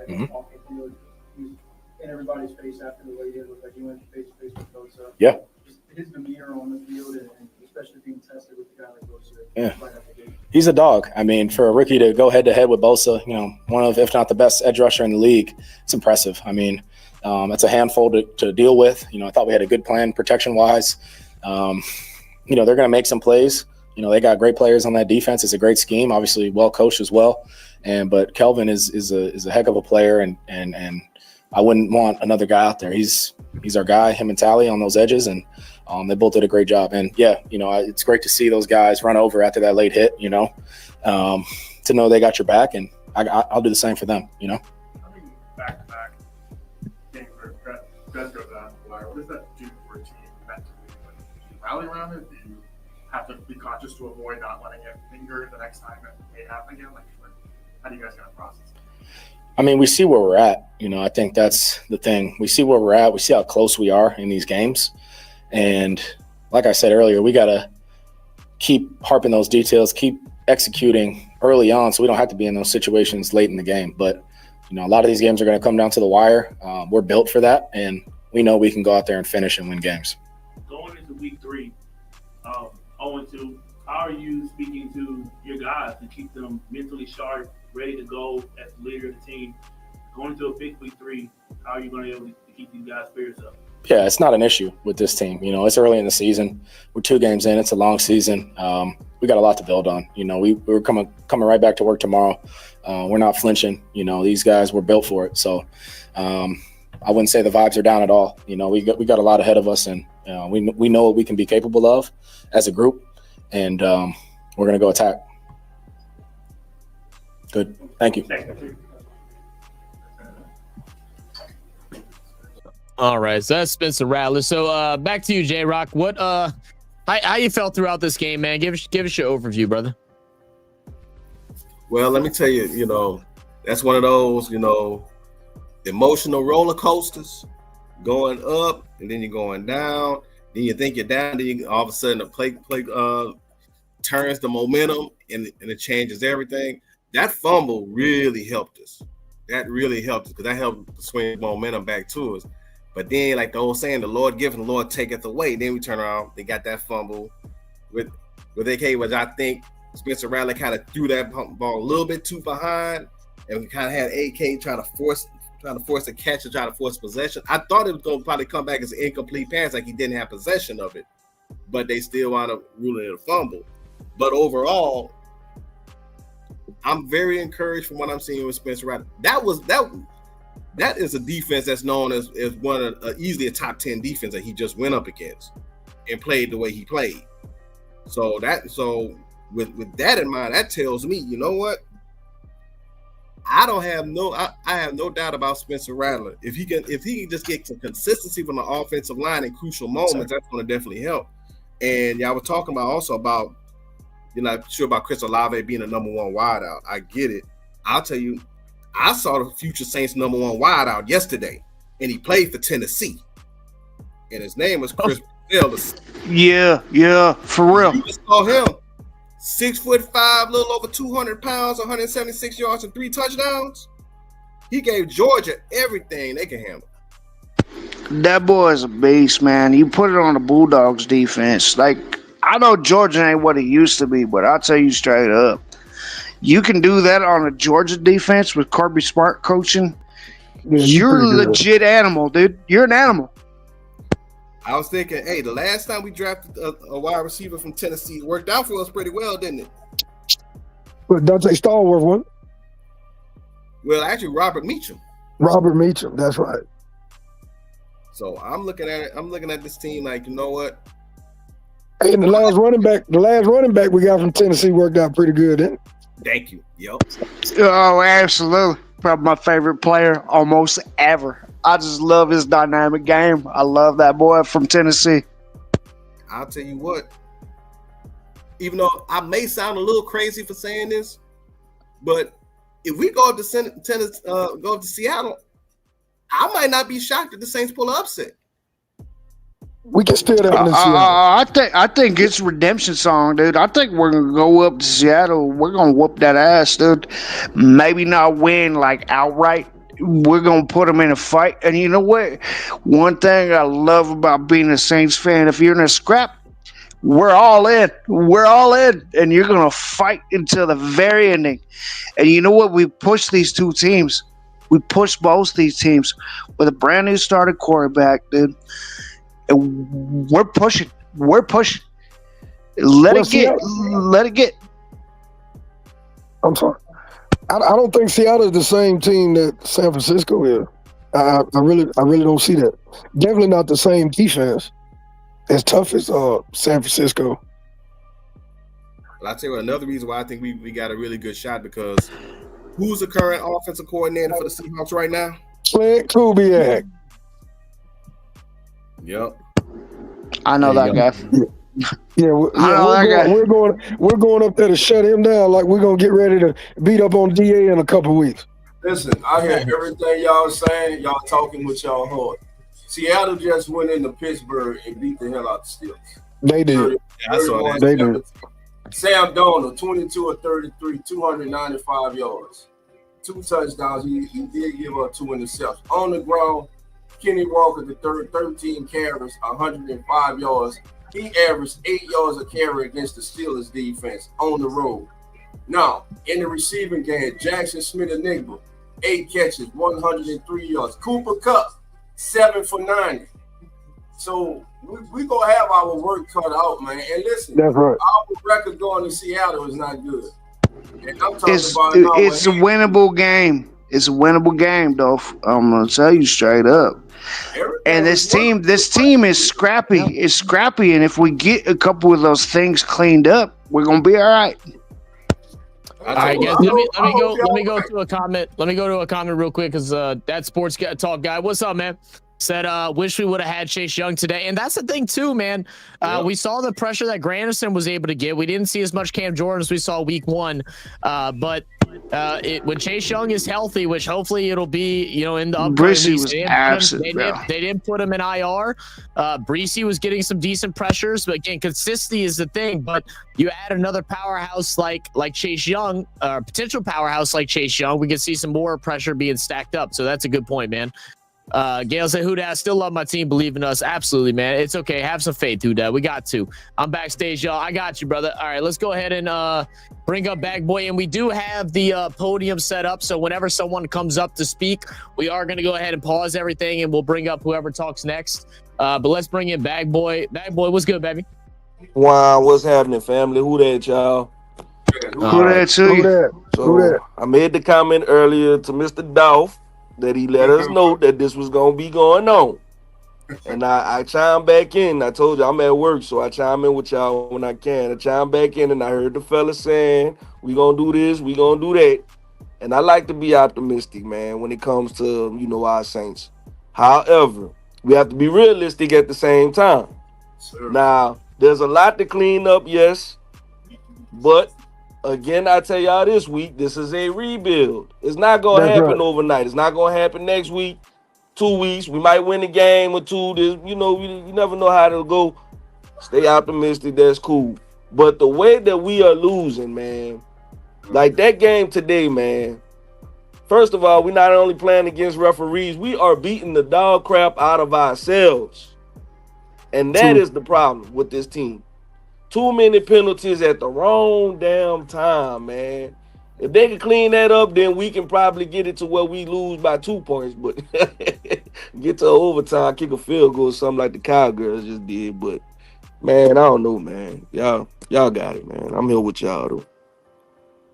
S8: In everybody's face after the way he looked like he went face to face with Bosa.
S7: Yeah.
S8: Just his demeanor on the field, and especially being tested with a guy like Bosa.
S7: Yeah.
S8: Right after the game.
S7: He's a dog. I mean, for a rookie to go head to head with Bosa, one of, if not the best edge rusher in the league, it's impressive. I mean, it's a handful to deal with. I thought we had a good plan protection wise. They're going to make some plays. They got great players on that defense. It's a great scheme, obviously well coached as well. But Kelvin is a heck of a player, and I wouldn't want another guy out there. He's our guy, him and Tally on those edges, and they both did a great job. And it's great to see those guys run over after that late hit. To know they got your back, and I'll do the same for them.
S9: I mean, back-to-back games where Gus goes out on the wire. What does that do for a team mentally? Like, do you rally around it? Do you have to be conscious to avoid not letting it linger the next time it may happen again? Like, how do you guys kind of process it?
S7: I mean, we see where we're at. I think that's the thing. We see where we're at. We see how close we are in these games. And like I said earlier, we got to keep harping those details, keep executing early on so we don't have to be in those situations late in the game. But, a lot of these games are going to come down to the wire. We're built for that, and we know we can go out there and finish and win games.
S10: Going into week 3, 0-2, how are you speaking to your guys to keep them mentally sharp, ready to go as the leader of the team? Going into a big week 3, how are you going to be able to keep these guys' spirits up?
S7: Yeah, it's not an issue with this team. It's early in the season. We're 2 games in. It's a long season. We got a lot to build on. We're coming right back to work tomorrow. We're not flinching. These guys were built for it. So I wouldn't say the vibes are down at all. We got a lot ahead of us, and we know what we can be capable of as a group, and we're going to go attack. Good. Thank you.
S1: All right, so that's Spencer Rattler. So back to you, J-Rock. What how you felt throughout this game, man? Give us your overview, brother.
S6: Well, let me tell you, that's one of those, emotional roller coasters, going up and then you're going down. Then you think you're down. Then all of a sudden the play turns the momentum and it changes everything. That fumble really helped us. That really helped us because that helped swing momentum back to us. But then, like the old saying, the Lord giveth, the Lord taketh away. Then we turn around, they got that fumble with AK, which I think Spencer Rattler kind of threw that ball a little bit too behind, and we kind of had AK trying to force the catch and try to force possession. I thought it was going to probably come back as an incomplete pass, like he didn't have possession of it, but they still wound up ruling it a fumble. But overall, I'm very encouraged from what I'm seeing with Spencer Rattler. That is a defense that's known as one of easily a top 10 defense that he just went up against and played the way he played. So with that in mind, that tells me, you know what? I have no doubt about Spencer Rattler. If he can just get some consistency from the offensive line in crucial moments, that's going to definitely help. And y'all were talking about also about, you're not sure about Chris Olave being a number 1 wideout. I get it. I'll tell you, I saw the future Saints number 1 wideout yesterday, and he played for Tennessee. And his name was Chris Brazil.
S5: Yeah, for real.
S6: You saw him, 6'5", little over 200 pounds, 176 yards and 3 touchdowns. He gave Georgia everything they can handle.
S5: That boy is a beast, man. You put it on the Bulldogs defense. Like, I know Georgia ain't what it used to be, but I'll tell you straight up. You can do that on a Georgia defense with Kirby Smart coaching.
S3: Yeah,
S5: You're a
S3: pretty good.
S5: legit animal, dude. You're an animal.
S6: I was thinking, hey, the last time we drafted a wide receiver from Tennessee, it worked out for us pretty well, didn't it?
S3: But Dante Stallworth one.
S6: Well, actually, Robert Meacham.
S3: Robert Meacham, that's right.
S6: So I'm looking at it. I'm looking at this team like, you know what?
S3: Hey, and the last running back we got from Tennessee worked out pretty good, didn't it?
S6: Thank you. Yep.
S5: Oh, absolutely. Probably my favorite player almost ever. I just love his dynamic game. I love that boy from Tennessee.
S6: I'll tell you what. Even though I may sound a little crazy for saying this, but if we go up to Seattle, I might not be shocked if the Saints pull an upset.
S3: We can still happen in Seattle.
S5: I think it's redemption song, dude. I think we're gonna go up to Seattle. We're gonna whoop that ass, dude. Maybe not win like outright. We're gonna put them in a fight. And you know what? One thing I love about being a Saints fan, if you're in a scrap, we're all in. We're all in, and you're gonna fight until the very ending. And you know what? We push these two teams. We push both these teams with a brand new starting quarterback, dude. And we're pushing. We're pushing. Let it get.
S3: I'm sorry. I don't think Seattle is the same team that San Francisco is. I really don't see that. Definitely not the same defense as tough as San Francisco.
S6: Well, I'll tell you what, another reason why I think we got a really good shot, because who's the current offensive coordinator for the Seahawks right now?
S3: Clint Kubiak.
S6: Yep.
S5: I know that guy.
S3: We're going up there to shut him down. Like we're gonna get ready to beat up on DA in a couple weeks.
S4: Listen, I hear everything y'all saying. Y'all talking with y'all heart. Seattle just went into Pittsburgh and beat the hell out the Steelers.
S3: They did.
S6: I saw that.
S3: They did.
S4: Sam Darnold, 22 of 33, 295 yards, 2 touchdowns. He did give up 2 interceptions. On the ground, Kenny Walker, the third, 13 carries, 105 yards. He averaged 8 yards a carry against the Steelers defense on the road. Now, in the receiving game, Jackson Smith-Njigba, 8 catches, 103 yards. Cooper Kupp, 7 for 90. So we gonna have our work cut out, man. And listen,
S3: that's right.
S4: Our record going to Seattle is not good. And I'm talking
S5: It's a winnable game. It's a winnable game, though. I'm gonna tell you straight up. And this team is scrappy. It's scrappy, and if we get a couple of those things cleaned up, we're gonna be all right.
S1: All right, guys. Let me go to a comment. Let me go to a comment real quick, because that sports talk guy. What's up, man? Said, wish we would have had Chase Young today. And that's the thing, too, man. We saw the pressure that Granderson was able to get. We didn't see as much Cam Jordan as we saw week 1. But when Chase Young is healthy, which hopefully it'll be, in the upcoming weeks, they didn't put him in IR. Breesy was getting some decent pressures. But, again, consistency is the thing. But you add another powerhouse like Chase Young, potential powerhouse like Chase Young, we can see some more pressure being stacked up. So that's a good point, man. Gail said, "Who dat? Still love my team. Believe in us." Absolutely, man. It's okay. Have some faith, who dat. We got to. I'm backstage, y'all. I got you, brother. All right, let's go ahead and bring up Bag Boy, and we do have the podium set up. So whenever someone comes up to speak, we are going to go ahead and pause everything, and we'll bring up whoever talks next. But let's bring in Bag Boy. Bag Boy, what's good, baby?
S11: Wow, what's happening, family? Who that, y'all?
S5: Who that to you?
S11: So I made the comment earlier to Mr. Dolph that he let us know that this was going to be going on. And I chime back in. I told you I'm at work, so I chime in with y'all when I can. I chime back in, and I heard the fella saying, we going to do this, we going to do that. And I like to be optimistic, man, when it comes to, our Saints. However, we have to be realistic at the same time.
S4: Sure.
S11: Now, there's a lot to clean up, yes, but again, I tell y'all this week, this is a rebuild. It's not going to happen overnight. It's not going to happen next week, 2 weeks. We might win a game or two. You never know how it'll go. Stay optimistic. That's cool. But the way that we are losing, man, like that game today, man, First of all, we're not only playing against referees, we are beating the dog crap out of ourselves. And that is the problem with this team. Too many penalties at the wrong damn time, man. If they can clean that up, then we can probably get it to where we lose by 2 points. But get to overtime, kick a field goal, something like the Cowgirls just did. But, man, I don't know, man. Y'all got it, man. I'm here with y'all, though.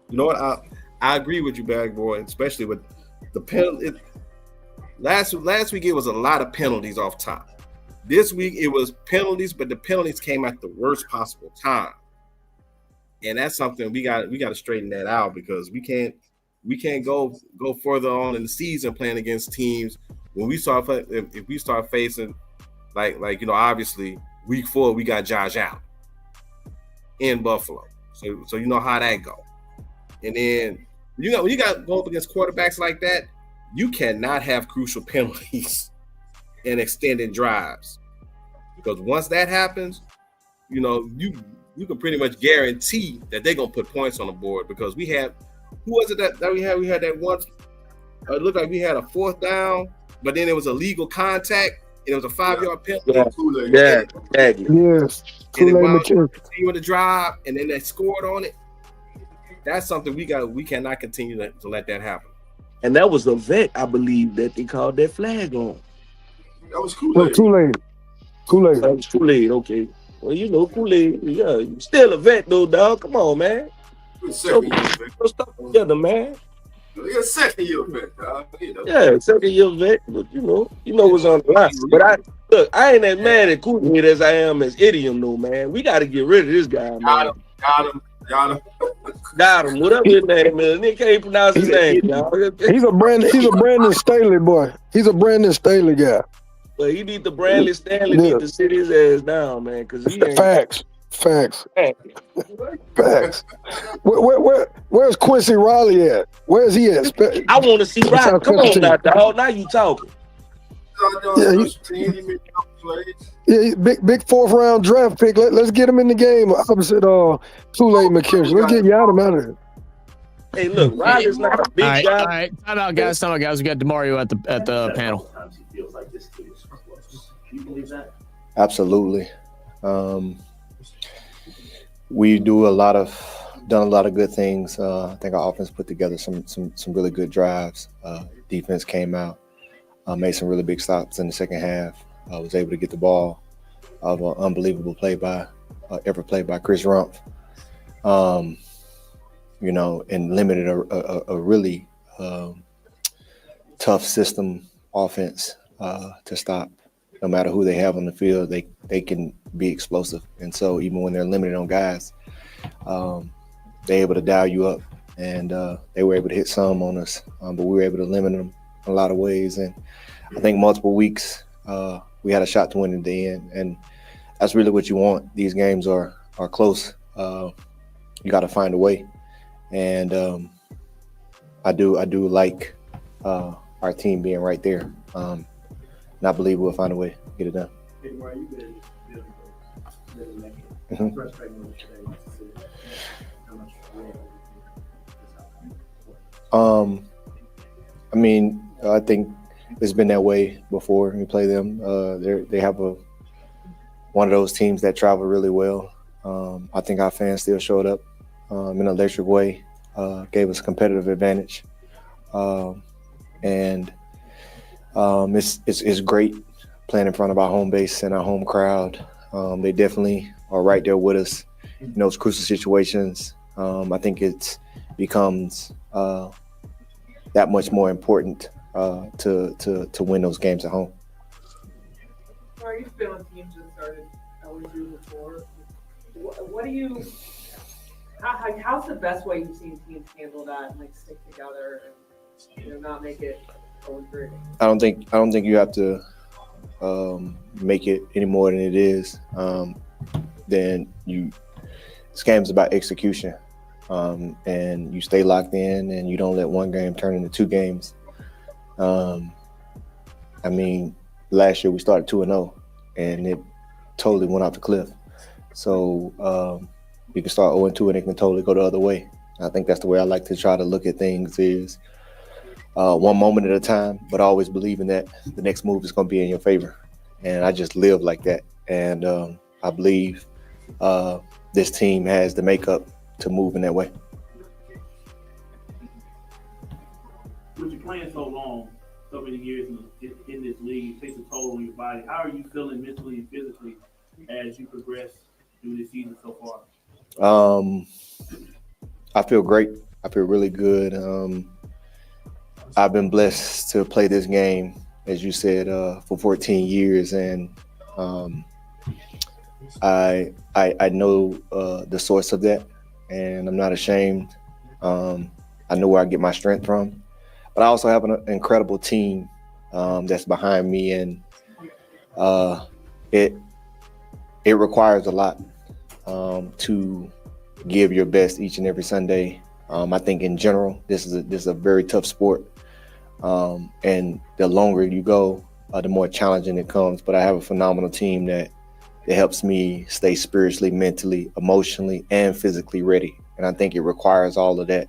S6: You know what? I agree with you, Bag Boy, especially with the penalty. Last week, it was a lot of penalties off top. This week, it was penalties, but the penalties came at the worst possible time. And that's something we got to straighten that out, because we can't go further on in the season playing against teams when we start if we start facing like obviously week 4 we got Josh Allen in Buffalo, so you know how that go. And then when you got go up against quarterbacks like that, you cannot have crucial penalties and extended drives, because once that happens, you can pretty much guarantee that they're gonna put points on the board, because we had who was it that we had? We had that one. It looked like we had a 4th down, but then it was a legal contact. And it was a 5-yard penalty.
S11: Yeah, exactly.
S3: Yes.
S6: And it wound up with the drive, and then they scored on it. That's something we cannot continue to let that happen.
S11: And that was a vet, I believe, that they called that flag on.
S4: That was Kool-Aid.
S3: Kool-Aid.
S11: That was Kool-Aid, okay. Well, Kool-Aid, yeah, you still a vet though, dog. Come on, man. So stuff together, man.
S4: You're a second-year vet, dog.
S11: Yeah, second-year vet. But you know what's on the line. But I ain't as mad at Kool-Aid as I am as Idiom, though, man. We got to get rid of this guy, man. Got him. Whatever his name is, Nick can't pronounce his name.
S3: He's a Brandon Staley boy. He's a Brandon Staley guy.
S11: But he need the Brandon Stanley need to sit his ass down, man, because he ain't.
S3: Facts. Where's Quincy Riley at? Where's he at?
S11: I want to see Riley. Come on now, dog. Now you talking.
S3: Yeah, big 4th round draft pick. Let's get him in the game opposite Kool-Aid McKinstry. Let's get Yadam out of here.
S11: Hey, look, Riley's not a big guy.
S1: All right. Time out, guys. We got Deario at the panel.
S8: Do you believe that?
S12: Absolutely. We done a lot of good things. I think our offense put together some really good drives. Defense came out, made some really big stops in the second half. Was able to get the ball of an unbelievable play by Chris Rumpf. And limited a really tough system offense to stop. No matter who they have on the field, they can be explosive. And so even when they're limited on guys, they're able to dial you up. And they were able to hit some on us, but we were able to limit them in a lot of ways. And I think multiple weeks we had a shot to win in the end. And that's really what you want. These games are close. You got to find a way. And I do like our team being right there. And I believe we'll find a way to get it done. I think it's been that way before we play them. They have one of those teams that travel really well. I think our fans still showed up in an electric way, gave us a competitive advantage. It's great playing in front of our home base and our home crowd. They definitely are right there with us in those crucial situations. I think it becomes that much more important to win those games at home.
S13: Are you feeling teams that started LSU before? What do you? How's the best way you've seen teams handle that and stick together and not make it 0-3?
S12: I don't think you have to make it any more than it is. This game's about execution, and you stay locked in, and you don't let one game turn into 2 games. Last year we started 2-0, and it totally went off the cliff. So you can start 0-2, and it can totally go the other way. I think that's the way I like to try to look at things is one moment at a time, but always believing that the next move is going to be in your favor. And I just live like that. And I believe this team has the makeup to move in that way.
S10: With you playing so long, so many years in this league, it takes a toll on your body. How are you feeling mentally and physically as you progress through this season so far?
S12: I feel great. I feel really good. I've been blessed to play this game, as you said, for 14 years, and I know the source of that, and I'm not ashamed. I know where I get my strength from, but I also have an incredible team that's behind me, and it requires a lot to give your best each and every Sunday. I think in general, this is a very tough sport, and the longer you go, the more challenging it comes. But I have a phenomenal team that helps me stay spiritually, mentally, emotionally, and physically ready. And I think it requires all of that.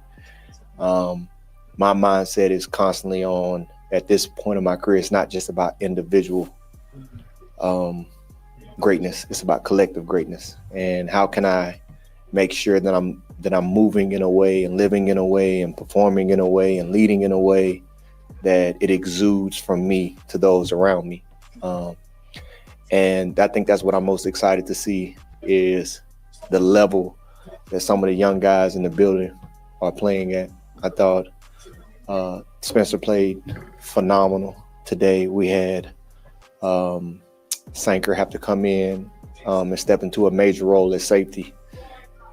S12: My mindset is constantly on, at this point in my career, it's not just about individual greatness. It's about collective greatness. And how can I make sure that I'm moving in a way and living in a way and performing in a way and leading in a way that it exudes from me to those around me. And I think that's what I'm most excited to see, is the level that some of the young guys in the building are playing at. I thought Spencer played phenomenal today. We had Sanker have to come in and step into a major role at safety,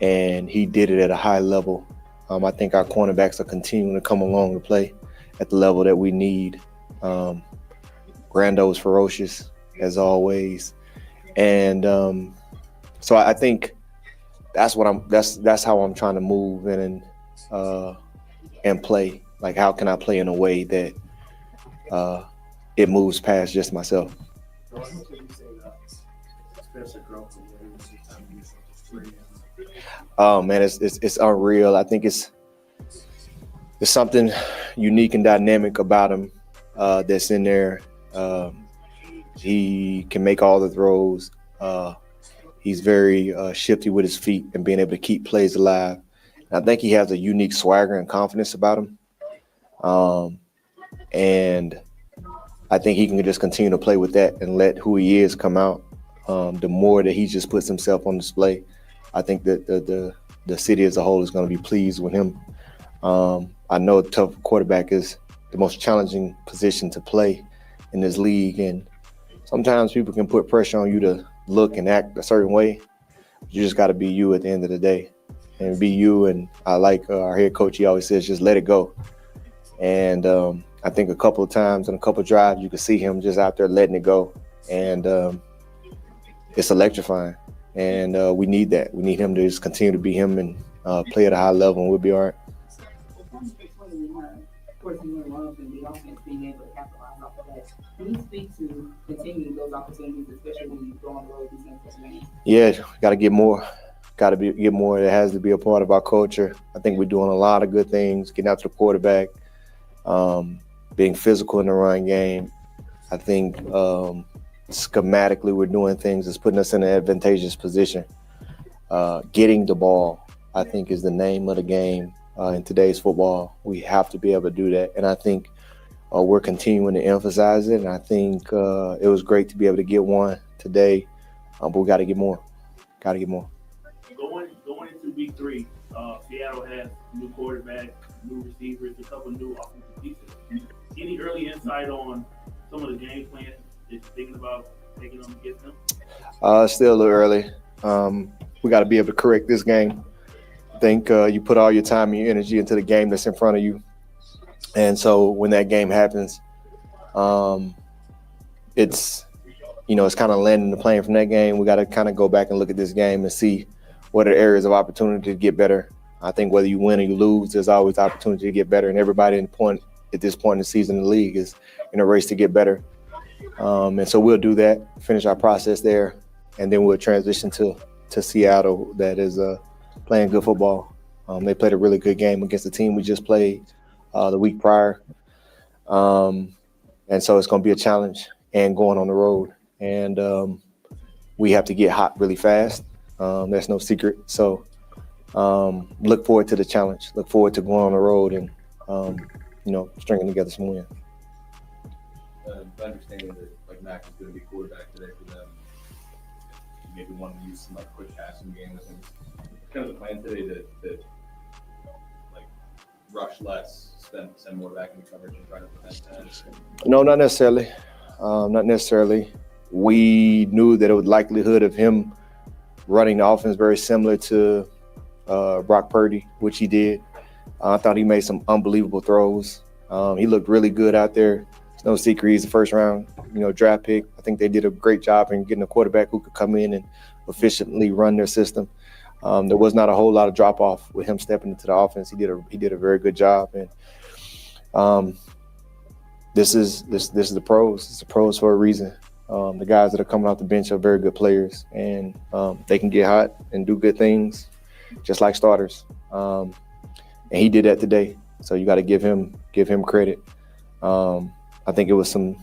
S12: and he did it at a high level. I think our cornerbacks are continuing to come along to play at the level that we need. Brando's ferocious as always, and so I think that's how I'm trying to move and play. Like, how can I play in a way that it moves past just myself? Oh man, it's unreal. I think it's something unique and dynamic about him that's in there. He can make all the throws. He's very shifty with his feet and being able to keep plays alive. And I think he has a unique swagger and confidence about him. And I think he can just continue to play with that and let who he is come out. The more that he just puts himself on display, I think that the city as a whole is going to be pleased with him. I know a tough quarterback is the most challenging position to play in this league, and sometimes people can put pressure on you to look and act a certain way. You just got to be you at the end of the day, and be you. And I like our head coach, he always says, just let it go. And I think a couple of times in a couple of drives, you can see him just out there letting it go. And it's electrifying. And we need that. We need him to just continue to be him and play at a high level, and we'll be all right. Being able to capitalize off of that. Can you speak to continuing those opportunities, especially when you go on the road these games? Yeah, got to get more. Get more. It has to be a part of our culture. I think we're doing a lot of good things, getting out to the quarterback, being physical in the run game. I think schematically we're doing things that's putting us in an advantageous position. Getting the ball, I think, is the name of the game in today's football. We have to be able to do that. And I think we're continuing to emphasize it. And I think it was great to be able to get one today, but we got to get more. Going
S10: into week 3, Seattle has new quarterback, new receivers, a couple new offensive pieces. Any early insight on some of the game plan that you're thinking about taking them against them?
S12: Still a little early. We got to be able to correct this game. I think you put all your time and your energy into the game that's in front of you. And so when that game happens, it's kind of landing the plane from that game. We got to kind of go back and look at this game and see what are the areas of opportunity to get better. I think whether you win or you lose, there's always opportunity to get better. And everybody at this point in the season in the league is in a race to get better. And so we'll do that, finish our process there, and then we'll transition to Seattle that is playing good football. They played a really good game against the team we just played the week prior. And so it's going to be a challenge and going on the road. And we have to get hot really fast. That's no secret. So look forward to the challenge. Look forward to going on the road and, stringing together some wins.
S14: Understanding that like Mac is going to be quarterback today for them, maybe want to use some like quick passing game with him. Kind of the plan today to like rush less, send more back into coverage and try to prevent that.
S12: No, not necessarily. Not necessarily. We knew that it was likelihood of him running the offense very similar to Brock Purdy, which he did. I thought he made some unbelievable throws. He looked really good out there. It's no secret he's the first round, draft pick. I think they did a great job in getting a quarterback who could come in and efficiently run their system. There was not a whole lot of drop off with him stepping into the offense. He did a very good job. And this is the pros. It's the pros for a reason. The guys that are coming off the bench are very good players, and they can get hot and do good things, just like starters. And he did that today. So you got to give him credit. I think it was some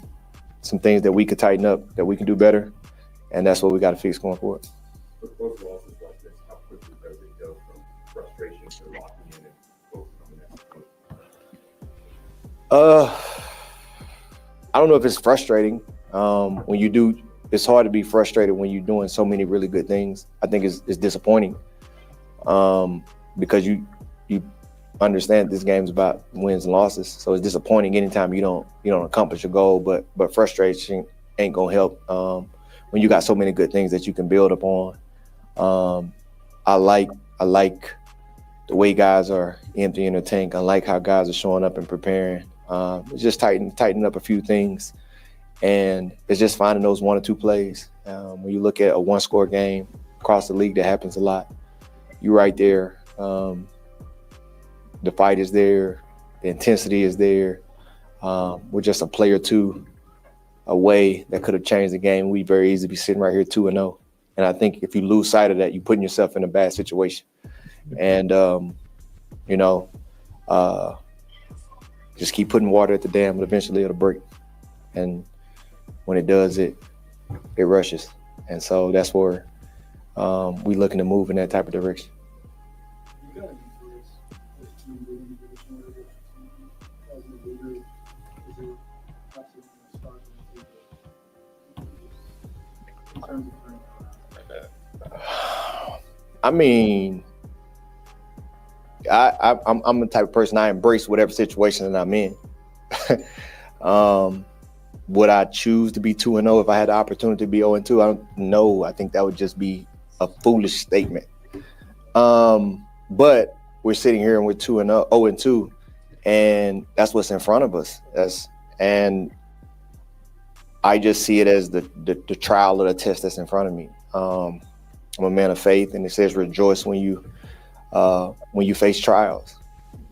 S12: things that we could tighten up, that we can do better, and that's what we got to fix going forward.
S14: But both losses like this, how quickly does it go from frustration to locking in and focusing on the next play?
S12: I don't know if it's frustrating. When you do, it's hard to be frustrated when you're doing so many really good things. I think it's disappointing because you understand this game's about wins and losses. So it's disappointing anytime you don't accomplish a goal, but frustration ain't gonna help when you got so many good things that you can build upon. I like the way guys are emptying their tank. I like how guys are showing up and preparing. It's just tighten up a few things, and it's just finding those 1 or 2 plays. When you look at a 1-score game across the league, that happens a lot. You're right there. The fight is there. The intensity is there. We're just a play or two away that could have changed the game. We very easily be sitting right here 2-0. And I think if you lose sight of that, you're putting yourself in a bad situation. And, just keep putting water at the dam, and eventually it'll break. And when it does, it rushes. And so that's where we're looking to move in that type of direction. I mean, I'm the type of person, I embrace whatever situation that I'm in. Would I choose to be 2-0 if I had the opportunity to be 0-2? I don't know. I think that would just be a foolish statement. But we're sitting here and we're 0-2, and that's what's in front of us. And I just see it as the trial of the test that's in front of me. I'm a man of faith, and it says rejoice when you face trials,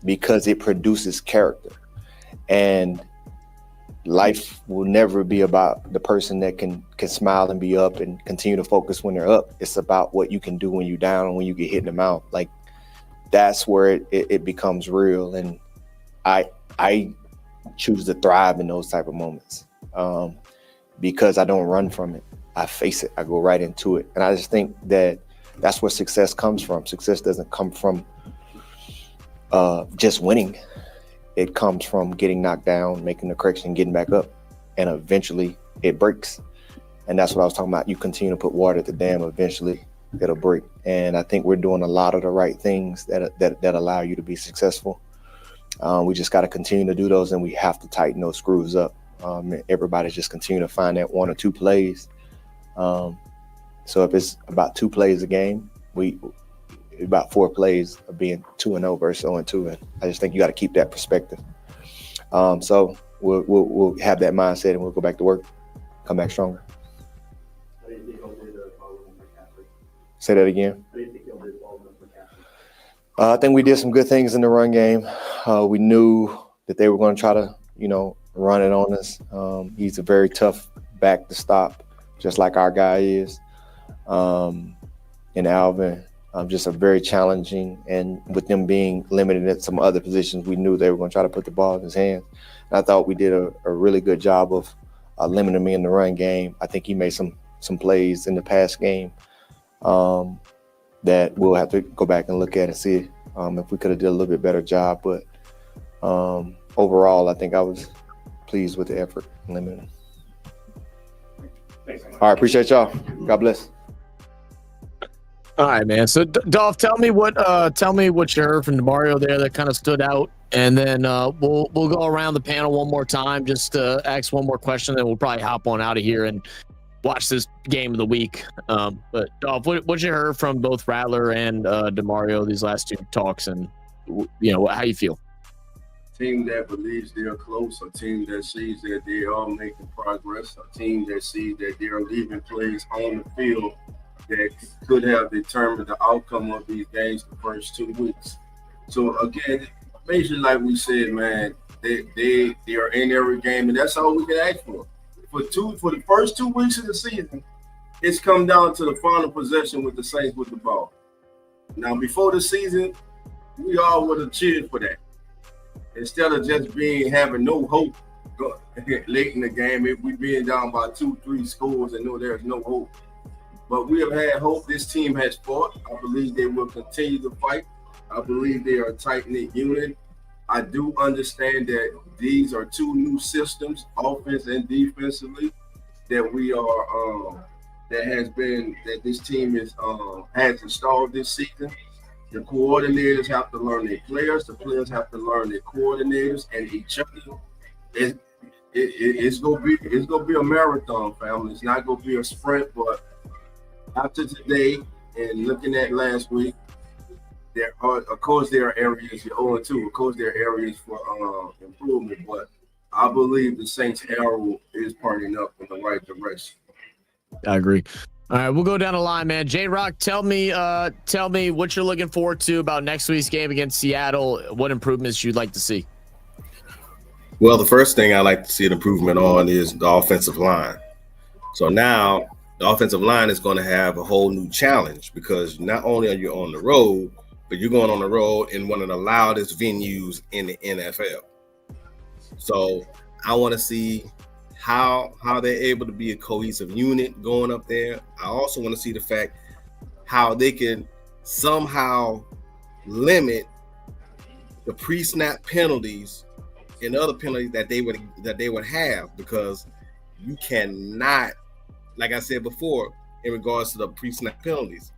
S12: because it produces character. And life will never be about the person that can smile and be up and continue to focus when they're up. It's about what you can do when you're down and when you get hit in the mouth. Like, that's where it becomes real. And I choose to thrive in those type of moments because I don't run from it. I face it. I go right into it. And I just think that that's where success comes from. Success doesn't come from just winning. It comes from getting knocked down, making the correction, getting back up, and eventually it breaks. And that's what I was talking about. You continue to put water at the dam, eventually it'll break. And I think we're doing a lot of the right things that allow you to be successful. We just got to continue to do those, and we have to tighten those screws up. Everybody just continue to find that 1 or 2 plays. So if it's about 2 plays a game, about 4 plays of being 2-0 versus 0-2, and I just think you got to keep that perspective. So we'll have that mindset, and we'll go back to work, come back stronger.
S14: How do you think y'all did following McCaffrey?
S12: Say that again.
S14: How do you think y'all did following McCaffrey?
S12: I think we did some good things in the run game. We knew that they were going to try to, run it on us. He's a very tough back to stop, just like our guy is. And Alvin, just a very challenging, and with them being limited at some other positions, we knew they were going to try to put the ball in his hands. And I thought we did a really good job of limiting me in the run game. I think he made some plays in the past game that we'll have to go back and look at and see if we could have did a little bit better job. But overall, I think I was pleased with the effort in limiting. All right, appreciate y'all. God bless.
S1: All right, man. So Dolph, tell me what you heard from Deario there that kind of stood out, and then we'll go around the panel one more time, just to ask one more question, then we'll probably hop on out of here and watch this game of the week. But Dolph, what you heard from both Rattler and Deario these last two talks, and how you feel?
S4: Team that believes they're close, a team that sees that they are making progress, a team that sees that they're leaving plays on the field that could have determined the outcome of these games the first 2 weeks. So again, basically like we said, man, they are in every game, and that's all we can ask for. For the first 2 weeks of the season, it's come down to the final possession with the Saints with the ball. Now, before the season, we all would have cheered for that. Instead of just having no hope late in the game, if we being down by 2-3 scores and know there's no hope. But we have had hope. This team has fought. I believe they will continue to fight. I believe they are a tight-knit unit. I do understand that these are two new systems, offense and defensively, that we are that this team has installed this season. The coordinators have to learn their players. The players have to learn their coordinators and each other. It's gonna be a marathon, family. It's not gonna be a sprint. But after today and looking at last week, there are areas you're 0-2. Of course, there are areas for improvement. But I believe the Saints' arrow is pointing up in the right direction.
S1: I agree. All right, we'll go down the line, man. J-Rock, tell me what you're looking forward to about next week's game against Seattle. What improvements you'd like to see?
S6: Well, the first thing I like to see an improvement on is the offensive line. So now the offensive line is going to have a whole new challenge, because not only are you on the road, but you're going on the road in one of the loudest venues in the NFL. So I want to see how they're able to be a cohesive unit going up there. I also want to see the fact how they can somehow limit the pre-snap penalties and other penalties that they would have, because you cannot, like I said before, in regards to the pre-snap penalties,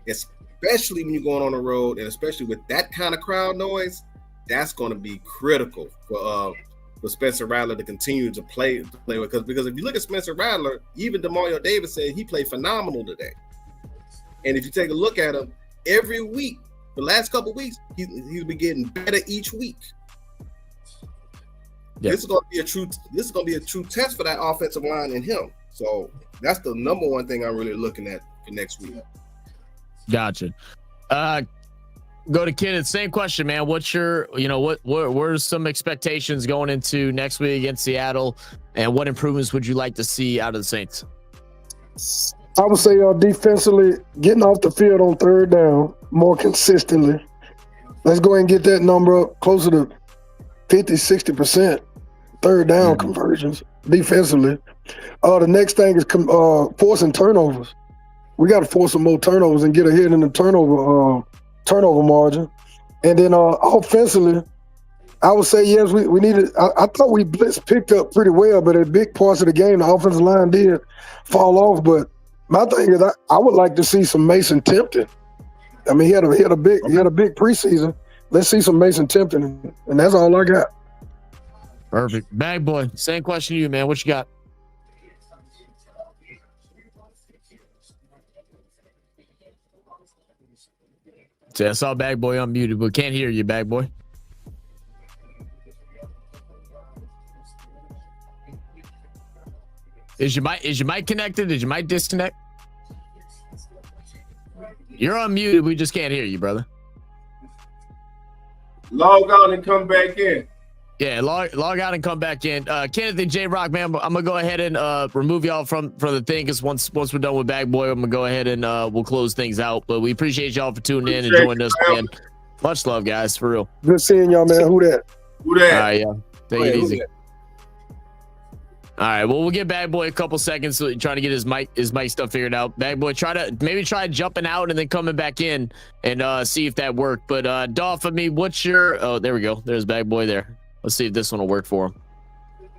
S6: especially when you're going on the road, and especially with that kind of crowd noise, that's going to be critical for Spencer Rattler to continue to play with. Because if you look at Spencer Rattler, even Deario Davis said he played phenomenal today. And if you take a look at him, every week, the last couple of weeks, he's been getting better each week. Yep. This is going to be a true test for that offensive line and him. So that's the number one thing I'm really looking at for next week.
S1: Gotcha. Go to Kenneth. Same question, man. What's your, what are some expectations going into next week against Seattle, and what improvements would you like to see out of the Saints?
S3: I would say defensively, getting off the field on third down more consistently. Let's go ahead and get that number up closer to 50-60% third down conversions defensively. The next thing is forcing turnovers. We got to force some more turnovers and get ahead in the turnover margin. And then offensively, I would say, yes, we needed – I thought we blitz picked up pretty well, but at big parts of the game, the offensive line did fall off. But my thing is I would like to see some Mason Tipton. I mean, he had a big preseason. Let's see some Mason Tipton, and that's all I got.
S1: Perfect. Bag boy, same question to you, man. What you got? See, I saw Bag Boy unmuted, but can't hear you, Bag Boy. Is your mic connected? Did your mic disconnect? You're unmuted. We just can't hear you, brother.
S4: Log out and come back in.
S1: Yeah, log out and come back in. Kenneth and J Rock, man, I'm gonna go ahead and remove y'all from the thing, because once we're done with Bag Boy, I'm gonna go ahead and we'll close things out. But we appreciate y'all for tuning in and joining us, man. Much love, guys, for real.
S3: Good seeing y'all, man. Who that?
S4: Who that?
S1: All right, yeah. Take it easy.
S6: That?
S1: All right, well, we'll give Bag Boy a couple seconds trying to get his mic stuff figured out. Bag Boy, try jumping out and then coming back in and see if that worked. But Dolph, I mean, what's your? Oh, there we go. There's Bag Boy there. Let's see if this one will work for him.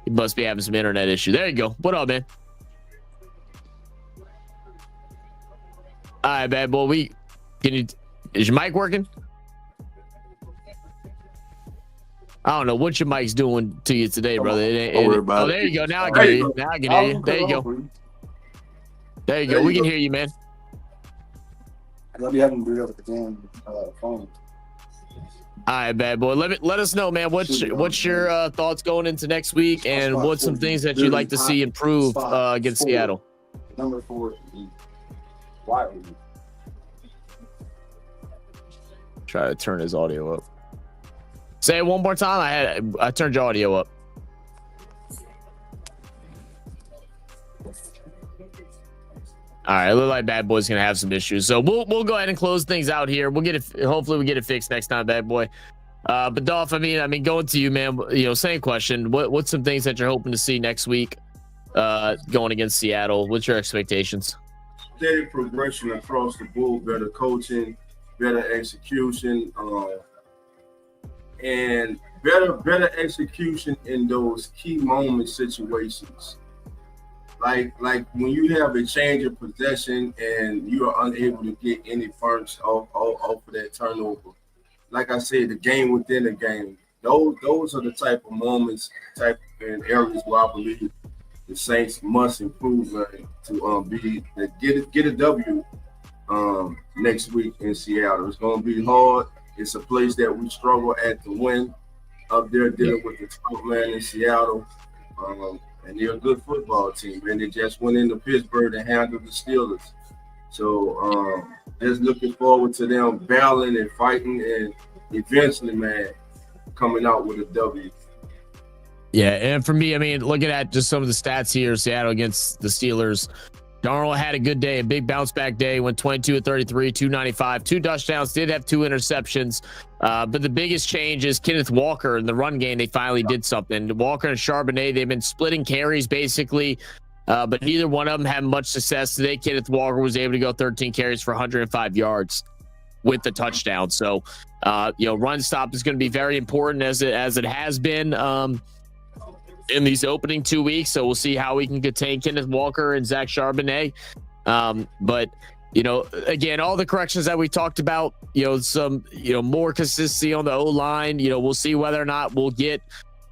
S1: He must be having some internet issue. There you go. What up, man? All right, Bad Boy. Is your mic working? I don't know what your mic's doing to you today, brother. There you go. Now I can hear you. Now I can hear you. There you go. There you go. We can hear you, man.
S15: I'll be having to do that with the damn phone.
S1: All right, Bad Boy. Let us know, man. What's your thoughts going into next week, and what's some things that you'd like to see improve against Seattle?
S15: Number 4. Why?
S1: Try to turn his audio up. Say it one more time. I turned your audio up. All right, it looks like Bad Boy's gonna have some issues, so we'll go ahead and close things out here. We'll get it. Hopefully, we get it fixed next time, Bad Boy. But Dolph, I mean, going to you, man. Same question. What's some things that you're hoping to see next week, going against Seattle? What's your expectations?
S4: Steady progression across the board, better coaching, better execution, and better execution in those key moment situations. Like when you have a change of possession and you are unable to get any first off of that turnover. Like I said, the game within the game. Those are the type of moments, and areas where I believe the Saints must improve to get a W next week in Seattle. It's going to be hard. It's a place that we struggle at to win up there dealing with the top man in Seattle. And they're a good football team, and they just went into Pittsburgh and handled the Steelers. So just looking forward to them battling and fighting and eventually, man, coming out with a W.
S1: Yeah, and for me, I mean, looking at just some of the stats here, Seattle against the Steelers, Darnold had a good day, a big bounce back day, went 22 of 33, 295, 2 touchdowns, did have 2 interceptions. But the biggest change is Kenneth Walker in the run game. They finally did something. Walker and Charbonnet, they've been splitting carries basically, but neither one of them had much success today. Kenneth Walker was able to go 13 carries for 105 yards with the touchdown. So, run stop is going to be very important as it has been in these opening 2 weeks. So we'll see how we can contain Kenneth Walker and Zach Charbonnet. But again, all the corrections that we talked about, some, more consistency on the O-line, we'll see whether or not we'll get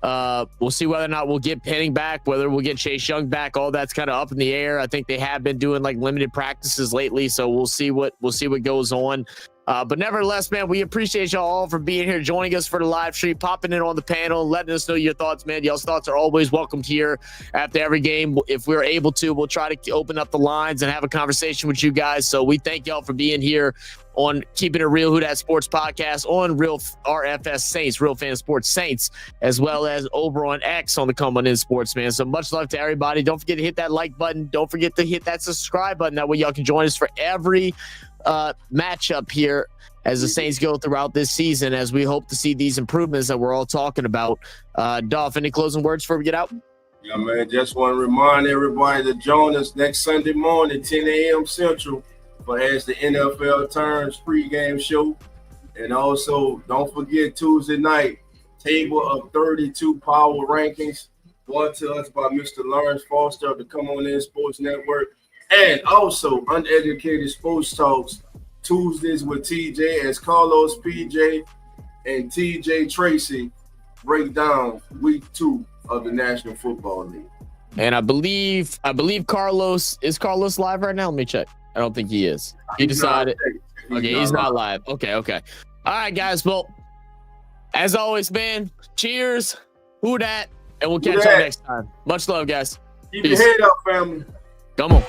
S1: Penning back, whether we'll get Chase Young back. All that's kind of up in the air. I think they have been doing like limited practices lately. So we'll see what goes on. But nevertheless, man, we appreciate y'all all for being here, joining us for the live stream, popping in on the panel, letting us know your thoughts, man. Y'all's thoughts are always welcomed here after every game. If we're able to, we'll try to open up the lines and have a conversation with you guys. So we thank y'all for being here on Keeping It Real, Who Dat Sports Podcast, on Real RFS Saints, Real Fan Sports Saints, as well as over on X on the Come On In Sports, man. So much love to everybody. Don't forget to hit that like button. Don't forget to hit that subscribe button. That way y'all can join us for every matchup here as the Saints go throughout this season, as we hope to see these improvements that we're all talking about. Dolph, any closing words before we get out?
S4: Yeah, man, just want to remind everybody to join us next Sunday morning, 10 a.m. Central, for As the NFL Turns pregame show. And also, don't forget Tuesday night, Table of 32 Power Rankings, brought to us by Mr. Lawrence Foster of the Come On In Sports Network. And also, Uneducated Sports Talks, Tuesdays with TJ, as Carlos, PJ, and TJ Tracy break down week 2 of the National Football League.
S1: And I believe Carlos live right now. Let me check. I don't think he is. He decided. He's not live. Okay. All right, guys. Well, as always, man, cheers. Who dat? And we'll catch y'all next time. Much love, guys.
S4: Keep your head up, family.
S1: Come on.